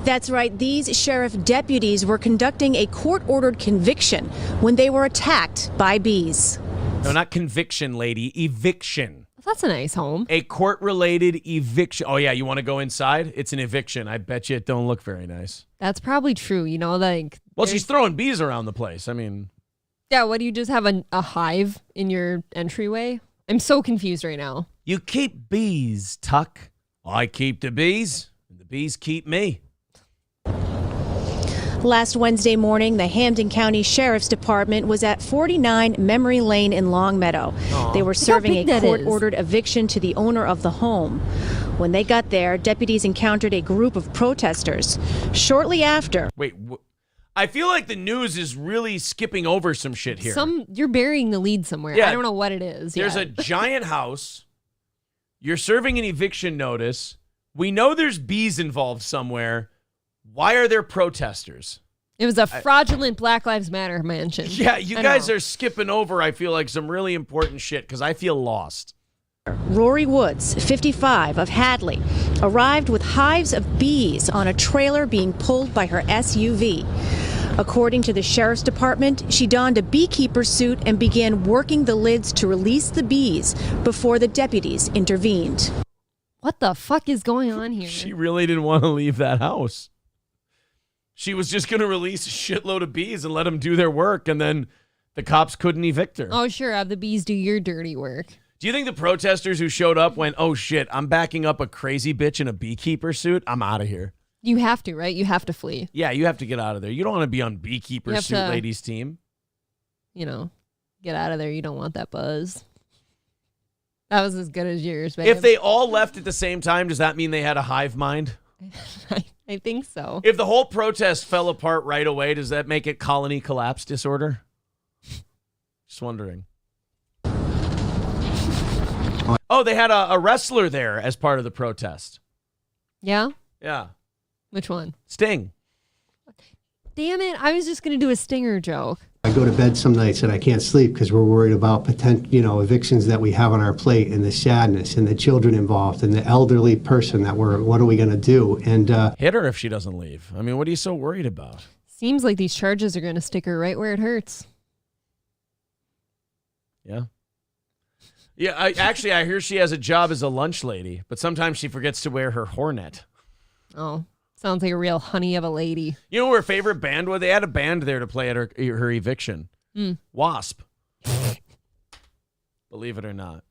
Q: That's right. These sheriff deputies were conducting a court-ordered conviction when they were attacked by bees.
A: No, not conviction, lady. Eviction.
B: That's a nice home.
A: A court-related eviction. Oh, yeah, you want to go inside? It's an eviction. I bet you it don't look very nice.
B: That's probably true. You know, like.
A: Well, she's throwing bees around the place. I mean.
B: Yeah, what do you just have a hive in your entryway? I'm so confused right now.
A: You keep bees, Tuck. I keep the bees, and the bees keep me.
Q: Last Wednesday morning, the Hampden County Sheriff's Department was at 49 Memory Lane in Longmeadow. They were serving a court-ordered eviction to the owner of the home. When they got there, deputies encountered a group of protesters. Shortly after...
A: Wait, I feel like the news is really skipping over some shit here.
B: You're burying the lead somewhere.
A: Yeah,
B: I don't know what it is.
A: There's a giant house. You're serving an eviction notice. We know there's bees involved somewhere. Why are there protesters?
B: It was a fraudulent Black Lives Matter mansion.
A: Yeah, you guys are skipping over, I feel like, some really important shit because I feel lost.
Q: Rory Woods, 55, of Hadley, arrived with hives of bees on a trailer being pulled by her SUV. According to the Sheriff's Department, she donned a beekeeper suit and began working the lids to release the bees before the deputies intervened.
B: What the fuck is going on here?
A: She really didn't want to leave that house. She was just going to release a shitload of bees and let them do their work, and then the cops couldn't evict her.
B: Oh, sure. Have the bees do your dirty work.
A: Do you think the protesters who showed up went, "Oh, shit, I'm backing up a crazy bitch in a beekeeper suit. I'm out of here."
B: You have to, right? You have to flee.
A: Yeah, you have to get out of there. You don't want to be on beekeeper suit ladies team.
B: You know, get out of there. You don't want that buzz. That was as good as yours, babe.
A: If they all left at the same time, does that mean they had a hive mind?
B: I think so.
A: If the whole protest fell apart right away, does that make it colony collapse disorder? Just wondering. Oh, they had a wrestler there as part of the protest.
B: Yeah?
A: Yeah.
B: Which one?
A: Sting.
B: Damn it. I was just going to do a Stinger joke.
R: I go to bed some nights and I can't sleep because we're worried about potential, evictions that we have on our plate, and the sadness and the children involved and the elderly person that what are we going to do? And
A: hit her if she doesn't leave. I mean, what are you so worried about?
B: Seems like these charges are going to stick her right where it hurts.
A: Yeah. Yeah, I hear she has a job as a lunch lady, but sometimes she forgets to wear her hornet.
B: Oh, sounds like a real honey of a lady.
A: You know who her favorite band was? They had a band there to play at her eviction. Wasp. Believe it or not.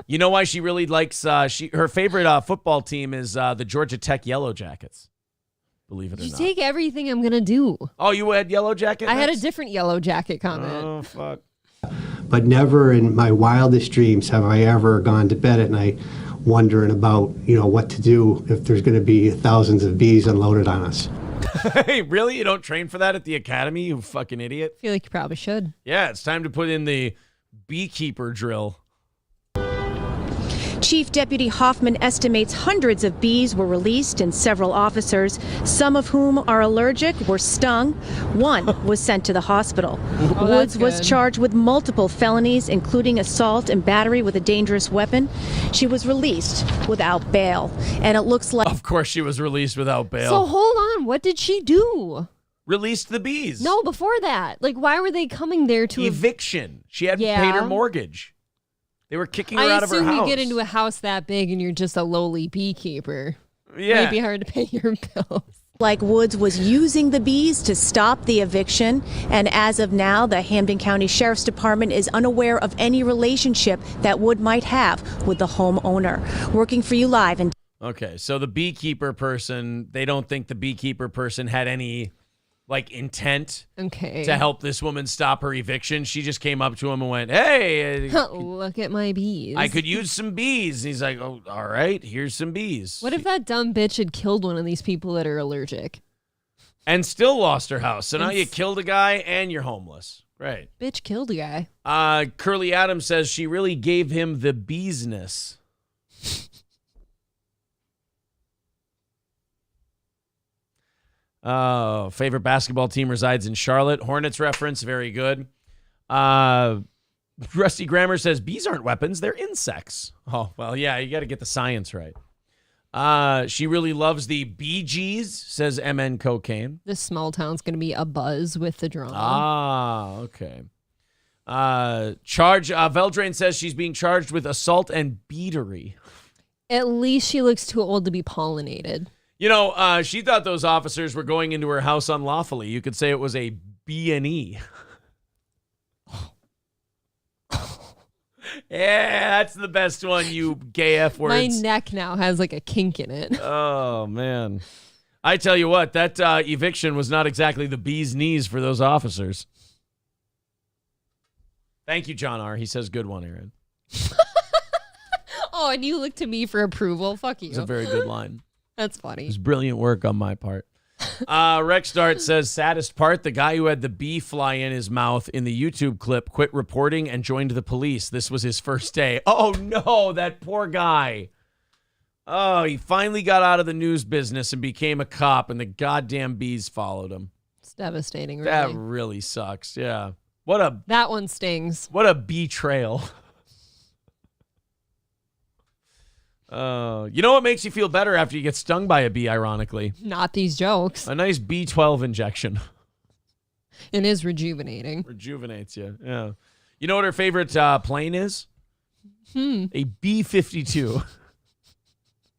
A: You know why she really likes her favorite football team is the Georgia Tech Yellow Jackets. Believe it or
B: You
A: not.
B: take everything I'm gonna do.
A: Oh, you had Yellow Jacket?
B: I had a different Yellow Jacket comment.
A: Oh, fuck.
R: But never in my wildest dreams have I ever gone to bed at night wondering about, what to do if there's going to be thousands of bees unloaded on us.
A: Hey, really? You don't train for that at the academy, you fucking idiot?
B: I feel like you probably should.
A: Yeah, it's time to put in the beekeeper drill.
Q: Chief Deputy Hoffman estimates hundreds of bees were released, and several officers, some of whom are allergic, were stung. One was sent to the hospital.
B: Oh,
Q: Woods
B: that's
Q: was
B: good.
Q: charged with multiple felonies, including assault and battery with a dangerous weapon. She was released without bail, and it looks like...
A: Of course she was released without bail.
B: So hold on, what did she do?
A: Released the bees.
B: No, before that. Like, why were they coming there to
A: Eviction. She hadn't
B: Yeah.
A: paid her mortgage. They were kicking her
B: I
A: out of her
B: assume
A: house.
B: you get into a house that big and you're just a lowly beekeeper.
A: Yeah.
B: Might be hard to pay your bills.
Q: Like Woods was using the bees to stop the eviction, and as of now, the Hampden County Sheriff's Department is unaware of any relationship that Wood might have with the homeowner. Working for you live and
A: Okay, so the beekeeper person, they don't think the beekeeper person had any intent to help this woman stop her eviction. She just came up to him and went, "Hey,
B: Look at my bees.
A: I could use some bees." He's like, "Oh, all right, here's some bees."
B: What if that dumb bitch had killed one of these people that are allergic?
A: And still lost her house. So now
B: And
A: you killed a guy and you're homeless. Right.
B: Bitch killed a guy.
A: Curly Adams says she really gave him the beesness. Oh, favorite basketball team resides in Charlotte. Hornets reference, very good. Rusty Grammar says bees aren't weapons, they're insects. Oh, well, yeah, you got to get the science right. She really loves the Bee Gees, says MN Cocaine.
B: This small town's going to be abuzz with the drama.
A: Ah, okay. Veldrain says she's being charged with assault and beatery.
B: At least she looks too old to be pollinated.
A: She thought those officers were going into her house unlawfully. You could say it was a B&E. Yeah, that's the best one, you gay F words.
B: My neck now has like a kink in it.
A: Oh, man. I tell you what, that eviction was not exactly the bee's knees for those officers. Thank you, John R. He says, good one, Aaron.
B: Oh, and you look to me for approval. Fuck you.
A: It's a very good line.
B: That's funny.
A: It's brilliant work on my part. Rex Dart says, saddest part, the guy who had the bee fly in his mouth in the YouTube clip quit reporting and joined the police. This was his first day. Oh, no, that poor guy. Oh, he finally got out of the news business and became a cop, and the goddamn bees followed him.
B: It's devastating, really.
A: That really sucks, yeah.
B: That one stings.
A: What a betrayal. You know what makes you feel better after you get stung by a bee, ironically?
B: Not these jokes.
A: A nice B12 injection.
B: It is rejuvenating.
A: Rejuvenates you, yeah. You know what her favorite plane is? A B-52.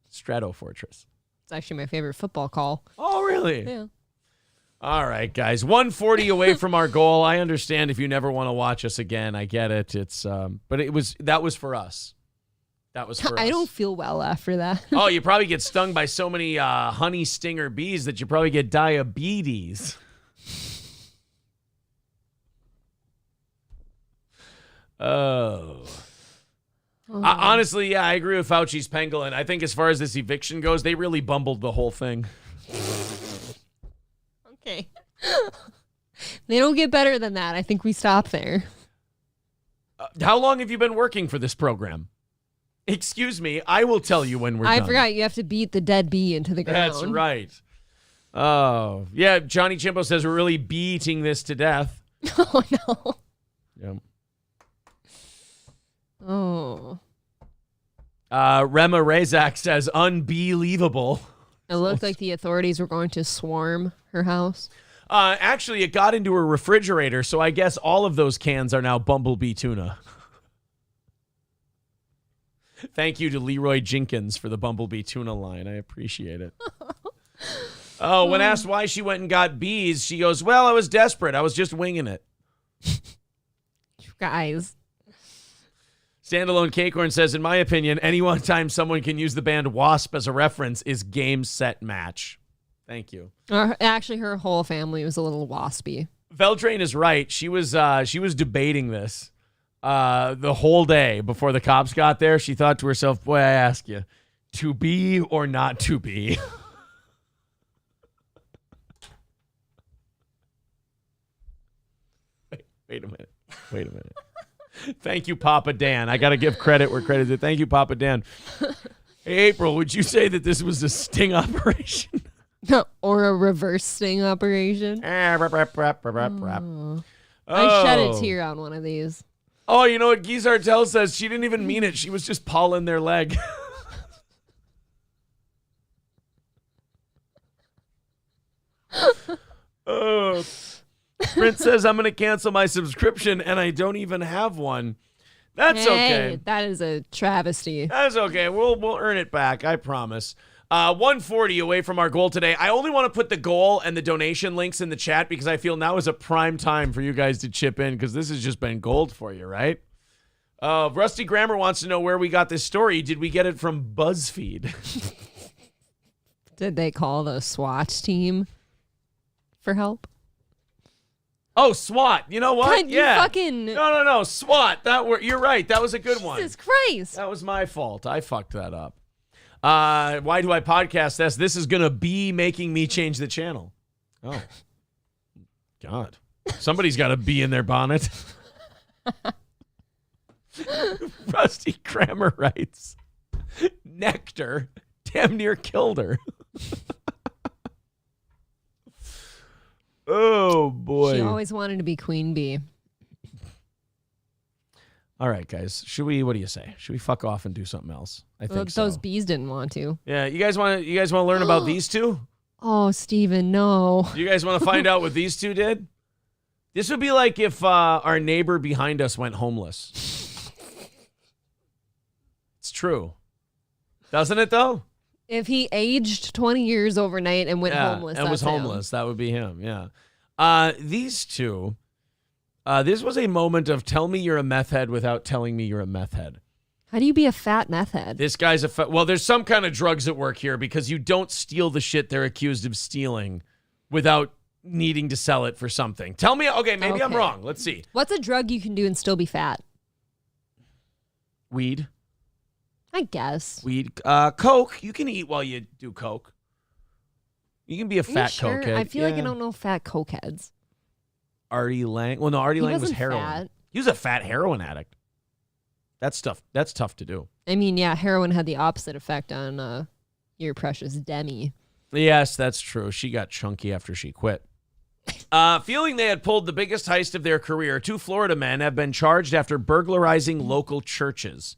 A: Strato Fortress.
B: It's actually my favorite football call.
A: Oh, really?
B: Yeah.
A: All right, guys. 140 away from our goal. I understand if you never want to watch us again. I get it. It's but that was for us. That was for us.
B: I don't feel well after that.
A: Oh, you probably get stung by so many honey stinger bees that you probably get diabetes. Oh. Honestly, yeah, I agree with Fauci's pangolin. I think as far as this eviction goes, they really bumbled the whole thing.
B: Okay. They don't get better than that. I think we stop there.
A: How long have you been working for this program? Excuse me, I will tell you when we're
B: I
A: done.
B: forgot you have to beat the dead bee into the ground.
A: That's right. Oh, yeah, Johnny Chimpo says we're really beating this to death.
B: Oh, no.
A: Yep.
B: Oh.
A: Rema Razak says unbelievable.
B: It looked like the authorities were going to swarm her house.
A: Actually, it got into her refrigerator, so I guess all of those cans are now Bumblebee tuna. Thank you to Leroy Jenkins for the Bumblebee tuna line. I appreciate it. Oh, when asked why she went and got bees, she goes, well, I was desperate. I was just winging it.
B: You guys.
A: Standalone Cakeorn says, in my opinion, any one time someone can use the band Wasp as a reference is game, set, match. Thank you.
B: Actually, her whole family was a little waspy.
A: Veldrain is right. She was debating this the whole day before the cops got there. She thought to herself, boy, I ask you, to be or not to be? Wait a minute. Thank you, Papa Dan. I got to give credit where credit's due. Thank you, Papa Dan. Hey, April, would you say that this was a sting operation?
B: Or a reverse sting operation?
A: I
B: shed a tear on one of these.
A: Oh, you know what Guy Sartell says? She didn't even mean it. She was just pawing their leg. Oh. Prince says, I'm going to cancel my subscription, and I don't even have one. That's okay.
B: That is a travesty.
A: That's okay. We'll earn it back, I promise. 140 away from our goal today. I only want to put the goal and the donation links in the chat because I feel now is a prime time for you guys to chip in because this has just been gold for you, right? Rusty Grammar wants to know where we got this story. Did we get it from BuzzFeed?
B: Did they call the SWAT team for help?
A: Oh, SWAT. You know what?
B: God,
A: No. SWAT. You're right. That was a good one.
B: Jesus Christ.
A: That was my fault. I fucked that up. Why do I podcast this? This is going to be making me change the channel. Oh, God. Somebody's got a bee in their bonnet. Rusty Kramer writes, Nectar damn near killed her. Oh, boy.
B: She always wanted to be queen bee.
A: All right, guys. What do you say? Should we fuck off and do something else? I think so.
B: Those bees didn't want to.
A: Yeah, you guys want to learn about these two?
B: Oh, Steven, no.
A: Do you guys want to find out what these two did? This would be like if our neighbor behind us went homeless. It's true. Doesn't it, though?
B: If he aged 20 years overnight and went homeless,
A: and was homeless, that would be him, yeah. These two, this was a moment of tell me you're a meth head without telling me you're a meth head.
B: How do you be a fat meth head?
A: This guy's well, there's some kind of drugs at work here because you don't steal the shit they're accused of stealing without needing to sell it for something. Tell me, maybe I'm wrong. Let's see.
B: What's a drug you can do and still be fat?
A: Weed.
B: I guess.
A: Weed. Coke. You can eat while you do coke. You can be a fat cokehead.
B: I feel like I don't know fat cokeheads.
A: Artie Lang. Well, no, Artie Lang was heroin.
B: Fat.
A: He was a fat heroin addict. That's tough to do.
B: I mean, yeah, heroin had the opposite effect on your precious Demi.
A: Yes, that's true. She got chunky after she quit. Feeling they had pulled the biggest heist of their career, 2 Florida men have been charged after burglarizing local churches.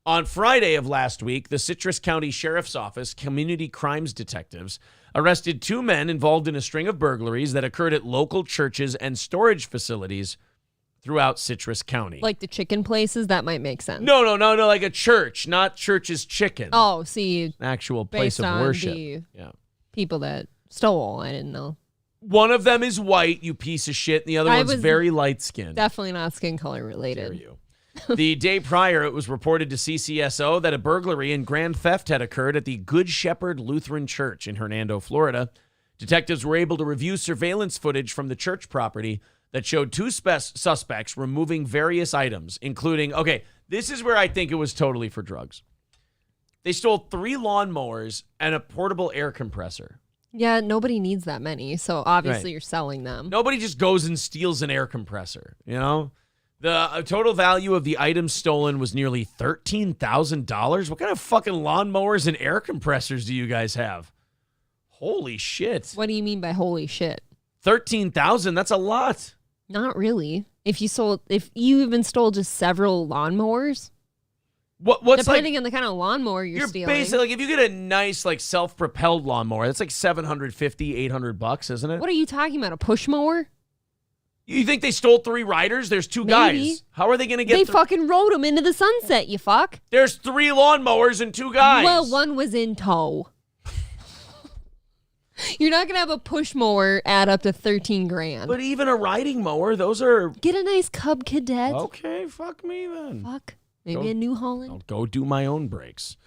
A: On Friday of last week, the Citrus County Sheriff's Office community crimes detectives arrested 2 men involved in a string of burglaries that occurred at local churches and storage facilities throughout Citrus County.
B: Like the chicken places? That might make sense.
A: No, like a church, not church's chicken.
B: Oh, see.
A: Actual place of worship.
B: Yeah. People that stole, I didn't know.
A: One of them is white, you piece of shit, and the other one's very light-skinned.
B: Definitely not skin color related.
A: Dare you. The day prior, it was reported to CCSO that a burglary and grand theft had occurred at the Good Shepherd Lutheran Church in Hernando, Florida. Detectives were able to review surveillance footage from the church property that showed 2 suspects removing various items, including, this is where I think it was totally for drugs. They stole 3 lawnmowers and a portable air compressor.
B: Yeah, nobody needs that many, so obviously You're selling them.
A: Nobody just goes and steals an air compressor, you know? The total value of the items stolen was nearly $13,000. What kind of fucking lawnmowers and air compressors do you guys have? Holy shit.
B: What do you mean by holy shit?
A: 13,000, that's a lot.
B: Not really. If you even stole just several lawnmowers,
A: what's
B: depending on the kind of lawnmower you're stealing.
A: Basically, if you get a nice self-propelled lawnmower, that's like $750, $800, isn't it?
B: What are you talking about? A push mower?
A: You think they stole 3 riders? There's 2 guys. How are they going to get?
B: They fucking rode them into the sunset, you fuck.
A: There's 3 lawnmowers and 2 guys.
B: Well, one was in tow. You're not going to have a push mower add up to $13,000.
A: But even a riding mower, those are...
B: Get a nice Cub Cadet.
A: Okay, fuck me then.
B: Fuck Maybe a New Holland.
A: I'll go do my own brakes.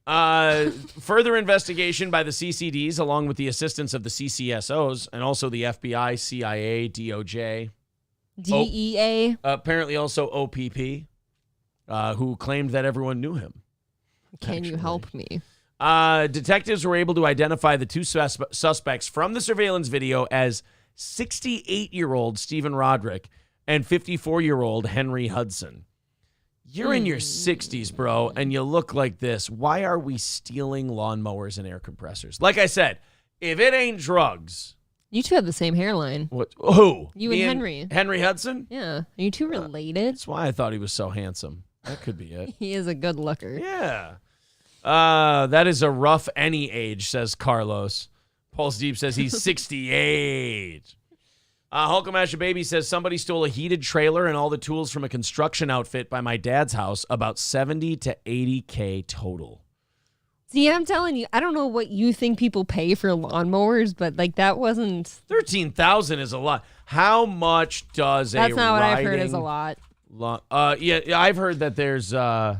A: Further investigation by the CCDs, along with the assistance of the CCSOs and also the FBI, CIA, DOJ.
B: DEA.
A: Apparently also OPP, who claimed that everyone knew him.
B: Can you help me?
A: Detectives were able to identify the two suspects from the surveillance video as 68-year-old Stephen Roderick and 54-year-old Henry Hudson. You're in your 60s, bro, and you look like this. Why are we stealing lawnmowers and air compressors? Like I said, if it ain't drugs.
B: You two have the same hairline.
A: What? Who?
B: You and Henry.
A: Henry Hudson?
B: Yeah. Are you two related?
A: That's why I thought he was so handsome. That could be it.
B: He is a good looker.
A: Yeah. That is a rough any age, says Carlos. Pulse Deep says he's 68. Hulkamash Baby says somebody stole a heated trailer and all the tools from a construction outfit by my dad's house, about 70 to 80K total.
B: See, I'm telling you, I don't know what you think people pay for lawnmowers, but like that wasn't.
A: 13,000 is a lot. How much does
B: That's not what I've heard is a lot.
A: Yeah, I've heard that there's.
M: Well,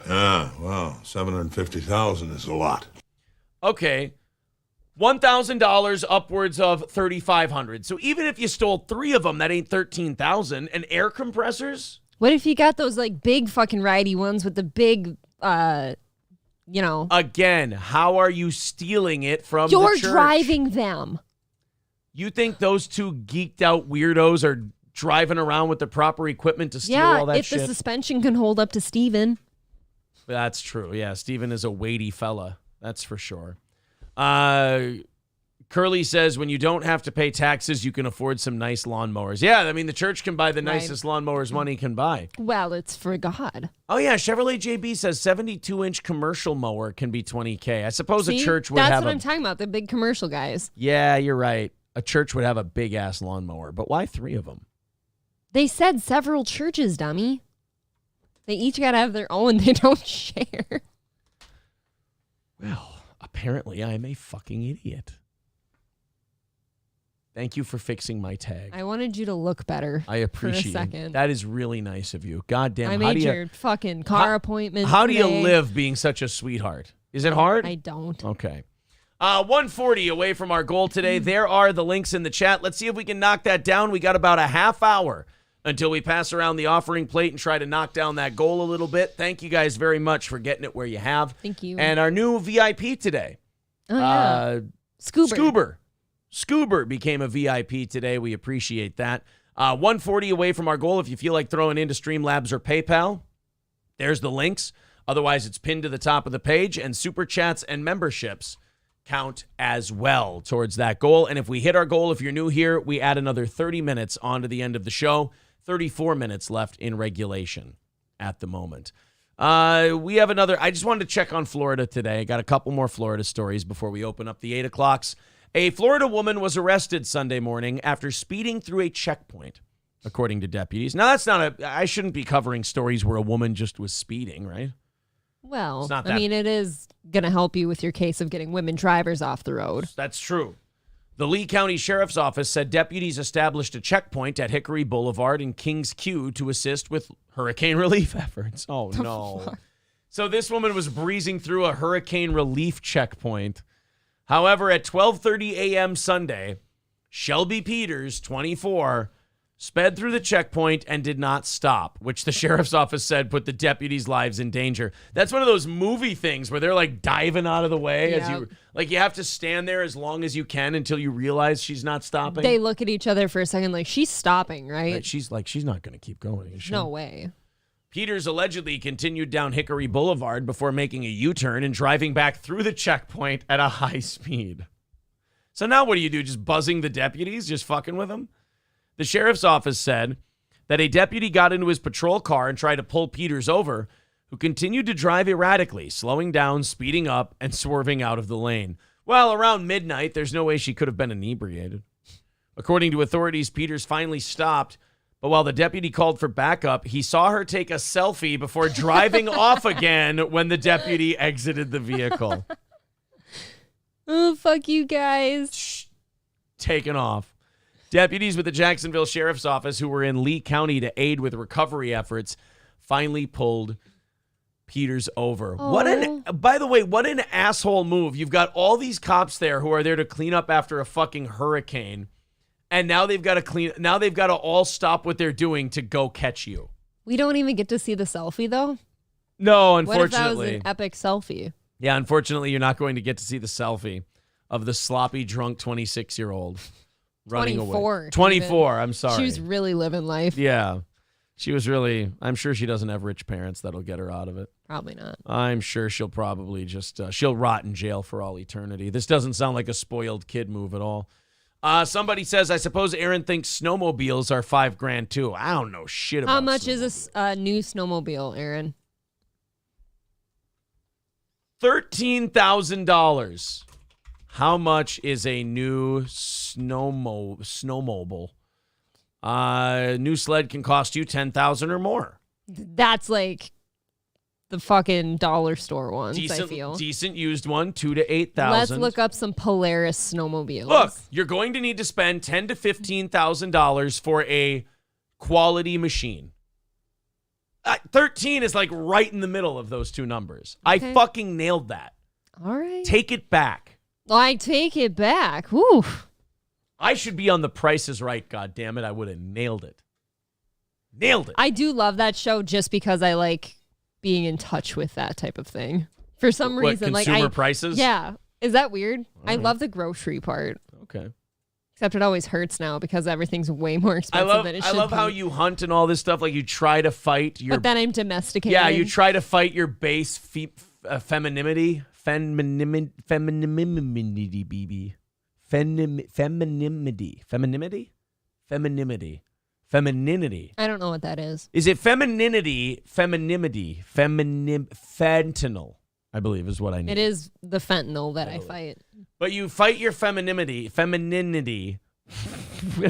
M: 750,000 is a lot.
A: Okay. $1,000 upwards of $3,500. So even if you stole 3 of them, that ain't 13,000. And air compressors?
B: What if you got those like big fucking ridey ones with the big,
A: Again, how are you stealing it from
B: You're
A: the church?
B: driving them.
A: You think those two geeked out weirdos are driving around with the proper equipment to steal all that
B: if
A: shit?
B: the suspension can hold up to Steven.
A: That's true. Yeah, Steven is a weighty fella. That's for sure. Curly says when you don't have to pay taxes, you can afford some nice lawnmowers. Yeah, I mean, the church can buy the nicest lawnmowers money can buy.
B: Well, it's for God.
A: Oh, yeah. Chevrolet JB says 72-inch commercial mower can be $20K. I suppose
B: See?
A: a church would
B: That's
A: have
B: what I'm talking about, the big commercial guys.
A: Yeah, you're right. A church would have a big-ass lawnmower, but why 3 of them?
B: They said several churches, dummy. They each got to have their own. They don't share.
A: Well, apparently I'm a fucking idiot. Thank you for fixing my tag.
B: I wanted you to look better.
A: I appreciate
B: for a second.
A: it. That is really nice of you. God damn.
B: I made your fucking car appointment.
A: How do you
B: today.
A: live being such a sweetheart? Is it hard?
B: I don't.
A: Okay. 140 away from our goal today. There are the links in the chat. Let's see if we can knock that down. We got about a half hour until we pass around the offering plate and try to knock down that goal a little bit. Thank you guys very much for getting it where you have.
B: Thank you.
A: And our new VIP today.
B: Oh, yeah.
A: Scoober became a VIP today. We appreciate that. 140 away from our goal. If you feel like throwing into Streamlabs or PayPal, there's the links. Otherwise, it's pinned to the top of the page. And Super Chats and memberships count as well towards that goal. And if we hit our goal, if you're new here, we add another 30 minutes onto the end of the show. 34 minutes left in regulation at the moment. We have another. I just wanted to check on Florida today. I got a couple more Florida stories before we open up the 8 o'clocks. A Florida woman was arrested Sunday morning after speeding through a checkpoint, according to deputies. Now, that's not I shouldn't be covering stories where a woman just was speeding, right?
B: Well,
A: It's not
B: I
A: that-
B: mean, it is going to help you with your case of getting women drivers off the road.
A: That's true. The Lee County Sheriff's Office said deputies established a checkpoint at Hickory Boulevard and Kings Q to assist with hurricane relief efforts. Oh, no. So this woman was breezing through a hurricane relief checkpoint. However, at 12:30 a.m. Sunday, Shelby Peters, 24, sped through the checkpoint and did not stop, which the sheriff's office said put the deputies' lives in danger. That's one of those movie things where they're like diving out of the way as you like you have to stand there as long as you can until you realize she's not stopping.
B: They look at each other for a second like, she's stopping, right?
A: Right, she's not going to keep going, is she?
B: No way.
A: Peters allegedly continued down Hickory Boulevard before making a U-turn and driving back through the checkpoint at a high speed. So now what do you do? Just buzzing the deputies? Just fucking with them? The sheriff's office said that a deputy got into his patrol car and tried to pull Peters over, who continued to drive erratically, slowing down, speeding up, and swerving out of the lane. Well, around midnight, there's no way she could have been inebriated. According to authorities, Peters finally stopped, but while the deputy called for backup, he saw her take a selfie before driving off again when the deputy exited the vehicle.
B: Oh, fuck you guys.
A: Taken off. Deputies with the Jacksonville Sheriff's Office who were in Lee County to aid with recovery efforts finally pulled Peters over. By the way, what an asshole move. You've got all these cops there who are there to clean up after a fucking hurricane. And now they've got to all stop what they're doing to go catch you.
B: We don't even get to see the selfie, though?
A: No, unfortunately.
B: What if that was an epic selfie?
A: Yeah, unfortunately, you're not going to get to see the selfie of the sloppy, drunk 26-year-old running
B: 24,
A: away. 24, I'm sorry.
B: She was really living life.
A: Yeah. She was really, I'm sure she doesn't have rich parents that'll get her out of it.
B: Probably not.
A: I'm sure she'll probably just, she'll rot in jail for all eternity. This doesn't sound like a spoiled kid move at all. Somebody says, I suppose Aaron thinks snowmobiles are $5,000 too. I don't know shit about
B: How much is a new snowmobile, Aaron?
A: $13,000. How much is a new snowmobile? New sled can cost you $10,000 or more.
B: That's like the fucking dollar store ones, I feel.
A: Decent used one, $2,000 to $8,000.
B: Let's look up some Polaris snowmobiles.
A: Look, you're going to need to spend $10,000 to $15,000 for a quality machine. 13 is like right in the middle of those two numbers.
B: Okay.
A: I fucking nailed that.
B: All right.
A: Take it back.
B: I take it back. Whew.
A: I should be on The Price is Right, goddammit. I would have nailed it. Nailed it.
B: I do love that show just because I like being in touch with that type of thing. For some reason.
A: Consumer prices?
B: Yeah. Is that weird? I love the grocery part.
A: Okay.
B: Except it always hurts now because everything's way more expensive than it should be.
A: I love how you hunt and all this stuff. Like you try to fight your...
B: But then I'm domesticated.
A: Yeah, you try to fight your base femininity. Femininity, BB. Femininity.
B: I don't know what that is.
A: Is it femininity? Fentanyl, I believe is what I need.
B: It is the fentanyl that I fight.
A: But you fight your femininity.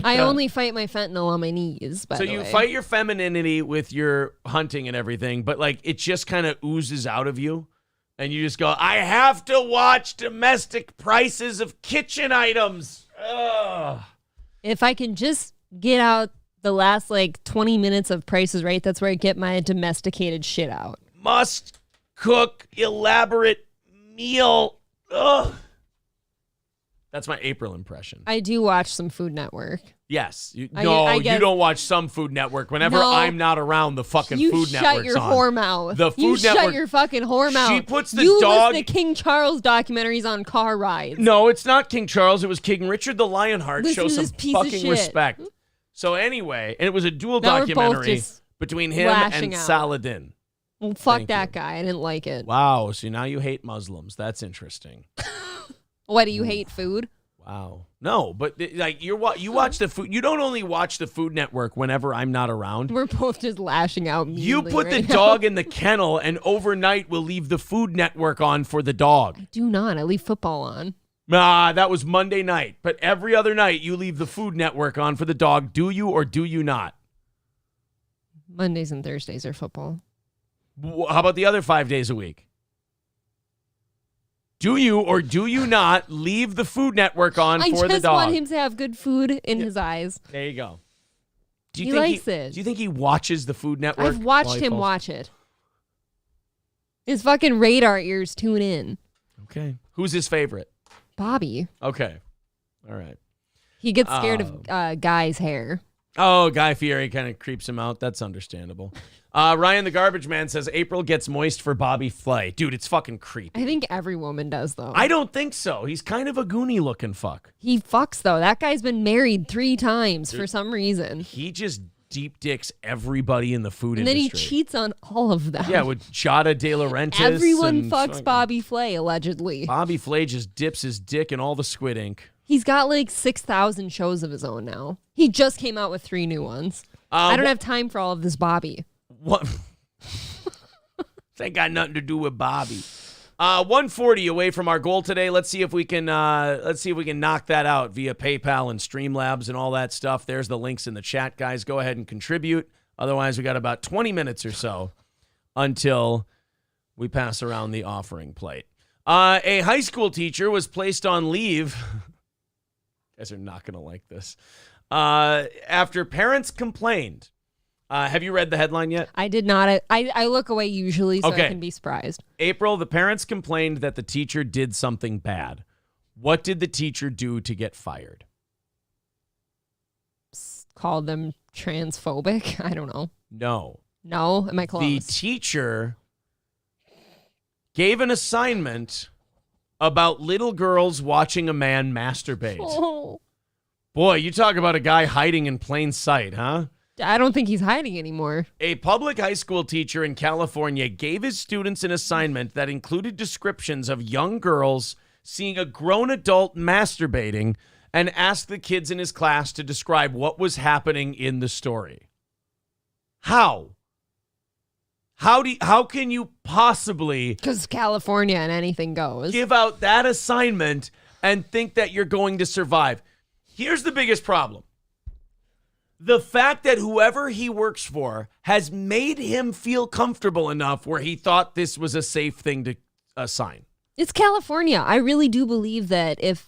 B: I only fight my fentanyl on my knees, by the way.
A: So you fight your femininity with your hunting and everything, but like it just kind of oozes out of you. And you just go, I have to watch domestic prices of kitchen items. Ugh.
B: If I can just get out the last like 20 minutes of Price is Right, that's where I get my domesticated shit out.
A: Must cook elaborate meal. Ugh. That's my April impression.
B: I do watch some Food Network.
A: Yes. You don't watch some Food Network. Whenever I'm not around, the fucking Food Network's on.
B: You shut your whore mouth.
A: The Food Network.
B: Shut your fucking whore mouth.
A: She puts the
B: you
A: dog...
B: listen to King Charles documentaries on car rides.
A: No, it's not King Charles. It was King Richard the Lionheart.
B: Listen
A: Show
B: to
A: some
B: this piece of
A: fucking
B: shit.
A: respect. So anyway, and it was a dual
B: Now we're both
A: documentary
B: just
A: between him
B: lashing
A: and
B: out.
A: Saladin.
B: Well, fuck
A: Thank
B: that guy. I didn't like it.
A: Wow. So now you hate Muslims. That's interesting.
B: What, do you hate food?
A: Wow. No, but like you watch the food. You don't only watch the Food Network whenever I'm not around.
B: We're both just lashing out.
A: You put
B: right
A: the dog in the kennel, and overnight we'll leave the Food Network on for the dog.
B: Do not. I leave football on.
A: Nah, that was Monday night. But every other night you leave the Food Network on for the dog. Do you or do you not?
B: Mondays and Thursdays are football.
A: How about the other 5 days a week? Do you or do you not leave the Food Network on for the dog?
B: I just want him to have good food in his eyes.
A: There you go.
B: He likes it.
A: Do you think he watches the Food Network?
B: I've watched him watch it. His fucking radar ears tune in.
A: Okay. Who's his favorite?
B: Bobby.
A: Okay. All right.
B: He gets scared of Guy's hair.
A: Oh, Guy Fieri kind of creeps him out. That's understandable. Ryan the Garbage Man says April gets moist for Bobby Flay. Dude, it's fucking creepy.
B: I think every woman does, though.
A: I don't think so. He's kind of a Goonie looking fuck.
B: He fucks, though. That guy's been married 3 times for some reason.
A: He just deep dicks everybody in the food
B: and
A: industry.
B: And then he cheats on all of them.
A: Yeah, with Chata De Laurentiis.
B: Everyone fucks Bobby Flay, allegedly.
A: Bobby Flay just dips his dick in all the squid ink.
B: He's got like 6,000 shows of his own now. He just came out with 3 new ones. I don't have time for all of this Bobby.
A: What? This ain't got nothing to do with Bobby. 140 away from our goal today. Let's see if we can knock that out via PayPal and Streamlabs and all that stuff. There's the links in the chat, guys. Go ahead and contribute. Otherwise, we got about 20 minutes or so until we pass around the offering plate. A high school teacher was placed on leave. You guys are not going to like this. After parents complained Have you read the headline yet?
B: I did not. I look away usually so
A: Okay.
B: I can be surprised.
A: April, the parents complained that the teacher did something bad. What did the teacher do to get fired?
B: Called them transphobic. I don't know.
A: No.
B: Am I close?
A: The teacher gave an assignment about little girls watching a man masturbate.
B: Oh.
A: Boy, you talk about a guy hiding in plain sight, huh?
B: I don't think he's hiding anymore.
A: A public high school teacher in California gave his students an assignment that included descriptions of young girls seeing a grown adult masturbating and asked the kids in his class to describe what was happening in the story. How? How can you possibly
B: Because California and anything goes.
A: give out that assignment and think that you're going to survive? Here's the biggest problem. The fact that whoever he works for has made him feel comfortable enough where he thought this was a safe thing to assign.
B: It's California. I really do believe that if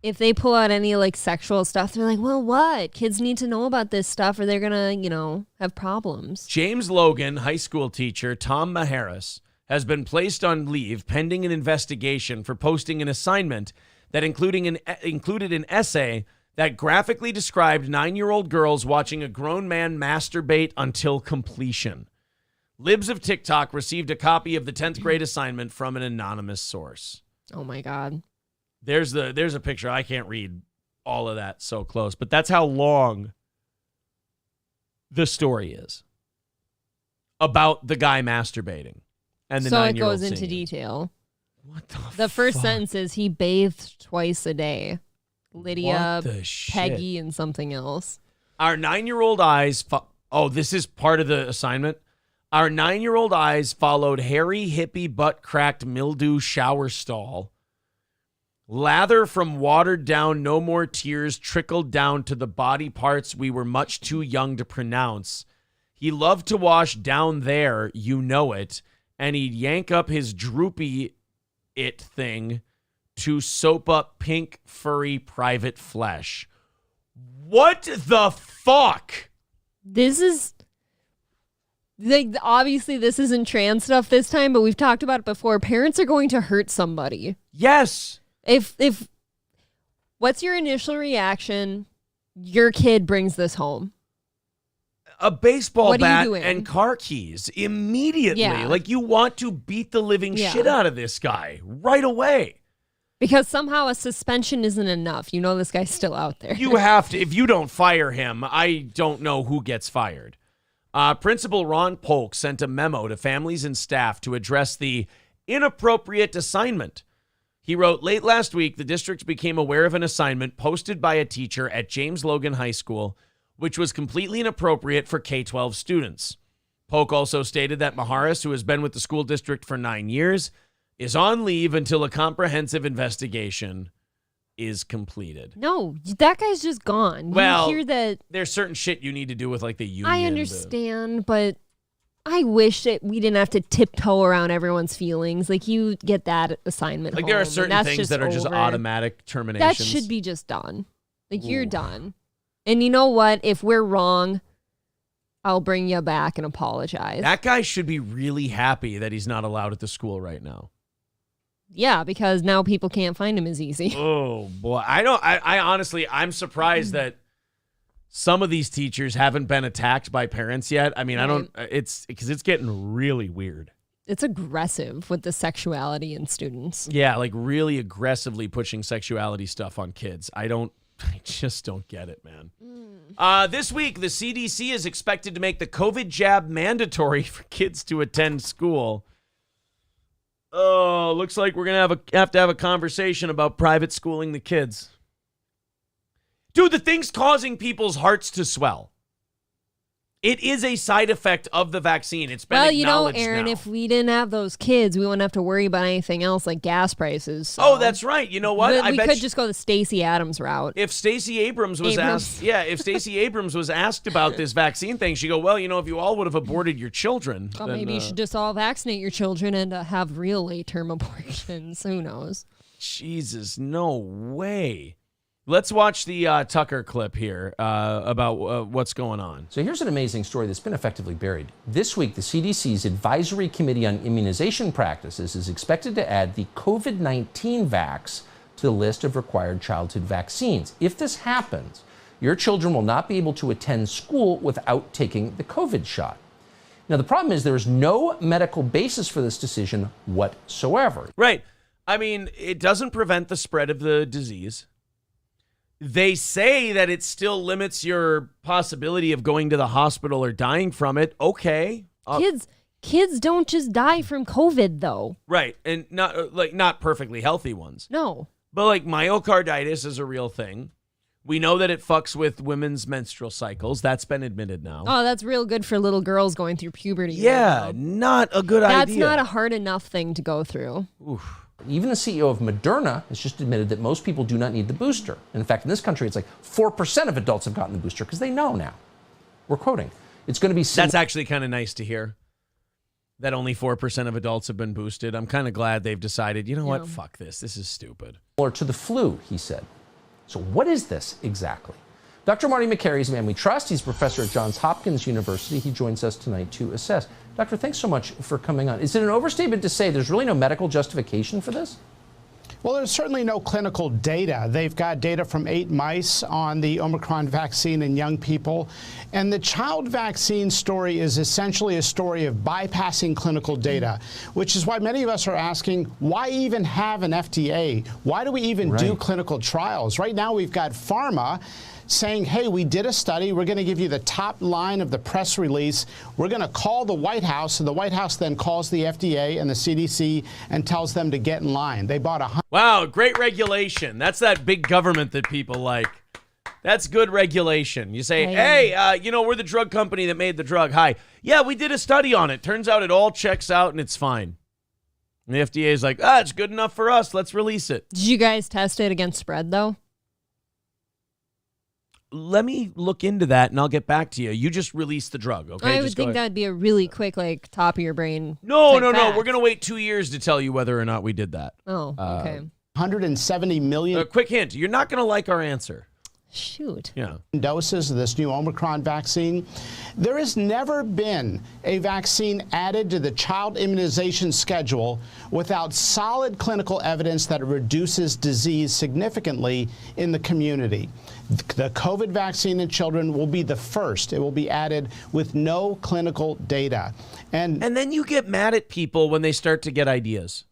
B: they pull out any like sexual stuff, they're like, well, what? Kids need to know about this stuff or they're going to, have problems.
A: James Logan, high school teacher Tom Maharis, has been placed on leave pending an investigation for posting an assignment that included an essay that graphically described 9-year-old girls watching a grown man masturbate until completion. Libs of TikTok received a copy of the 10th grade assignment from an anonymous source.
B: Oh my God.
A: There's a picture. I can't read all of that so close, but that's how long the story is about the guy masturbating and the 9-year-old.
B: So it goes into
A: seeing it.
B: detail.
A: What
B: the first sentence is he bathed twice a day. Lydia,
A: What the shit?
B: Peggy, and something else.
A: Our 9-year-old eyes. This is part of the assignment. Our 9-year-old eyes followed hairy, hippie, butt-cracked mildew shower stall. Lather from watered down, no more tears trickled down to the body parts we were much too young to pronounce. He loved to wash down there, you know it, and he'd yank up his droopy it thing to soap up pink, furry, private flesh. What the fuck?
B: This is like, obviously this isn't trans stuff this time, but we've talked about it before. Parents are going to hurt somebody.
A: Yes.
B: If what's your initial reaction? Your kid brings this home.
A: A baseball
B: What are you
A: bat
B: doing?
A: and car keys immediately.
B: Yeah.
A: Like, you want to beat the living
B: Yeah.
A: shit out of this guy right away.
B: Because somehow a suspension isn't enough. You know this guy's still out there.
A: You have to. If you don't fire him, I don't know who gets fired. Principal Ron Polk sent a memo to families and staff to address the inappropriate assignment. He wrote, late last week, the district became aware of an assignment posted by a teacher at James Logan High School, which was completely inappropriate for K-12 students. Polk also stated that Maharis, who has been with the school district for 9 years, is on leave until a comprehensive investigation is completed.
B: No, that guy's just gone.
A: Well,
B: you hear that?
A: There's certain shit you need to do with like the union.
B: I understand, but I wish that we didn't have to tiptoe around everyone's feelings. Like, you get that assignment
A: Like, there are
B: home, and
A: certain
B: that's
A: things that are just
B: over.
A: automatic terminations.
B: That should be just done. Like, you're done. And you know what? If we're wrong, I'll bring you back and apologize.
A: That guy should be really happy that he's not allowed at the school right now.
B: Yeah, because now people can't find him as easy.
A: Oh boy, I honestly, I'm surprised that some of these teachers haven't been attacked by parents yet. I mean, it's because it's getting really weird.
B: It's aggressive with the sexuality in students.
A: Yeah, like really aggressively pushing sexuality stuff on kids. I just don't get it, man. This week, the CDC is expected to make the COVID jab mandatory for kids to attend school. Oh, looks like we're going to have to have a conversation about private schooling the kids. Dude, the thing's causing people's hearts to swell. It is a side effect of the vaccine. It's been acknowledged
B: Aaron,
A: now.
B: if we didn't have those kids, we wouldn't have to worry about anything else like gas prices. So.
A: Oh, that's right. You know what?
B: We could just go the Stacey Adams route.
A: If Stacey Abrams was asked, if Stacey Abrams was asked about this vaccine thing, she'd go, well, if you all would have aborted your children.
B: Well,
A: then,
B: maybe you should just all vaccinate your children and have real late-term abortions. Who knows?
A: Jesus, no way. Let's watch the Tucker clip here about what's going on.
C: So here's an amazing story that's been effectively buried. This week, the CDC's Advisory Committee on Immunization Practices is expected to add the COVID-19 vax to the list of required childhood vaccines. If this happens, your children will not be able to attend school without taking the COVID shot. Now, the problem is there is no medical basis for this decision whatsoever.
A: Right. I mean, it doesn't prevent the spread of the disease. They say that it still limits your possibility of going to the hospital or dying from it. Okay.
B: Kids don't just die from COVID, though.
A: Right. And not perfectly healthy ones.
B: No.
A: But like myocarditis is a real thing. We know that it fucks with women's menstrual cycles. That's been admitted now.
B: Oh, that's real good for little girls going through puberty.
A: Yeah,
B: right now.
A: not a good idea.
B: That's not a hard enough thing to go through.
A: Oof.
C: Even the CEO of Moderna has just admitted that most people do not need the booster. In fact, in this country, it's like 4% of adults have gotten the booster because they know now. We're quoting. It's going to be...
A: That's actually kind of nice to hear. That only 4% of adults have been boosted. I'm kind of glad they've decided, you know what, fuck this. This is stupid.
C: Similar to the flu, he said. So what is this exactly? Dr. Marty Makary is a man we trust. He's a professor at Johns Hopkins University. He joins us tonight to assess. Doctor, thanks so much for coming on. Is it an overstatement to say there's really no medical justification for this?
D: Well, there's certainly no clinical data. They've got data from 8 mice on the Omicron vaccine in young people. And the child vaccine story is essentially a story of bypassing clinical data, which is why many of us are asking, why even have an FDA? Why do we even do clinical trials? Right now, we've got pharma saying, hey, we did a study. We're going to give you the top line of the press release. We're going to call the White House, and the White House then calls the FDA and the CDC and tells them to get in line. They bought 100.
A: Wow, great regulation. That's that big government that people like. That's good regulation. You say, hey, we're the drug company that made the drug. Hi. Yeah, we did a study on it. Turns out it all checks out and it's fine. And the FDA is like, it's good enough for us. Let's release it.
B: Did you guys test it against spread, though?
A: Let me look into that, and I'll get back to you. You just release the drug, okay?
B: I would think that'd be a really quick, top of your brain.
A: No. We're going to wait 2 years to tell you whether or not we did that.
B: Oh, okay.
D: 170 million.
A: Quick hint. You're not going to like our answer.
B: Shoot.
A: Yeah.
D: Doses of this new Omicron vaccine. There has never been a vaccine added to the child immunization schedule without solid clinical evidence that it reduces disease significantly in the community. The COVID vaccine in children will be the first. It will be added with no clinical data. And
A: then you get mad at people when they start to get ideas.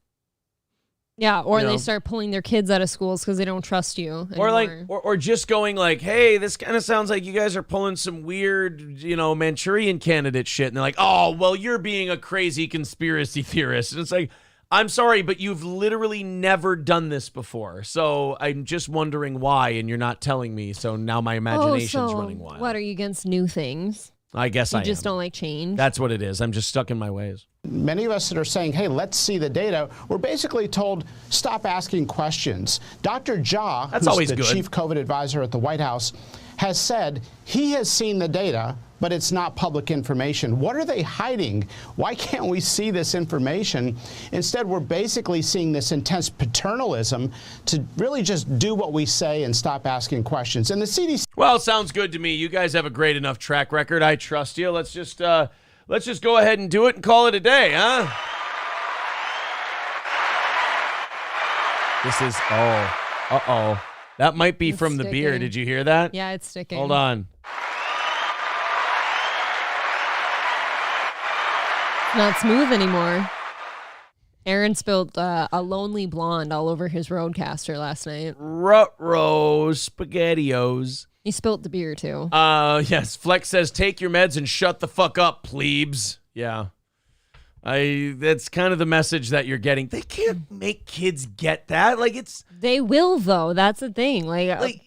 B: Yeah, or they start pulling their kids out of schools because they don't trust you anymore.
A: Or just going like, hey, this kind of sounds like you guys are pulling some weird, Manchurian candidate shit. And they're like, oh, well, you're being a crazy conspiracy theorist. And it's like, I'm sorry, but you've literally never done this before. So I'm just wondering why, and you're not telling me. So now my imagination's running wild.
B: What, are you against new things?
A: I guess I am.
B: You just don't like change?
A: That's what it is. I'm just stuck in my ways.
D: Many of us that are saying, hey, let's see the data, we're basically told, stop asking questions. Dr. Jha, who's the chief COVID advisor at the White House, has said he has seen the data, but it's not public information. What are they hiding? Why can't we see this information? Instead, we're basically seeing this intense paternalism to really just do what we say and stop asking questions. And the CDC...
A: Well, sounds good to me. You guys have a great enough track record. I trust you. Let's just go ahead and do it and call it a day, huh? This is, uh-oh. That might be from the beer. Did you hear that?
B: Yeah, it's sticking.
A: Hold on.
B: Not smooth anymore. Aaron spilled a Lonely Blonde all over his Roadcaster last night.
A: Ruh-roh, SpaghettiOs.
B: He spilled the beer, too.
A: Yes. Flex says, take your meds and shut the fuck up, plebes. Yeah. That's kind of the message that you're getting. They can't make kids get that.
B: They will, though. That's the thing.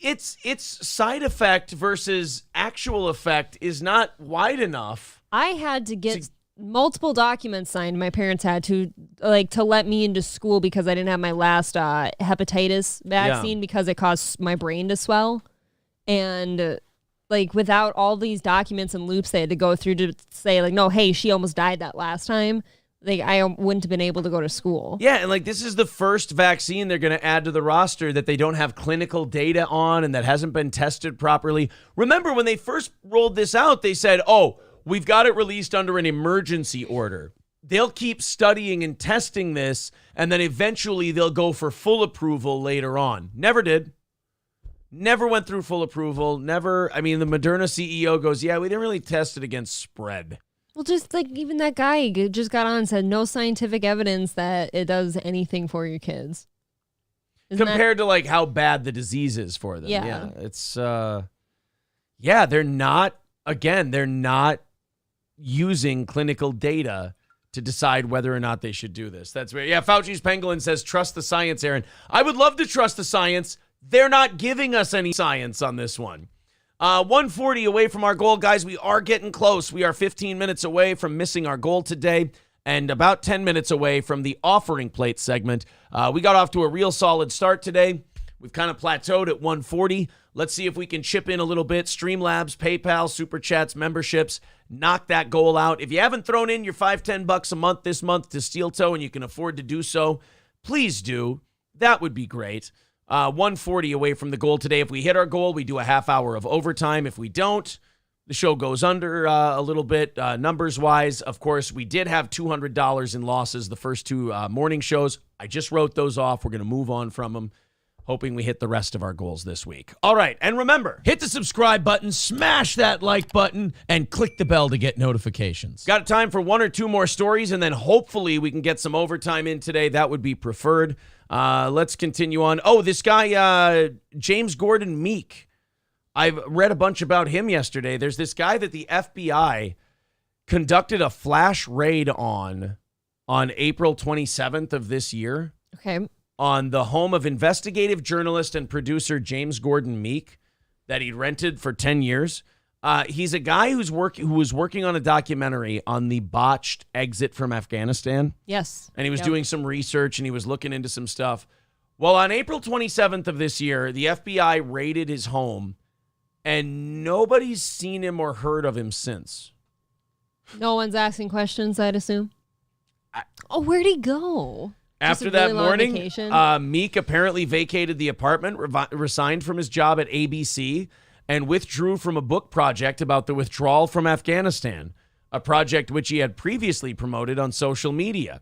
A: It's side effect versus actual effect is not wide enough.
B: I had to get multiple documents signed. My parents had to let me into school because I didn't have my last hepatitis vaccine because it caused my brain to swell. And without all these documents and loops they had to go through to say no, hey, she almost died that last time. like I wouldn't have been able to go to school.
A: Yeah, and like this is the first vaccine they're going to add to the roster that they don't have clinical data on and that hasn't been tested properly. Remember when they first rolled this out, they said, "Oh, we've got it released under an emergency order. They'll keep studying and testing this, and then eventually they'll go for full approval later on." Never did. Never went through full approval. Never. I mean, the Moderna CEO goes, "Yeah, we didn't really test it against spread."
B: Well, just like even that guy just got on and said no scientific evidence that it does anything for your kids.
A: Compared to like how bad the disease is for them.
B: Yeah.
A: It's, they're not using clinical data to decide whether or not they should do this. That's where, Fauci's Pangolin says, trust the science, Aaron. I would love to trust the science. They're not giving us any science on this one. 140 away from our goal, guys. We are getting close. We are 15 minutes away from missing our goal today and about 10 minutes away from the offering plate segment. We got off to a real solid start today. We've kind of plateaued at 140. Let's see if we can chip in a little bit. Streamlabs, PayPal, Super Chats, memberships. Knock that goal out. If you haven't thrown in your $5-10 a month this month to Steel Toe and you can afford to do so, please do. That would be great. 140 away from the goal today. If we hit our goal, we do a half hour of overtime. If we don't, the show goes under a little bit numbers-wise. Of course, we did have $200 in losses the first two morning shows. I just wrote those off. We're going to move on from them, hoping we hit the rest of our goals this week. All right, and remember, hit the subscribe button, smash that like button, and click the bell to get notifications. Got time for one or two more stories, and then hopefully we can get some overtime in today. That would be preferred. Let's continue on. Oh, this guy, James Gordon Meek. I've read a bunch about him yesterday. There's this guy that the FBI conducted a flash raid on April 27th of this year.
B: Okay.
A: On the home of investigative journalist and producer James Gordon Meek that he'd rented for 10 years. He's a guy who was working on a documentary on the botched exit from Afghanistan.
B: Yes.
A: And he was doing some research and he was looking into some stuff. Well, on April 27th of this year, the FBI raided his home and nobody's seen him or heard of him since.
B: No one's asking questions, I'd assume. Where'd he go?
A: After that morning, Meek apparently vacated the apartment, resigned from his job at ABC, and withdrew from a book project about the withdrawal from Afghanistan, a project which he had previously promoted on social media.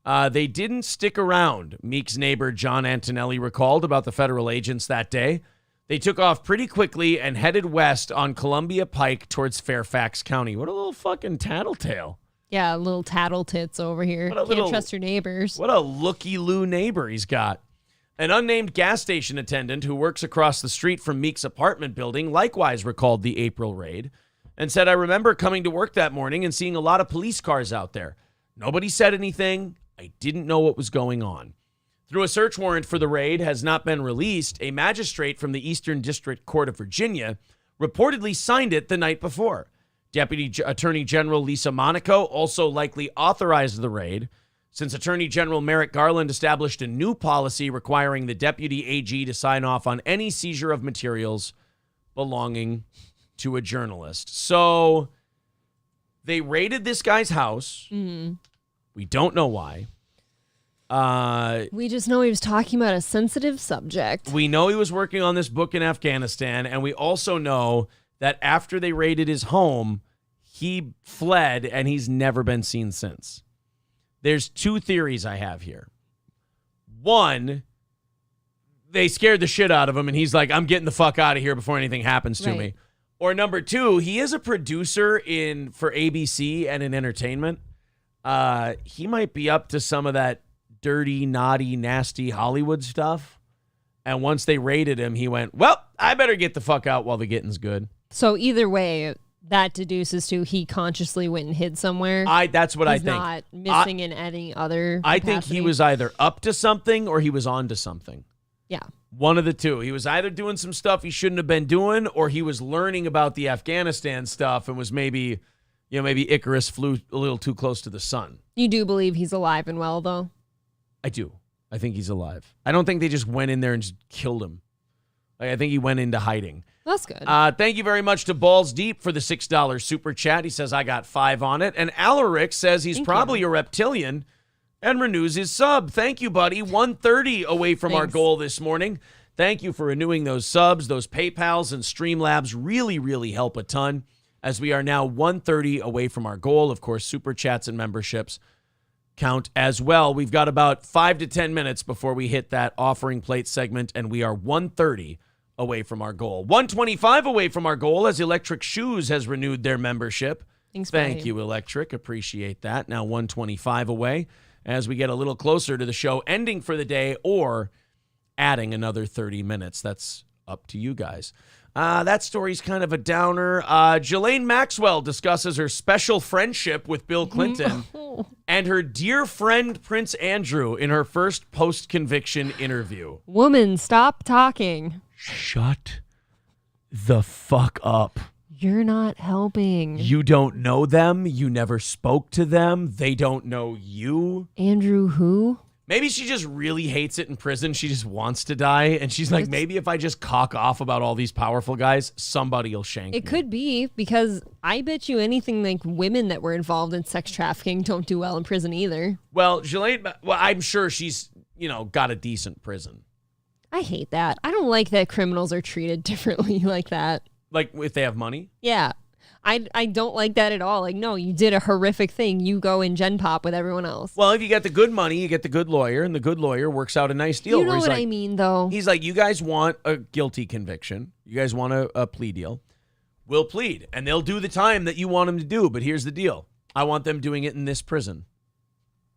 A: They didn't stick around, Meek's neighbor John Antonelli recalled about the federal agents that day. They took off pretty quickly and headed west on Columbia Pike towards Fairfax County. What a little fucking tattletale.
B: Yeah, little tattle tits over here. Can't trust your neighbors.
A: What a looky-loo neighbor he's got. An unnamed gas station attendant who works across the street from Meek's apartment building likewise recalled the April raid and said, I remember coming to work that morning and seeing a lot of police cars out there. Nobody said anything. I didn't know what was going on. Through a search warrant for the raid has not been released, a magistrate from the Eastern District Court of Virginia reportedly signed it the night before. Deputy Attorney General Lisa Monaco also likely authorized the raid, since Attorney General Merrick Garland established a new policy requiring the deputy AG to sign off on any seizure of materials belonging to a journalist. So they raided this guy's house.
B: Mm-hmm.
A: We don't know why.
B: We just know he was talking about a sensitive subject.
A: We know he was working on this book in Afghanistan, and we also know that after they raided his home, he fled and he's never been seen since. There's two theories I have here. One, they scared the shit out of him and he's like, I'm getting the fuck out of here before anything happens to me. Or number two, he is a producer for ABC and in entertainment. He might be up to some of that dirty, naughty, nasty Hollywood stuff. And once they raided him, he went, well, I better get the fuck out while the getting's good.
B: So either way, that deduces to he consciously went and hid somewhere.
A: That's what I think.
B: He's not missing in any other
A: I
B: capacity.
A: think he was either up to something or he was on to something.
B: Yeah.
A: One of the two. He was either doing some stuff he shouldn't have been doing, or he was learning about the Afghanistan stuff and was maybe Icarus flew a little too close to the sun.
B: You do believe he's alive and well, though?
A: I do. I think he's alive. I don't think they just went in there and just killed him. I think he went into hiding.
B: That's good.
A: Thank you very much to Balls Deep for the $6 super chat. He says, I got 5 on it. And Alaric says he's probably a reptilian and renews his sub. Thank you, buddy. 130 away from our goal this morning. Thank you for renewing those subs. Those PayPals and Streamlabs really, really help a ton as we are now 130 away from our goal. Of course, super chats and memberships count as well. We've got about 5 to 10 minutes before we hit that offering plate segment, and we are 130 away from our goal. 125 away from our goal as Electric Shoes has renewed their membership. Thank you, Electric. Appreciate that. Now 125 away as we get a little closer to the show ending for the day or adding another 30 minutes. That's up to you guys. That story's kind of a downer. Ghislaine Maxwell discusses her special friendship with Bill Clinton and her dear friend Prince Andrew in her first post-conviction interview.
B: Woman, stop talking.
A: Shut the fuck up.
B: You're not helping.
A: You don't know them. You never spoke to them. They don't know you.
B: Andrew who?
A: Maybe she just really hates it in prison. She just wants to die. And she's like, maybe if I just cock off about all these powerful guys, somebody will shank me.
B: It could be, because I bet you anything like women that were involved in sex trafficking don't do well in prison either.
A: Well, Ghislaine, I'm sure she's, got a decent prison.
B: I hate that. I don't like that criminals are treated differently like that.
A: Like if they have money?
B: Yeah. I don't like that at all. Like, no, you did a horrific thing. You go in Gen Pop with everyone else.
A: Well, if you get the good money, you get the good lawyer, and the good lawyer works out a nice deal.
B: You know what I mean, though?
A: He's like, you guys want a guilty conviction. You guys want a plea deal. We'll plead, and they'll do the time that you want them to do. But here's the deal. I want them doing it in this prison.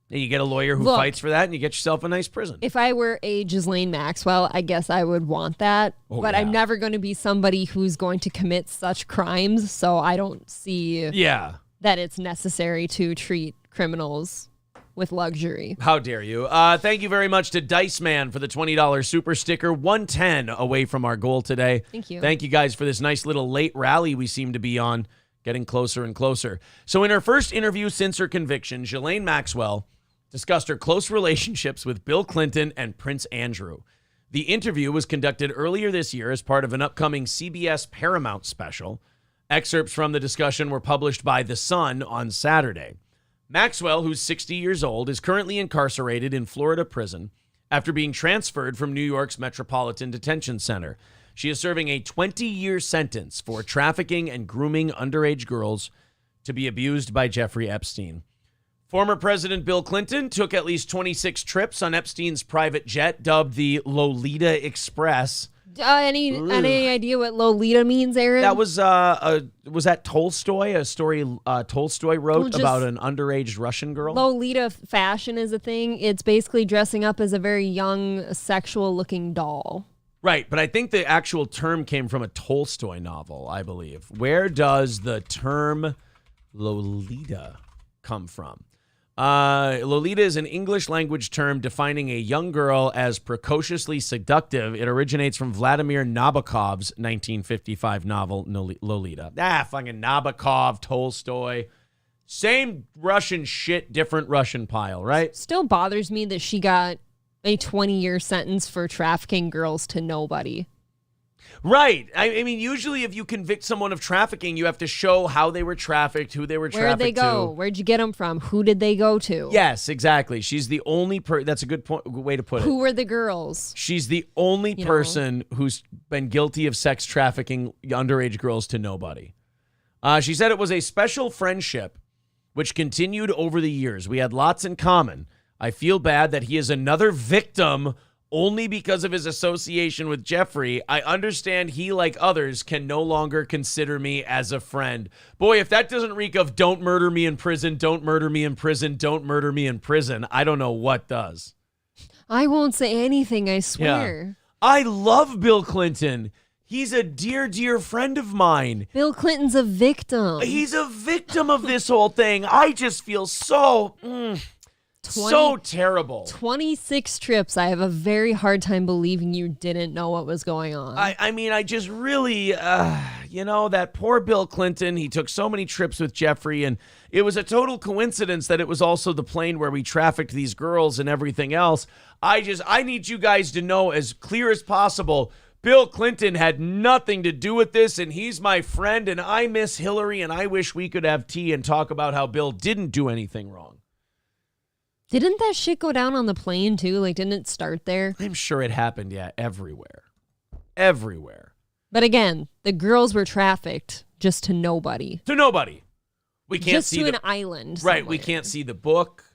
A: And you get a lawyer who fights for that, and you get yourself a nice prison.
B: If I were a Ghislaine Maxwell, I guess I would want that. But I'm never going to be somebody who's going to commit such crimes, so I don't see that it's necessary to treat criminals with luxury.
A: How dare you? Thank you very much to Dice Man for the $20 super sticker. 110 away from our goal today.
B: Thank you.
A: Thank you guys for this nice little late rally we seem to be on, getting closer and closer. So in her first interview since her conviction, Ghislaine Maxwell discussed her close relationships with Bill Clinton and Prince Andrew. The interview was conducted earlier this year as part of an upcoming CBS Paramount special. Excerpts from the discussion were published by The Sun on Saturday. Maxwell, who's 60 years old, is currently incarcerated in Florida prison after being transferred from New York's Metropolitan Detention Center. She is serving a 20-year sentence for trafficking and grooming underage girls to be abused by Jeffrey Epstein. Former President Bill Clinton took at least 26 trips on Epstein's private jet, dubbed the Lolita Express.
B: Any idea what Lolita means, Aaron?
A: That was that Tolstoy, a story Tolstoy wrote about an underage Russian girl?
B: Lolita fashion is a thing. It's basically dressing up as a very young, sexual-looking doll.
A: Right, but I think the actual term came from a Tolstoy novel, I believe. Where does the term Lolita come from? Lolita is an English language term defining a young girl as precociously seductive. It originates from Vladimir Nabokov's 1955 novel Lolita. Fucking Nabokov, Tolstoy. Same Russian shit, different Russian pile, right?
B: Still bothers me that she got a 20-year sentence for trafficking girls to nobody.
A: Right. I mean, usually if you convict someone of trafficking, you have to show how they were trafficked, who they were trafficked to.
B: Where'd they go? Where'd you get them from? Who did they go to?
A: Yes, exactly. She's the only that's a good way to put it.
B: Who were the girls?
A: She's the only person who's been guilty of sex trafficking underage girls to nobody. She said it was a special friendship which continued over the years. We had lots in common. I feel bad that he is another victim only because of his association with Jeffrey. I understand he, like others, can no longer consider me as a friend. Boy, if that doesn't reek of don't murder me in prison, don't murder me in prison, don't murder me in prison, I don't know what does.
B: I won't say anything, I swear.
A: Yeah. I love Bill Clinton. He's a dear, dear friend of mine.
B: Bill Clinton's a victim.
A: He's a victim of this whole thing. I just feel so... so terrible.
B: 26 trips. I have a very hard time believing you didn't know what was going on.
A: I mean, I just really, that poor Bill Clinton, he took so many trips with Jeffrey, and it was a total coincidence that it was also the plane where we trafficked these girls and everything else. I need you guys to know as clear as possible, Bill Clinton had nothing to do with this, and he's my friend, and I miss Hillary, and I wish we could have tea and talk about how Bill didn't do anything wrong.
B: Didn't that shit go down on the plane, too? Like, didn't it start there?
A: I'm sure it happened, everywhere. Everywhere.
B: But again, the girls were trafficked just to nobody.
A: To nobody. We can't
B: just
A: see
B: to an island.
A: Right,
B: somewhere.
A: we can't see the book.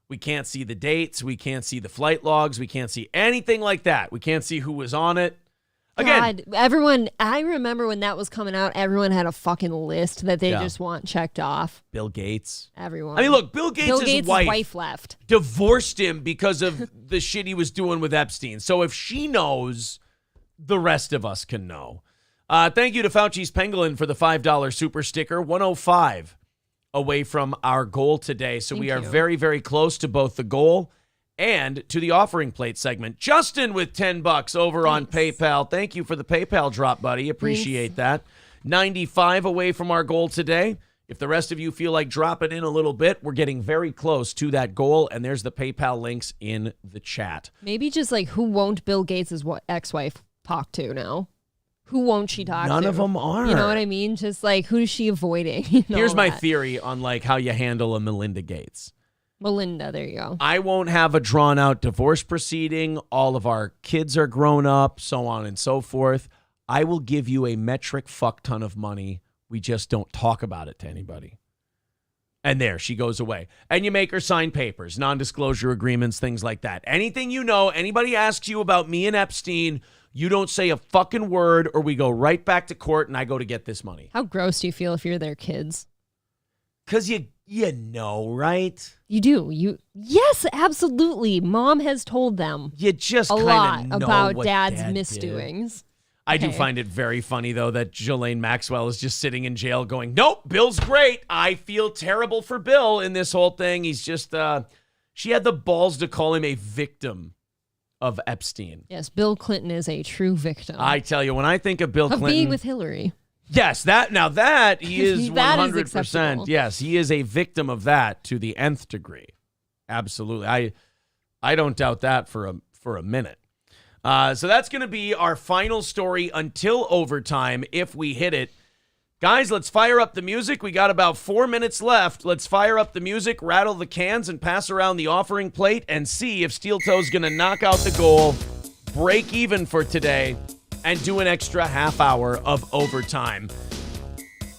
A: We can't see the dates. We can't see the flight logs. We can't see anything like that. We can't see who was on it. Again,
B: God, I remember when that was coming out, everyone had a fucking list that they just want checked off.
A: Bill Gates.
B: Everyone.
A: I mean, look, Bill Gates'
B: wife left.
A: Divorced him because of the shit he was doing with Epstein. So if she knows, the rest of us can know. Thank you to Fauci's Pangolin for the $5 super sticker. 105 away from our goal today. So we are very, very close to both the goal and to the offering plate segment. Justin with $10 over on PayPal. Thank you for the PayPal drop, buddy. Appreciate that. 95 away from our goal today. If the rest of you feel like dropping in a little bit, we're getting very close to that goal, and there's the PayPal links in the chat.
B: Maybe just like who won't Bill Gates' ex-wife talk to now? Who won't she talk to?
A: None of them are.
B: You know what I mean? Just like, who's she avoiding?
A: Here's my theory on like how you handle a Melinda Gates.
B: Melinda, there you go.
A: I won't have a drawn-out divorce proceeding. All of our kids are grown up, so on and so forth. I will give you a metric fuck ton of money. We just don't talk about it to anybody. And there, she goes away. And you make her sign papers, non-disclosure agreements, things like that. Anything you know, anybody asks you about me and Epstein, you don't say a fucking word, or we go right back to court and I go to get this money.
B: How gross do you feel if you're their kids?
A: Because you know, right?
B: You do. Yes, absolutely. Mom has told them.
A: You just
B: a lot
A: know
B: about
A: what
B: Dad's
A: Dad
B: misdoings.
A: Did. I do find it very funny, though, that Ghislaine Maxwell is just sitting in jail going, nope, Bill's great. I feel terrible for Bill in this whole thing. He's just, she had the balls to call him a victim of Epstein.
B: Yes, Bill Clinton is a true victim.
A: I tell you, when I think of Bill Clinton.
B: Of being with Hillary.
A: Yes, that he is
B: that
A: 100%.
B: Is acceptable.
A: Yes, he is a victim of that to the nth degree. Absolutely. I don't doubt that for a minute. So that's going to be our final story until overtime if we hit it. Guys, let's fire up the music. We got about 4 minutes left. Let's fire up the music, rattle the cans, and pass around the offering plate and see if Steel Toe's going to knock out the goal, break even for today, and do an extra half hour of overtime.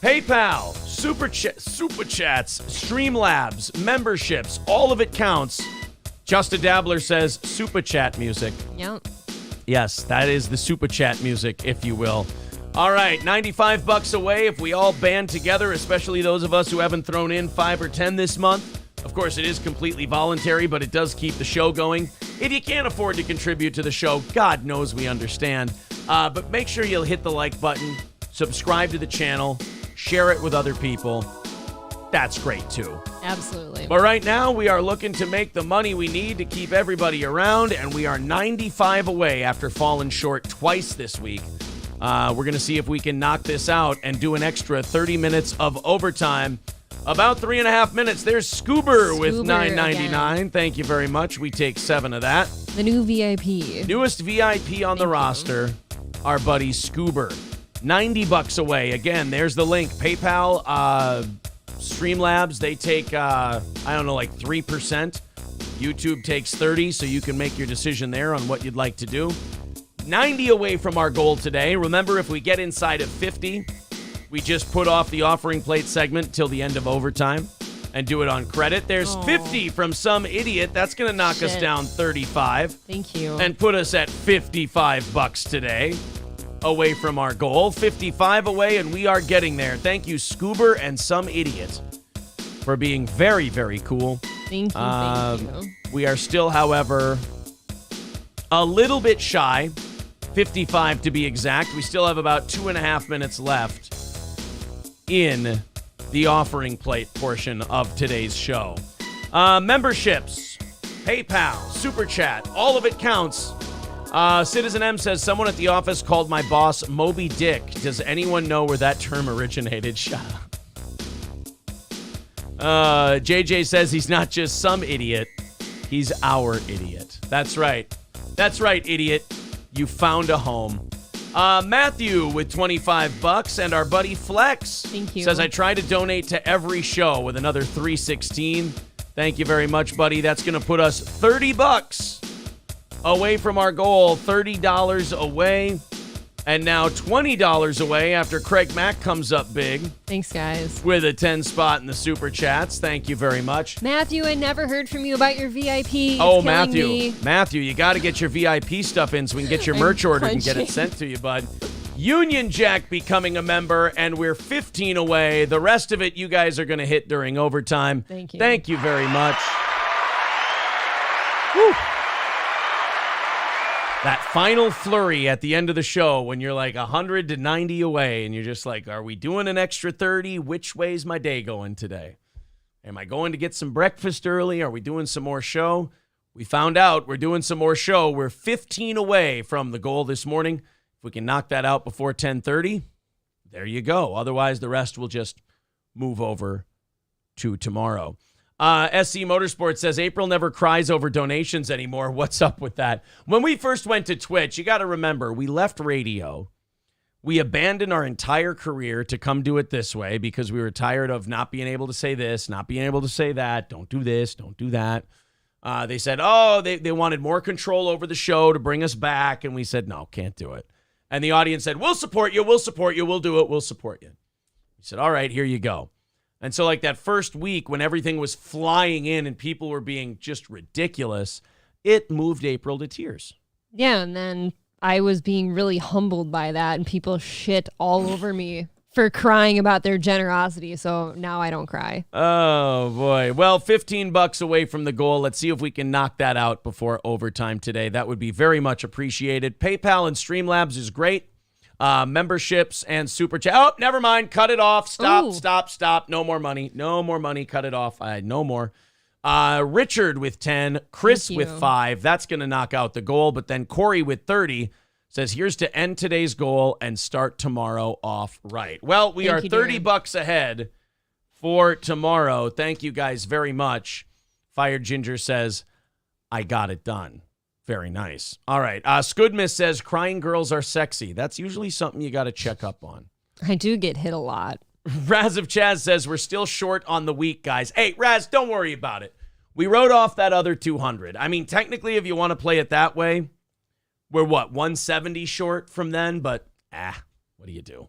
A: PayPal, Super Chats, Streamlabs, memberships, all of it counts. Just a Dabbler says Super Chat music.
B: Yep.
A: Yes, that is the Super Chat music, if you will. All right, $95 away if we all band together, especially those of us who haven't thrown in 5 or 10 this month. Of course, it is completely voluntary, but it does keep the show going. If you can't afford to contribute to the show, God knows we understand. But make sure you'll hit the like button, subscribe to the channel, share it with other people. That's great, too.
B: Absolutely.
A: But right now, we are looking to make the money we need to keep everybody around, and we are 95 away after falling short twice this week. We're going to see if we can knock this out and do an extra 30 minutes of overtime. About 3.5 minutes. There's Scoober with $9.99. Thank you very much. We take 7 of that.
B: The new VIP.
A: Newest VIP on the roster, our buddy Scoober. $90 away. Again, there's the link. PayPal, Streamlabs, they take, like 3%. YouTube takes 30%, so you can make your decision there on what you'd like to do. 90 away from our goal today. Remember, if we get inside of 50, we just put off the offering plate segment till the end of overtime and do it on credit. There's 50 from some idiot. That's going to knock us down 35.
B: Thank you.
A: And put us at $55 today away from our goal. 55 away, and we are getting there. Thank you, Scoober and some idiot, for being very, very cool.
B: Thank you.
A: We are still, however, a little bit shy. 55 to be exact. We still have about 2.5 minutes left in the offering plate portion of today's show. Memberships, PayPal, Super Chat, all of it counts. Citizen M says, someone at the office called my boss Moby Dick. Does anyone know where that term originated? Shut up. JJ says he's not just some idiot. He's our idiot. That's right. That's right, idiot. You found a home. Matthew with $25, and our buddy Flex
B: Thank you.
A: says, I try to donate to every show with another $3.16. Thank you very much, buddy. That's going to put us $30 away from our goal, $30 away. And now $20 away after Craig Mack comes up big.
B: Thanks, guys.
A: With a 10 spot in the super chats. Thank you very much.
B: Matthew, I never heard from you about your VIP. It's
A: Oh,
B: killing
A: Matthew.
B: me.
A: Matthew, you got to get your VIP stuff in so we can get your merch ordered and get it sent to you, bud. Union Jack becoming a member, and we're 15 away. The rest of it, you guys are going to hit during overtime.
B: Thank you.
A: Thank you very much. Woo. That final flurry at the end of the show when you're like 100 to 90 away and you're just like, are we doing an extra 30? Which way's my day going today? Am I going to get some breakfast early? Are we doing some more show? We found out we're doing some more show. We're 15 away from the goal this morning. If we can knock that out before 10:30, there you go. Otherwise, the rest will just move over to tomorrow. SC Motorsports says April never cries over donations anymore. What's up with that? When we first went to Twitch, you got to remember, we left radio. We abandoned our entire career to come do it this way because we were tired of not being able to say this, not being able to say that. Don't do this, don't do that. They said, they wanted more control over the show to bring us back. And we said, no, can't do it. And the audience said, we'll support you, we'll support you, we'll do it, we'll support you. We said, all right, here you go. And so like that first week when everything was flying in and people were being just ridiculous, it moved April to tears.
B: Yeah, and then I was being really humbled by that, and people shit all over me for crying about their generosity. So now I don't cry.
A: Oh, boy. Well, $15 away from the goal. Let's see if we can knock that out before overtime today. That would be very much appreciated. PayPal and Streamlabs is great. Memberships and super chat. Oh, never mind. Cut it off. Stop. No more money. No more money. Cut it off. No more. Richard with 10. Chris with 5. That's going to knock out the goal. But then Corey with 30 says, here's to end today's goal and start tomorrow off right. Well, we are $30 ahead for tomorrow. Thank you guys very much. Fire Ginger says, I got it done. Very nice. All right. Scoodmiss says, crying girls are sexy. That's usually something you got to check up on.
B: I do get hit a lot.
A: Raz of Chaz says, we're still short on the week, guys. Hey, Raz, don't worry about it. We wrote off that other 200. I mean, technically, if you want to play it that way, we're 170 short from then, but what do you do?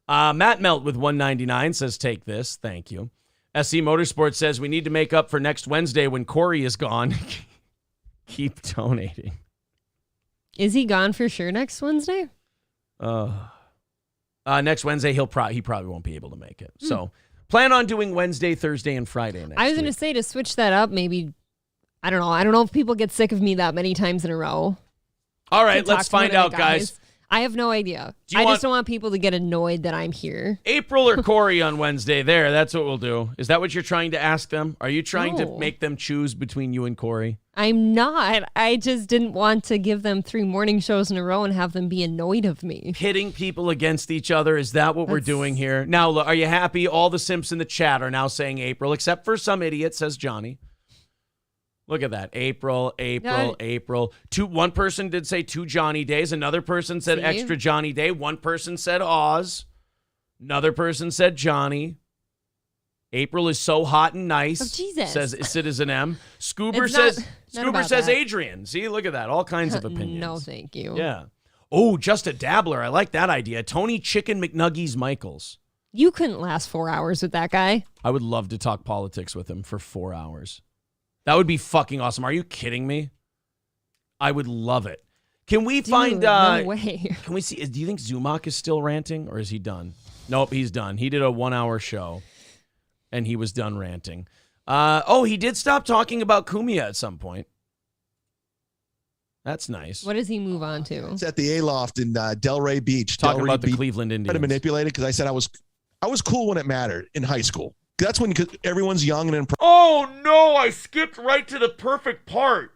A: Matt Melt with 199 says, take this. Thank you. SC Motorsports says, we need to make up for next Wednesday when Corey is gone. Keep donating.
B: Is he gone for sure next Wednesday?
A: Next Wednesday, he probably won't be able to make it. So plan on doing Wednesday, Thursday, and Friday next
B: I was going to say to switch that up, maybe, I don't know. I don't know if people get sick of me that many times in a row.
A: All right, let's find out, guys.
B: I have no idea. I just don't want people to get annoyed that I'm here.
A: April or Corey on Wednesday. There, that's what we'll do. Is that what you're trying to ask them? Are you trying to make them choose between you and Corey?
B: I'm not. I just didn't want to give them 3 morning shows in a row and have them be annoyed of me.
A: Pitting people against each other. Is that what we're doing here? Now, are you happy? All the simps in the chat are now saying April, except for some idiot, says Johnny. Look at that. April. One person did say 2 Johnny days. Another person said extra Johnny day. One person said Oz. Another person said Johnny. April is so hot and nice.
B: Oh, Jesus.
A: Says Citizen M. Scoober says Adrian. See, look at that. All kinds of opinions.
B: No, thank you.
A: Yeah. Oh, just a dabbler. I like that idea. Tony Chicken McNuggies Michaels.
B: You couldn't last 4 hours with that guy.
A: I would love to talk politics with him for 4 hours. That would be fucking awesome. Are you kidding me? I would love it. Can we find...
B: No way.
A: Can we see... Do you think Zumock is still ranting, or is he done? Nope, he's done. He did a 1-hour show, and he was done ranting. He did stop talking about Cumia at some point. That's nice.
B: What does he move on to?
V: It's at the A-Loft in Delray Beach.
A: Talking about the Cleveland Indians.
V: I tried to manipulate it because I said I was cool when it mattered in high school. That's when everyone's young and impressive.
A: Oh, no, I skipped right to the perfect part.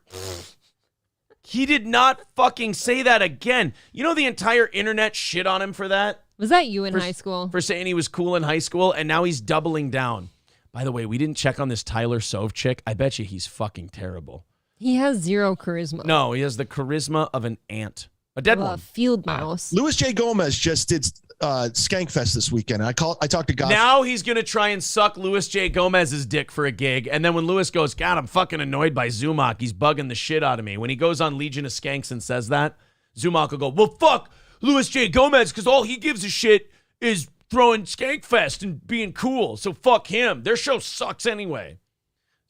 A: He did not fucking say that again. You know the entire internet shit on him for that?
B: Was that you in high school?
A: For saying he was cool in high school, and now he's doubling down. By the way, we didn't check on this Tyler Sove chick. I bet you he's fucking terrible.
B: He has 0 charisma.
A: No, he has the charisma of an ant. A dead one.
B: Field mouse.
V: Luis J. Gomez just did Skankfest this weekend. I talked to God.
A: Now he's going to try and suck Luis J. Gomez's dick for a gig. And then when Luis goes, God, I'm fucking annoyed by Zumock. He's bugging the shit out of me. When he goes on Legion of Skanks and says that, Zumock will go, well, fuck Luis J. Gomez because all he gives a shit is throwing Skankfest and being cool. So fuck him. Their show sucks anyway.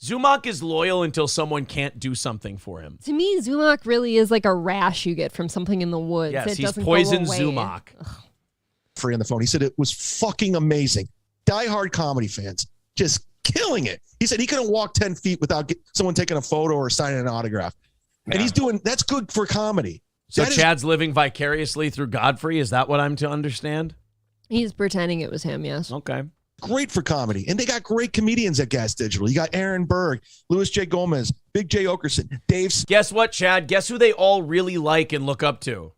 A: Zumock is loyal until someone can't do something for him.
B: To me, Zumock really is like a rash you get from something in the woods.
A: Yes,
B: it
A: he's
B: doesn't
A: poison
B: go away.
A: Zumock.
V: Free on the phone. He said it was fucking amazing. Die-hard comedy fans just killing it. He said he couldn't walk 10 feet without someone taking a photo or signing an autograph. And he's doing, that's good for comedy.
A: So Chad's living vicariously through Godfrey? Is that what I'm to understand?
B: He's pretending it was him, yes.
A: Okay.
V: Great for comedy. And they got great comedians at Gas Digital. You got Aaron Berg, Luis J. Gomez, Big J. Okerson, Dave.
A: Guess what, Chad? Guess who they all really like and look up to?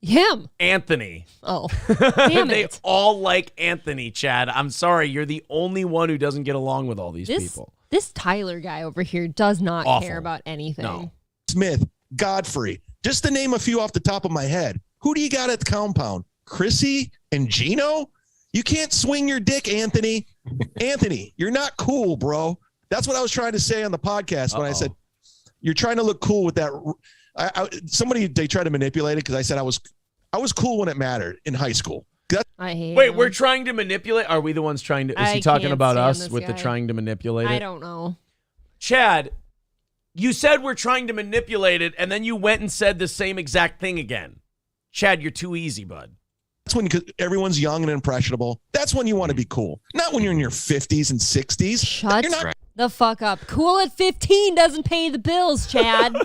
B: Him.
A: Anthony.
B: Oh, damn
A: They
B: it.
A: all like Anthony, Chad. I'm sorry. You're the only one who doesn't get along with all these people.
B: This Tyler guy over here does not
A: Awful.
B: care about anything.
A: No.
V: Smith, Godfrey. Just to name a few off the top of my head. Who do you got at the compound? Chrissy and Gino? You can't swing your dick, Anthony. Anthony, you're not cool, bro. That's what I was trying to say on the podcast when I said you're trying to look cool with that. They tried to manipulate it because I said I was cool when it mattered in high school.
B: I hate
A: Wait,
B: him.
A: we're trying to manipulate? Are we the ones trying to? Is
B: I
A: he talking
B: can't
A: about
B: stand
A: us
B: this
A: with the
B: guy.
A: trying to manipulate it?
B: I don't know.
A: Chad, you said we're trying to manipulate it, and then you went and said the same exact thing again. Chad, you're too easy, bud.
V: That's when everyone's young and impressionable. That's when you want to be cool. Not when you're in your 50s and 60s.
B: Shut
V: You're not
B: the fuck up. Cool at 15 doesn't pay the bills, Chad.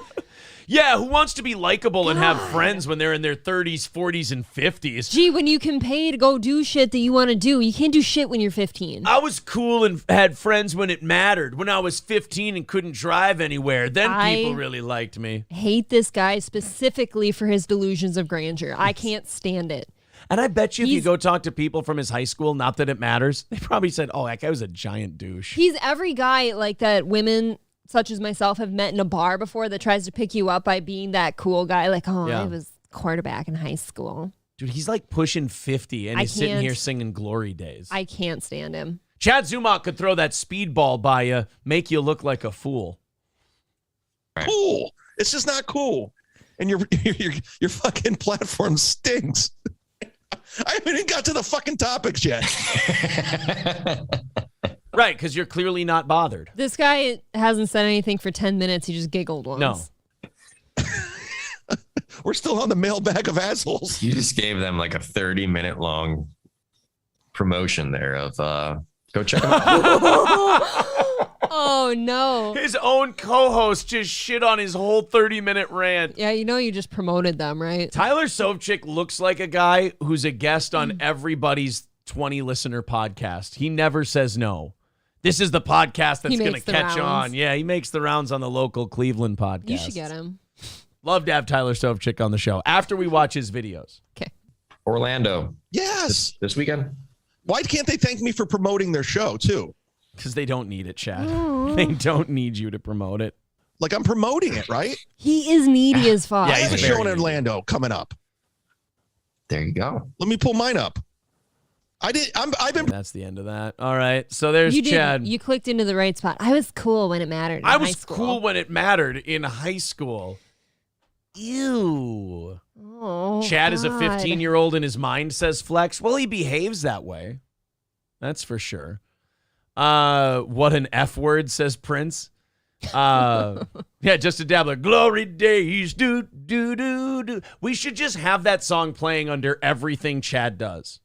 A: Yeah, who wants to be likable and have friends when they're in their 30s, 40s, and 50s?
B: Gee, when you can pay to go do shit that you want to do, you can't do shit when you're 15.
A: I was cool and had friends when it mattered. When I was 15 and couldn't drive anywhere, then people really liked me.
B: Hate this guy specifically for his delusions of grandeur. I can't stand it.
A: And I bet you if you go talk to people from his high school, not that it matters, they probably said, oh, that guy was a giant douche.
B: He's every guy like that women such as myself have met in a bar before that tries to pick you up by being that cool guy. Like, oh,
A: Yeah.
B: I was quarterback in high school.
A: Dude, he's like pushing 50 and
B: I
A: he's sitting
B: can't-
A: here singing Glory Days.
B: I can't stand him.
A: Chad Zumock could throw that speedball by you, make you look like a fool.
V: cool. It's just not cool. And your fucking platform stinks. I haven't even got to the fucking topics yet.
A: Right, because you're clearly not bothered.
B: This guy hasn't said anything for 10 minutes. He just giggled once.
A: No.
V: We're still on the mailbag of assholes.
J: You just gave them like a 30-minute long promotion there of go check them out.
B: Oh, no.
A: His own co-host just shit on his whole 30-minute rant.
B: Yeah, you know you just promoted them, right?
A: Tyler Sovchik looks like a guy who's a guest on everybody's 20-listener podcast. He never says no. This is the podcast that's going to catch on. Yeah, he makes the rounds on the local Cleveland podcast.
B: You should get him.
A: Love to have Tyler Sovchik on the show after we watch his videos.
B: Okay.
J: Orlando.
V: Yes.
J: This weekend.
V: Why can't they thank me for promoting their show, too?
A: Because they don't need it, Chad. They don't need you to promote it.
V: Like, I'm promoting it, right?
B: He is needy as fuck.
V: I have a show in Orlando coming up.
J: There you go.
V: Let me pull mine up. I've been.
A: That's the end of that. All right. So there's
B: You did.
A: Chad.
B: You clicked into the right spot. I was cool when it mattered.
A: I was cool when it mattered in high school. Ew.
B: Oh,
A: Chad is a
B: God.
A: 15-year-old and his mind says flex. Well, he behaves that way. That's for sure. What an F word, says Prince. Yeah, just a dabbler. Glory days, do, do, do, do. We should just have that song playing under everything Chad does.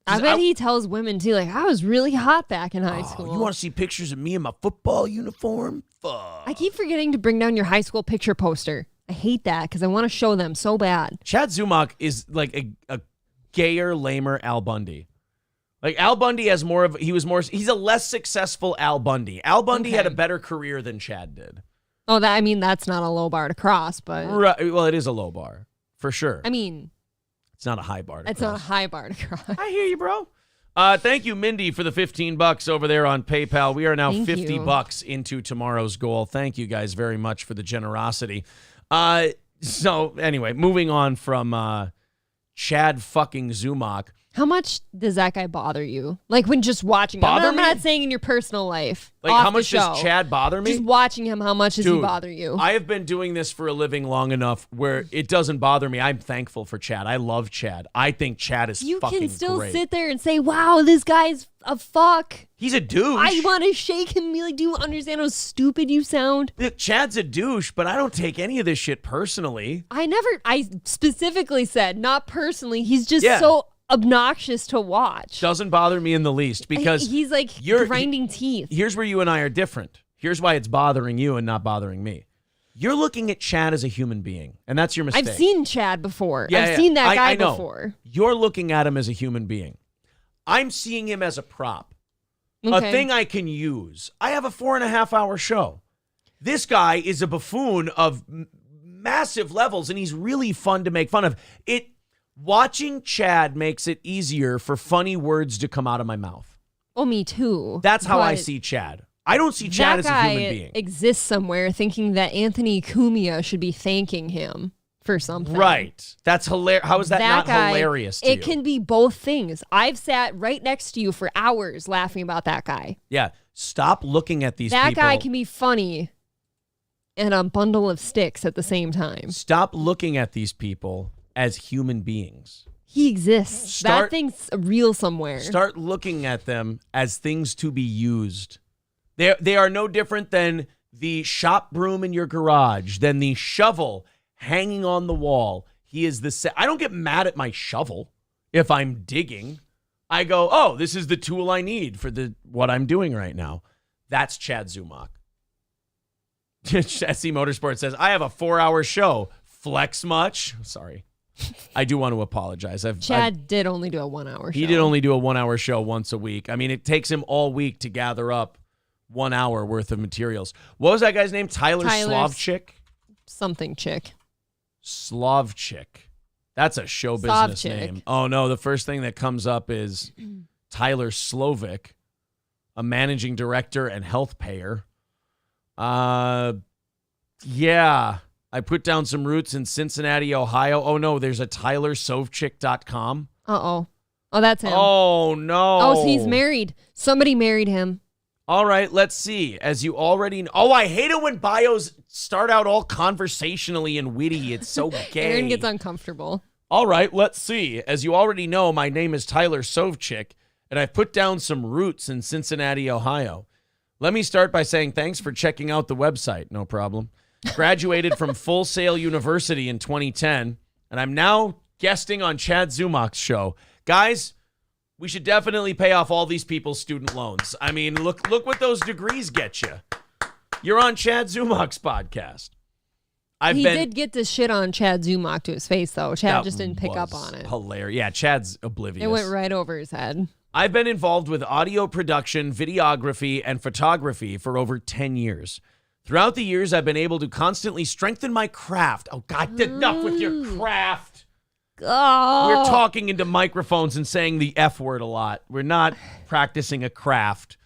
B: I bet he tells women too, like, I was really hot back in high school.
A: You want to see pictures of me in my football uniform? Fuck.
B: I keep forgetting to bring down your high school picture poster. I hate that because I want to show them so bad.
A: Chad Zumock is like a gayer, lamer Al Bundy. Like Al Bundy has he's a less successful Al Bundy. Al Bundy had a better career than Chad did.
B: Oh, that's not a low bar to cross, but
A: Right, well, it is a low bar for sure.
B: I mean,
A: it's not a high bar to
B: it's
A: cross.
B: not a high bar to cross.
A: I hear you, bro. Thank you, Mindy, for the $15 over there on PayPal. We are now
B: Thank
A: $50
B: you.
A: into tomorrow's goal. Thank you guys very much for the generosity. So anyway, moving on from Chad fucking Zumock.
B: How much does that guy bother you? Like when just watching him. I'm not saying in your personal life.
A: Like how much does Chad bother me?
B: Just watching him, how much does he
A: Dude,
B: bother you?
A: I have been doing this for a living long enough where it doesn't bother me. I'm thankful for Chad. I love Chad. I think Chad is
B: You
A: fucking
B: can still
A: great.
B: sit there and say, wow, this guy's a fuck.
A: He's a douche.
B: I want to shake him and be like, do you understand how stupid you sound?
A: Look, Chad's a douche, but I don't take any of this shit personally.
B: I specifically said, not personally. He's just so obnoxious to watch.
A: Doesn't bother me in the least because
B: he's like grinding teeth.
A: Here's where you and I are different. Here's why it's bothering you and not bothering me. You're looking at Chad as a human being, and that's your mistake.
B: I've seen Chad before. I've seen that guy
A: I know.
B: before.
A: You're looking at him as a human being. I'm seeing him as a prop, a
B: Okay.
A: thing I can use. I have a 4.5-hour show. This guy is a buffoon of massive levels, and he's really fun to make fun of. Watching Chad makes it easier for funny words to come out of my mouth.
B: Oh, me too.
A: That's how I
B: But
A: see Chad. I don't see Chad as a human being.
B: That guy exists somewhere thinking that Anthony Cumia should be thanking him for something.
A: Right. That's hilarious. How is that not
B: guy,
A: hilarious to you?
B: It can be both things. I've sat right next to you for hours laughing about that guy.
A: Yeah. Stop looking at these
B: That
A: people.
B: guy can be funny and a bundle of sticks at the same time.
A: Stop looking at these people as human beings.
B: He exists. That thing's real somewhere.
A: Start looking at them as things to be used. They are no different than the shop broom in your garage, than the shovel hanging on the wall. He is I don't get mad at my shovel if I'm digging. I go, oh, this is the tool I need for what I'm doing right now. That's Chad Zumock. SC Motorsports says, I have a 4-hour show. Flex much? Sorry. I do want to apologize.
B: Chad did only do a 1-hour show.
A: He did only do a 1-hour show once a week. I mean, it takes him all week to gather up 1 hour worth of materials. What was that guy's name? Tyler Slavchik?
B: Something chick.
A: Slavchik. That's a show business name. Oh, no. The first thing that comes up is Tyler Slovic, a managing director and health payer. Yeah. I put down some roots in Cincinnati, Ohio. Oh, no, there's a TylerSovchik.com.
B: Uh-oh. Oh, that's him.
A: Oh, no.
B: Oh, so he's married. Somebody married him.
A: All right, let's see. As you already know. Oh, I hate it when bios start out all conversationally and witty. It's so gay.
B: Aaron gets uncomfortable.
A: All right, let's see. As you already know, my name is Tyler Sovchik, and I've put down some roots in Cincinnati, Ohio. Let me start by saying thanks for checking out the website. No problem. Graduated from Full Sail University in 2010, and I'm now guesting on Chad Zumock's show. Guys, we should definitely pay off all these people's student loans. I mean, look what those degrees get you. You're on Chad Zumock's podcast.
B: He did get to shit on Chad Zumock to his face, though. Chad just didn't pick up on it.
A: Hilarious. Yeah, Chad's oblivious.
B: It went right over his head.
A: I've been involved with audio production, videography, and photography for over 10 years. Throughout the years, I've been able to constantly strengthen my craft. Oh, God, enough with your craft.
B: Oh.
A: We're talking into microphones and saying the F word a lot. We're not practicing a craft.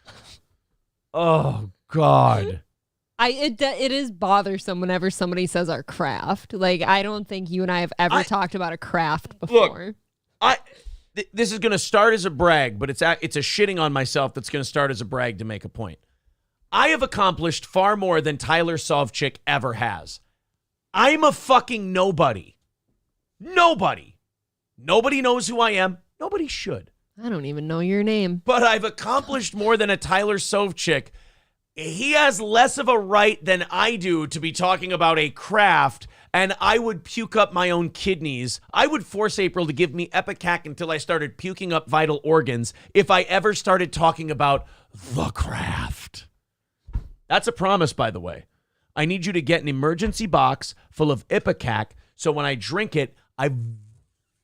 A: Oh, God.
B: It is bothersome whenever somebody says our craft. Like, I don't think you and I have ever talked about a craft before.
A: Look, this is going to start as a brag, but it's a shitting on myself that's going to start as a brag to make a point. I have accomplished far more than Tyler Sovchik ever has. I'm a fucking nobody. Nobody. Nobody knows who I am. Nobody should.
B: I don't even know your name.
A: But I've accomplished more than a Tyler Sovchik. He has less of a right than I do to be talking about a craft, and I would puke up my own kidneys. I would force April to give me Epicac until I started puking up vital organs if I ever started talking about the craft. That's a promise, by the way. I need you to get an emergency box full of Ipecac so when I drink it, I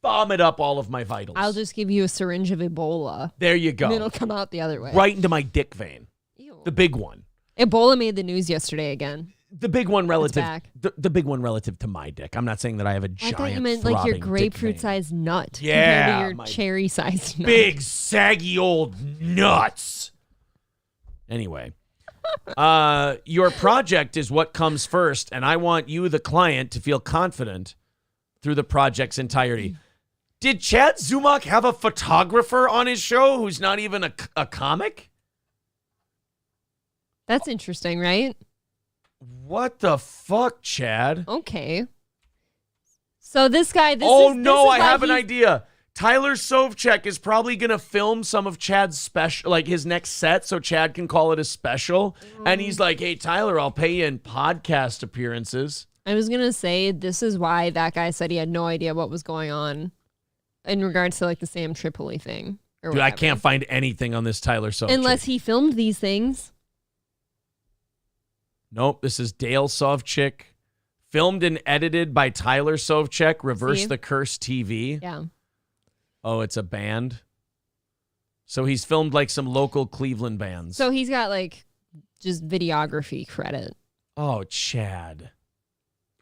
A: vomit up all of my vitals.
B: I'll just give you a syringe of Ebola.
A: There you go.
B: And it'll come out the other way.
A: Right into my dick vein.
B: Ew.
A: The big one.
B: Ebola made the news yesterday again.
A: The big one relative.
B: back.
A: The big one relative to my dick. I'm not saying that I have a giant.
B: I thought you meant like your
A: throbbing dick
B: grapefruit-sized nut
A: Yeah,
B: compared to
A: my
B: your cherry-sized nut.
A: Big saggy old nuts. Anyway, Your project is what comes first, and I want you, the client, to feel confident through the project's entirety. Did Chad Zumock have a photographer on his show who's not even a comic?
B: That's interesting, right?
A: What the fuck, Chad?
B: Okay. So this guy,
A: I have an idea. Tyler Sovchek is probably going to film some of Chad's special, like his next set, so Chad can call it a special. And he's like, hey, Tyler, I'll pay you in podcast appearances.
B: I was going to say, this is why that guy said he had no idea what was going on in regards to like the Sam Tripoli thing.
A: Dude, I can't find anything on this Tyler Sovchek.
B: Unless he filmed these things.
A: Nope, this is Dale Sovchik. Filmed and edited by Tyler Sovchek, Reverse the Curse TV.
B: Yeah.
A: Oh, it's a band? So he's filmed like some local Cleveland bands.
B: So he's got like just videography credit.
A: Oh, Chad.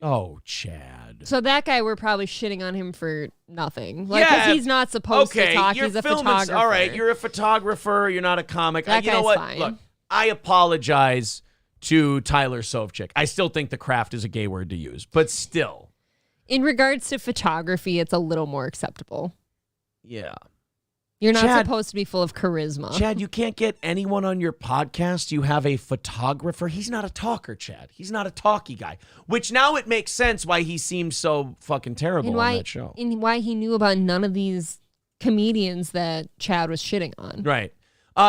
B: So that guy, we're probably shitting on him for nothing. Like, 'cause he's not supposed to talk. He's a photographer.
A: All right, you're a photographer. You're not a comic.
B: That
A: you know
B: guy's
A: what?
B: fine.
A: Look, I apologize to Tyler Sovchik. I still think the craft is a gay word to use, but still.
B: In regards to photography, it's a little more acceptable.
A: Yeah.
B: You're not
A: Chad,
B: supposed to be full of charisma.
A: Chad, you can't get anyone on your podcast. You have a photographer. He's not a talker, Chad. He's not a talky guy, which now it makes sense why he seems so fucking terrible on that show.
B: And why he knew about none of these comedians that Chad was shitting on.
A: Right.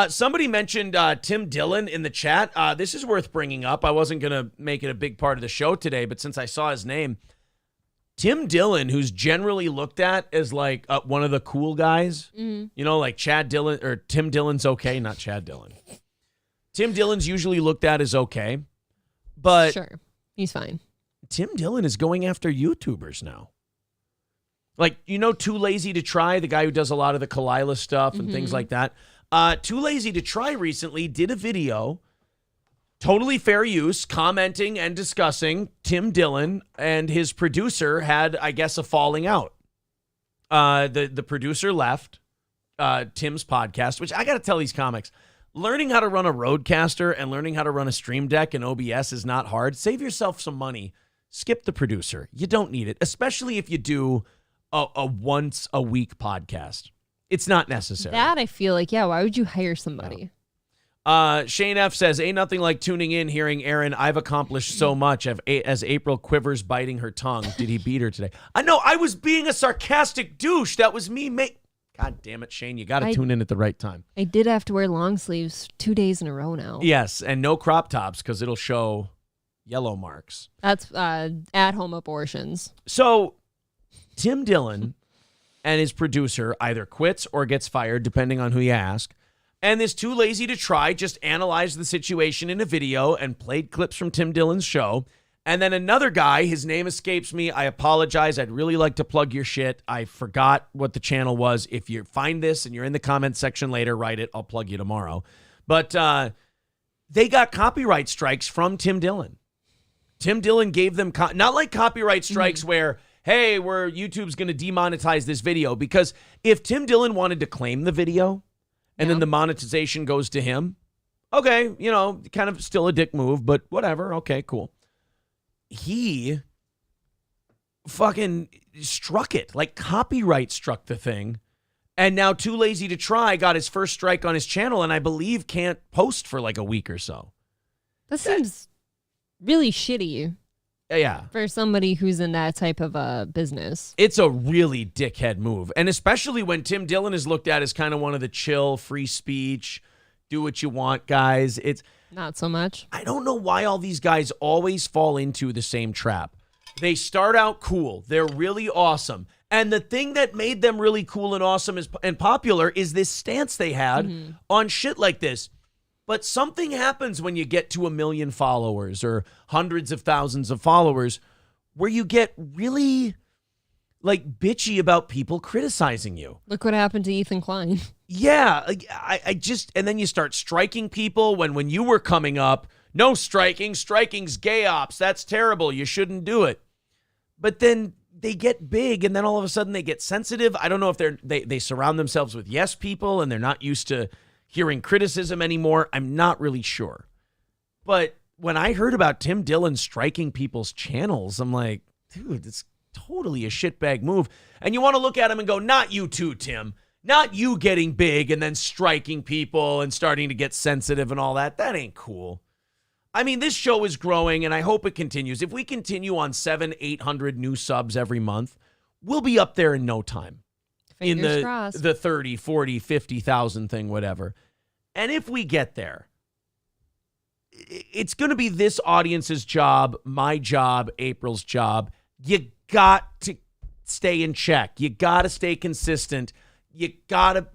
A: Somebody mentioned Tim Dillon in the chat. This is worth bringing up. I wasn't going to make it a big part of the show today, but since I saw his name, Tim Dillon, who's generally looked at as like one of the cool guys, you know, like Chad Dillon or Tim Dillon's okay, not Chad Dillon. Tim Dillon's usually looked at as okay, but
B: sure, he's fine.
A: Tim Dillon is going after YouTubers now. Like, you know, Too Lazy to Try, the guy who does a lot of the Kalila stuff and things like that. Too Lazy to Try recently did a video, totally fair use, commenting and discussing Tim Dillon and his producer had, I guess, a falling out. The producer left Tim's podcast, which I got to tell these comics, learning how to run a Rodecaster and learning how to run a Stream Deck and OBS is not hard. Save yourself some money. Skip the producer. You don't need it, especially if you do a once a week podcast. It's not necessary.
B: That I feel like, why would you hire somebody?
A: Shane F says, ain't nothing like tuning in, hearing Aaron, I've accomplished so much as April quivers biting her tongue. Did he beat her today? I know, I was being a sarcastic douche. That was me. God damn it, Shane. You got to tune in at the right time.
B: I did have to wear long sleeves 2 days in a row now.
A: Yes, and no crop tops because it'll show yellow marks.
B: That's at-home abortions.
A: So Tim Dillon and his producer either quits or gets fired, depending on who you ask. And this Too Lazy to Try just analyzed the situation in a video and played clips from Tim Dillon's show. And then another guy, his name escapes me. I apologize. I'd really like to plug your shit. I forgot what the channel was. If you find this and you're in the comment section later, write it. I'll plug you tomorrow. But they got copyright strikes from Tim Dillon. Tim Dillon gave them, not like copyright strikes where, hey, YouTube's going to demonetize this video. Because if Tim Dillon wanted to claim the video and then the monetization goes to him, okay, you know, kind of still a dick move, but whatever. Okay, cool. He fucking struck it, like copyright struck the thing. And now Too Lazy to Try got his first strike on his channel and I believe can't post for like a week or so.
B: That seems really shitty.
A: Yeah.
B: For somebody who's in that type of business.
A: It's a really dickhead move. And especially when Tim Dillon is looked at as kind of one of the chill, free speech, do what you want guys. It's
B: not so much.
A: I don't know why all these guys always fall into the same trap. They start out cool. They're really awesome. And the thing that made them really cool and awesome and popular is this stance they had on shit like this. But something happens when you get to 1 million followers or hundreds of thousands of followers where you get really like bitchy about people criticizing you.
B: Look what happened to Ethan Klein.
A: Yeah, I just, and then you start striking people when you were coming up. No striking's gay ops. That's terrible. You shouldn't do it. But then they get big and then all of a sudden they get sensitive. I don't know if they surround themselves with yes people and they're not used to hearing criticism anymore. I'm not really sure. But when I heard about Tim Dillon striking people's channels, I'm like, dude, it's totally a shitbag move. And you want to look at him and go, not you too, Tim. Not you getting big and then striking people and starting to get sensitive and all that. That ain't cool. I mean, this show is growing, and I hope it continues. If we continue on 700-800 new subs every month, we'll be up there in no time.
B: Fingers
A: in
B: crossed.
A: the 30, 40, 50,000 thing, whatever. And if we get there, it's going to be this audience's job, my job, April's job. You got to stay in check. You got to stay consistent. You got to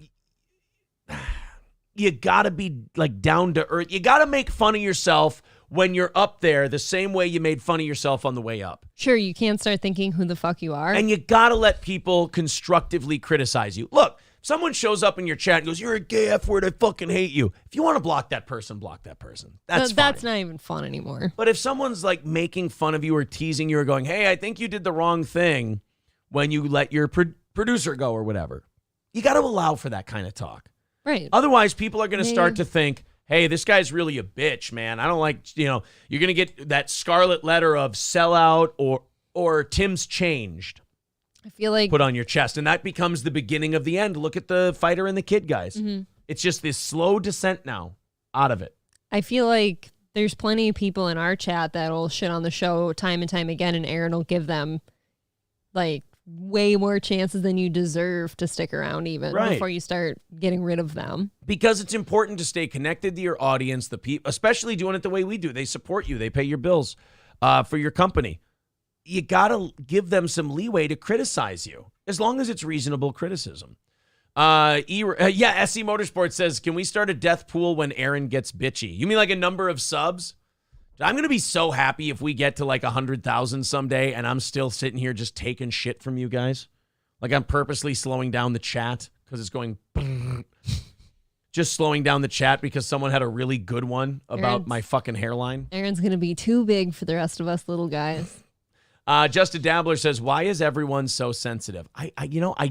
A: be like down to earth. You got to make fun of yourself when you're up there the same way you made fun of yourself on the way up.
B: Sure, you can't start thinking who the fuck you are.
A: And you got to let people constructively criticize you. Look, if someone shows up in your chat and goes, you're a gay F word, I fucking hate you. If you want to block that person, block that person. That's fine.
B: That's not even fun anymore.
A: But if someone's like making fun of you or teasing you or going, hey, I think you did the wrong thing when you let your producer go or whatever, you got to allow for that kind of talk.
B: Right.
A: Otherwise, people are going to start to think, hey, this guy's really a bitch, man. I don't like, you're going to get that scarlet letter of sellout or Tim's changed.
B: I feel like
A: put on your chest. And that becomes the beginning of the end. Look at the fighter and the kid guys.
B: Mm-hmm.
A: It's just this slow descent now out of it.
B: I feel like there's plenty of people in our chat that'll shit on the show time and time again, and Aaron will give them like way more chances than you deserve to stick around even before you start getting rid of them.
A: Because it's important to stay connected to your audience, the people, especially doing it the way we do. They support you. They pay your bills for your company. You got to give them some leeway to criticize you, as long as it's reasonable criticism. SC Motorsport says, can we start a death pool when Aaron gets bitchy? You mean like a number of subs? I'm going to be so happy if we get to like 100,000 someday and I'm still sitting here just taking shit from you guys. Like I'm purposely slowing down the chat because it's going just slowing down the chat because someone had a really good one about my fucking hairline.
B: Aaron's going to be too big for the rest of us little guys.
A: Justin Dabbler says, why is everyone so sensitive? I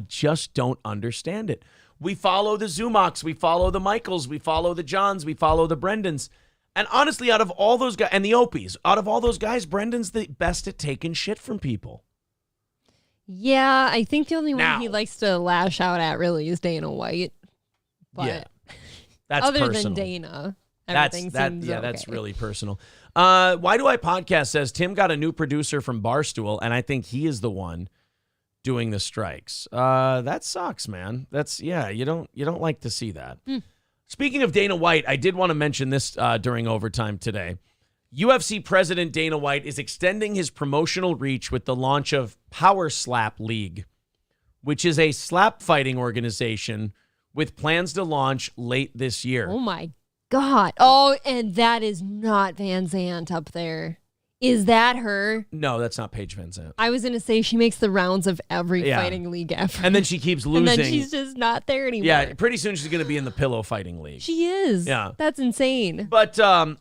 A: just don't understand it. We follow the Zumoks, we follow the Michaels, we follow the Johns, we follow the Brendans. And honestly, out of all those guys, and the Opies, out of all those guys, Brendan's the best at taking shit from people.
B: Yeah, I think the only one he likes to lash out at really is Dana White. But
A: yeah, that's
B: other
A: personal.
B: than Dana, everything seems okay.
A: That's really personal. Why Do I Podcast says Tim got a new producer from Barstool, and I think he is the one doing the strikes. That sucks, man. You don't like to see that. Speaking of Dana White, I did want to mention this during overtime today. UFC president Dana White is extending his promotional reach with the launch of Power Slap League, which is a slap fighting organization with plans to launch late this year.
B: Oh, my God. Oh, and that is not Van Zandt up there. Is that her?
A: No, that's not Paige Van Zandt.
B: I was going to say she makes the rounds of every fighting league ever.
A: And then she keeps losing.
B: And then she's just not there anymore.
A: Yeah, pretty soon she's going to be in the pillow fighting league.
B: She is.
A: Yeah.
B: That's insane.
A: But the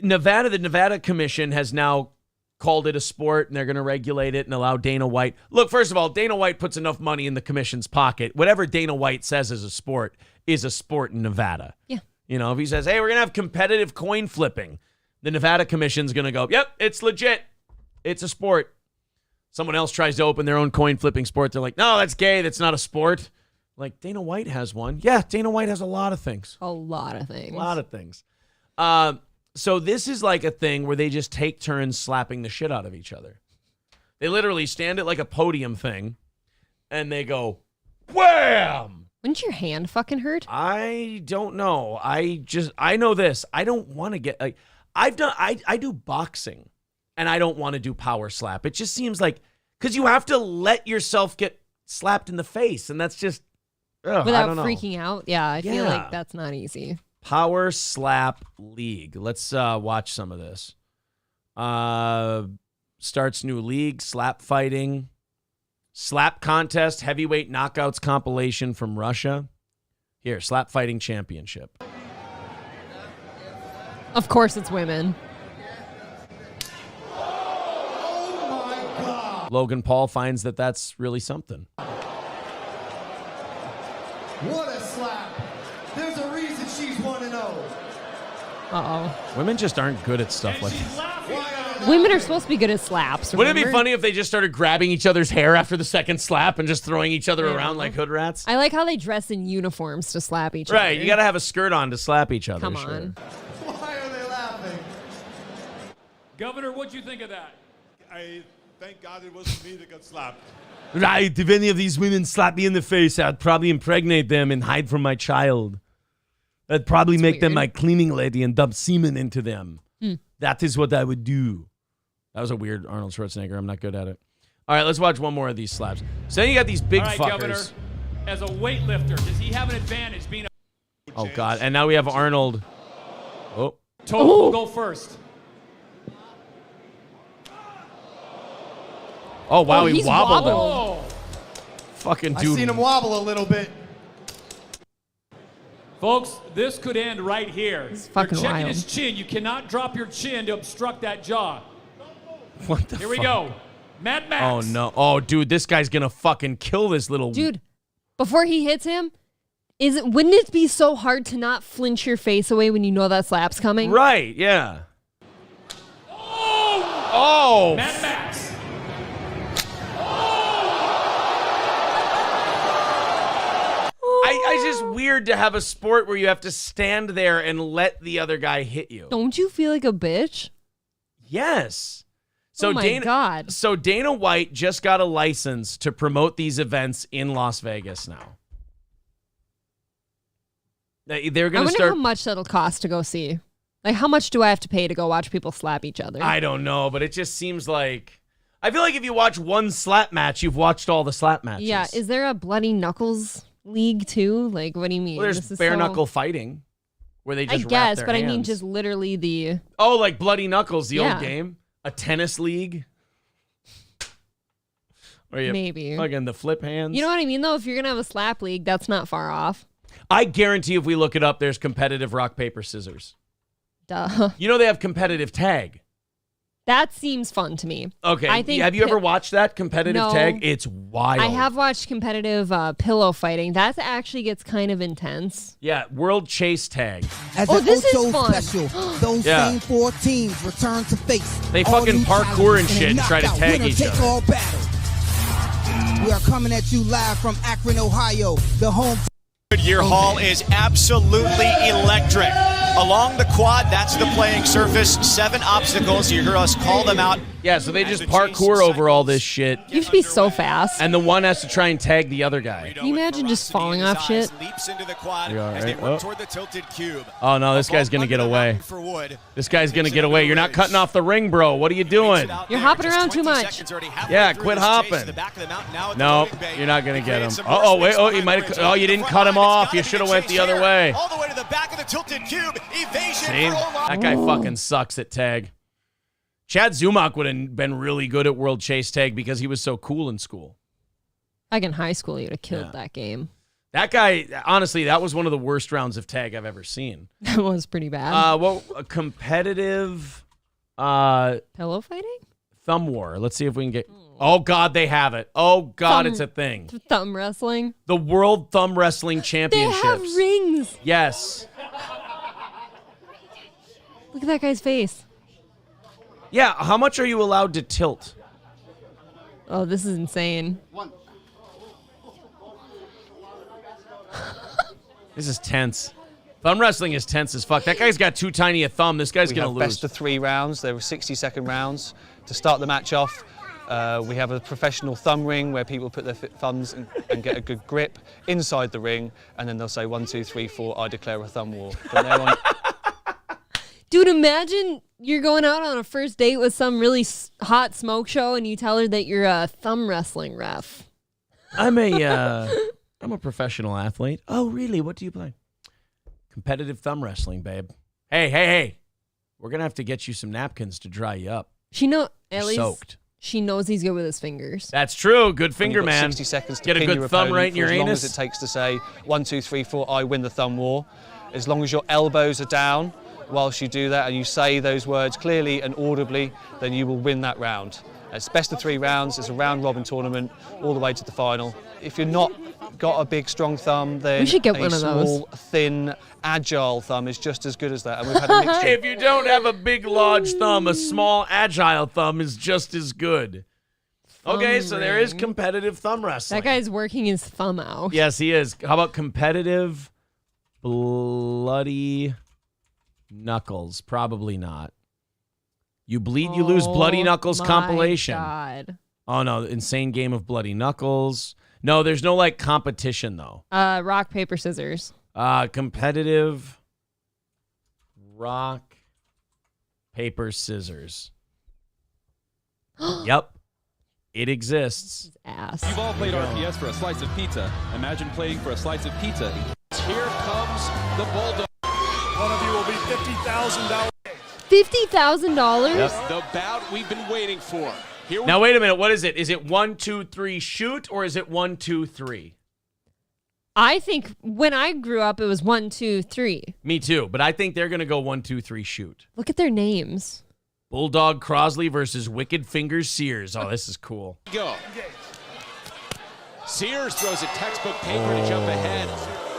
A: Nevada Commission has now called it a sport, and they're going to regulate it and allow Dana White. Look, first of all, Dana White puts enough money in the commission's pocket. Whatever Dana White says is a sport in Nevada.
B: Yeah.
A: If he says, hey, we're going to have competitive coin flipping, the Nevada Commission's going to go, yep, it's legit. It's a sport. Someone else tries to open their own coin flipping sport. They're like, no, that's gay. That's not a sport. Like, Dana White has one. Yeah, Dana White has a lot of things.
B: A lot of things.
A: A lot of things. So this is like a thing where they just take turns slapping the shit out of each other. They literally stand at like a podium thing, and they go, wham!
B: Wouldn't your hand fucking hurt?
A: I don't know. I know this. I don't want to get like I do boxing, and I don't want to do power slap. It just seems like because you have to let yourself get slapped in the face, and that's just
B: without freaking out. Yeah, I feel like that's not easy.
A: Power Slap League. Let's watch some of this. Starts new league, slap fighting, slap contest, heavyweight knockouts compilation from Russia. Here, slap fighting championship.
B: Of course it's women.
A: Logan Paul finds that that's really something.
H: What a slap. There's a reason she's 1-0.
B: Uh-oh.
A: Women just aren't good at stuff like this.
B: Women are supposed to be good at slaps.
A: Wouldn't it be
B: remember?
A: funny if they just started grabbing each other's hair after the second slap and just throwing each other around like hood rats?
B: I like how they dress in uniforms to slap each
A: Right,
B: other.
A: you got to have a skirt on to slap each other.
B: Come
A: sure.
B: on.
W: Why are they laughing?
S: Governor, what'd you think of that?
T: I thank God it wasn't me that got slapped.
A: Right, if any of these women slap me in the face, I'd probably impregnate them and hide from my child. I'd probably make them my cleaning lady and dump semen into them. That is what I would do. That was a weird Arnold Schwarzenegger. I'm not good at it. All right, let's watch one more of these slaps. So then you got these big
S: All right,
A: fuckers.
S: Governor, as a weightlifter, does he have an advantage being a...
A: Oh, God. And now we have Arnold. Oh.
S: Total will go first.
A: Oh, wow,
S: Oh,
A: he
S: he's
A: wobbled
S: wobbled.
A: him. Fucking
W: I
A: dude.
W: seen him wobble a little bit.
S: Folks, this could end right here. You're
B: fucking
S: checking
B: wild.
S: his chin. You cannot drop your chin to obstruct that jaw.
A: What the
S: Here we
A: fuck?
S: go. Mad Max.
A: Oh, no. Oh, dude, this guy's going to fucking kill this little...
B: Dude, before he hits him, wouldn't it be so hard to not flinch your face away when you know that slap's coming?
A: Right, yeah. Oh!
S: Mad Max.
A: It's just weird to have a sport where you have to stand there and let the other guy hit you.
B: Don't you feel like a bitch?
A: Yes. So
B: Oh my God.
A: So Dana White just got a license to promote these events in Las Vegas now. They're
B: I
A: going to
B: wonder
A: start...
B: how much that'll cost to go see. Like, how much do I have to pay to go watch people slap each other?
A: I don't know, but it just seems like... I feel like if you watch one slap match, you've watched all the slap matches.
B: Yeah, is there a bloody knuckles league too? Like, what do you mean?
A: Well, there's
B: This is
A: bare
B: so-
A: knuckle fighting, where they
B: I
A: just wrap
B: guess,
A: their
B: but I mean
A: hands.
B: just literally the...
A: Oh, like Bloody Knuckles, the
B: Yeah.
A: old game? A tennis league? Or you
B: Maybe.
A: Again, the flip hands?
B: You know what I mean, though? If you're going to have a slap league, that's not far off.
A: I guarantee if we look it up, there's competitive rock, paper, scissors.
B: Duh.
A: You know they have competitive tag.
B: That seems fun to me.
A: Okay,
B: I think
A: have you ever watched that competitive
B: No.
A: tag? It's wild.
B: I have watched competitive pillow fighting. That actually gets kind of intense.
A: Yeah, World Chase Tag.
U: As
B: Oh,
U: an
B: this is
U: Ocho
B: fun.
U: special, those
A: Yeah.
U: same four teams return to face.
A: They
U: all
A: fucking
U: new
A: parkour and
U: challenges in a
A: shit and try to
U: knockout
A: tag
U: winner
A: each
U: take
A: other.
U: all battle. We are coming at you live from Akron, Ohio, the home.
X: Goodyear Hall is absolutely electric. Along the quad, that's the playing surface. 7 obstacles. You hear us call them out.
A: Yeah, so they just parkour over all this shit.
B: You have to be so fast.
A: And the one has to try and tag the other guy.
B: Can you imagine just falling off shit?
X: Leaps into the quad
A: You all
X: as they
A: right?
X: work
A: Oh.
X: toward the tilted cube.
A: Oh, no, this guy's going to get away.
X: For Wood.
A: This guy's going to get away. You're not cutting off the ring, bro. What are you doing?
B: You're hopping around too much.
A: Yeah, quit hopping. No, you're not going to get him. Oh, wait. Oh, you might have. Oh, you didn't cut him off. You should have went the other way.
X: All the way to the back of the tilted cube. Evasion
A: See?
X: for Omar.
A: That guy fucking sucks at tag. Chad Zumach would have been really good at World Chase Tag because he was so cool in school.
B: Like in high school, you'd have killed that game.
A: That guy, honestly, that was one of the worst rounds of tag I've ever seen.
B: That was pretty bad.
A: Well, a competitive
B: Pillow fighting?
A: thumb war. Let's see if we can get. Oh God, they have it. Oh God, it's a thing.
B: Thumb wrestling.
A: The World Thumb Wrestling
B: They
A: Championships.
B: have rings.
A: Yes.
B: Look at that guy's face.
A: Yeah. How much are you allowed to tilt?
B: Oh, this is insane.
A: This is tense. Thumb wrestling is tense as fuck. That guy's got too tiny a thumb. This guy's
Y: We
A: gonna
Y: have
A: lose.
Y: best of 3 rounds. There were 60-second rounds. To start the match off, we have a professional thumb ring where people put their thumbs and get a good grip inside the ring, and then they'll say 1, 2, 3, 4. I declare a thumb war. From there on,
B: Dude, imagine you're going out on a first date with some really hot smoke show and you tell her that you're a thumb wrestling ref.
A: I'm a professional athlete. Oh, really? What do you play? Competitive thumb wrestling, babe. Hey. We're going to have to get you some napkins to dry you up.
B: At
A: You're
B: least
A: soaked.
B: she knows he's good with his fingers.
A: That's true. Good finger,
Y: you've got
A: man.
Y: 60 seconds to
A: Get a
Y: pin
A: good
Y: your
A: thumb
Y: opponent
A: right in
Y: for
A: your
Y: as long
A: anus.
Y: as it takes to say 1, 2, 3, 4. I win the thumb war. As long as your elbows are down whilst you do that and you say those words clearly and audibly, then you will win that round. It's best of 3 rounds. It's a round-robin tournament all the way to the final. if you're not got a big, strong thumb, then
B: We should get
Y: a
B: one of those.
Y: small, thin, agile thumb is just as good as that. And we've had a mixture.
A: If you don't have a big, large thumb, a small, agile thumb is just as good. Okay, so there is competitive thumb wrestling.
B: That guy's working his thumb out.
A: Yes, he is. How about competitive bloody knuckles? Probably not. You bleed, you lose. Bloody Knuckles compilation.
B: God.
A: Oh no, insane game of Bloody Knuckles. No, there's no like competition though.
B: Rock, paper, scissors.
A: Competitive rock, paper, scissors. Yep. It exists.
B: Ass.
E: You've all played RPS for a slice of pizza. Imagine playing for a slice of pizza.
G: Here comes the Bulldog. One of you will be $50,000.
B: $50,000?
A: Yep.
G: The bout we've been waiting for. Here
A: Now wait a minute. What is it? Is it 1, 2, 3 shoot, or is it 1, 2, 3?
B: I think when I grew up, it was 1, 2, 3.
A: Me too, but I think they're gonna go 1, 2, 3 shoot.
B: Look at their names.
A: Bulldog Crosley versus Wicked Fingers Sears. Oh, this is cool.
G: Go. Sears throws a textbook paper to jump ahead.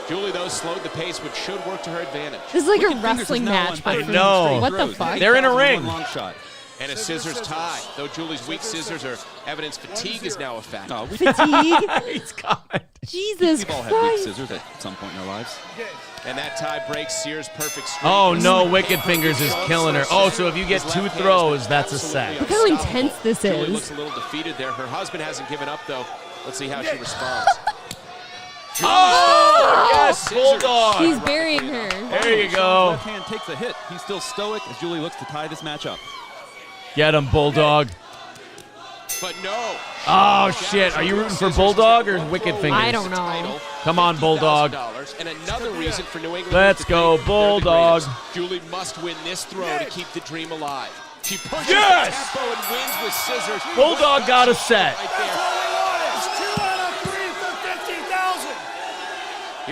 G: Julie, though, slowed the pace, which should work to her advantage.
B: This is like a wrestling match.
A: I know.
B: What the fuck?
A: They're in a ring.
G: Long shot. And a scissors tie. Though Julie's weak scissors are evidence fatigue is now a fact.
B: Fatigue?
A: He's coming.
B: Jesus
E: We've all had weak
B: Christ.
E: scissors at some point in our lives.
G: And that tie breaks Sears' perfect streak.
A: Oh no, Wicked Fingers is killing her. Oh, so if you get 2 throws, that's a set.
B: Look how intense this
G: Julie
B: is.
G: looks a little defeated there. Her husband hasn't given up, though. Let's see how she responds.
A: Oh, yes, Bulldog.
B: He's burying her.
A: There you go.
E: Left hand takes a hit. He's still stoic as Julie looks to tie this match up.
A: Get him, Bulldog.
G: But no.
A: Oh, shit. Are you rooting for Bulldog or Wicked Fingers?
B: I don't know.
A: Come on, Bulldog.
G: And another reason for New England.
A: Let's go, Bulldog.
G: Julie must win this throw to keep the dream alive. She pushes
A: Yes!
G: the tempo and wins with scissors.
A: Bulldog got a set.
G: Right there.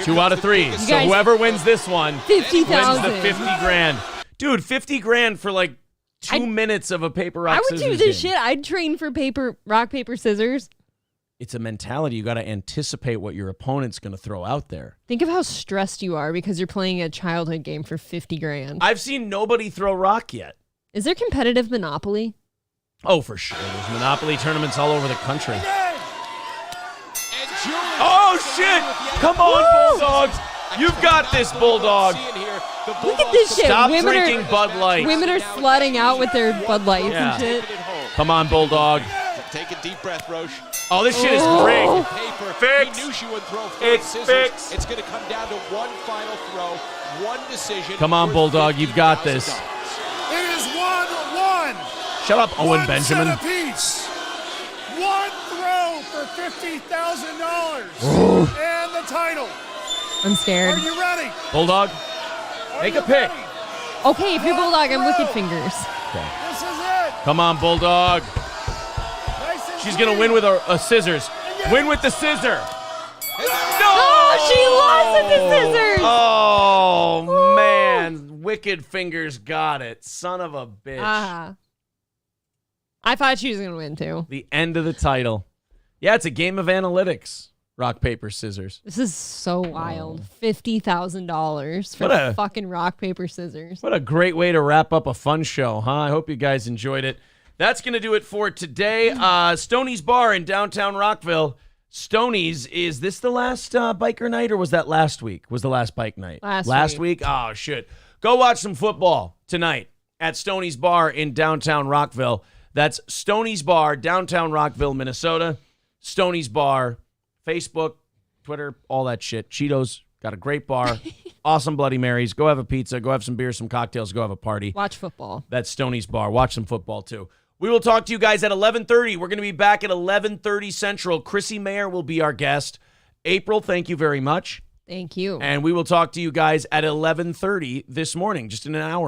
A: 2 out of 3. So
B: guys-
A: whoever wins this one
B: 50,000.
A: wins the 50 grand. Dude, 50 grand for like 2 minutes of a paper rock
B: I would
A: scissors
B: do this
A: game.
B: shit. I'd train for rock, paper, scissors.
A: It's a mentality. You got to anticipate what your opponent's going to throw out there.
B: Think of how stressed you are because you're playing a childhood game for 50 grand.
A: I've seen nobody throw rock yet.
B: Is there competitive Monopoly?
A: Oh, for sure. There's Monopoly tournaments all over the country. Oh, shit! Come on, Bulldogs! You've got this, Bulldog.
B: Look at this shit.
A: Stop
B: Women
A: drinking
B: are,
A: Bud Light.
B: Women are slutting out with their Bud Lights
A: Yeah.
B: and shit.
A: Come on, Bulldog.
G: Take a deep breath, Roche.
A: Oh, this shit is
B: Oh.
A: rigged.
G: Paper.
A: Fixed.
G: He knew she would throw 4
A: It's
G: scissors.
A: fixed.
G: It's going to come down to one final throw, one decision.
A: Come on,
G: worth
A: Bulldog. You've got this.
G: $50,000.
T: It is 1-1.
A: Shut up, Owen
T: One
A: Benjamin.
T: set apiece. One throw for $50,000 and the title.
B: I'm scared.
T: Are you ready?
A: Bulldog, make a pick.
B: Okay, if you're Bulldog, I'm Wicked Fingers.
A: Okay.
T: This is it.
A: Come on, Bulldog.
T: Nice and
A: She's going to win with a scissors. Win with the scissor. No!
B: Oh, she lost with the scissors.
A: Oh, man. Wicked Fingers got it. Son of a bitch.
B: I thought she was going to win, too.
A: The end of the title. Yeah, it's a game of analytics. Rock, paper, scissors.
B: This is so wild. $50,000 for
A: What a-
B: fucking rock, paper, scissors.
A: What a great way to wrap up a fun show, huh? I hope you guys enjoyed it. That's going to do it for today. Stoney's Bar in downtown Rockville. Stoney's, is this the last biker night, or was that last week? Was the last bike night?
B: Last
A: week? Oh, shit. Go watch some football tonight at Stoney's Bar in downtown Rockville. That's Stoney's Bar, downtown Rockville, Minnesota. Stoney's Bar, Facebook, Twitter, all that shit. Cheetos, got a great bar. Awesome Bloody Marys. Go have a pizza. Go have some beer, some cocktails. Go have a party.
B: Watch football.
A: That's Stoney's Bar. Watch some football, too. We will talk to you guys at 11:30. We're going to be back at 11:30 Central. Chrissy Mayer will be our guest. April, thank you very much.
B: Thank you.
A: And we will talk to you guys at 11:30 this morning, just in an hour.